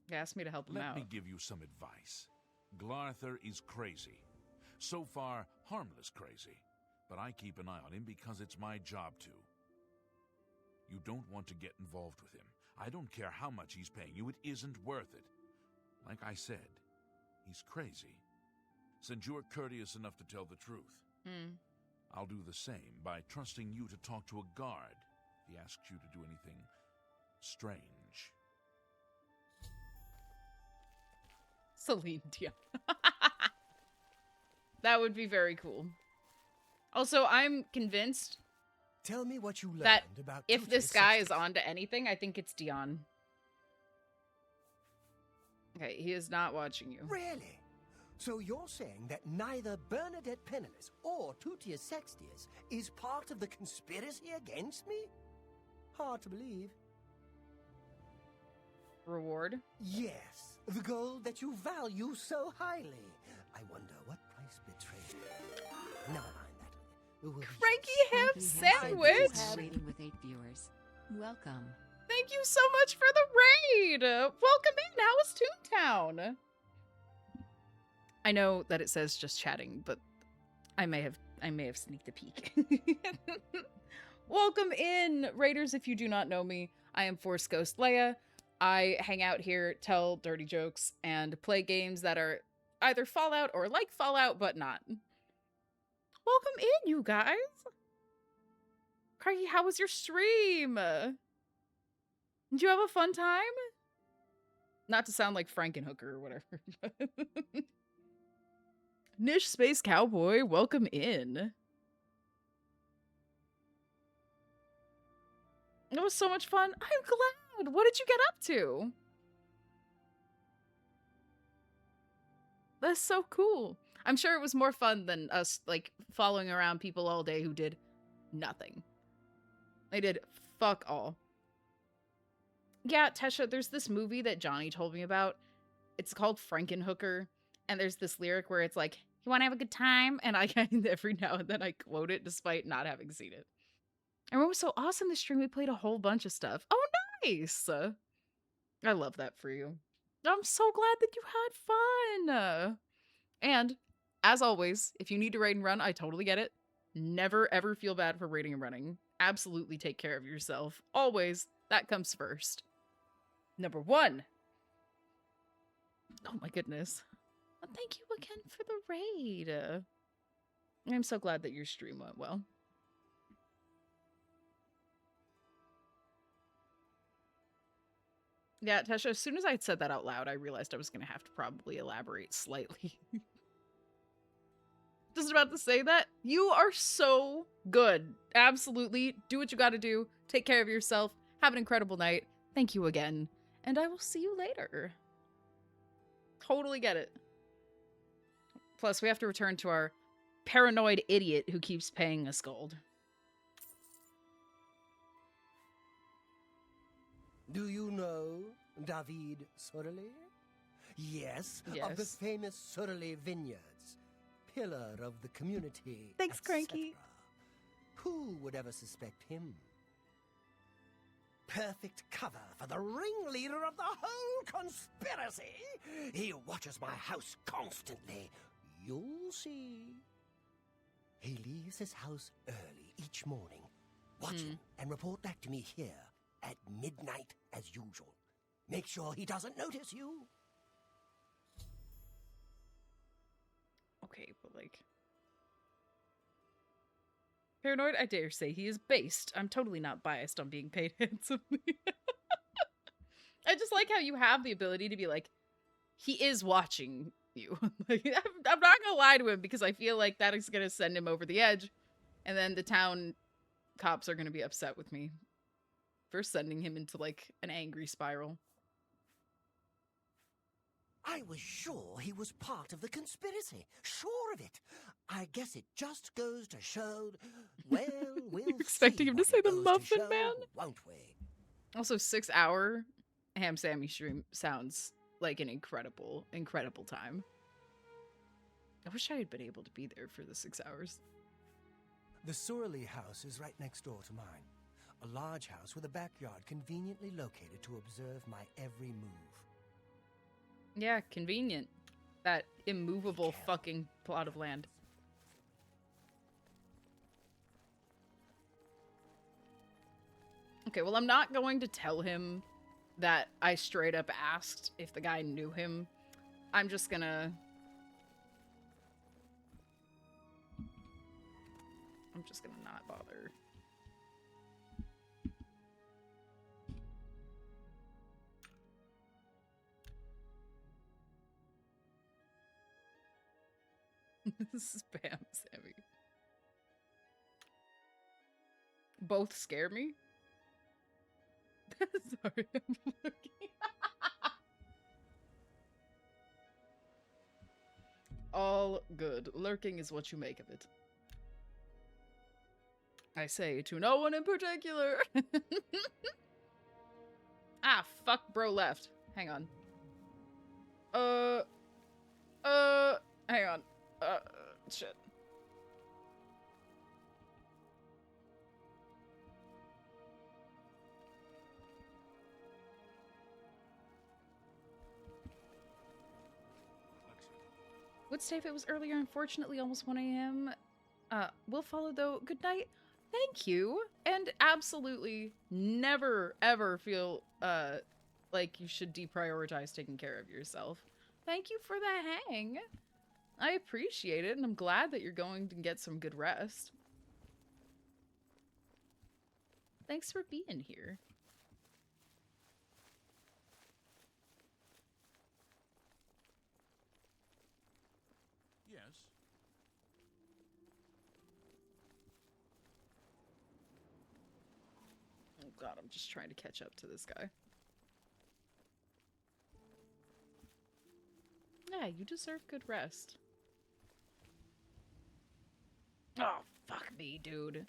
He asked me to help him out. Let me give you some advice. Glarther is crazy. So far, harmless crazy. But I keep an eye on him because it's my job to. You don't want to get involved with him. I don't care how much he's paying you. It isn't worth it. Like I said, he's crazy. Since you are courteous enough to tell the truth, I'll do the same by trusting you to talk to a guard if he asks you to do anything strange. Celine Dion. That would be very cool. Also, I'm convinced Tell me what you learned that about if this guy is onto anything, I think it's Dion. Okay, he is not watching you. Really? So you're saying that neither Bernadette Penniless or Tutius Sextius is part of the conspiracy against me? Hard to believe. Reward? Yes, the gold that you value so highly. I wonder what price betrayed you. Never mind that. Cranky Ham Sandwich! Waiting with 8 viewers. Welcome. Thank you so much for the raid! Welcome in! How was Toontown? I know that it says just chatting, but I may have sneaked a peek. Welcome in, Raiders. If you do not know me, I am Force Ghost Leia. I hang out here, tell dirty jokes, and play games that are either Fallout or like Fallout, but not. Welcome in, you guys. Craigie, how was your stream? Did you have a fun time? Not to sound like Frankenhooker or whatever. Niche Space Cowboy, welcome in. It was so much fun. I'm glad. What did you get up to? That's so cool. I'm sure it was more fun than us, like, following around people all day who did nothing. They did fuck all. Yeah, Tesha, there's this movie that Johnny told me about. It's called Frankenhooker. And there's this lyric where it's like, you want to have a good time? And I every now and then I quote it despite not having seen it. And what was so awesome this stream, we played a whole bunch of stuff. Oh, nice! I love that for you. I'm so glad that you had fun! And, as always, if you need to raid and run, I totally get it. Never, ever feel bad for raiding and running. Absolutely take care of yourself. Always. That comes first. Number 1. Oh my goodness. Well, thank you again for the raid. I'm so glad that your stream went well. Yeah, Tesha, as soon as I said that out loud, I realized I was going to have to probably elaborate slightly. Just about to say that. You are so good. Absolutely. Do what you got to do. Take care of yourself. Have an incredible night. Thank you again. And I will see you later. Totally get it. Plus, we have to return to our paranoid idiot who keeps paying us gold. Do you know David Sorelli? Yes, of the famous Sorelli Vineyards. Pillar of the community. Thanks, Cranky. Who would ever suspect him? Perfect cover for the ringleader of the whole conspiracy. He watches my house constantly. You'll see. He leaves his house early each morning. Watch him and report back to me here at midnight as usual. Make sure he doesn't notice you. Okay, but like... Paranoid, I dare say he is based. I'm totally not biased on being paid handsomely. I just like how you have the ability to be like, he is watching you. Like, I'm not gonna lie to him because I feel like that is gonna send him over the edge. And then the town cops are gonna be upset with me for sending him into like an angry spiral. I was sure he was part of the conspiracy. Sure of it. I guess it just goes to show, well, we'll expecting him to say the Muffin show, Man? Won't we? Also, 6-hour Ham Sammy stream sounds like an incredible time. I wish I had been able to be there for the 6 hours. The Sorley house is right next door to mine. A large house with a backyard conveniently located to observe my every move. Yeah, convenient. That immovable fucking plot of land. Okay, well, I'm not going to tell him that I straight up asked if the guy knew him. I'm just gonna... not bother. Spam Sammy. Both scare me? Sorry, I'm looking. All good. Lurking is what you make of it. I say to no one in particular. Ah, fuck, bro left. Hang on. Hang on. Shit. Would stay if it was earlier, unfortunately, almost 1 a.m. We'll follow though. Good night. Thank you. And absolutely never, ever feel, like you should deprioritize taking care of yourself. Thank you for the hang. I appreciate it, and I'm glad that you're going to get some good rest. Thanks for being here. Yes. Oh god, I'm just trying to catch up to this guy. Yeah, you deserve good rest. Oh, fuck me, dude.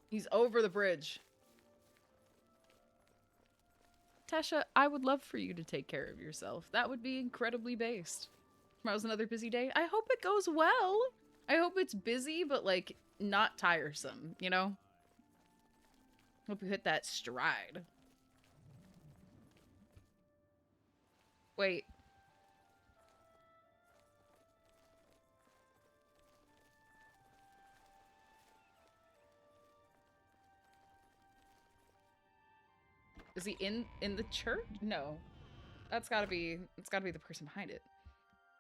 He's over the bridge. Tasha, I would love for you to take care of yourself. That would be incredibly based. Tomorrow's another busy day. I hope it goes well. I hope it's busy, but, like, not tiresome, you know? Hope you hit that stride. Wait. Is he in the church? No. It's gotta be the person behind it.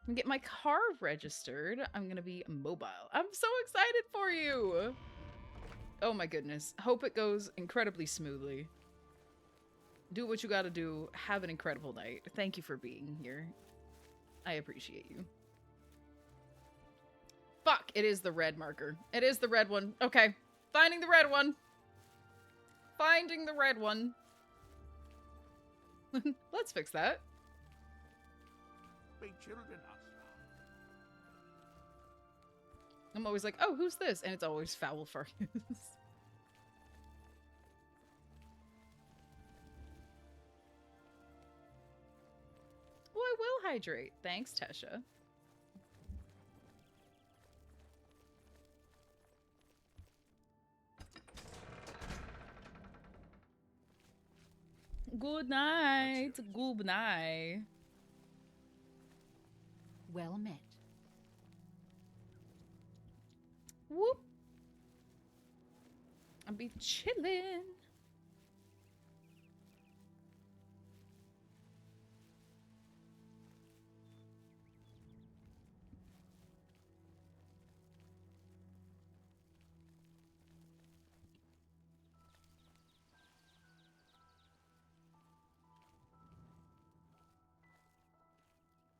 I'm gonna get my car registered. I'm gonna be mobile. I'm so excited for you. Oh my goodness. Hope it goes incredibly smoothly. Do what you gotta do. Have an incredible night. Thank you for being here. I appreciate you. Fuck, it is the red marker. It is the red one. Okay. Finding the red one. Finding the red one. Let's fix that. Big children are I'm always like, oh, who's this? And it's always Foul Fargus. Well, I will hydrate. Thanks, Tesha. Good night. Good night. Well met. Whoop. I'll be chillin'.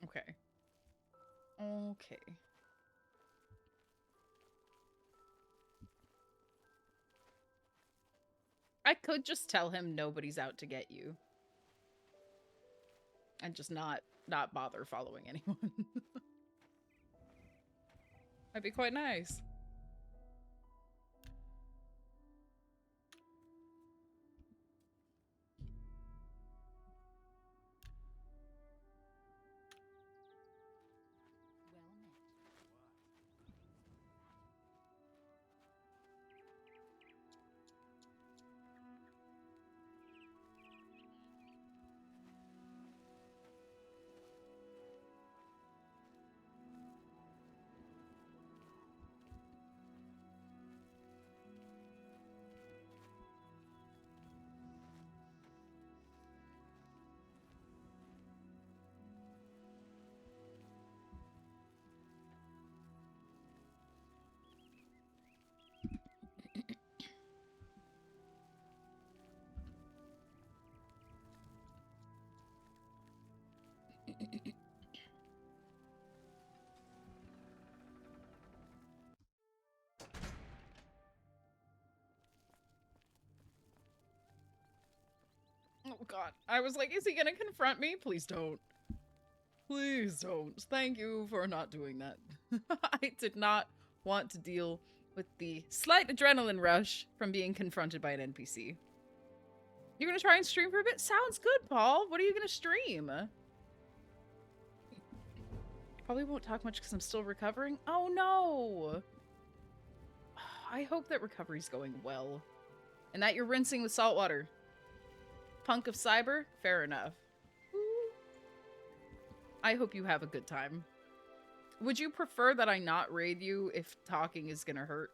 Okay. Okay. I could just tell him nobody's out to get you. And just not bother following anyone. That'd be quite nice. Oh god. I was like, is he gonna confront me? Please don't. Please don't. Thank you for not doing that. I did not want to deal with the slight adrenaline rush from being confronted by an NPC. You're gonna try and stream for a bit? Sounds good, Paul. What are you gonna stream? Probably won't talk much because I'm still recovering. Oh no! I hope that recovery's going well. And that you're rinsing with salt water. Punk of cyber? Fair enough. I hope you have a good time. Would you prefer that I not raid you if talking is gonna hurt?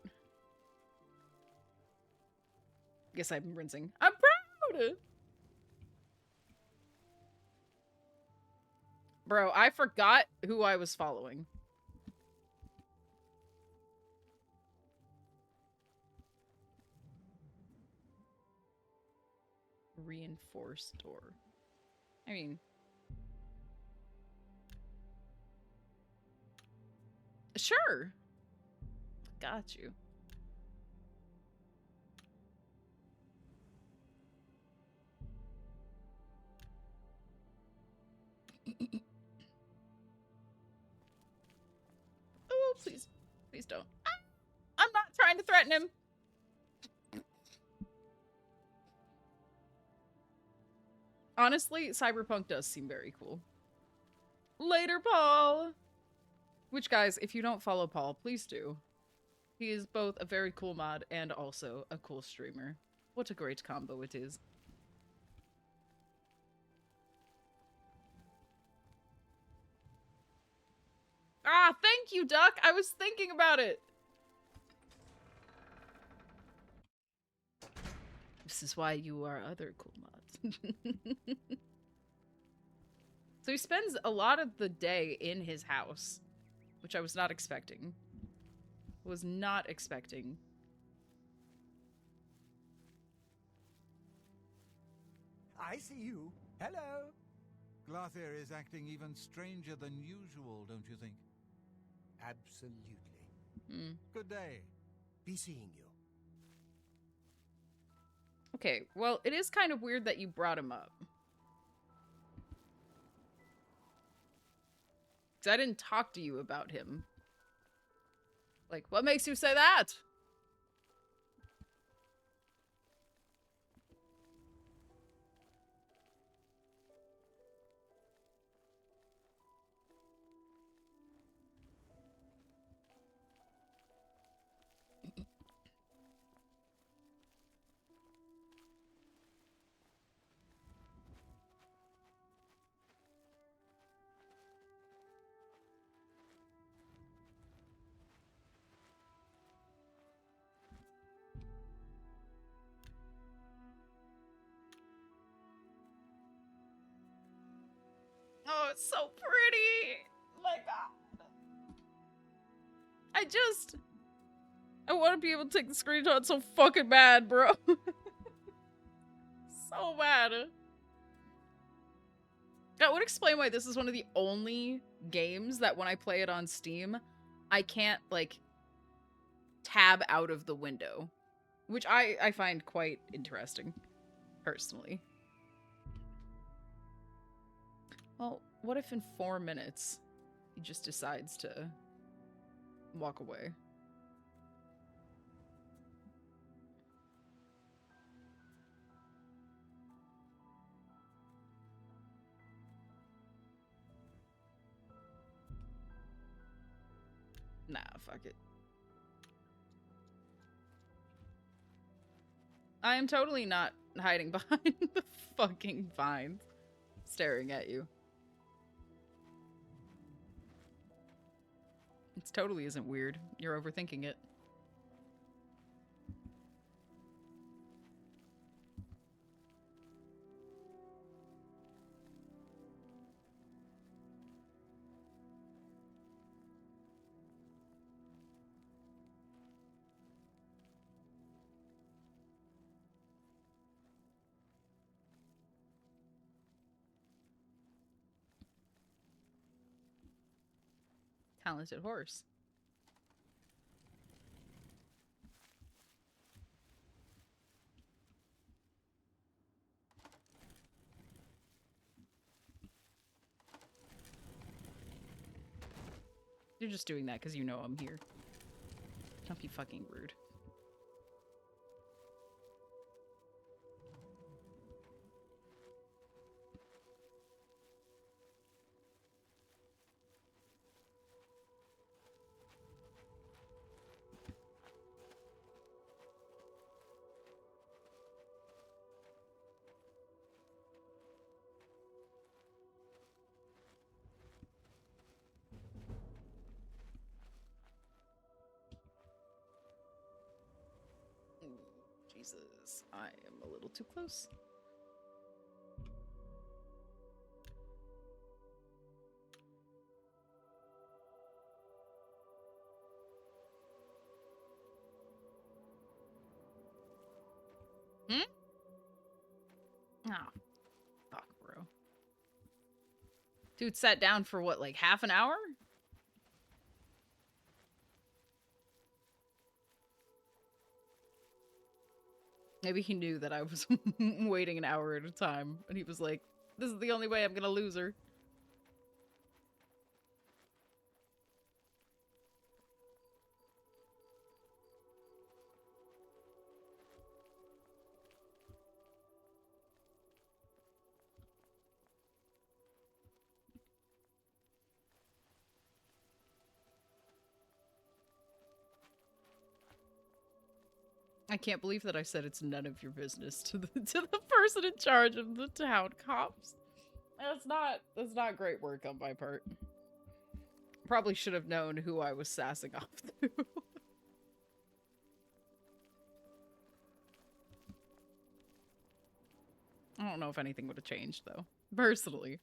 Guess I'm rinsing. I'm proud! Bro, I forgot who I was following. Reinforced door. I mean... Sure! Got you. Oh, please. Please don't. I'm not trying to threaten him. Honestly, Cyberpunk does seem very cool. Later, Paul! Which, guys, if you don't follow Paul, please do. He is both a very cool mod and also a cool streamer. What a great combo it is. Ah, thank you, Duck! I was thinking about it! This is why you are other cool mods. So he spends a lot of the day in his house, which I was not expecting. Was not expecting. I see you. Hello. Glather is acting even stranger than usual, don't you think? Absolutely. Good day. Be seeing you. Okay, well, it is kind of weird that you brought him up. Because I didn't talk to you about him. Like, what makes you say that? Oh, it's so pretty! My god. I want to be able to take the screenshot so fucking bad, bro. So bad. That would explain why this is one of the only games that when I play it on Steam, I can't, like, tab out of the window. Which I find quite interesting, personally. Well, what if in 4 minutes he just decides to walk away? Nah, fuck it. I am totally not hiding behind the fucking vines, staring at you. It totally isn't weird. You're overthinking it. Talented horse. You're just doing that because you know I'm here. Don't be fucking rude. Jesus, I am a little too close. Hmm? Oh, fuck, bro. Dude sat down for what, like half an hour? Maybe he knew that I was waiting an hour at a time, and he was like, this is the only way I'm gonna lose her. I can't believe that I said it's none of your business to the person in charge of the town cops. That's not great work on my part. Probably should have known who I was sassing off to. I don't know if anything would have changed though, personally.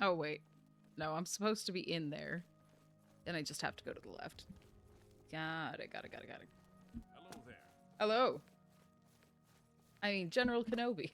Oh, wait. No, I'm supposed to be in there. And I just have to go to the left. Got it. Hello there. Hello. I mean, General Kenobi.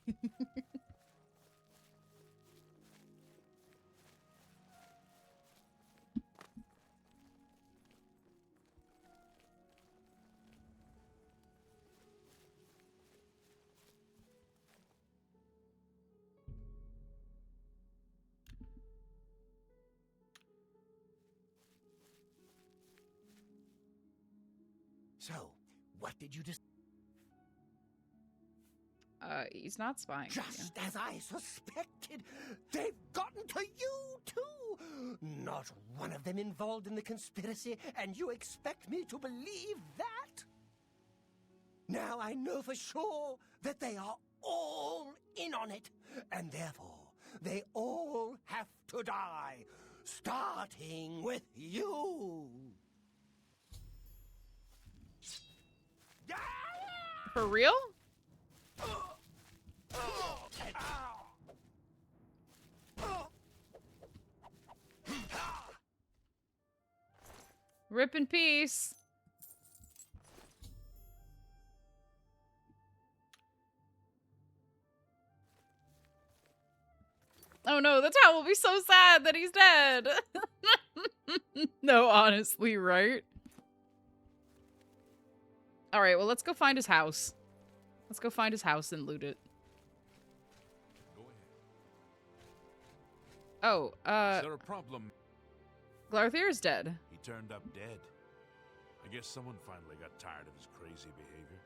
So, what did you decide? He's not spying. Just as I suspected, they've gotten to you too. Not one of them involved in the conspiracy, and you expect me to believe that? Now I know for sure that they are all in on it, and therefore they all have to die, starting with you. For real? Rip in peace. Oh no, the town will be so sad that he's dead. No, honestly, right? Alright, well, let's go find his house. Let's go find his house and loot it. Oh, Is there a problem? Glarthier is dead. He turned up dead. I guess someone finally got tired of his crazy behavior.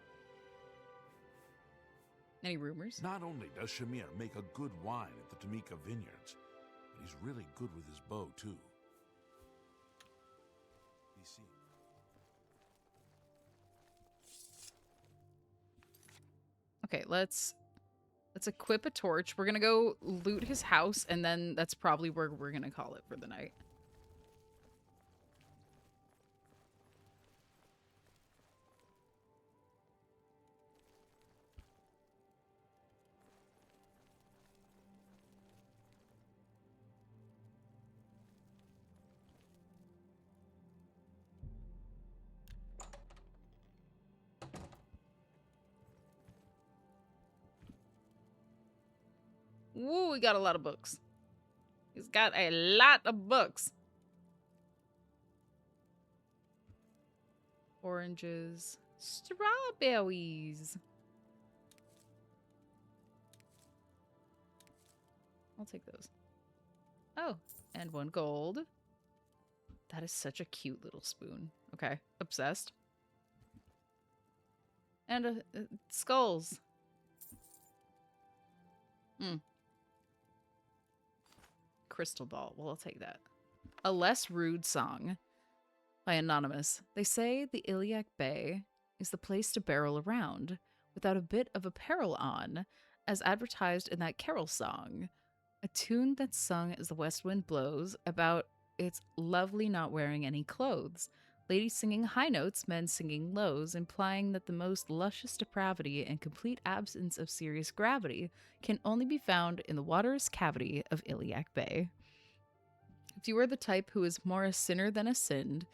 Any rumors? Not only does Shamir make a good wine at the Tamika Vineyards, but he's really good with his bow, too. He seems... Okay, let's equip a torch. We're gonna go loot his house, and then that's probably where we're gonna call it for the night. Woo, we got a lot of books. He's got a lot of books. Oranges. Strawberries. I'll take those. Oh, and 1 gold. That is such a cute little spoon. Okay, obsessed. And skulls. Crystal ball. Well, I'll take that. A Less Rude Song by Anonymous. They say the Iliac Bay is the place to barrel around without a bit of apparel on, as advertised in that carol song. A tune that's sung as the west wind blows about its lovely not wearing any clothes. Ladies singing high notes, men singing lows, implying that the most luscious depravity and complete absence of serious gravity can only be found in the water's cavity of Iliac Bay. If you are the type who is more a sinner than a sinned,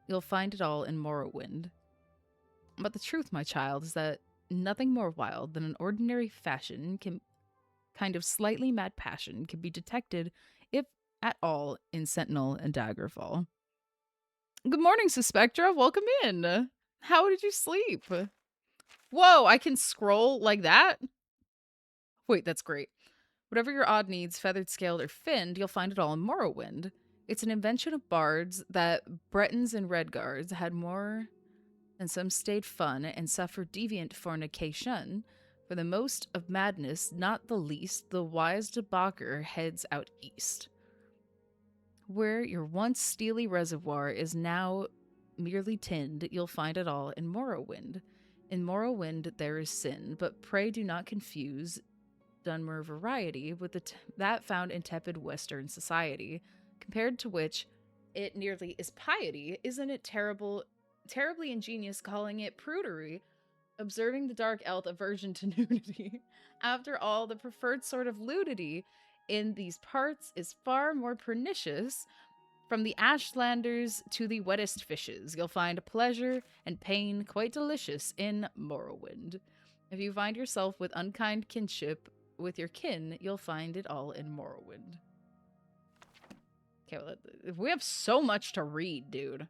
you'll find it all in Morrowind. But the truth, my child, is that nothing more wild than an ordinary kind of slightly mad passion can be detected, if at all, in Sentinel and Daggerfall. Good morning, Suspectra. Welcome in. How did you sleep? Whoa, I can scroll like that? Wait, that's great. Whatever your odd needs, feathered, scaled, or finned, you'll find it all in Morrowind. It's an invention of bards that Bretons and Redguards had more than some stayed fun and suffered deviant fornication. For the most of madness, not the least, the wise debaucher heads out east. Where your once steely reservoir is now merely tinned, you'll find it all in Morrowind. In Morrowind there is sin, but pray do not confuse Dunmer variety with that found in tepid Western society, compared to which it nearly is piety. Isn't it terribly ingenious calling it prudery, observing the dark elf aversion to nudity? After all, the preferred sort of nudity in these parts is far more pernicious. From the Ashlanders to the wettest fishes, you'll find pleasure and pain quite delicious in Morrowind. If you find yourself with unkind kinship with your kin, you'll find it all in Morrowind. Okay, well, we have so much to read, dude.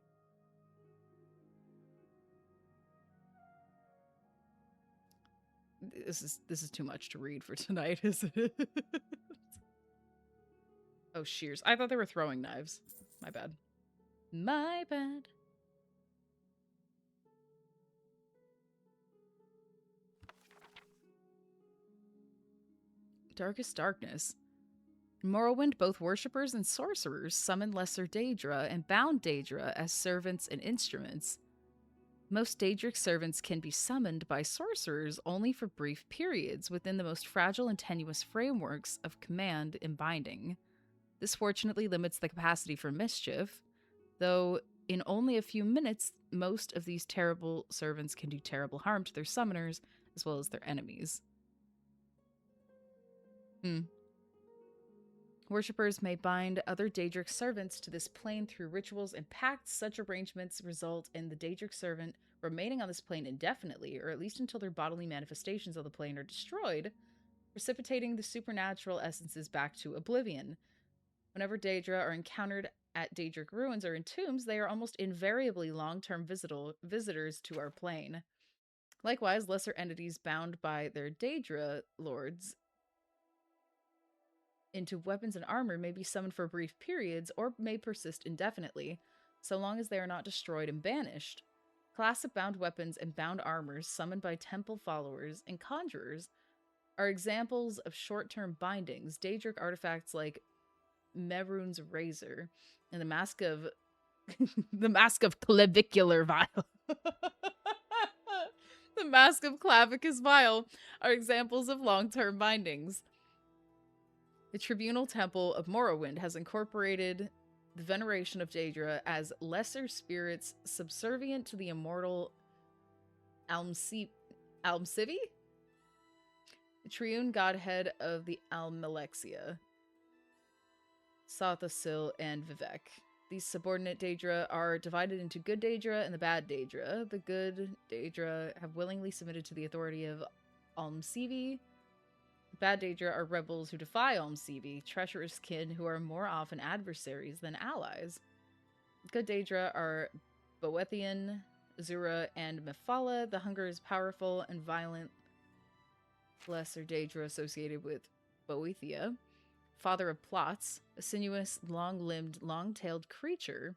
This is too much to read for tonight, isn't it? Oh, shears. I thought they were throwing knives. My bad. My bad. Darkest darkness. In Morrowind, both worshippers and sorcerers summon lesser Daedra and bound Daedra as servants and instruments. Most Daedric servants can be summoned by sorcerers only for brief periods within the most fragile and tenuous frameworks of command and binding. This fortunately limits the capacity for mischief, though in only a few minutes, most of these terrible servants can do terrible harm to their summoners as well as their enemies. Worshippers may bind other Daedric servants to this plane through rituals and pacts. Such arrangements result in the Daedric servant remaining on this plane indefinitely, or at least until their bodily manifestations on the plane are destroyed, precipitating the supernatural essences back to Oblivion. Whenever Daedra are encountered at Daedric ruins or in tombs, they are almost invariably long-term visitors to our plane. Likewise, lesser entities bound by their Daedra lords into weapons and armor may be summoned for brief periods or may persist indefinitely, so long as they are not destroyed and banished. Class of bound weapons and bound armors summoned by temple followers and conjurers are examples of short-term bindings. Daedric artifacts like Mehrunes Razor and the Mask of the Mask of Clavicular Vial. The Mask of Clavicus Vial are examples of long-term bindings. The Tribunal Temple of Morrowind has incorporated the veneration of Daedra as lesser spirits subservient to the immortal Almsivi? The triune godhead of the Almalexia, Sothasil, and Vivek. These subordinate Daedra are divided into good Daedra and the bad Daedra. The good Daedra have willingly submitted to the authority of Almsivi. Bad Daedra are rebels who defy Almsivi, treacherous kin who are more often adversaries than allies. Good Daedra are Boethian, Azura, and Mephala. The hunger is powerful and violent. Lesser Daedra associated with Boethia. Father of Plots, a sinuous, long-limbed, long-tailed creature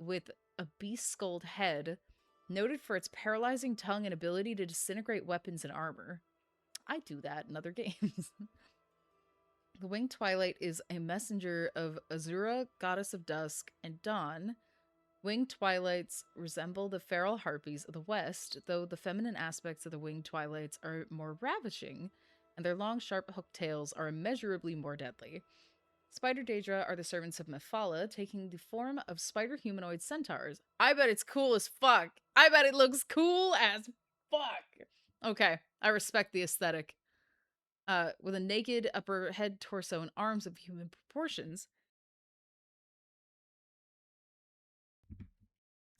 with a beast-skulled head, noted for its paralyzing tongue and ability to disintegrate weapons and armor. I do that in other games. The Winged Twilight is a messenger of Azura, goddess of dusk, and dawn. Winged Twilights resemble the feral harpies of the West, though the feminine aspects of the Winged Twilights are more ravishing, and their long, sharp hooked tails are immeasurably more deadly. Spider Daedra are the servants of Mephala, taking the form of spider humanoid centaurs. I bet it's cool as fuck. I bet it looks cool as fuck. Okay, I respect the aesthetic. With a naked upper head, torso, and arms of human proportions.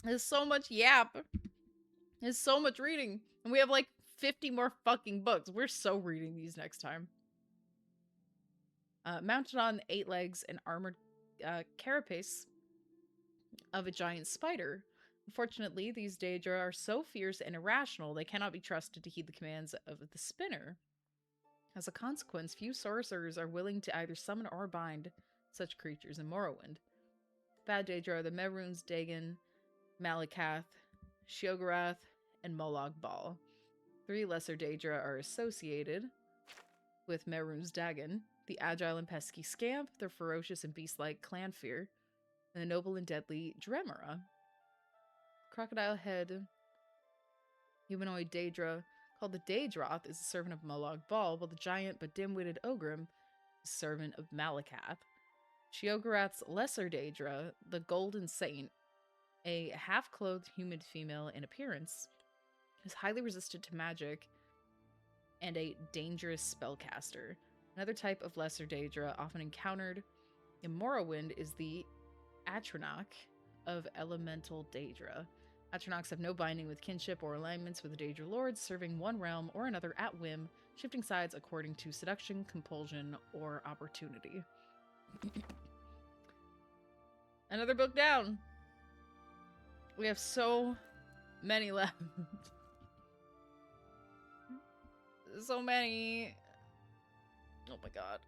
There's so much yap. There's so much reading. And we have like 50 more fucking books. We're so reading these next time. Mounted on 8 legs and armored carapace of a giant spider. Unfortunately, these Daedra are so fierce and irrational they cannot be trusted to heed the commands of the spinner. As a consequence, few sorcerers are willing to either summon or bind such creatures in Morrowind. Bad Daedra are the Mehrunes Dagon, Malakath, Sheogorath, and Molag Bal. 3 lesser Daedra are associated with Mehrunes Dagon, the agile and pesky Scamp, the ferocious and beast-like Clanfear, and the noble and deadly Dremora. Crocodile Head humanoid Daedra, called the Daedroth, is a servant of Molag Bal, while the giant but dim-witted Ogrim is a servant of Malakath. Sheogorath's lesser Daedra, the Golden Saint, a half-clothed human female in appearance, is highly resistant to magic and a dangerous spellcaster. Another type of lesser Daedra often encountered in Morrowind is the Atronach of Elemental Daedra. Atronachs have no binding with kinship or alignments with the Daedra lords, serving one realm or another at whim, shifting sides according to seduction, compulsion, or opportunity. Another book down. We have so many left. So many. Oh my god.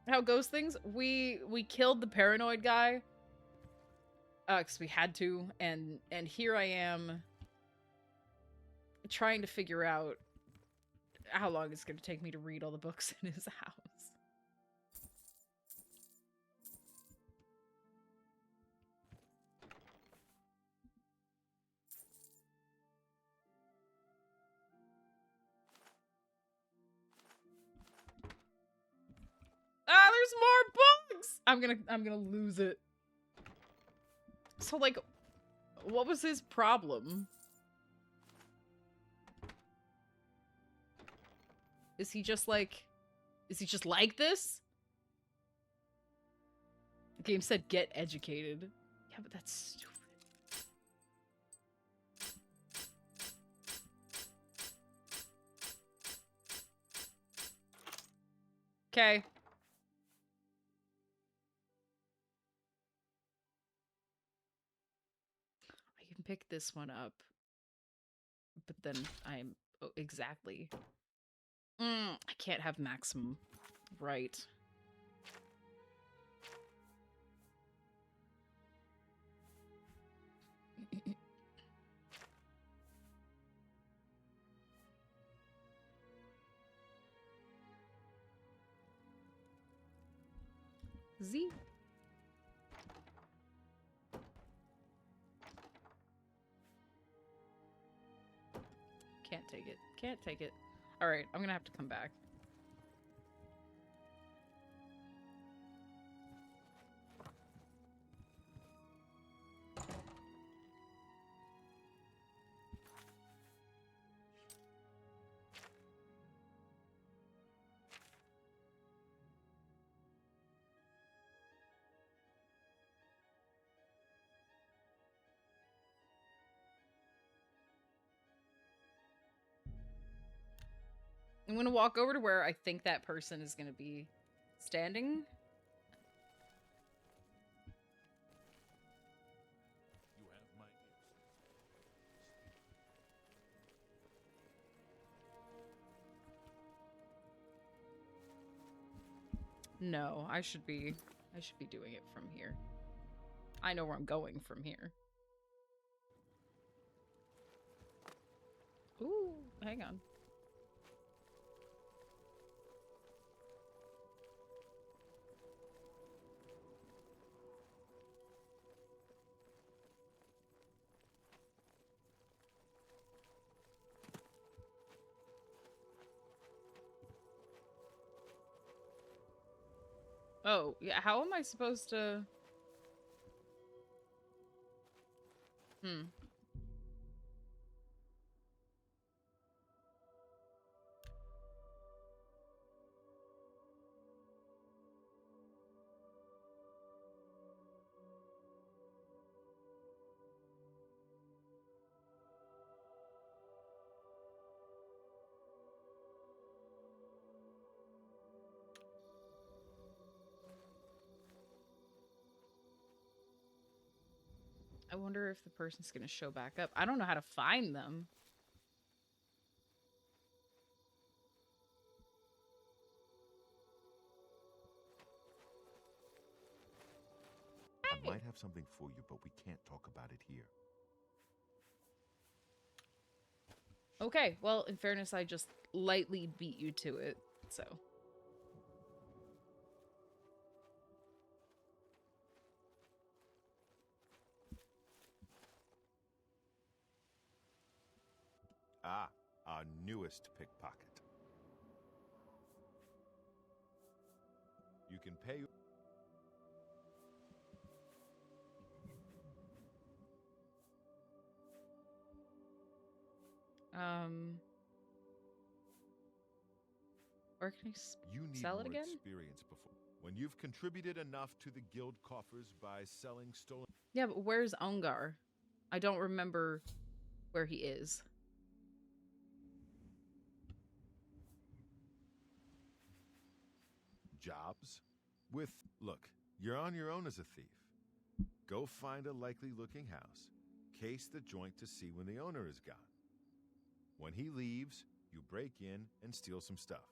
How goes things? We killed the paranoid guy. Because we had to, and here I am trying to figure out how long it's gonna take me to read all the books in his house. Ah, there's more books! I'm gonna lose it. So, like, what was his problem? Is he just like this? The game said get educated. Yeah, but that's stupid. Okay. I can pick this one up. But then I'm... Oh, exactly. I can't have maximum. Right. Z. Can't take it. Can't take it. Alright, I'm gonna have to come back. I'm gonna walk over to where I think that person is gonna be standing. You have my No, I should be doing it from here. I know where I'm going from here. Ooh, hang on. Oh, yeah, how am I supposed to... I wonder if the person's gonna show back up. I don't know how to find them. I might have something for you, but we can't talk about it here. Okay, well, in fairness, I just lightly beat you to it, so... Ah, our newest pickpocket. You can pay... Or can I You need sell more it again? experience before. When you've contributed enough to the guild coffers by selling stolen... Yeah, but where's Ungar? I don't remember where he is. Jobs? Look, you're on your own as a thief. Go find a likely-looking house, case the joint to see when the owner is gone. When he leaves, you break in and steal some stuff.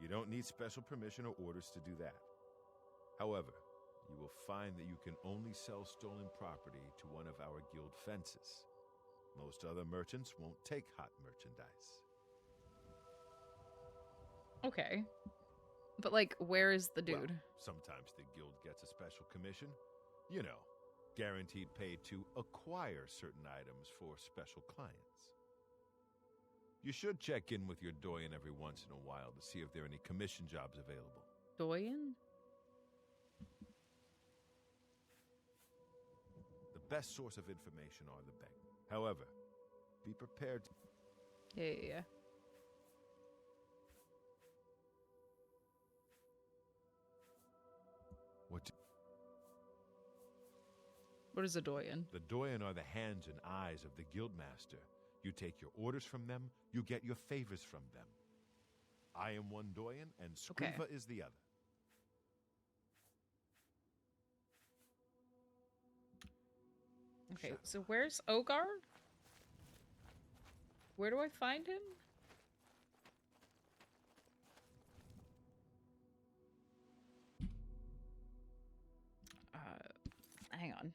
You don't need special permission or orders to do that. However, you will find that you can only sell stolen property to one of our guild fences. Most other merchants won't take hot merchandise. Okay. But, like, where is the dude? Well, sometimes the guild gets a special commission. You know, guaranteed pay to acquire certain items for special clients. You should check in with your doyen every once in a while to see if there are any commission jobs available. Doyen? The best source of information are the bank. However, be prepared to... Yeah. What is a doyen? The doyen are the hands and eyes of the guildmaster. You take your orders from them, you get your favors from them. I am one doyen, and Scriva is the other. Okay, so where's Ogar? Where do I find him? Hang on.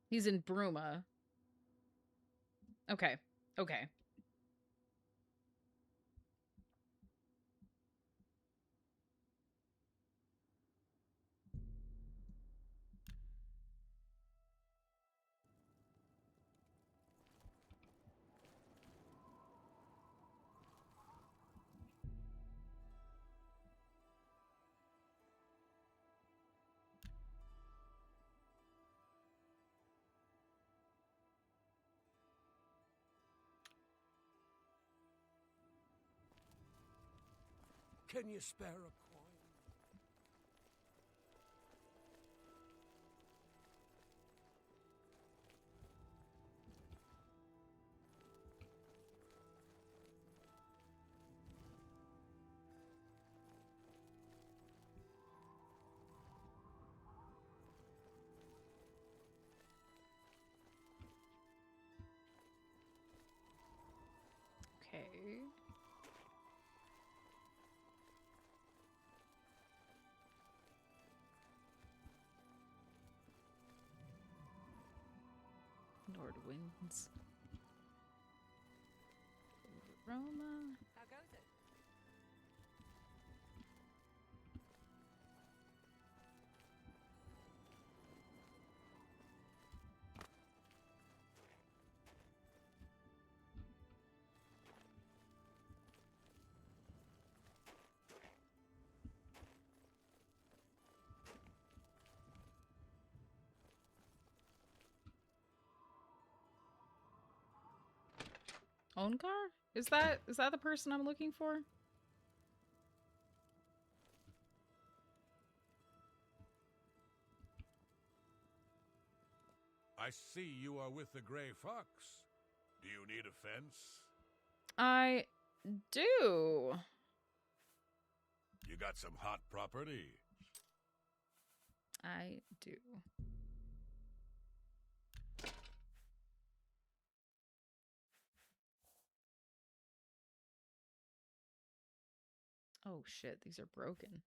He's in Bruma. Okay. Okay. Can you spare a coin? Okay. Nord Winds. Roma. How goes it? Ongar? Is that the person I'm looking for? I see you are with the Gray Fox. Do you need a fence? I do. You got some hot property. I do. Oh shit, these are broken.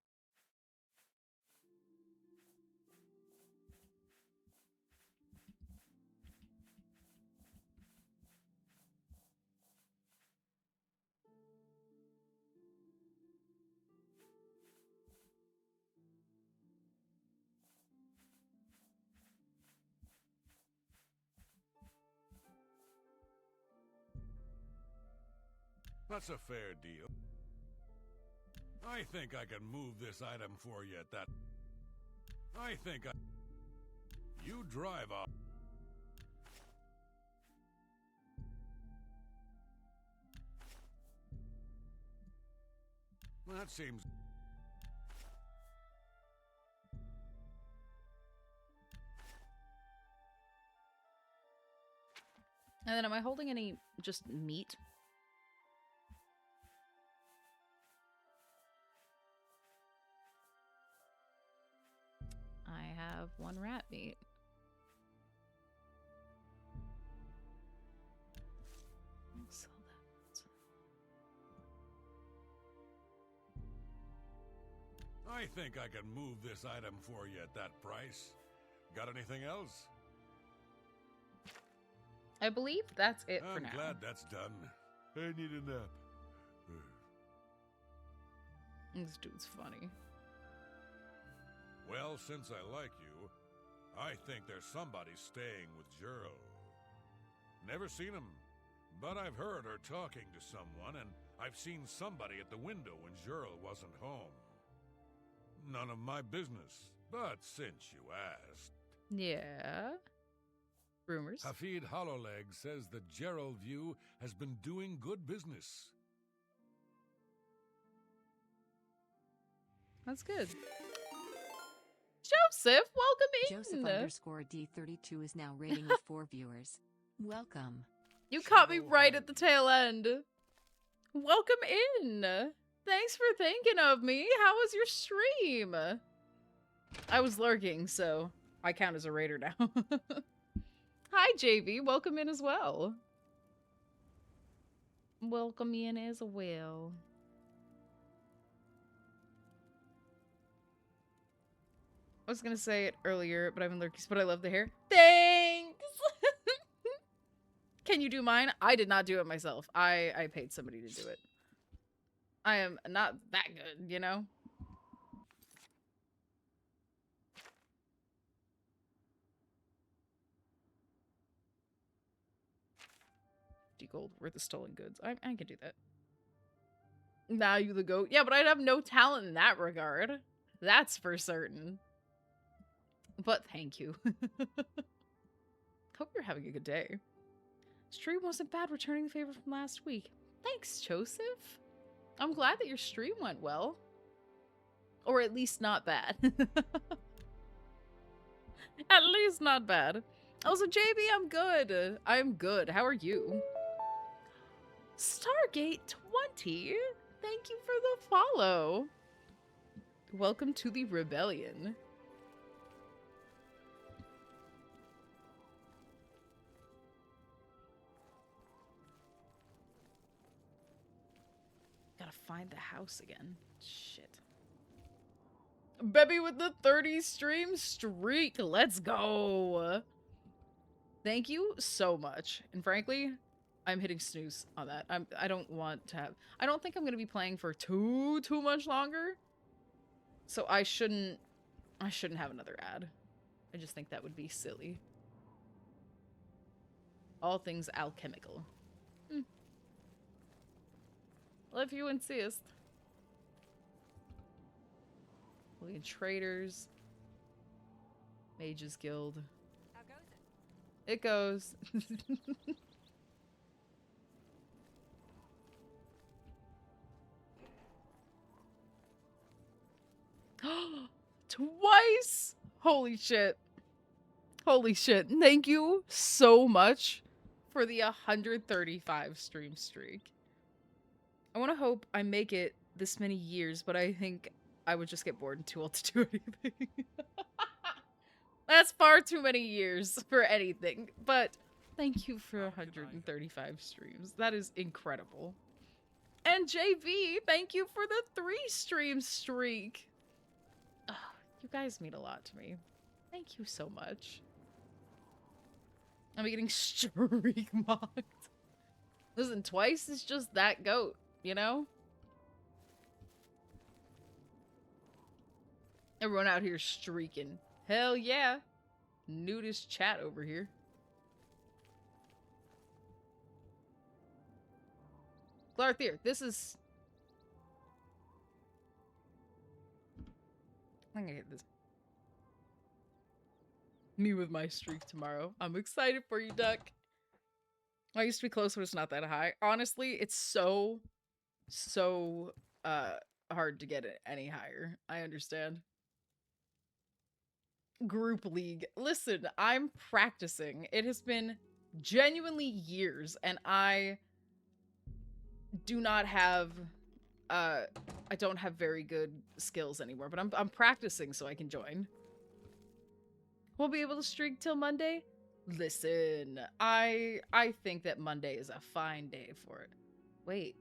That's a fair deal. I think I can move this item for you at that. You drive off. That seems... And then am I holding any just meat? I have one rat meat. I'll sell that. I think I can move this item for you at that price. Got anything else? I believe that's it for now. I'm glad that's done. I need a nap. This dude's funny. Well, since I like you, I think there's somebody staying with Gerald. Never seen him, but I've heard her talking to someone, and I've seen somebody at the window when Gerald wasn't home. None of my business, but since you asked... Yeah? Rumors? Hafid Hollowleg says that Gerald View has been doing good business. That's good. Joseph, welcome in! Joseph_D32 is now rating with 4 viewers. Welcome. You caught me right at the tail end. Welcome in! Thanks for thinking of me. How was your stream? I was lurking, so I count as a raider now. Hi, JV. Welcome in as well. Welcome in as well. I was gonna say it earlier, but I've been lurking, but I love the hair. Thanks! Can you do mine? I did not do it myself. I paid somebody to do it. I am not that good, you know? Gold worth of stolen goods. I can do that. Now you the goat. Yeah, but I'd have no talent in that regard. That's for certain. But thank you. Hope you're having a good day. Stream wasn't bad, returning the favor from last week. Thanks, Joseph. I'm glad that your stream went well. Or at least not bad. At least not bad. Also, JB, I'm good. I'm good. How are you? Stargate 20, thank you for the follow. Welcome to the rebellion. Gotta find the house again. Shit. Baby with the 30 stream streak. Let's go. Thank you so much. And frankly, I'm hitting snooze on that. I don't want to have... I don't think I'm going to be playing for too much longer. So I shouldn't have another ad. I just think that would be silly. All things alchemical. Well, if you insist. William Traders. Mages Guild. How goes it? It goes. Twice! Holy shit. Holy shit. Thank you so much for the 135 stream streak. I want to hope I make it this many years, but I think I would just get bored and too old to do anything. That's far too many years for anything, but thank you for 135 streams. That is incredible. And JV, thank you for the 3 stream streak. Ugh, you guys mean a lot to me. Thank you so much. I'm getting streak mocked. Listen, twice is just that goat, you know? Everyone out here streaking. Hell yeah. Nudist chat over here. Glarthier, this is... I'm gonna hit this. Me with my streak tomorrow. I'm excited for you, Duck. I used to be close, but it's not that high. Honestly, it's so hard to get it any higher. I understand. Group League. Listen, I'm practicing. It has been genuinely years, and I do not have I don't have very good skills anymore, but I'm practicing so I can join. We'll be able to streak till Monday? Listen, I think that Monday is a fine day for it. Wait.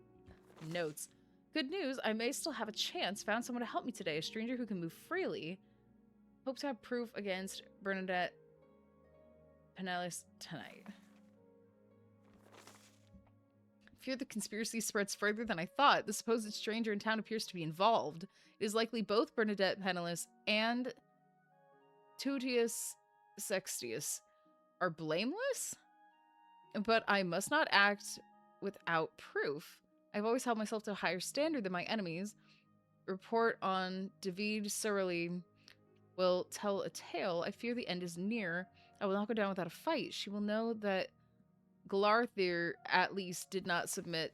Notes. Good news, I may still have a chance. Found someone to help me today, a stranger who can move freely. Hope to have proof against Bernadette Pinellas tonight. fear the conspiracy spreads further than I thought. The supposed stranger in town appears to be involved. It is likely both Bernadette Penniless and Tutius Sextius are blameless, but I must not act without proof. I've always held myself to a higher standard than my enemies. Report on David Surly will tell a tale. I fear the end is near. I will not go down without a fight. She will know that Glarthir at least did not submit.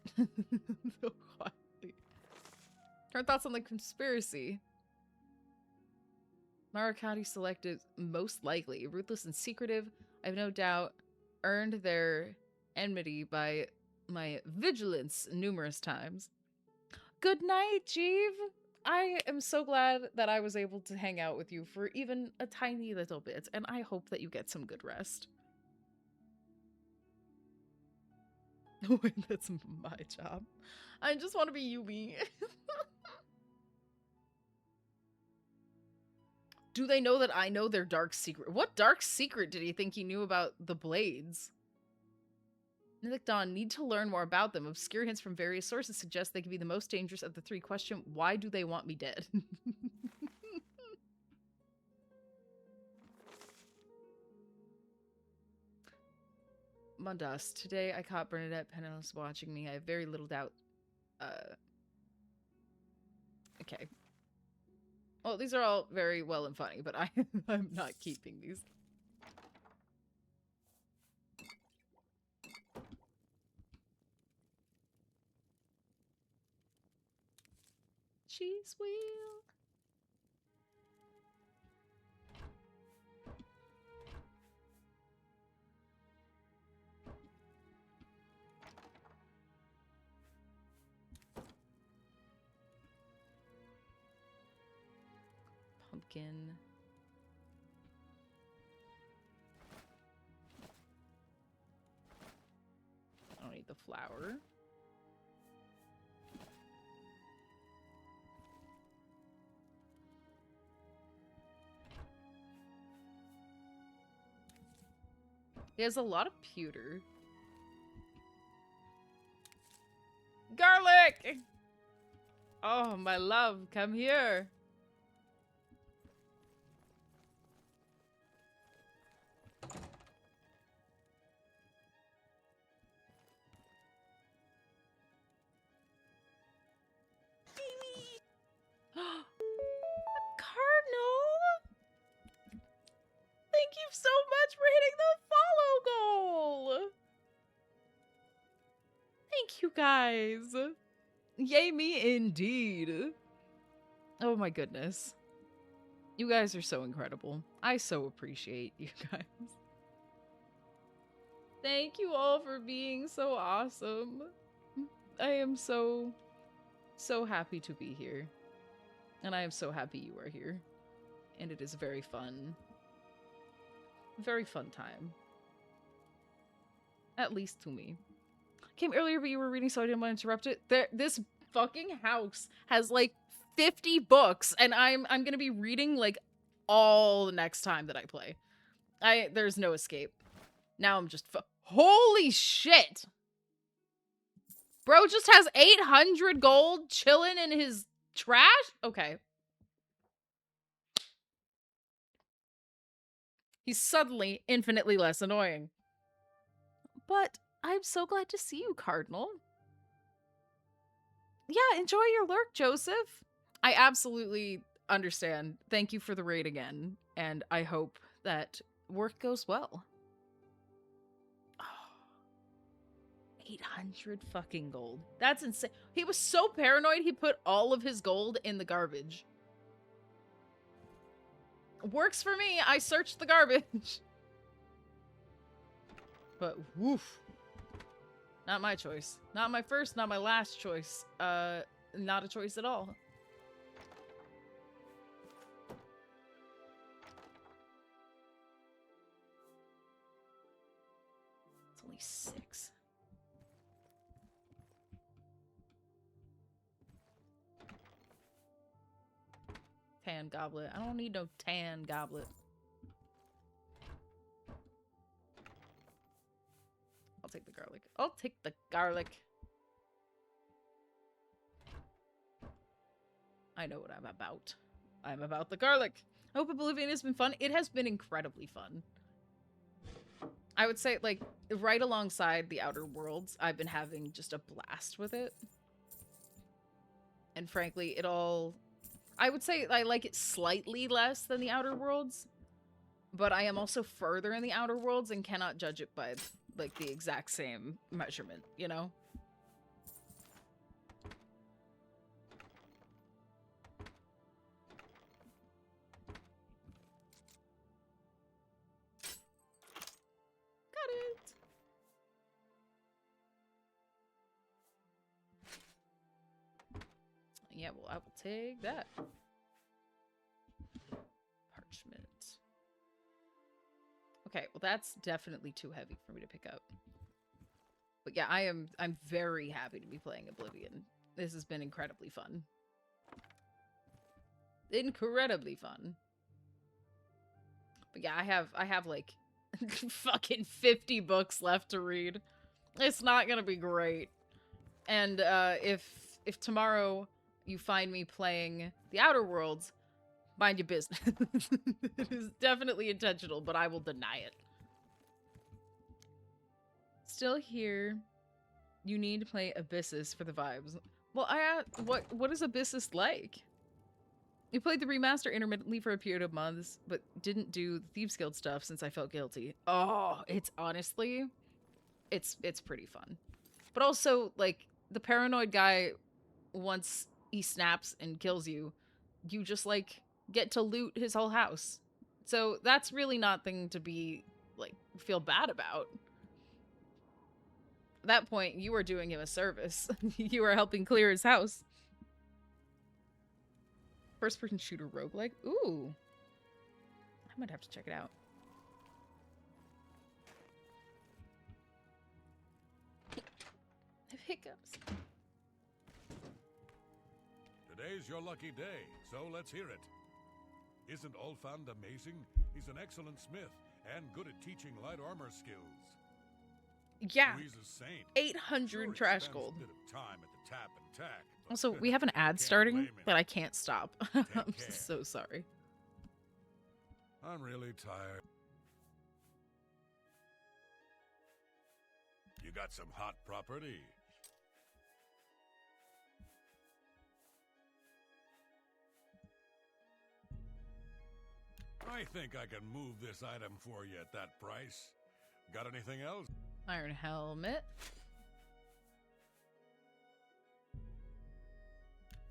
Her thoughts on the conspiracy. Marakati selected most likely. Ruthless and secretive, I've no doubt earned their enmity by my vigilance numerous times. Good night, Jeeve. I am so glad that I was able to hang out with you for even a tiny little bit, and I hope that you get some good rest. Wait, that's my job. I just want to be Yumi. Do they know that I know their dark secret? What dark secret did he think he knew about the blades? Nithik Dawn, need to learn more about them. Obscure hints from various sources suggest they could be the most dangerous of the three. Question, why do they want me dead? Mundas, today I caught Bernadette Penniless watching me. I have very little doubt. Okay. Well, these are all very well and funny, but I'm not keeping these. Cheese wheel. Pumpkin. I don't need the flour. He has a lot of pewter. Garlic! Oh, my love, come here. Cardinal! Thank you so much for hitting the follow goal! Thank you, guys. Yay me indeed. Oh my goodness. You guys are so incredible. I so appreciate you guys. Thank you all for being so awesome. I am so happy to be here. And I am so happy you are here. And it is very fun. Very fun time. At least to me. Came earlier, but you were reading, so I didn't want to interrupt it. This fucking house has like 50 books, and I'm gonna be reading like all the next time that I play. There's no escape. Now I'm just holy shit! Bro just has 800 gold chilling in his trash? Okay. He's suddenly infinitely less annoying. But I'm so glad to see you, Cardinal. Yeah, enjoy your lurk, Joseph. I absolutely understand. Thank you for the raid again, and I hope that work goes well. Oh, 800 fucking gold. That's insane. He was so paranoid he put all of his gold in the garbage. Works for me. I searched the garbage. But woof. Not my choice. Not my first, not my last choice. Not a choice at all. It's only 6. Tan goblet. I don't need no tan goblet. I'll take the garlic. I'll take the garlic. I know what I'm about. I'm about the garlic. I hope Oblivion has been fun. It has been incredibly fun. I would say, like, right alongside the Outer Worlds, I've been having just a blast with it. And frankly, I would say I like it slightly less than the Outer Worlds, but I am also further in the Outer Worlds and cannot judge it by, like, the exact same measurement, you know? Got it! Yeah, well, I will take that. Parchment. Okay, well, that's definitely too heavy for me to pick up. But yeah, I'm very happy to be playing Oblivion. This has been incredibly fun. Incredibly fun. But yeah, I have like fucking 50 books left to read. It's not gonna be great. And if tomorrow you find me playing the Outer Worlds, mind your business. It is definitely intentional, but I will deny it. Still here. You need to play Abyssus for the vibes. Well, what is Abyssus like? We played the remaster intermittently for a period of months, but didn't do the Thieves Guild stuff since I felt guilty. Oh, it's honestly, it's pretty fun. But also, like, the paranoid guy, once he snaps and kills you, you just, like, get to loot his whole house. So that's really nothing to be, like, feel bad about. At that point, you are doing him a service. You are helping clear his house. First-person shooter roguelike? Ooh. I might have to check it out. I have hiccups. Today's your lucky day, so let's hear it. Isn't Olfand amazing? He's an excellent smith and good at teaching light armor skills. Yeah. He's a saint. 800 trash gold. A bit of time at the tap and tack. Also, we have an ad starting that I can't stop. I'm so sorry. I'm really tired. You got some hot property. I think I can move this item for you at that price. Got anything else? Iron helmet.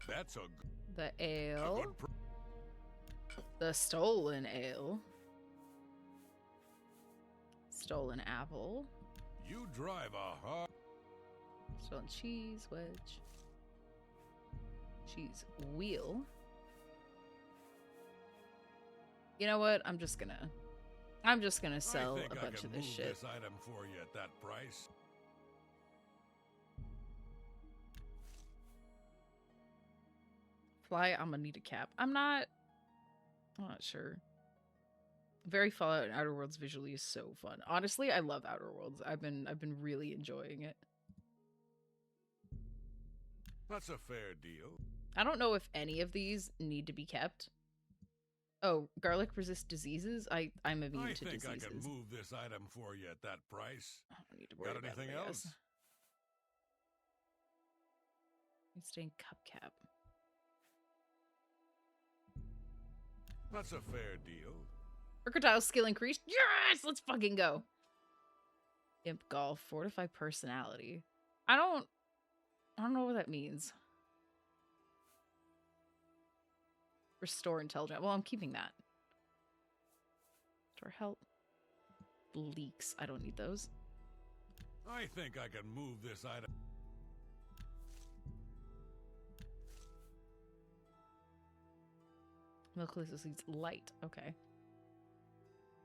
That's the ale. The stolen ale. Stolen apple. You drive a hard. Stolen cheese wedge. Cheese wheel. You know what? I'm just gonna sell a bunch of this shit. This item for you at that price. Fly, I'm gonna need a cap. I'm not sure. Very Fallout and Outer Worlds visually is so fun. Honestly, I love Outer Worlds. I've been really enjoying it. That's a fair deal. I don't know if any of these need to be kept. Oh, garlic resists diseases? I'm immune to diseases. I think I can move this item for you at that price. I don't need to worry about anything else? Staying cup cap. That's a fair deal. Mercantile skill increased. Yes! Let's fucking go. Imp golf. Fortify personality. I don't know what that means. Restore intelligence. Well, I'm keeping that. Restore health. Leaks. I don't need those. I think I can move this item. Milkless leads light. Okay.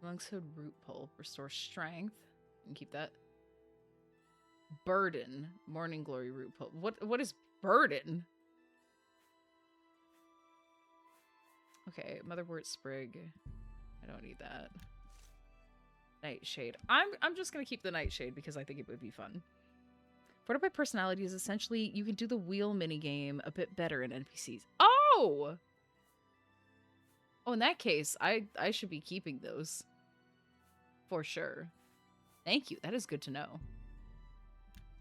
Monkshood root pole. Restore strength. And keep that. Burden. Morning glory root pole. What is burden? Okay, motherwort sprig. I don't need that. Nightshade. I'm just gonna keep the nightshade because I think it would be fun. Fortify personality is essentially you can do the wheel minigame a bit better in NPCs. Oh, Oh! Oh, in that case, I should be keeping those. For sure. Thank you. That is good to know.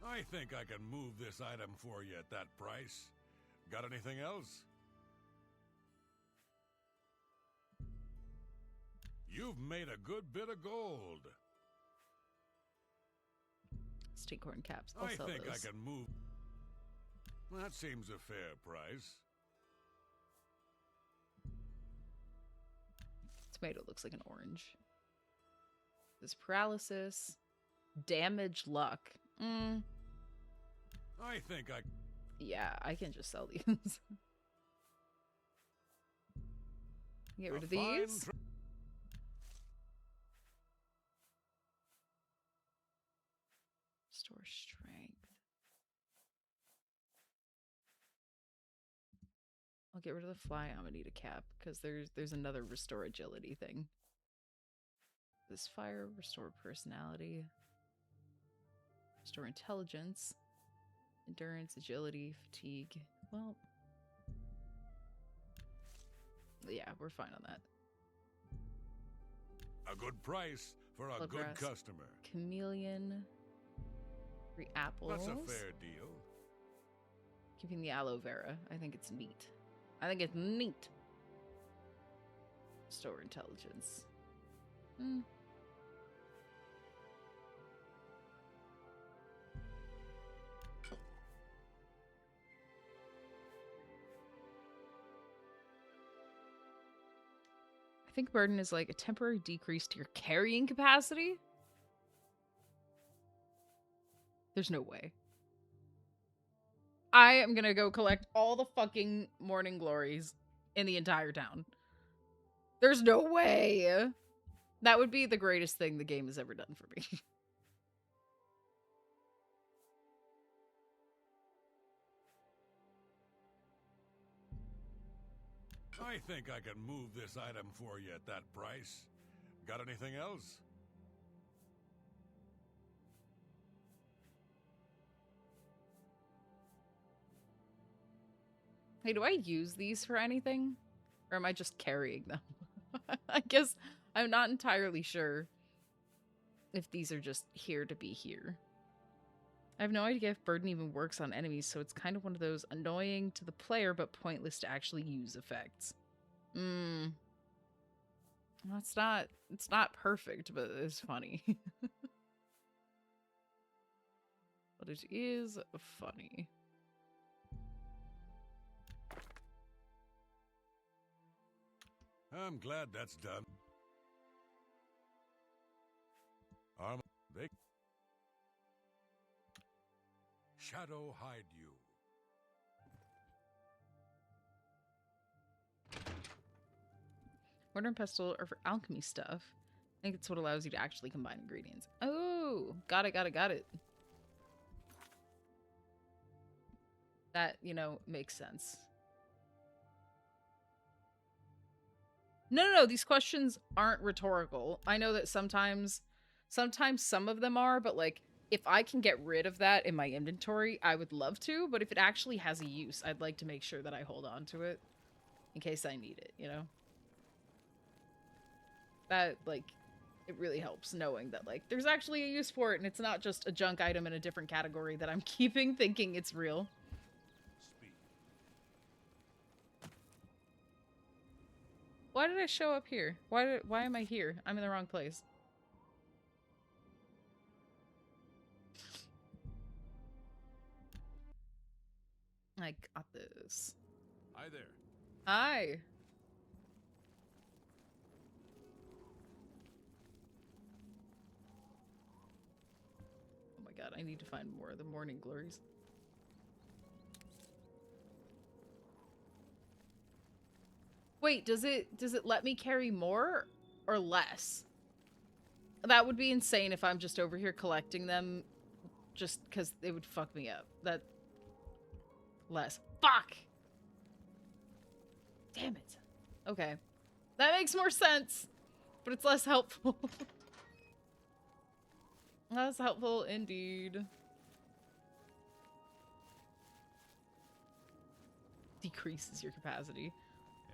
I think I can move this item for you at that price. Got anything else? You've made a good bit of gold. Stick corn caps. I'll I sell think those. I can move. That seems a fair price. Tomato looks like an orange. This paralysis. Damage luck. I think I... Yeah, I can just sell these. Get rid of these. Restore strength. I'll get rid of the fly. I'm gonna need a cap because there's another restore agility thing. This fire, restore personality, restore intelligence, endurance, agility, fatigue. Well, yeah, we're fine on that. A good price for a good Bluegrass. customer. Chameleon. 3 apples. That's a fair deal. Keeping the aloe vera. I think it's neat. I think it's neat. Store intelligence. I think burden is like a temporary decrease to your carrying capacity. There's no way. I am gonna go collect all the fucking morning glories in the entire town. There's no way. That would be the greatest thing the game has ever done for me. I think I can move this item for you at that price. Got anything else? Hey, do I use these for anything? Or am I just carrying them? I guess I'm not entirely sure if these are just here to be here. I have no idea if burden even works on enemies, so it's kind of one of those annoying to the player but pointless to actually use effects. Well, it's not perfect, but it's funny. But it is funny. I'm glad that's done. They shadow hide you. Mortar and pestle are for alchemy stuff. I think it's what allows you to actually combine ingredients. Oh, got it. That, you know, makes sense. No, these questions aren't rhetorical. I know that sometimes some of them are, but like, if I can get rid of that in my inventory, I would love to, but if it actually has a use, I'd like to make sure that I hold on to it in case I need it, you know? That, like, it really helps knowing that, like, there's actually a use for it and it's not just a junk item in a different category that I'm keeping thinking it's real. Why did I show up here? Why am I here? I'm in the wrong place. I got this. Hi there. Hi. Oh my god, I need to find more of the morning glories. Wait, does it let me carry more or less? That would be insane if I'm just over here collecting them just because it would fuck me up. That... Less. Fuck! Damn it. Okay. That makes more sense, but it's less helpful. Less helpful indeed. decreases your capacity.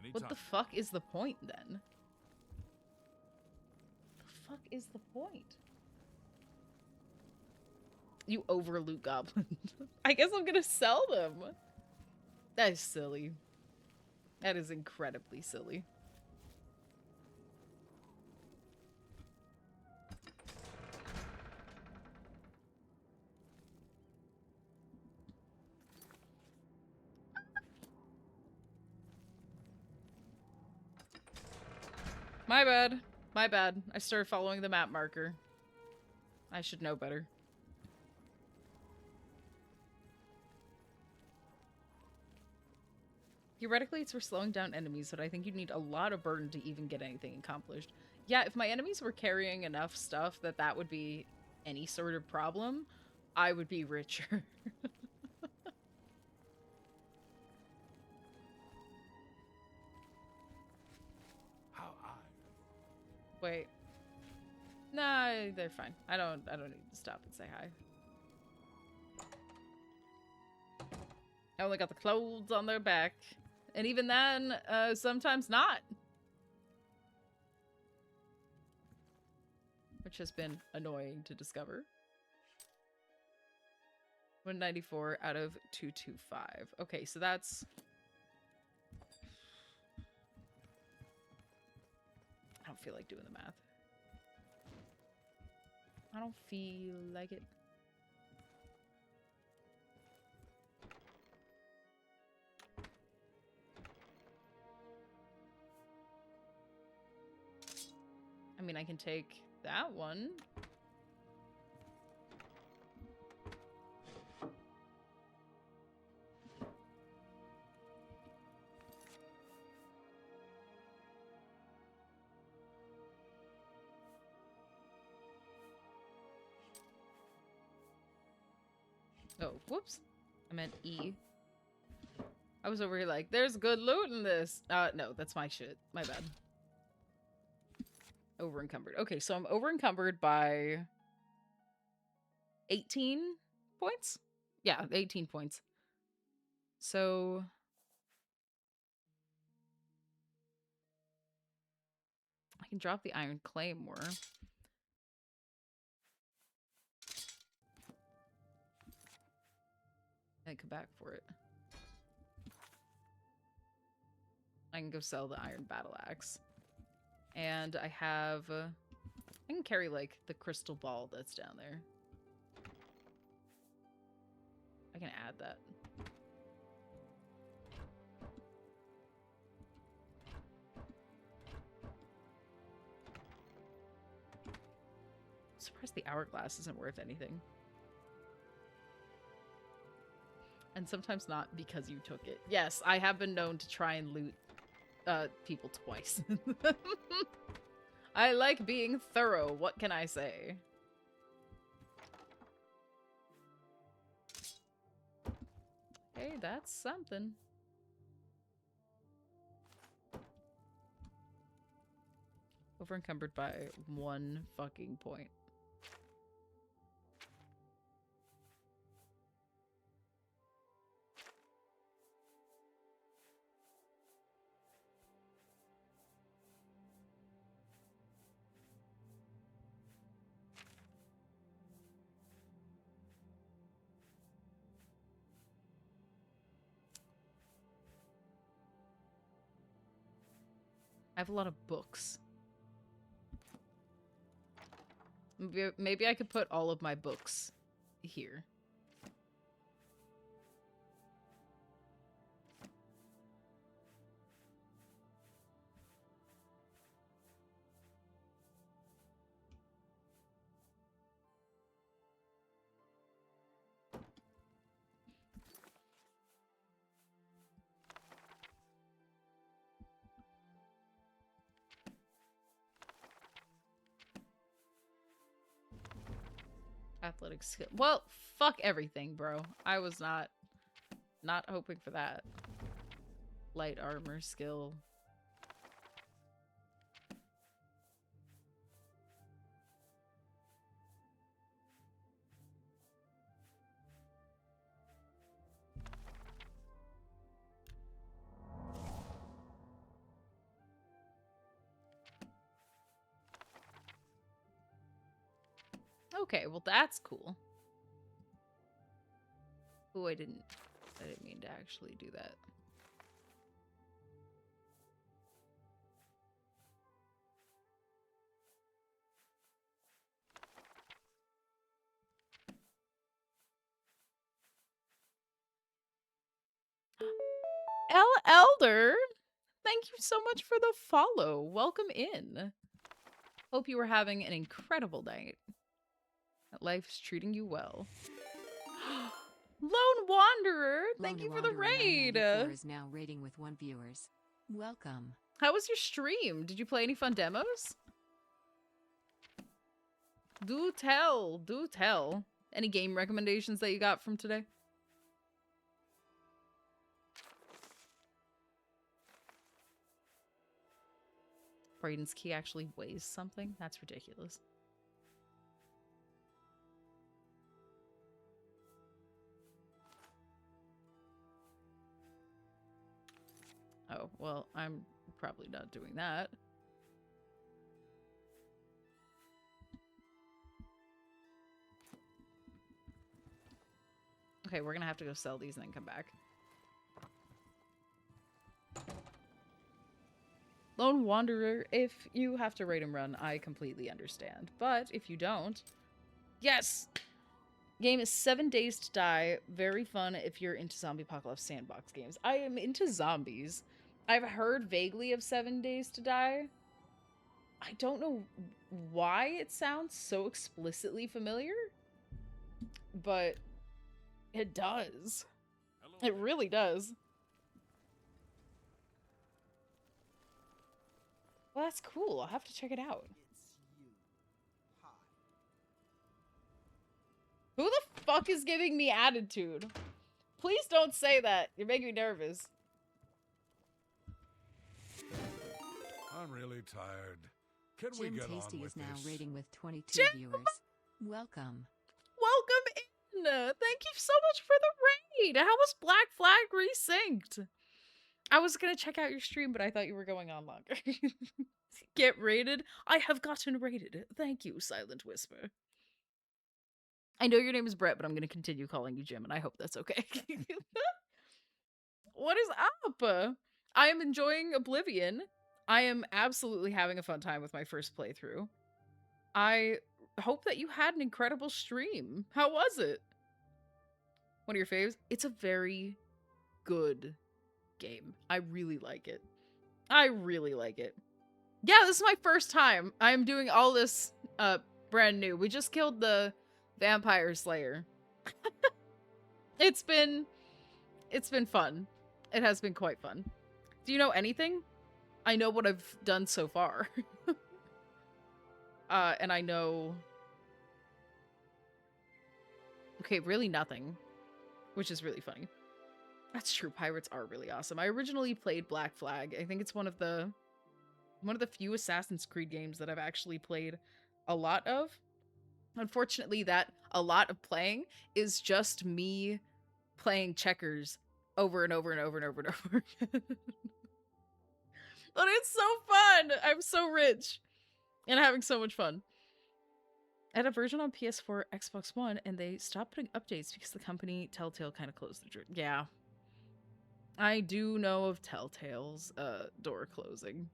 Anytime. What the fuck is the point then? The fuck is the point? You over-loot goblins. I guess I'm gonna sell them. That is silly. That is incredibly silly. My bad. My bad. I started following the map marker. I should know better. Theoretically, it's for slowing down enemies, but I think you'd need a lot of burden to even get anything accomplished. Yeah, if my enemies were carrying enough stuff that would be any sort of problem, I would be richer. Wait. Nah, they're fine. I don't need to stop and say hi. I only got the clothes on their back. And even then, sometimes not. Which has been annoying to discover. 194 out of 225. Okay, so that's... I don't feel like doing the math. I don't feel like it. I mean, I can take that one. Oh, whoops. I meant E. I was over here like, there's good loot in this. No, that's my shit. My bad. Over encumbered. Okay, so I'm over encumbered by 18 points? Yeah, 18 points. So I can drop the Iron Claymore. And come back for it. I can go sell the Iron Battle Axe. And I have... I can carry, like, the crystal ball that's down there. I can add that. I'm surprised the hourglass isn't worth anything. And sometimes not because you took it. Yes, I have been known to try and loot people twice. I like being thorough, what can I say? Hey, that's something. Over encumbered by 1 fucking point. I have a lot of books. Maybe I could put all of my books here. Athletic skill. Well, fuck everything, bro. I was not hoping for that. Light armor skill. Okay, well that's cool. Oh, I didn't mean to actually do that. Elder, thank you so much for the follow. Welcome in. Hope you were having an incredible night. That life's treating you well. Lone Wanderer, thank you for the raid. Is now rating with 1 viewers. Welcome. How was your stream? Did you play any fun demos? Do tell, do tell. Any game recommendations that you got from today? Brayden's key actually weighs something? That's ridiculous. Oh, well, I'm probably not doing that. Okay, we're gonna have to go sell these and then come back. Lone Wanderer, if you have to raid and run, I completely understand. But if you don't, yes! Game is 7 Days to Die. Very fun if you're into Zombie Apocalypse sandbox games. I am into zombies. I've heard vaguely of 7 Days to Die. I don't know why it sounds so explicitly familiar, but it does. It really does. Well, that's cool. I'll have to check it out. Who the fuck is giving me attitude? Please don't say that. You're making me nervous. I'm really tired. Can we Jim get Tasty on with is now this? rating with 22 Jim! viewers. Welcome. Welcome in! Thank you so much for the raid! How was Black Flag resynced? I was gonna check out your stream, but I thought you were going on longer. Get raided? I have gotten raided. Thank you, Silent Whisper. I know your name is Brett, but I'm gonna continue calling you Jim, and I hope that's okay. What is up? I am enjoying Oblivion. I am absolutely having a fun time with my first playthrough. I hope that you had an incredible stream. How was it? One of your faves? It's a very good game. I really like it. I really like it. Yeah, this is my first time. I'm doing all this brand new. We just killed the Vampire Slayer. It's been fun. It has been quite fun. Do you know anything? I know what I've done so far. And I know... Okay, really nothing. Which is really funny. That's true, pirates are really awesome. I originally played Black Flag. I think it's one of the few Assassin's Creed games that I've actually played a lot of. Unfortunately, that a lot of playing is just me playing checkers over and over and over and over and over again. But it's so fun! I'm so rich. And having so much fun. I had a version on PS4, Xbox One, and they stopped putting updates because the company Telltale kind of closed the door. Yeah. I do know of Telltale's door closing.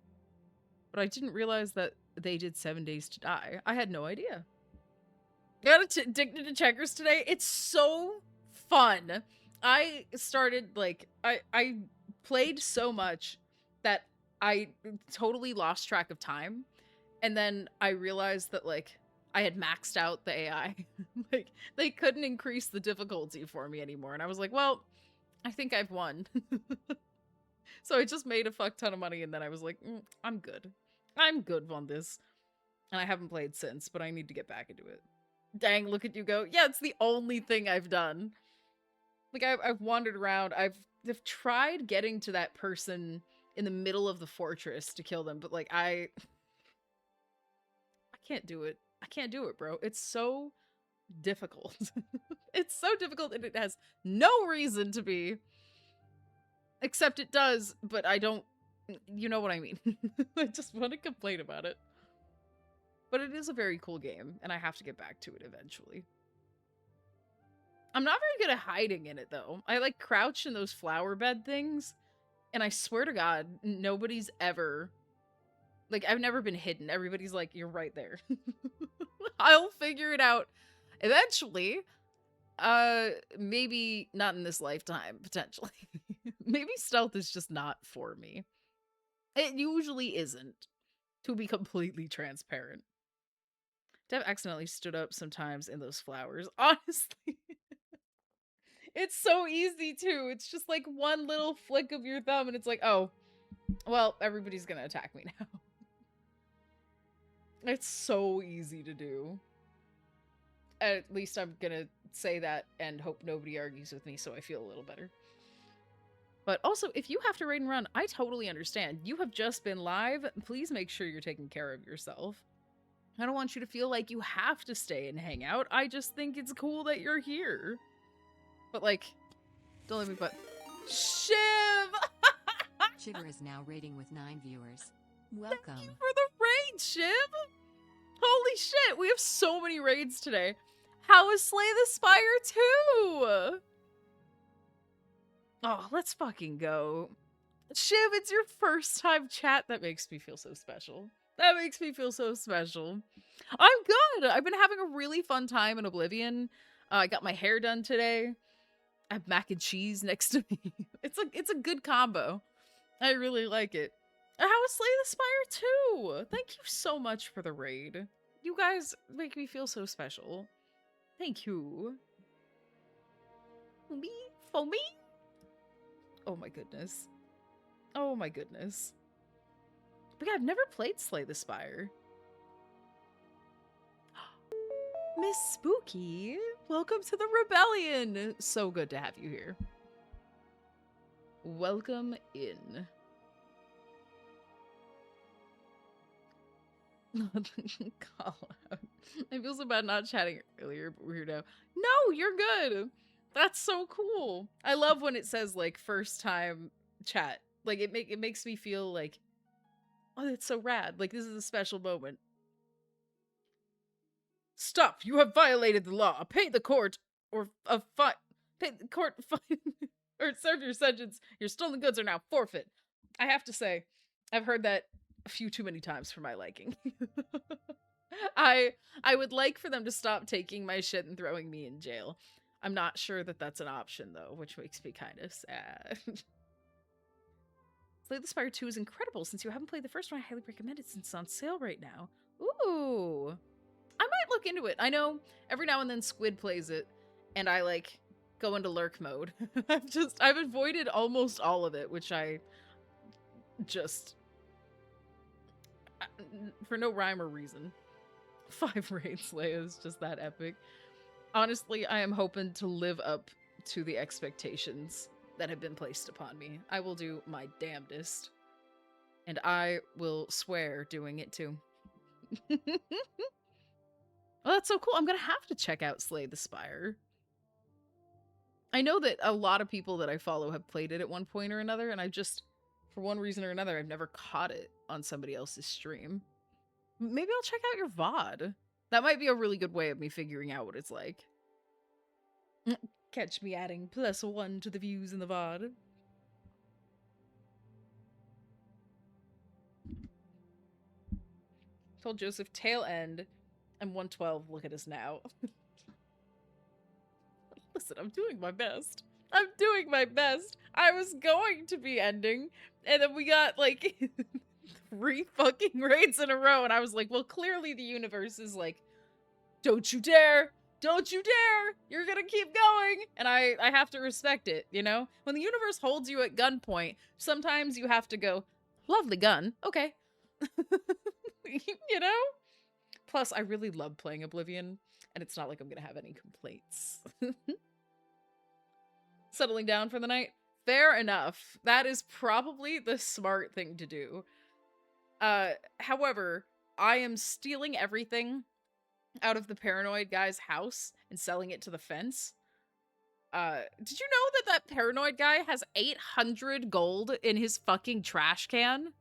But I didn't realize that they did 7 Days to Die. I had no idea. Got addicted to checkers today. It's so fun. I started, like, I played so much that I totally lost track of time. And then I realized that, like, I had maxed out the AI. Like, they couldn't increase the difficulty for me anymore. And I was like, well, I think I've won. So I just made a fuck ton of money, and then I was like, I'm good. I'm good on this. And I haven't played since, but I need to get back into it. Dang, look at you go. Yeah, it's the only thing I've done. Like, I've wandered around. I've tried getting to that person in the middle of the fortress to kill them, but, like, I can't do it. I can't do it, bro. It's so difficult. It's so difficult, and it has no reason to be. Except it does, but I don't... You know what I mean. I just want to complain about it. But it is a very cool game, and I have to get back to it eventually. I'm not very good at hiding in it, though. I, like, crouch in those flower bed things, and I swear to God, nobody's ever... Like, I've never been hidden. Everybody's like, you're right there. I'll figure it out eventually. Maybe not in this lifetime, potentially. Maybe stealth is just not for me. It usually isn't, to be completely transparent. Dev accidentally stood up sometimes in those flowers. Honestly. It's so easy, too. It's just like one little flick of your thumb, and it's like, oh, well, everybody's gonna attack me now. It's so easy to do. At least I'm gonna say that and hope nobody argues with me so I feel a little better. But also, if you have to raid and run, I totally understand. You have just been live. Please make sure you're taking care of yourself. I don't want you to feel like you have to stay and hang out. I just think it's cool that you're here. But, like, don't let me put... Shiv! Chigger is now raiding with 9 viewers. Welcome. Thank you for the raid, Shiv! Holy shit, we have so many raids today. How is Slay the Spire 2? Oh, let's fucking go. Shiv, it's your first time chat. That makes me feel so special. That makes me feel so special. I'm good. I've been having a really fun time in Oblivion. I got my hair done today. I have mac and cheese next to me. It's a good combo. I really like it. How is Slay the Spire 2? Thank you so much for the raid. You guys make me feel so special. Thank you. For me? Oh my goodness. Oh my goodness. But yeah, I've never played Slay the Spire. Miss Spooky, welcome to the Rebellion. So good to have you here. Welcome in. Call out. I feel so bad not chatting earlier, but we're here now. No, you're good. That's so cool. I love when it says like first time chat. Like it makes me feel like, oh, that's so rad. Like this is a special moment. Stop! You have violated the law. Pay the court or a fine. Pay the court fine or serve your sentence. Your stolen goods are now forfeit. I have to say, I've heard that a few too many times for my liking. I would like for them to stop taking my shit and throwing me in jail. I'm not sure that that's an option though, which makes me kind of sad. Slay the Spire 2 is incredible. Since you haven't played the first one, I highly recommend it since it's on sale right now. Ooh. I might look into it. I know every now and then Squid plays it, and I, like, go into lurk mode. I've avoided almost all of it, which I just... for no rhyme or reason. 5 raids, Leia is just that epic. Honestly, I am hoping to live up to the expectations that have been placed upon me. I will do my damnedest. And I will swear doing it too. Oh, that's so cool. I'm gonna have to check out Slay the Spire. I know that a lot of people that I follow have played it at one point or another, and I've just, for one reason or another, I've never caught it on somebody else's stream. Maybe I'll check out your VOD. That might be a really good way of me figuring out what it's like. Catch me adding +1 to the views in the VOD. Told Joseph, tail end. I'm 112. Look at us now. Listen, I'm doing my best. I'm doing my best. I was going to be ending, and then we got, like, 3 fucking raids in a row, and I was like, well, clearly the universe is like, don't you dare! Don't you dare! You're gonna keep going! And I have to respect it, you know? When the universe holds you at gunpoint, sometimes you have to go, lovely gun, okay. You know? Plus, I really love playing Oblivion, and it's not like I'm gonna have any complaints. Settling down for the night? Fair enough. That is probably the smart thing to do. However, I am stealing everything out of the paranoid guy's house and selling it to the fence. Did you know that paranoid guy has 800 gold in his fucking trash can?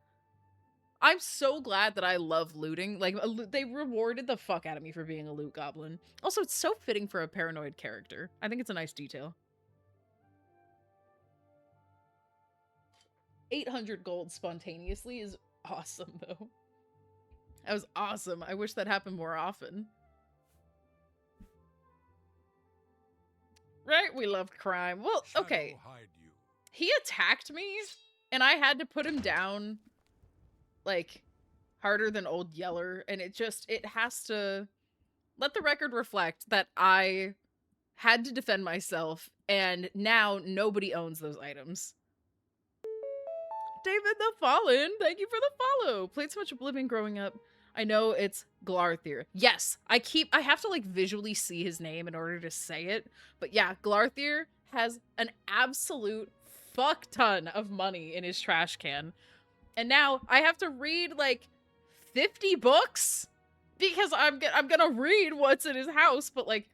I'm so glad that I love looting. Like, they rewarded the fuck out of me for being a loot goblin. Also, it's so fitting for a paranoid character. I think it's a nice detail. 800 gold spontaneously is awesome, though. That was awesome. I wish that happened more often. Right? We loved crime. Well, okay. He attacked me, and I had to put him down, like, harder than Old Yeller, and it has to let the record reflect that I had to defend myself, and now nobody owns those items. David the Fallen, thank you for the follow. Played so much Oblivion growing up. I know it's Glarthir. Yes, I have to like visually see his name in order to say it. But yeah, Glarthir has an absolute fuck ton of money in his trash can. And now I have to read like 50 books because I'm gonna read what's in his house, but like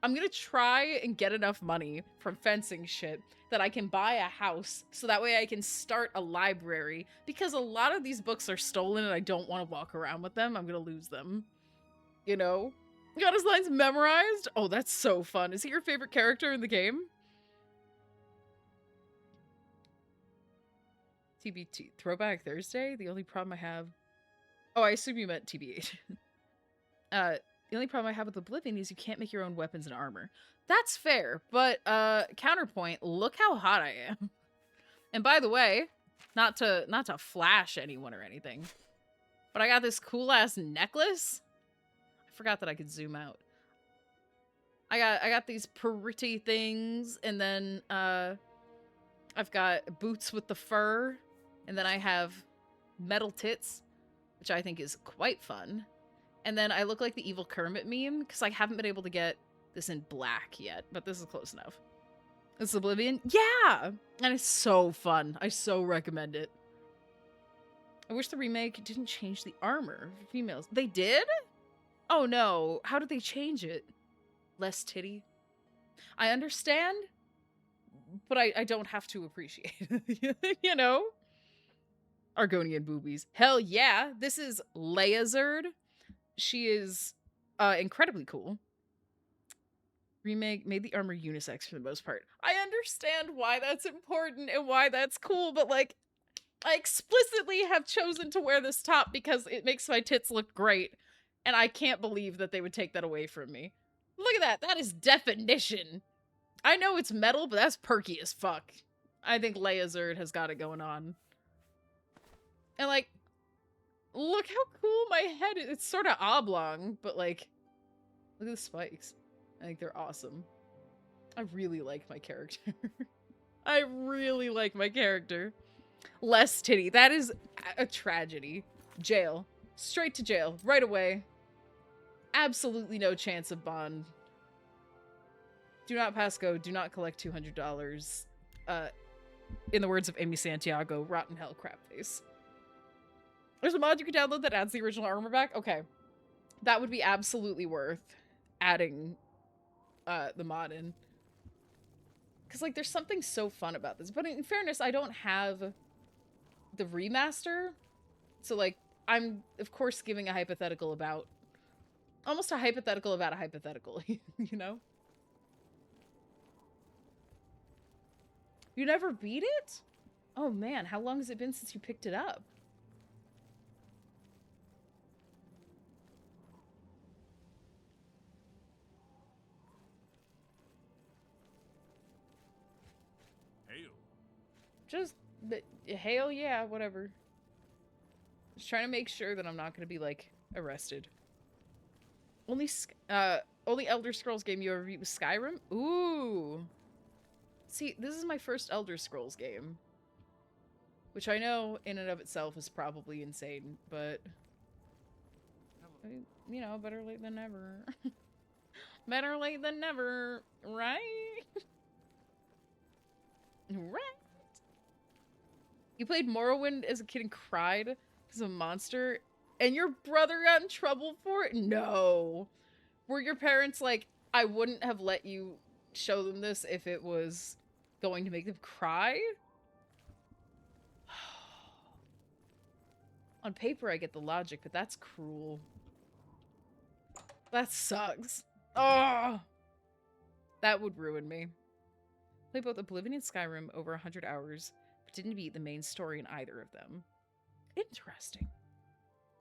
I'm gonna try and get enough money from fencing shit that I can buy a house so that way I can start a library, because a lot of these books are stolen and I don't want to walk around with them. I'm gonna lose them. You know? Got his lines memorized? Oh, that's so fun. Is he your favorite character in the game? TBT. Throwback Thursday? The only problem I have... Oh, I assume you meant TBH. The only problem I have with Oblivion is you can't make your own weapons and armor. That's fair, but counterpoint, look how hot I am. And by the way, not to flash anyone or anything, but I got this cool ass necklace. I forgot that I could zoom out. I got these pretty things, and then I've got boots with the fur, and then I have metal tits, which I think is quite fun. And then I look like the evil Kermit meme, because I haven't been able to get this in black yet, but this is close enough. This is Oblivion? Yeah! And it's so fun. I so recommend it. I wish the remake didn't change the armor for females. They did? Oh no. How did they change it? Less titty? I understand, but I don't have to appreciate it. You know? Argonian boobies. Hell yeah! This is Leazard. She is incredibly cool. Remake made the armor unisex for the most part. I understand why that's important and why that's cool, but like, I explicitly have chosen to wear this top because it makes my tits look great, and I can't believe that they would take that away from me. Look at that. That is definition. I know it's metal, but that's perky as fuck. I think Leazard has got it going on. And like, look how cool my head is. It's sort of oblong, but like, look at the spikes. I think they're awesome. I really like my character. I really like my character. Less titty. That is a tragedy. Jail. Straight to jail. Right away. Absolutely no chance of bond. Do not pass go. Do not collect $200. In the words of Amy Santiago, rotten hell crap face. There's a mod you can download that adds the original armor back. Okay. That would be absolutely worth adding the mod in. Because, like, there's something so fun about this. But in fairness, I don't have the remaster. So, like, I'm, of course, giving a hypothetical about... Almost a hypothetical about a hypothetical, you know? You never beat it? Oh, man. How long has it been since you picked it up? Just, hell yeah, whatever. Just trying to make sure that I'm not going to be, like, arrested. Only Elder Scrolls game you ever beat was Skyrim? Ooh. See, this is my first Elder Scrolls game. Which I know, in and of itself, is probably insane, but... You know, better late than never. Better late than never, right? Right? You played Morrowind as a kid and cried because of a monster, and your brother got in trouble for it? No. Were your parents like, I wouldn't have let you show them this if it was going to make them cry? On paper, I get the logic, but that's cruel. That sucks. Oh! That would ruin me. Played both Oblivion and Skyrim over 100 hours, but didn't beat the main story in either of them. Interesting.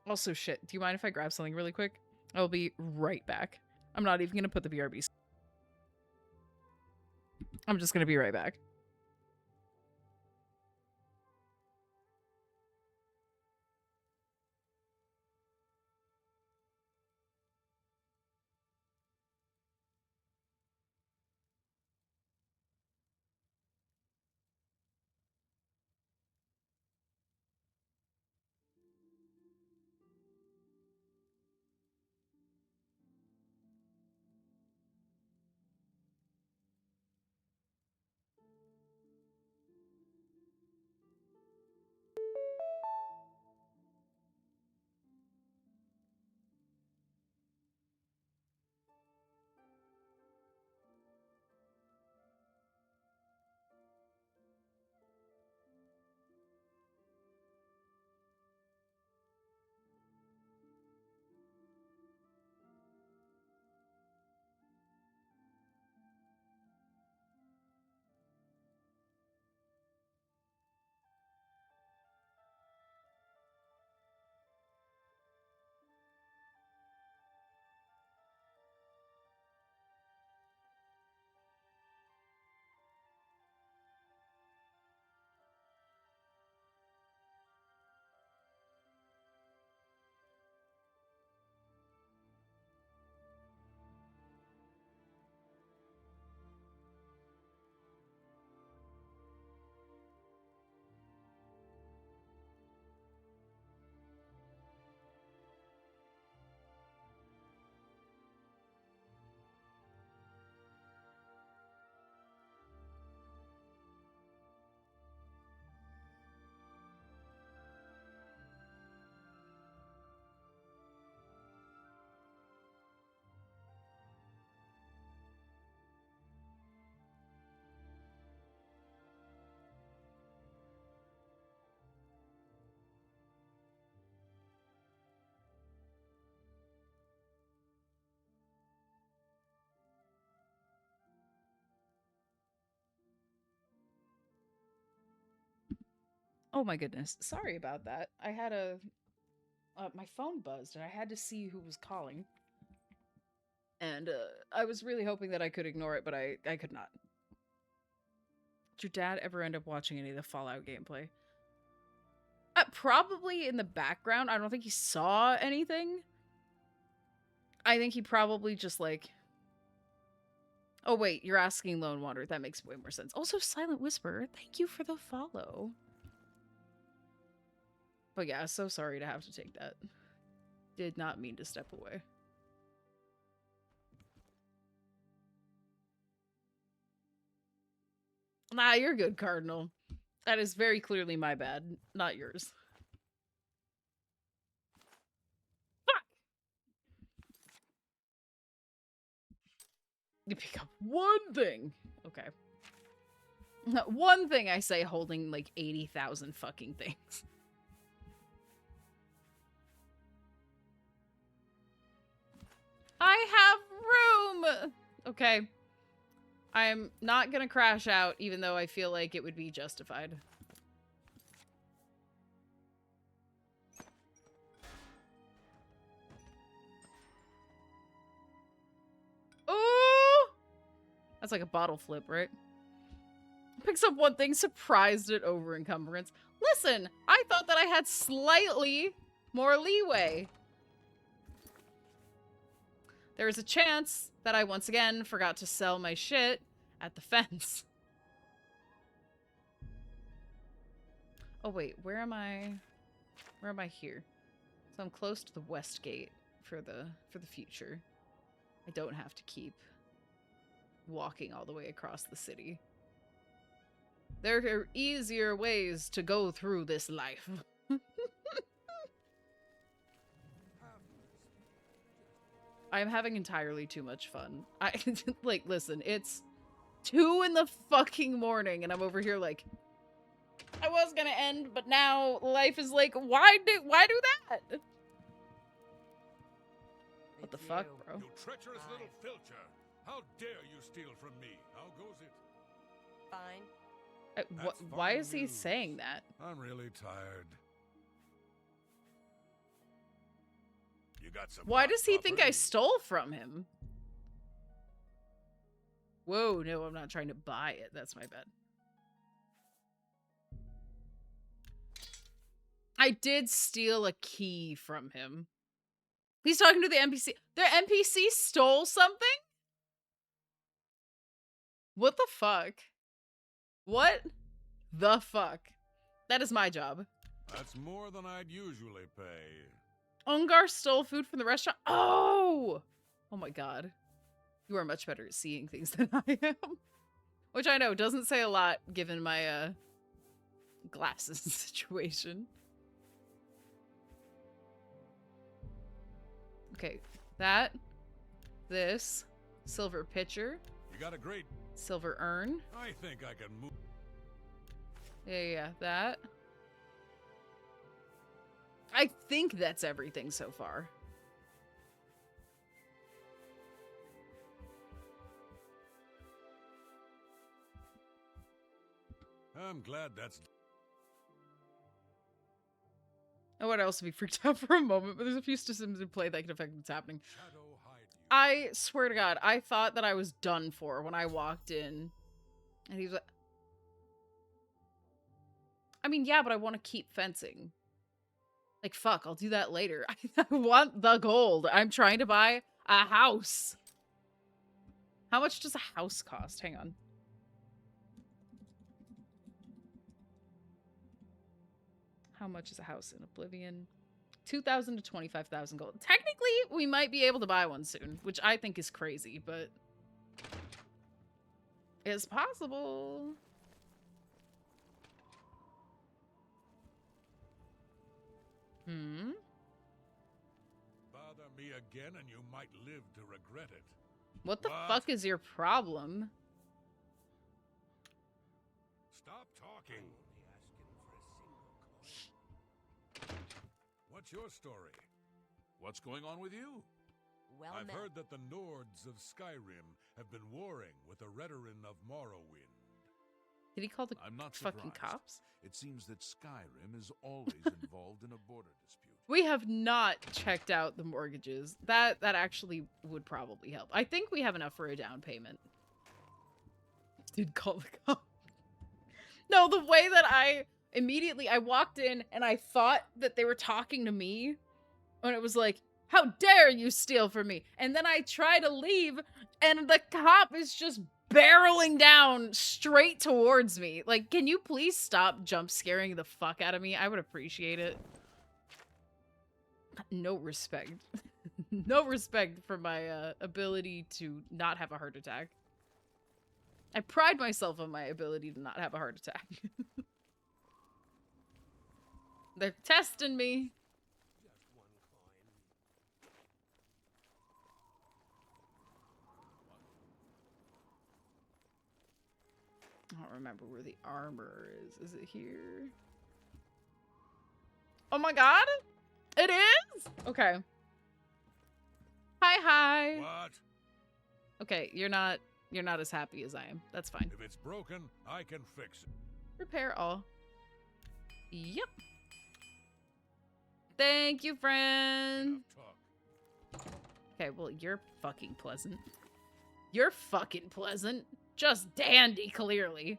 Also, shit, do you mind if I grab something really quick? I'll be right back. I'm not even going to put the BRB. I'm just going to be right back. Oh my goodness. Sorry about that. I had a... my phone buzzed and I had to see who was calling. And I was really hoping that I could ignore it, but I could not. Did your dad ever end up watching any of the Fallout gameplay? Probably in the background. I don't think he saw anything. I think he probably just like... Oh wait, you're asking Lone Wanderer. That makes way more sense. Also, Silent Whisperer, thank you for the follow. But yeah, so sorry to have to take that. Did not mean to step away. Nah, you're good, Cardinal. That is very clearly my bad, not yours. Fuck! You pick up one thing. Okay. One thing I say holding like 80,000 fucking things. I have room! Okay. I'm not gonna crash out, even though I feel like it would be justified. Ooh! That's like a bottle flip, right? Picks up one thing, surprised at over encumbrance. Listen, I thought that I had slightly more leeway. There is a chance that I once again forgot to sell my shit at the fence. Oh wait, where am I? Where am I here? So I'm close to the west gate for the future. I don't have to keep walking all the way across the city. There are easier ways to go through this life. I'm having entirely too much fun. Like, listen, it's 2 in the fucking morning and I'm over here like... I was gonna end, but now life is like, why do that? What the fuck, bro? You treacherous little filcher! How dare you steal from me? How goes it? Fine. Why is he saying that? I'm really tired. You got some. Why does he think I stole from him? Whoa, no, I'm not trying to buy it. That's my bad. I did steal a key from him. He's talking to the NPC. Their NPC stole something? What the fuck? What the fuck? That is my job. That's more than I'd usually pay. Ungar stole food from the restaurant. Oh! Oh my god. You are much better at seeing things than I am. Which I know doesn't say a lot given my glasses situation. Okay, this, silver pitcher. You got a great silver urn. I think I can move. Yeah, that. I think that's everything so far. I'm glad that's... Oh, what else to be freaked out for a moment, but there's a few systems in play that can affect what's happening. I swear to God, I thought that I was done for when I walked in. And he was like... I mean, yeah, but I want to keep fencing. Like, fuck, I'll do that later. I want the gold. I'm trying to buy a house. How much does a house cost? Hang on. How much is a house in Oblivion? 2,000 to 25,000 gold. Technically, we might be able to buy one soon, which I think is crazy, but it's possible. Bother me again and you might live to regret it. What the fuck is your problem? Stop talking. What's your story? What's going on with you? Well, I've heard that the Nords of Skyrim have been warring with the Redoran of Morrowind. Did he call the I'm not fucking surprised. cops? It seems that Skyrim is always involved in a border dispute. We have not checked out the mortgages. That actually would probably help. I think we have enough for a down payment. Did call the cops. No, the way that I walked in and I thought that they were talking to me. And it was like, how dare you steal from me? And then I try to leave and the cop is just barreling down straight towards me. Like, can you please stop jump scaring the fuck out of me? I would appreciate it. No respect. No respect for my ability to not have a heart attack. I pride myself on my ability to not have a heart attack. They're testing me. I don't remember where the armor is. Is it here? Oh my god! It is? Okay. Hi. What? Okay, you're not as happy as I am. That's fine. If it's broken, I can fix it. Repair all. Yep. Thank you, friend. Okay, well, you're fucking pleasant. You're fucking pleasant. Just dandy, clearly.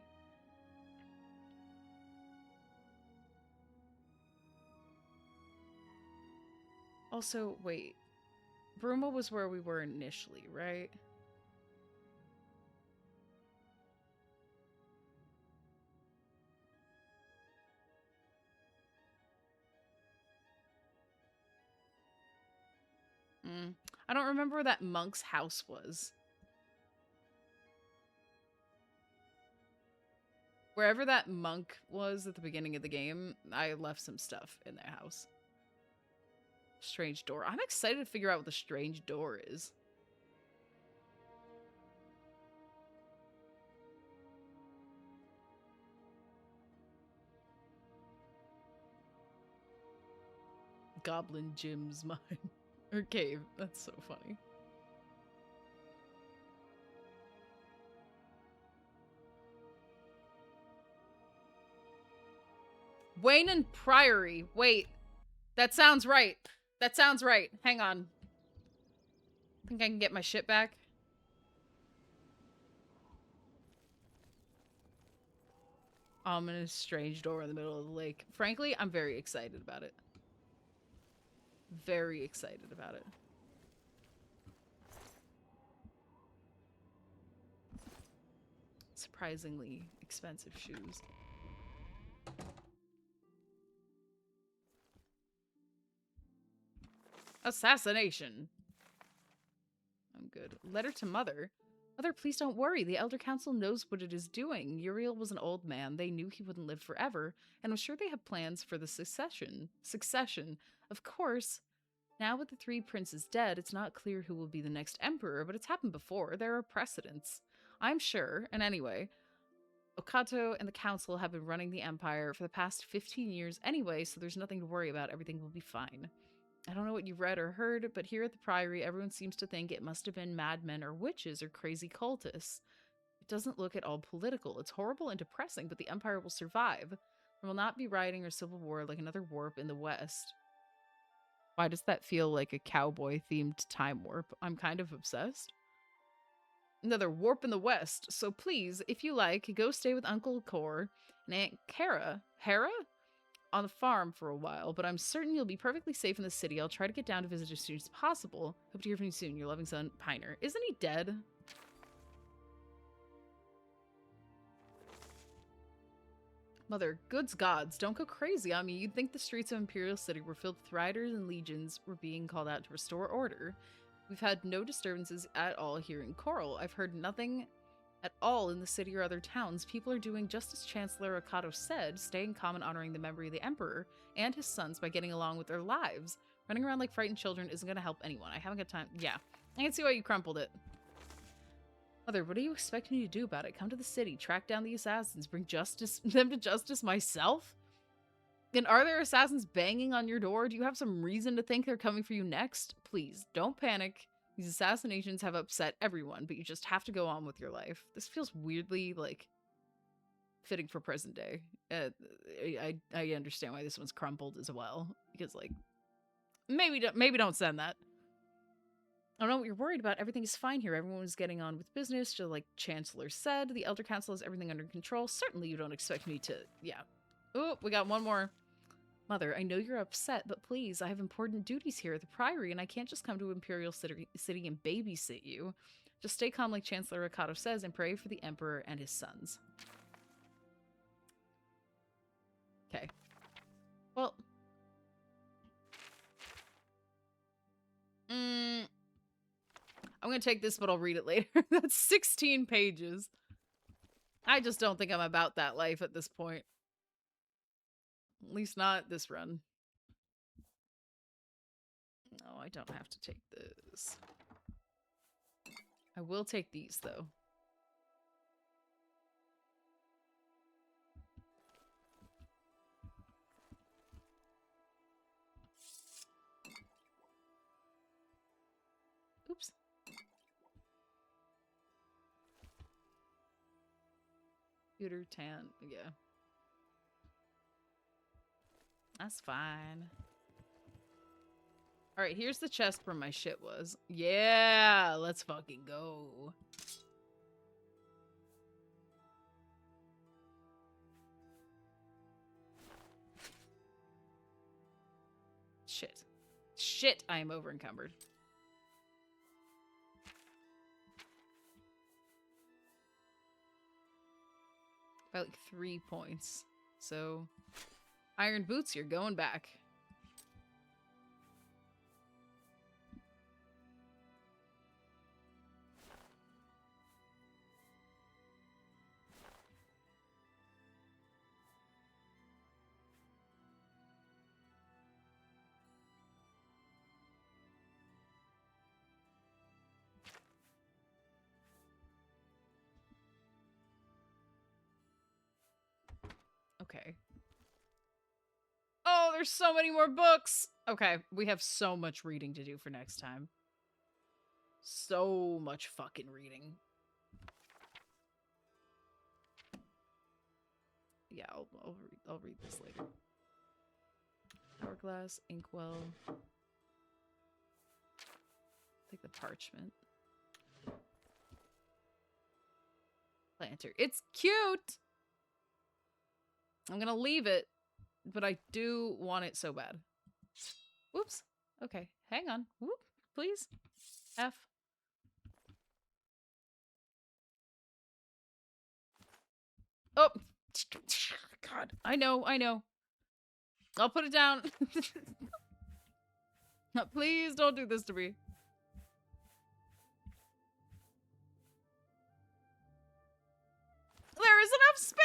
Also, wait. Bruma was where we were initially, right? I don't remember where that monk's house was. Wherever that monk was at the beginning of the game, I left some stuff in their house. Strange door. I'm excited to figure out what the strange door is. Goblin Jim's mine. Or cave. That's so funny. Wayne and Priory. Wait. That sounds right. That sounds right. Hang on. Think I can get my shit back? Ominous strange door in the middle of the lake. Frankly, I'm very excited about it. Very excited about it. Surprisingly expensive shoes. Assassination. I'm good. Letter to Mother. Mother, please don't worry. The Elder Council knows what it is doing. Uriel was an old man. They knew he wouldn't live forever, and I'm sure they have plans for the succession. Of course. Now with the three princes dead, it's not clear who will be the next emperor, but it's happened before. There are precedents. I'm sure, and anyway, Okato and the council have been running the empire for the past 15 years anyway, so there's nothing to worry about. Everything will be fine. I don't know what you've read or heard, but here at the Priory, everyone seems to think it must have been madmen or witches or crazy cultists. It doesn't look at all political. It's horrible and depressing, but the Empire will survive. There will not be rioting or civil war like another warp in the West. Why does that feel like a cowboy-themed time warp? I'm kind of obsessed. Another warp in the West. So please, if you like, go stay with Uncle Cor and Aunt Kara. Hera? On the farm for a while, but I'm certain you'll be perfectly safe in the city. I'll try to get down to visit as soon as possible. Hope to hear from you soon. Your loving son, Piner. Isn't he dead? Mother, goods gods, don't go crazy on me. You'd think the streets of Imperial City were filled with riders and legions were being called out to restore order. We've had no disturbances at all here in Coral. I've heard nothing at all in the city or other towns. People are doing just as Chancellor Okato said, staying calm and honoring the memory of the Emperor and his sons by getting along with their lives. Running around like frightened children isn't going to help anyone. I haven't got time. Yeah, I can see why you crumpled it. Mother, what do you expect me to do about it? Come to the city, track down the assassins, bring them to justice myself? And are there assassins banging on your door? Do you have some reason to think they're coming for you next? Please, don't panic. These assassinations have upset everyone, but you just have to go on with your life. This feels weirdly, like, fitting for present day. I understand why this one's crumpled as well. Because, like, maybe don't send that. I don't know what you're worried about. Everything is fine here. Everyone's getting on with business, just like Chancellor said. The Elder Council has everything under control. Certainly you don't expect me to, yeah. Oh, we got one more. Mother, I know you're upset, but please, I have important duties here at the Priory, and I can't just come to Imperial City and babysit you. Just stay calm like Chancellor Okato says and pray for the Emperor and his sons. Okay. Well. I'm going to take this, but I'll read it later. That's 16 pages. I just don't think I'm about that life at this point. At least not this run. No, I don't have to take this. I will take these, though. Oops. Computer tan, yeah. That's fine. Alright, here's the chest where my shit was. Yeah, let's fucking go. Shit. Shit, I am over encumbered. By like 3 points. So, Iron Boots, you're going back. Okay. Oh, there's so many more books. Okay, we have so much reading to do for next time. So much fucking reading. Yeah, I'll read this later. Hourglass, inkwell. Take the parchment. Planter. It's cute! I'm gonna leave it, but I do want it so bad. Whoops. Okay, hang on. Whoop, please. F. Oh! God, I know. I'll put it down. Please don't do this to me. There is enough space!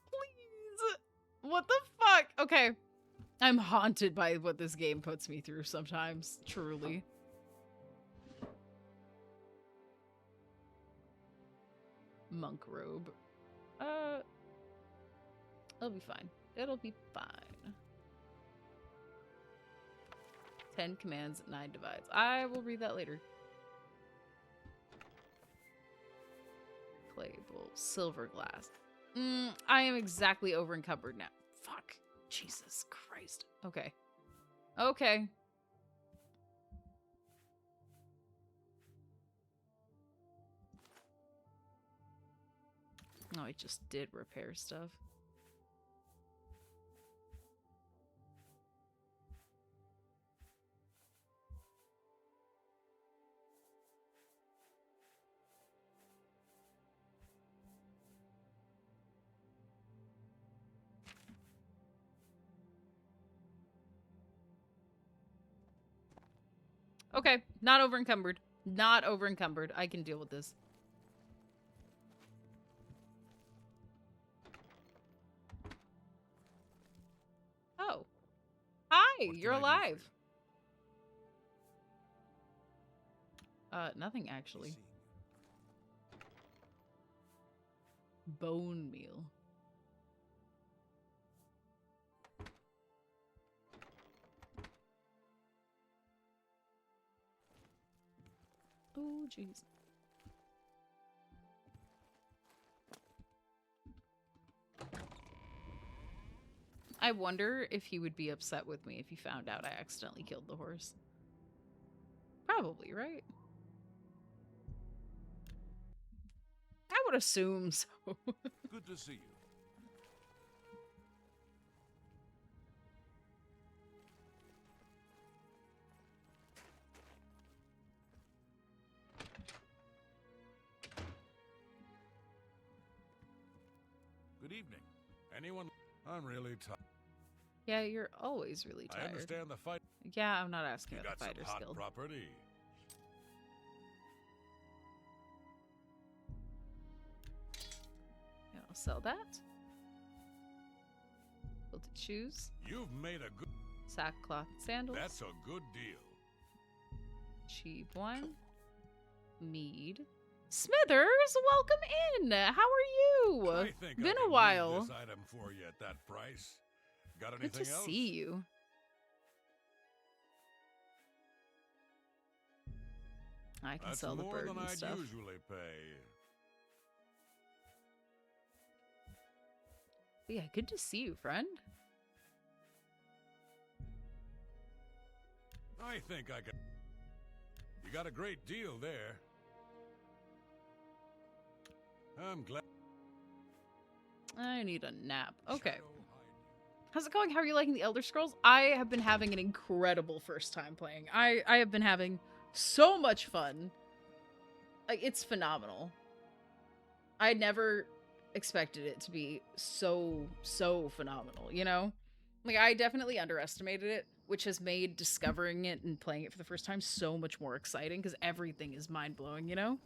Please! What the fuck? Okay. I'm haunted by what this game puts me through sometimes, truly. Monk robe. It'll be fine. It'll be fine. 10 commands, 9 divides. I will read that later. Clay bowl, silver glass. I am exactly over encumbered now. Fuck. Jesus Christ. Okay. Okay. Oh, I just did repair stuff. Okay, not over encumbered. Not over encumbered. I can deal with this. Oh. Hi, you're alive. Nothing actually. Bone meal. Oh, jeez. I wonder if he would be upset with me if he found out I accidentally killed the horse. Probably, right? I would assume so. Good to see you. Good evening. Anyone? I'm really tired. Yeah, you're always really tired. I understand the fight. Yeah, I'm not asking You about got the some fighter's hot guild. property. Yeah, I'll sell that. Quilted shoes. You've made a good. Sackcloth sandals. That's a good deal. Cheap wine. Mead. Smithers, welcome in. How are you? I think Been I can a while. use this item for you at that price. Got Good anything to else? see you. I can That's sell the more bird than and I'd stuff. usually pay. But yeah, good to see you, friend. I think I can. You got a great deal there. I'm glad. I need a nap. Okay. How's it going? How are you liking the Elder Scrolls? I have been having an incredible first time playing. I have been having so much fun. Like, it's phenomenal. I never expected it to be so phenomenal, you know? Like, I definitely underestimated it, which has made discovering it and playing it for the first time so much more exciting, because everything is mind-blowing, you know?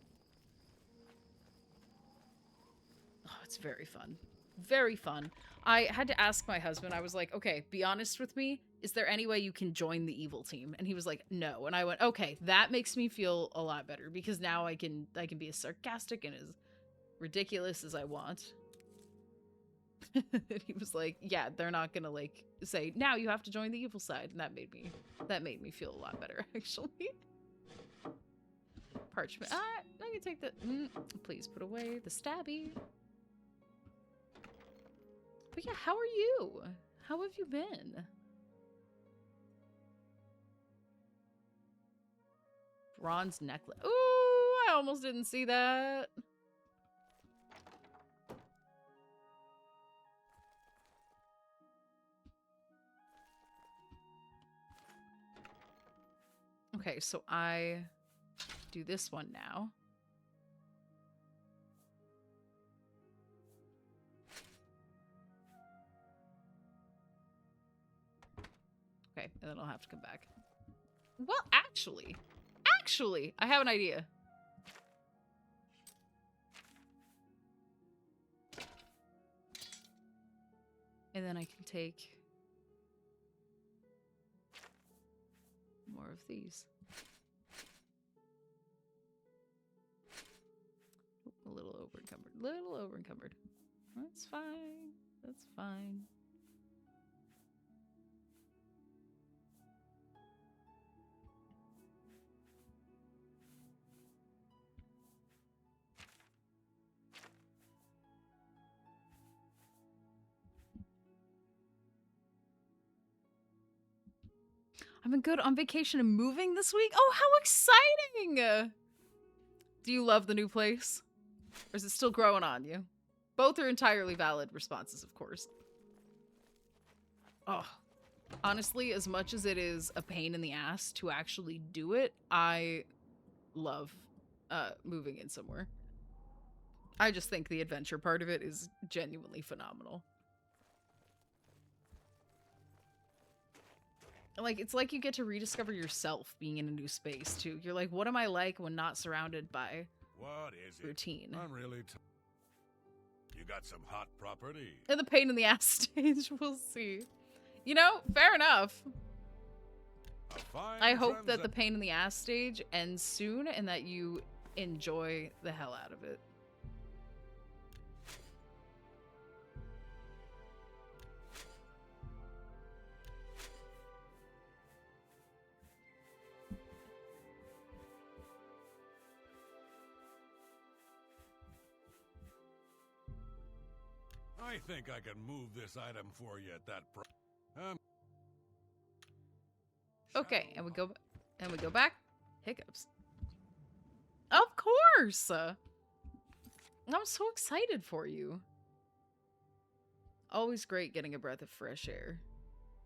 Oh, it's very fun. Very fun. I had to ask my husband, I was like, okay, be honest with me. Is there any way you can join the evil team? And he was like, no. And I went, okay, that makes me feel a lot better, because now I can be as sarcastic and as ridiculous as I want. He was like, yeah, they're not gonna like say now you have to join the evil side, and that made me feel a lot better actually. Parchment. Let me take the. Please put away the stabby. But yeah, how are you? How have you been? Bronze necklace. Ooh, I almost didn't see that. Okay, so I do this one now. Okay, and then I'll have to come back. Well, actually, I have an idea. And then I can take more of these. A little over encumbered. That's fine. That's fine. I've been good on vacation and moving this week. Oh, how exciting! Do you love the new place? Or is it still growing on you? Both are entirely valid responses, of course. Oh, honestly, as much as it is a pain in the ass to actually do it, I love moving in somewhere. I just think the adventure part of it is genuinely phenomenal. Like, it's like you get to rediscover yourself being in a new space, too. You're like, what am I like when not surrounded by routine? I'm really You got some hot property. And the pain in the ass stage, we'll see. You know, fair enough. I hope that the pain in the ass stage ends soon and that you enjoy the hell out of it. I think I can move this item for you at that price. Okay, and we go back. Hiccups. Of course. I'm so excited for you. Always great getting a breath of fresh air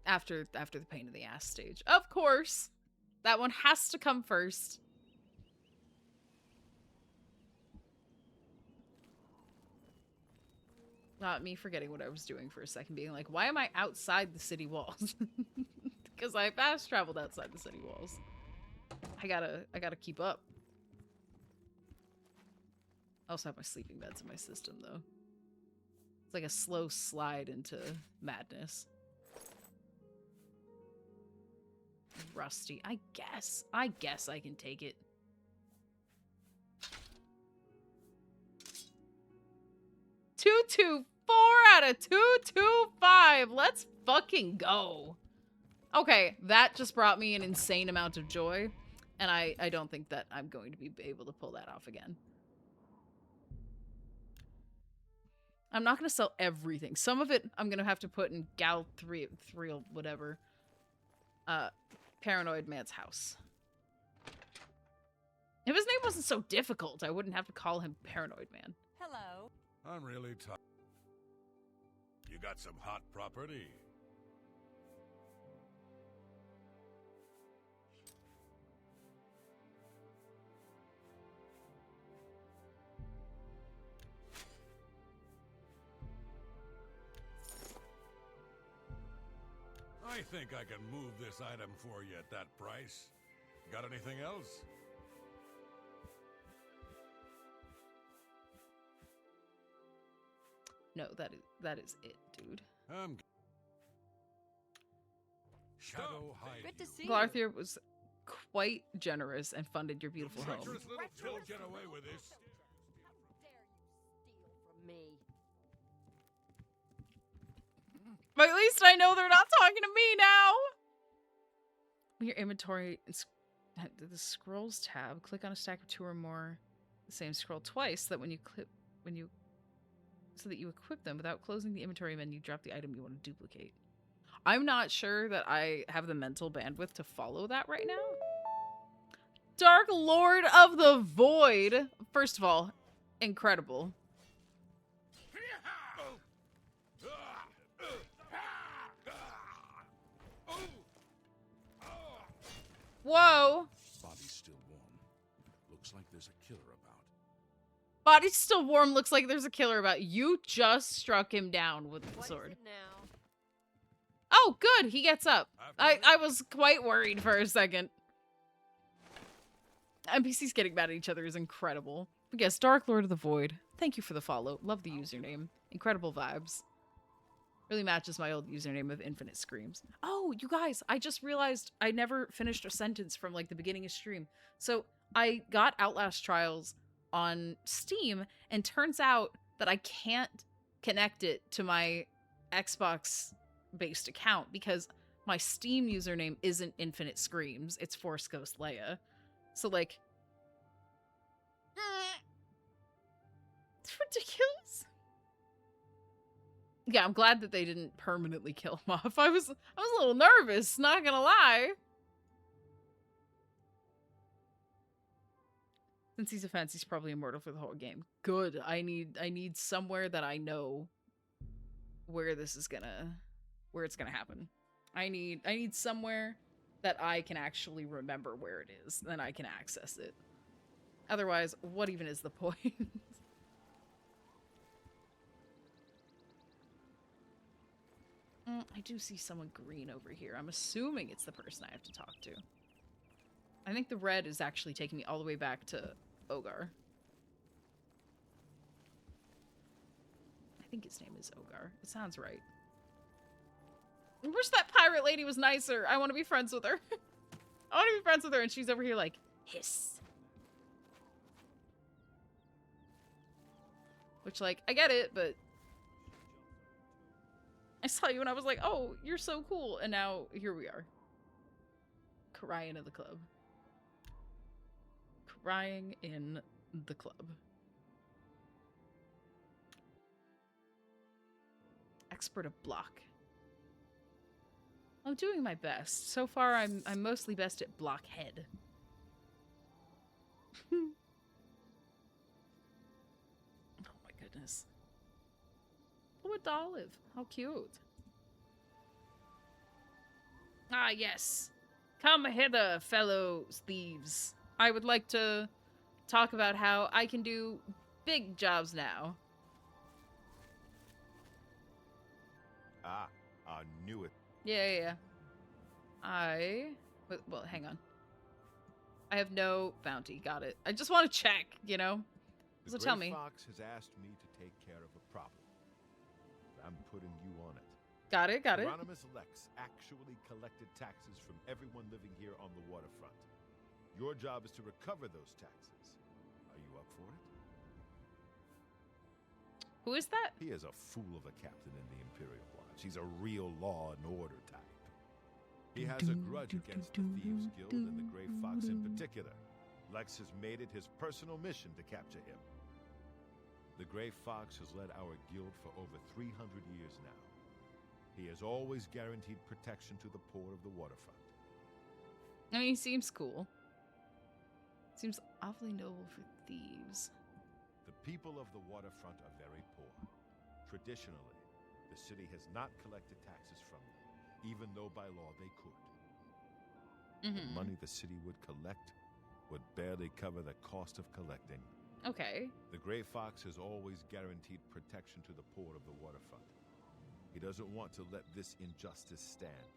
after the pain in the ass stage. Of course. That one has to come first. Not me forgetting what I was doing for a second, being like, why am I outside the city walls? Because I fast traveled outside the city walls. I gotta keep up. I also have my sleeping beds in my system, though. It's like a slow slide into madness. Rusty. I guess I can take it. Two, 4 out of 225. Let's fucking go. Okay, that just brought me an insane amount of joy, and I don't think that I'm going to be able to pull that off again. I'm not going to sell everything. Some of it I'm going to have to put in Gal 3 whatever. Paranoid Man's house. If his name wasn't so difficult, I wouldn't have to call him Paranoid Man. Hello. I'm really tired. You got some hot property. I think I can move this item for you at that price. Got anything else? No, that is it, dude. Shadow hide. Good to see you. Glarthier was quite generous and funded your beautiful home. Treacherous little pill, get away with this. How dare you steal from me? But at least I know they're not talking to me now. Your inventory, the scrolls tab. Click on a stack of 2 or more the same scroll twice, so that so that you equip them without closing the inventory menu, drop the item you want to duplicate. I'm not sure that I have the mental bandwidth to follow that right now. Dark Lord of the Void. First of all, incredible. Whoa. Body's still warm. Looks like there's a killer about. Body's still warm. Looks like there's a killer about. You just struck him down with the sword. Now? Oh, good. He gets up. I was quite worried for a second. NPCs getting mad at each other is incredible. But yes, Dark Lord of the Void. Thank you for the follow. Love the username. Incredible vibes. Really matches my old username of Infinite Screams. Oh, you guys, I just realized I never finished a sentence from like the beginning of stream. So I got Outlast Trials on Steam, and turns out that I can't connect it to my Xbox-based account because my Steam username isn't Infinite Screams. It's Force Ghost Leia. So like, it's ridiculous. Yeah, I'm glad that they didn't permanently kill him off. I was a little nervous, not gonna lie. Since he's a fence, he's probably immortal for the whole game. Good. I need somewhere that I know where it's gonna happen. I need somewhere that I can actually remember where it is, then I can access it. Otherwise, what even is the point? I do see someone green over here. I'm assuming it's the person I have to talk to. I think the red is actually taking me all the way back to Ogar. I think his name is Ogar. It sounds right. I wish that pirate lady was nicer. I want to be friends with her. I want to be friends with her, and she's over here like, hiss. Which, like, I get it, but I saw you and I was like, oh, you're so cool. And now here we are. Crying in the club. Crying in the club. Expert of block. I'm doing my best. So far, I'm mostly best at blockhead. Oh my goodness. Oh, a Dolive. How cute. Ah, yes. Come hither, fellow thieves. I would like to talk about how I can do big jobs now. Ah, I knew it. Yeah. Well, hang on. I have no bounty. Got it. I just want to check, you know? So tell me. The Gray Fox has asked me to take care of a problem. I'm putting you on it. Got it. Hieronymus Lex actually collected taxes from everyone living here on the waterfront. Your job is to recover those taxes. Are you up for it? Who is that? He is a fool of a captain in the Imperial Watch. He's a real law and order type. He has a grudge against the Thieves Guild and the Gray Fox in particular. Lex has made it his personal mission to capture him. The Gray Fox has led our guild for over 300 years now. He has always guaranteed protection to the poor of the waterfront. I mean, he seems cool. Seems awfully noble for thieves. The people of the waterfront are very poor. Traditionally, the city has not collected taxes from them, even though by law they could. The money the city would collect would barely cover the cost of collecting. Okay. The Gray Fox has always guaranteed protection to the poor of the waterfront. He doesn't want to let this injustice stand.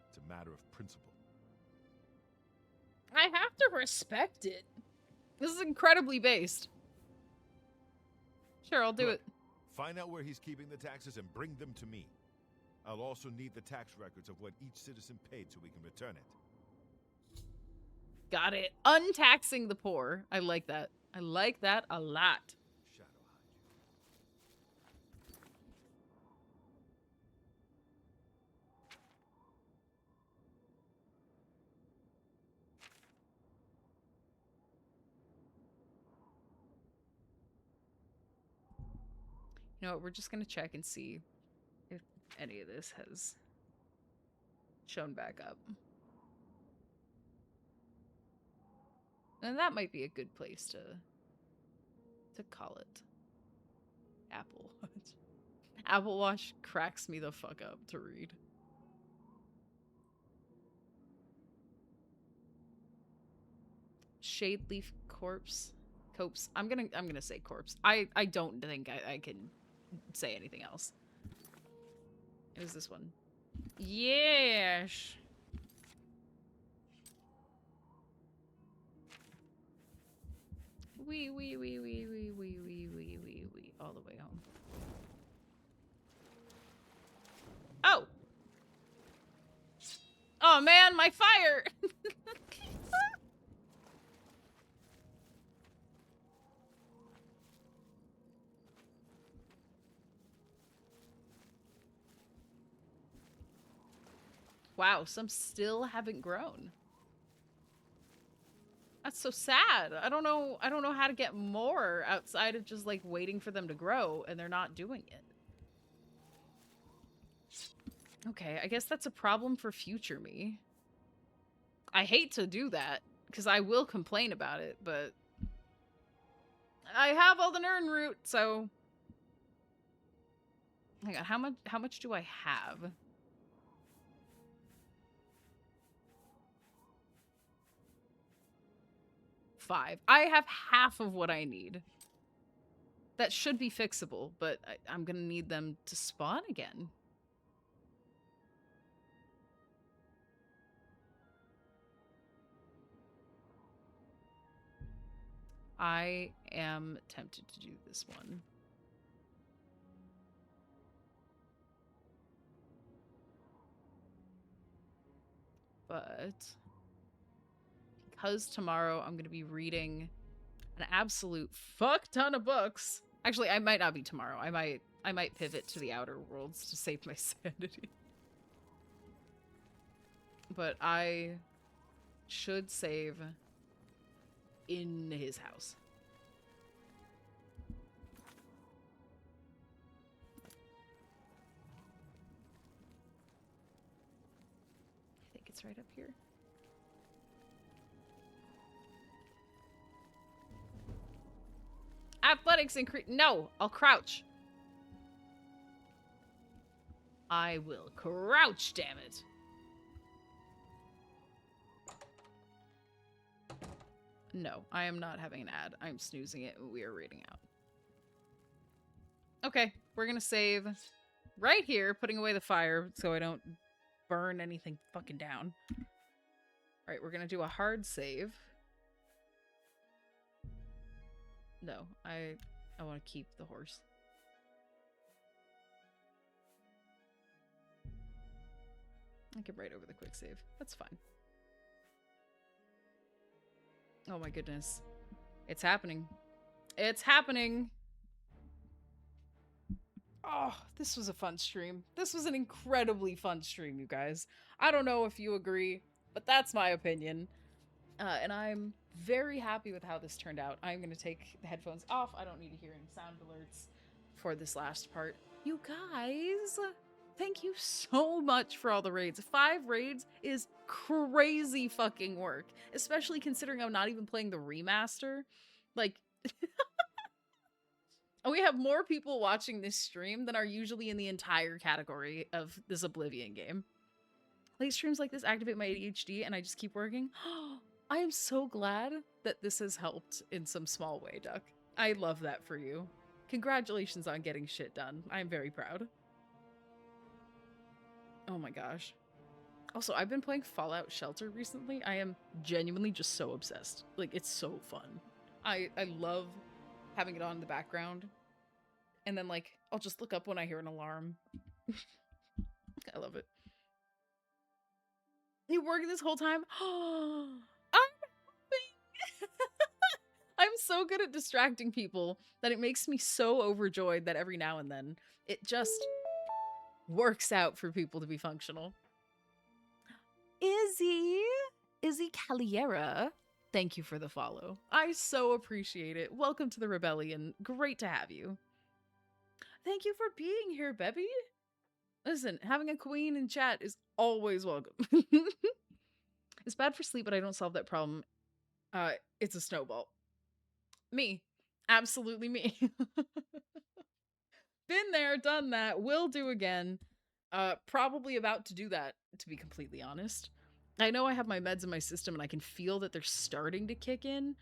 It's a matter of principle. I have to respect it. This is incredibly based. Sure, I'll do it. Find out where he's keeping the taxes and bring them to me. I'll also need the tax records of what each citizen paid so we can return it. Got it. Untaxing the poor. I like that. I like that a lot. You know what? We're just going to check and see if any of this has shown back up. And that might be a good place to call it. Apple Watch. Apple Watch cracks me the fuck up to read. Shade leaf corpse. Copes. I'm gonna say corpse. I don't think I can say anything else. Is this one? Yes. Wee all the way home. Oh. Oh man, my fire. Wow, some still haven't grown. That's so sad. I don't know how to get more outside of just like waiting for them to grow, and they're not doing it. Okay, I guess that's a problem for future me. I hate to do that because I will complain about it, but I have all the Nern root, so hang on, how much do I have? Five. I have half of what I need. That should be fixable, but I'm gonna need them to spawn again. I am tempted to do this one. But because tomorrow I'm going to be reading an absolute fuck ton of books. Actually, I might not be tomorrow. I might pivot to the Outer Worlds to save my sanity. But I should save in his house. I think it's right up here. Athletics increase. No, I'll crouch. I will crouch, damn it. No, I am not having an ad. I'm snoozing it and we are reading out. Okay, we're gonna save right here, putting away the fire so I don't burn anything fucking down. Alright, we're gonna do a hard save. No, I want to keep the horse. I can write over the quick save. That's fine. Oh my goodness. It's happening. It's happening! Oh, this was a fun stream. This was an incredibly fun stream, you guys. I don't know if you agree, but that's my opinion. And I'm very happy with how this turned out. I'm going to take the headphones off. I don't need to hear any sound alerts for this last part. You guys, thank you so much for all the raids. 5 raids is crazy fucking work, especially considering I'm not even playing the remaster. Like, we have more people watching this stream than are usually in the entire category of this Oblivion game. Late streams like this activate my ADHD and I just keep working. I am so glad that this has helped in some small way, Duck. I love that for you. Congratulations on getting shit done. I am very proud. Oh my gosh. Also, I've been playing Fallout Shelter recently. I am genuinely just so obsessed. Like, it's so fun. I love having it on in the background. And then, like, I'll just look up when I hear an alarm. I love it. You working this whole time? I'm so good at distracting people that it makes me so overjoyed that every now and then it just works out for people to be functional. Izzy Caliera, thank you for the follow. I so appreciate it. Welcome to the rebellion. Great to have you. Thank you for being here, Bebby. Listen, having a queen in chat is always welcome. It's bad for sleep, but I don't solve that problem. It's a snowball. Me. Absolutely me. Been there, done that, will do again. Probably about to do that, to be completely honest. I know I have my meds in my system and I can feel that they're starting to kick in.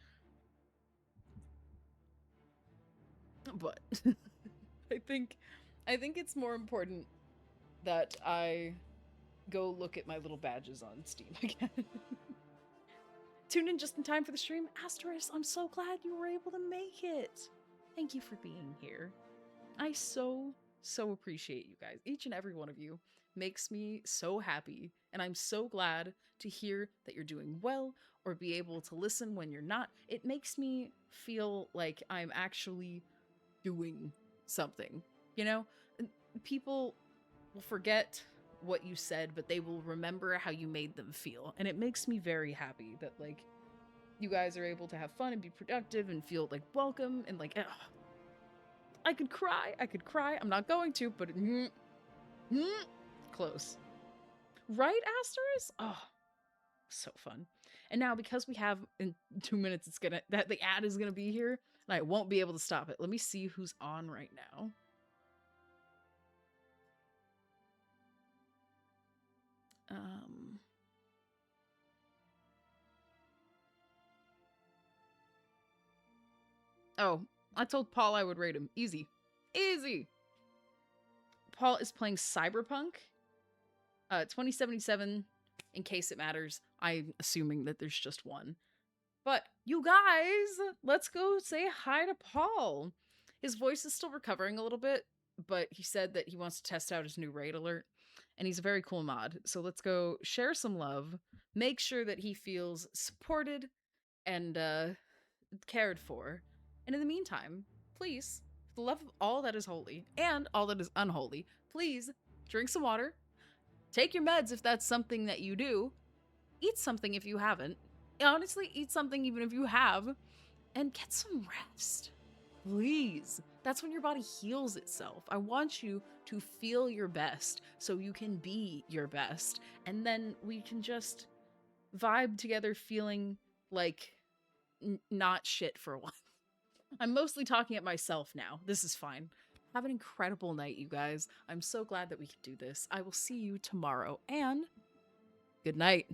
But I think it's more important that I go look at my little badges on Steam again. Tuned in just in time for the stream. Asterisk, I'm so glad you were able to make it. Thank you for being here. I so appreciate you guys. Each and every one of you makes me so happy, and I'm so glad to hear that you're doing well or be able to listen when you're not. It makes me feel like I'm actually doing something, you know? People will forget what you said, but they will remember how you made them feel, and it makes me very happy that, like, you guys are able to have fun and be productive and feel, like, welcome and, like, ugh. I could cry. I'm not going to, but close. Right, Asterisk? Oh, so fun. And now, because we have in 2 minutes, the ad is gonna be here, and I won't be able to stop it. Let me see who's on right now. Oh, I told Paul I would rate him. Easy. Easy! Paul is playing Cyberpunk 2077, in case it matters. I'm assuming that there's just one. But you guys, let's go say hi to Paul. His voice is still recovering a little bit, but he said that he wants to test out his new raid alert, and he's a very cool mod. So let's go share some love, make sure that he feels supported and cared for. And in the meantime, please, for the love of all that is holy and all that is unholy, please drink some water, take your meds if that's something that you do, eat something if you haven't, honestly, eat something even if you have, and get some rest. Please. That's when your body heals itself. I want you to feel your best so you can be your best. And then we can just vibe together feeling like not shit for a while. I'm mostly talking at myself now. This is fine. Have an incredible night, you guys. I'm so glad that we could do this. I will see you tomorrow, and good night.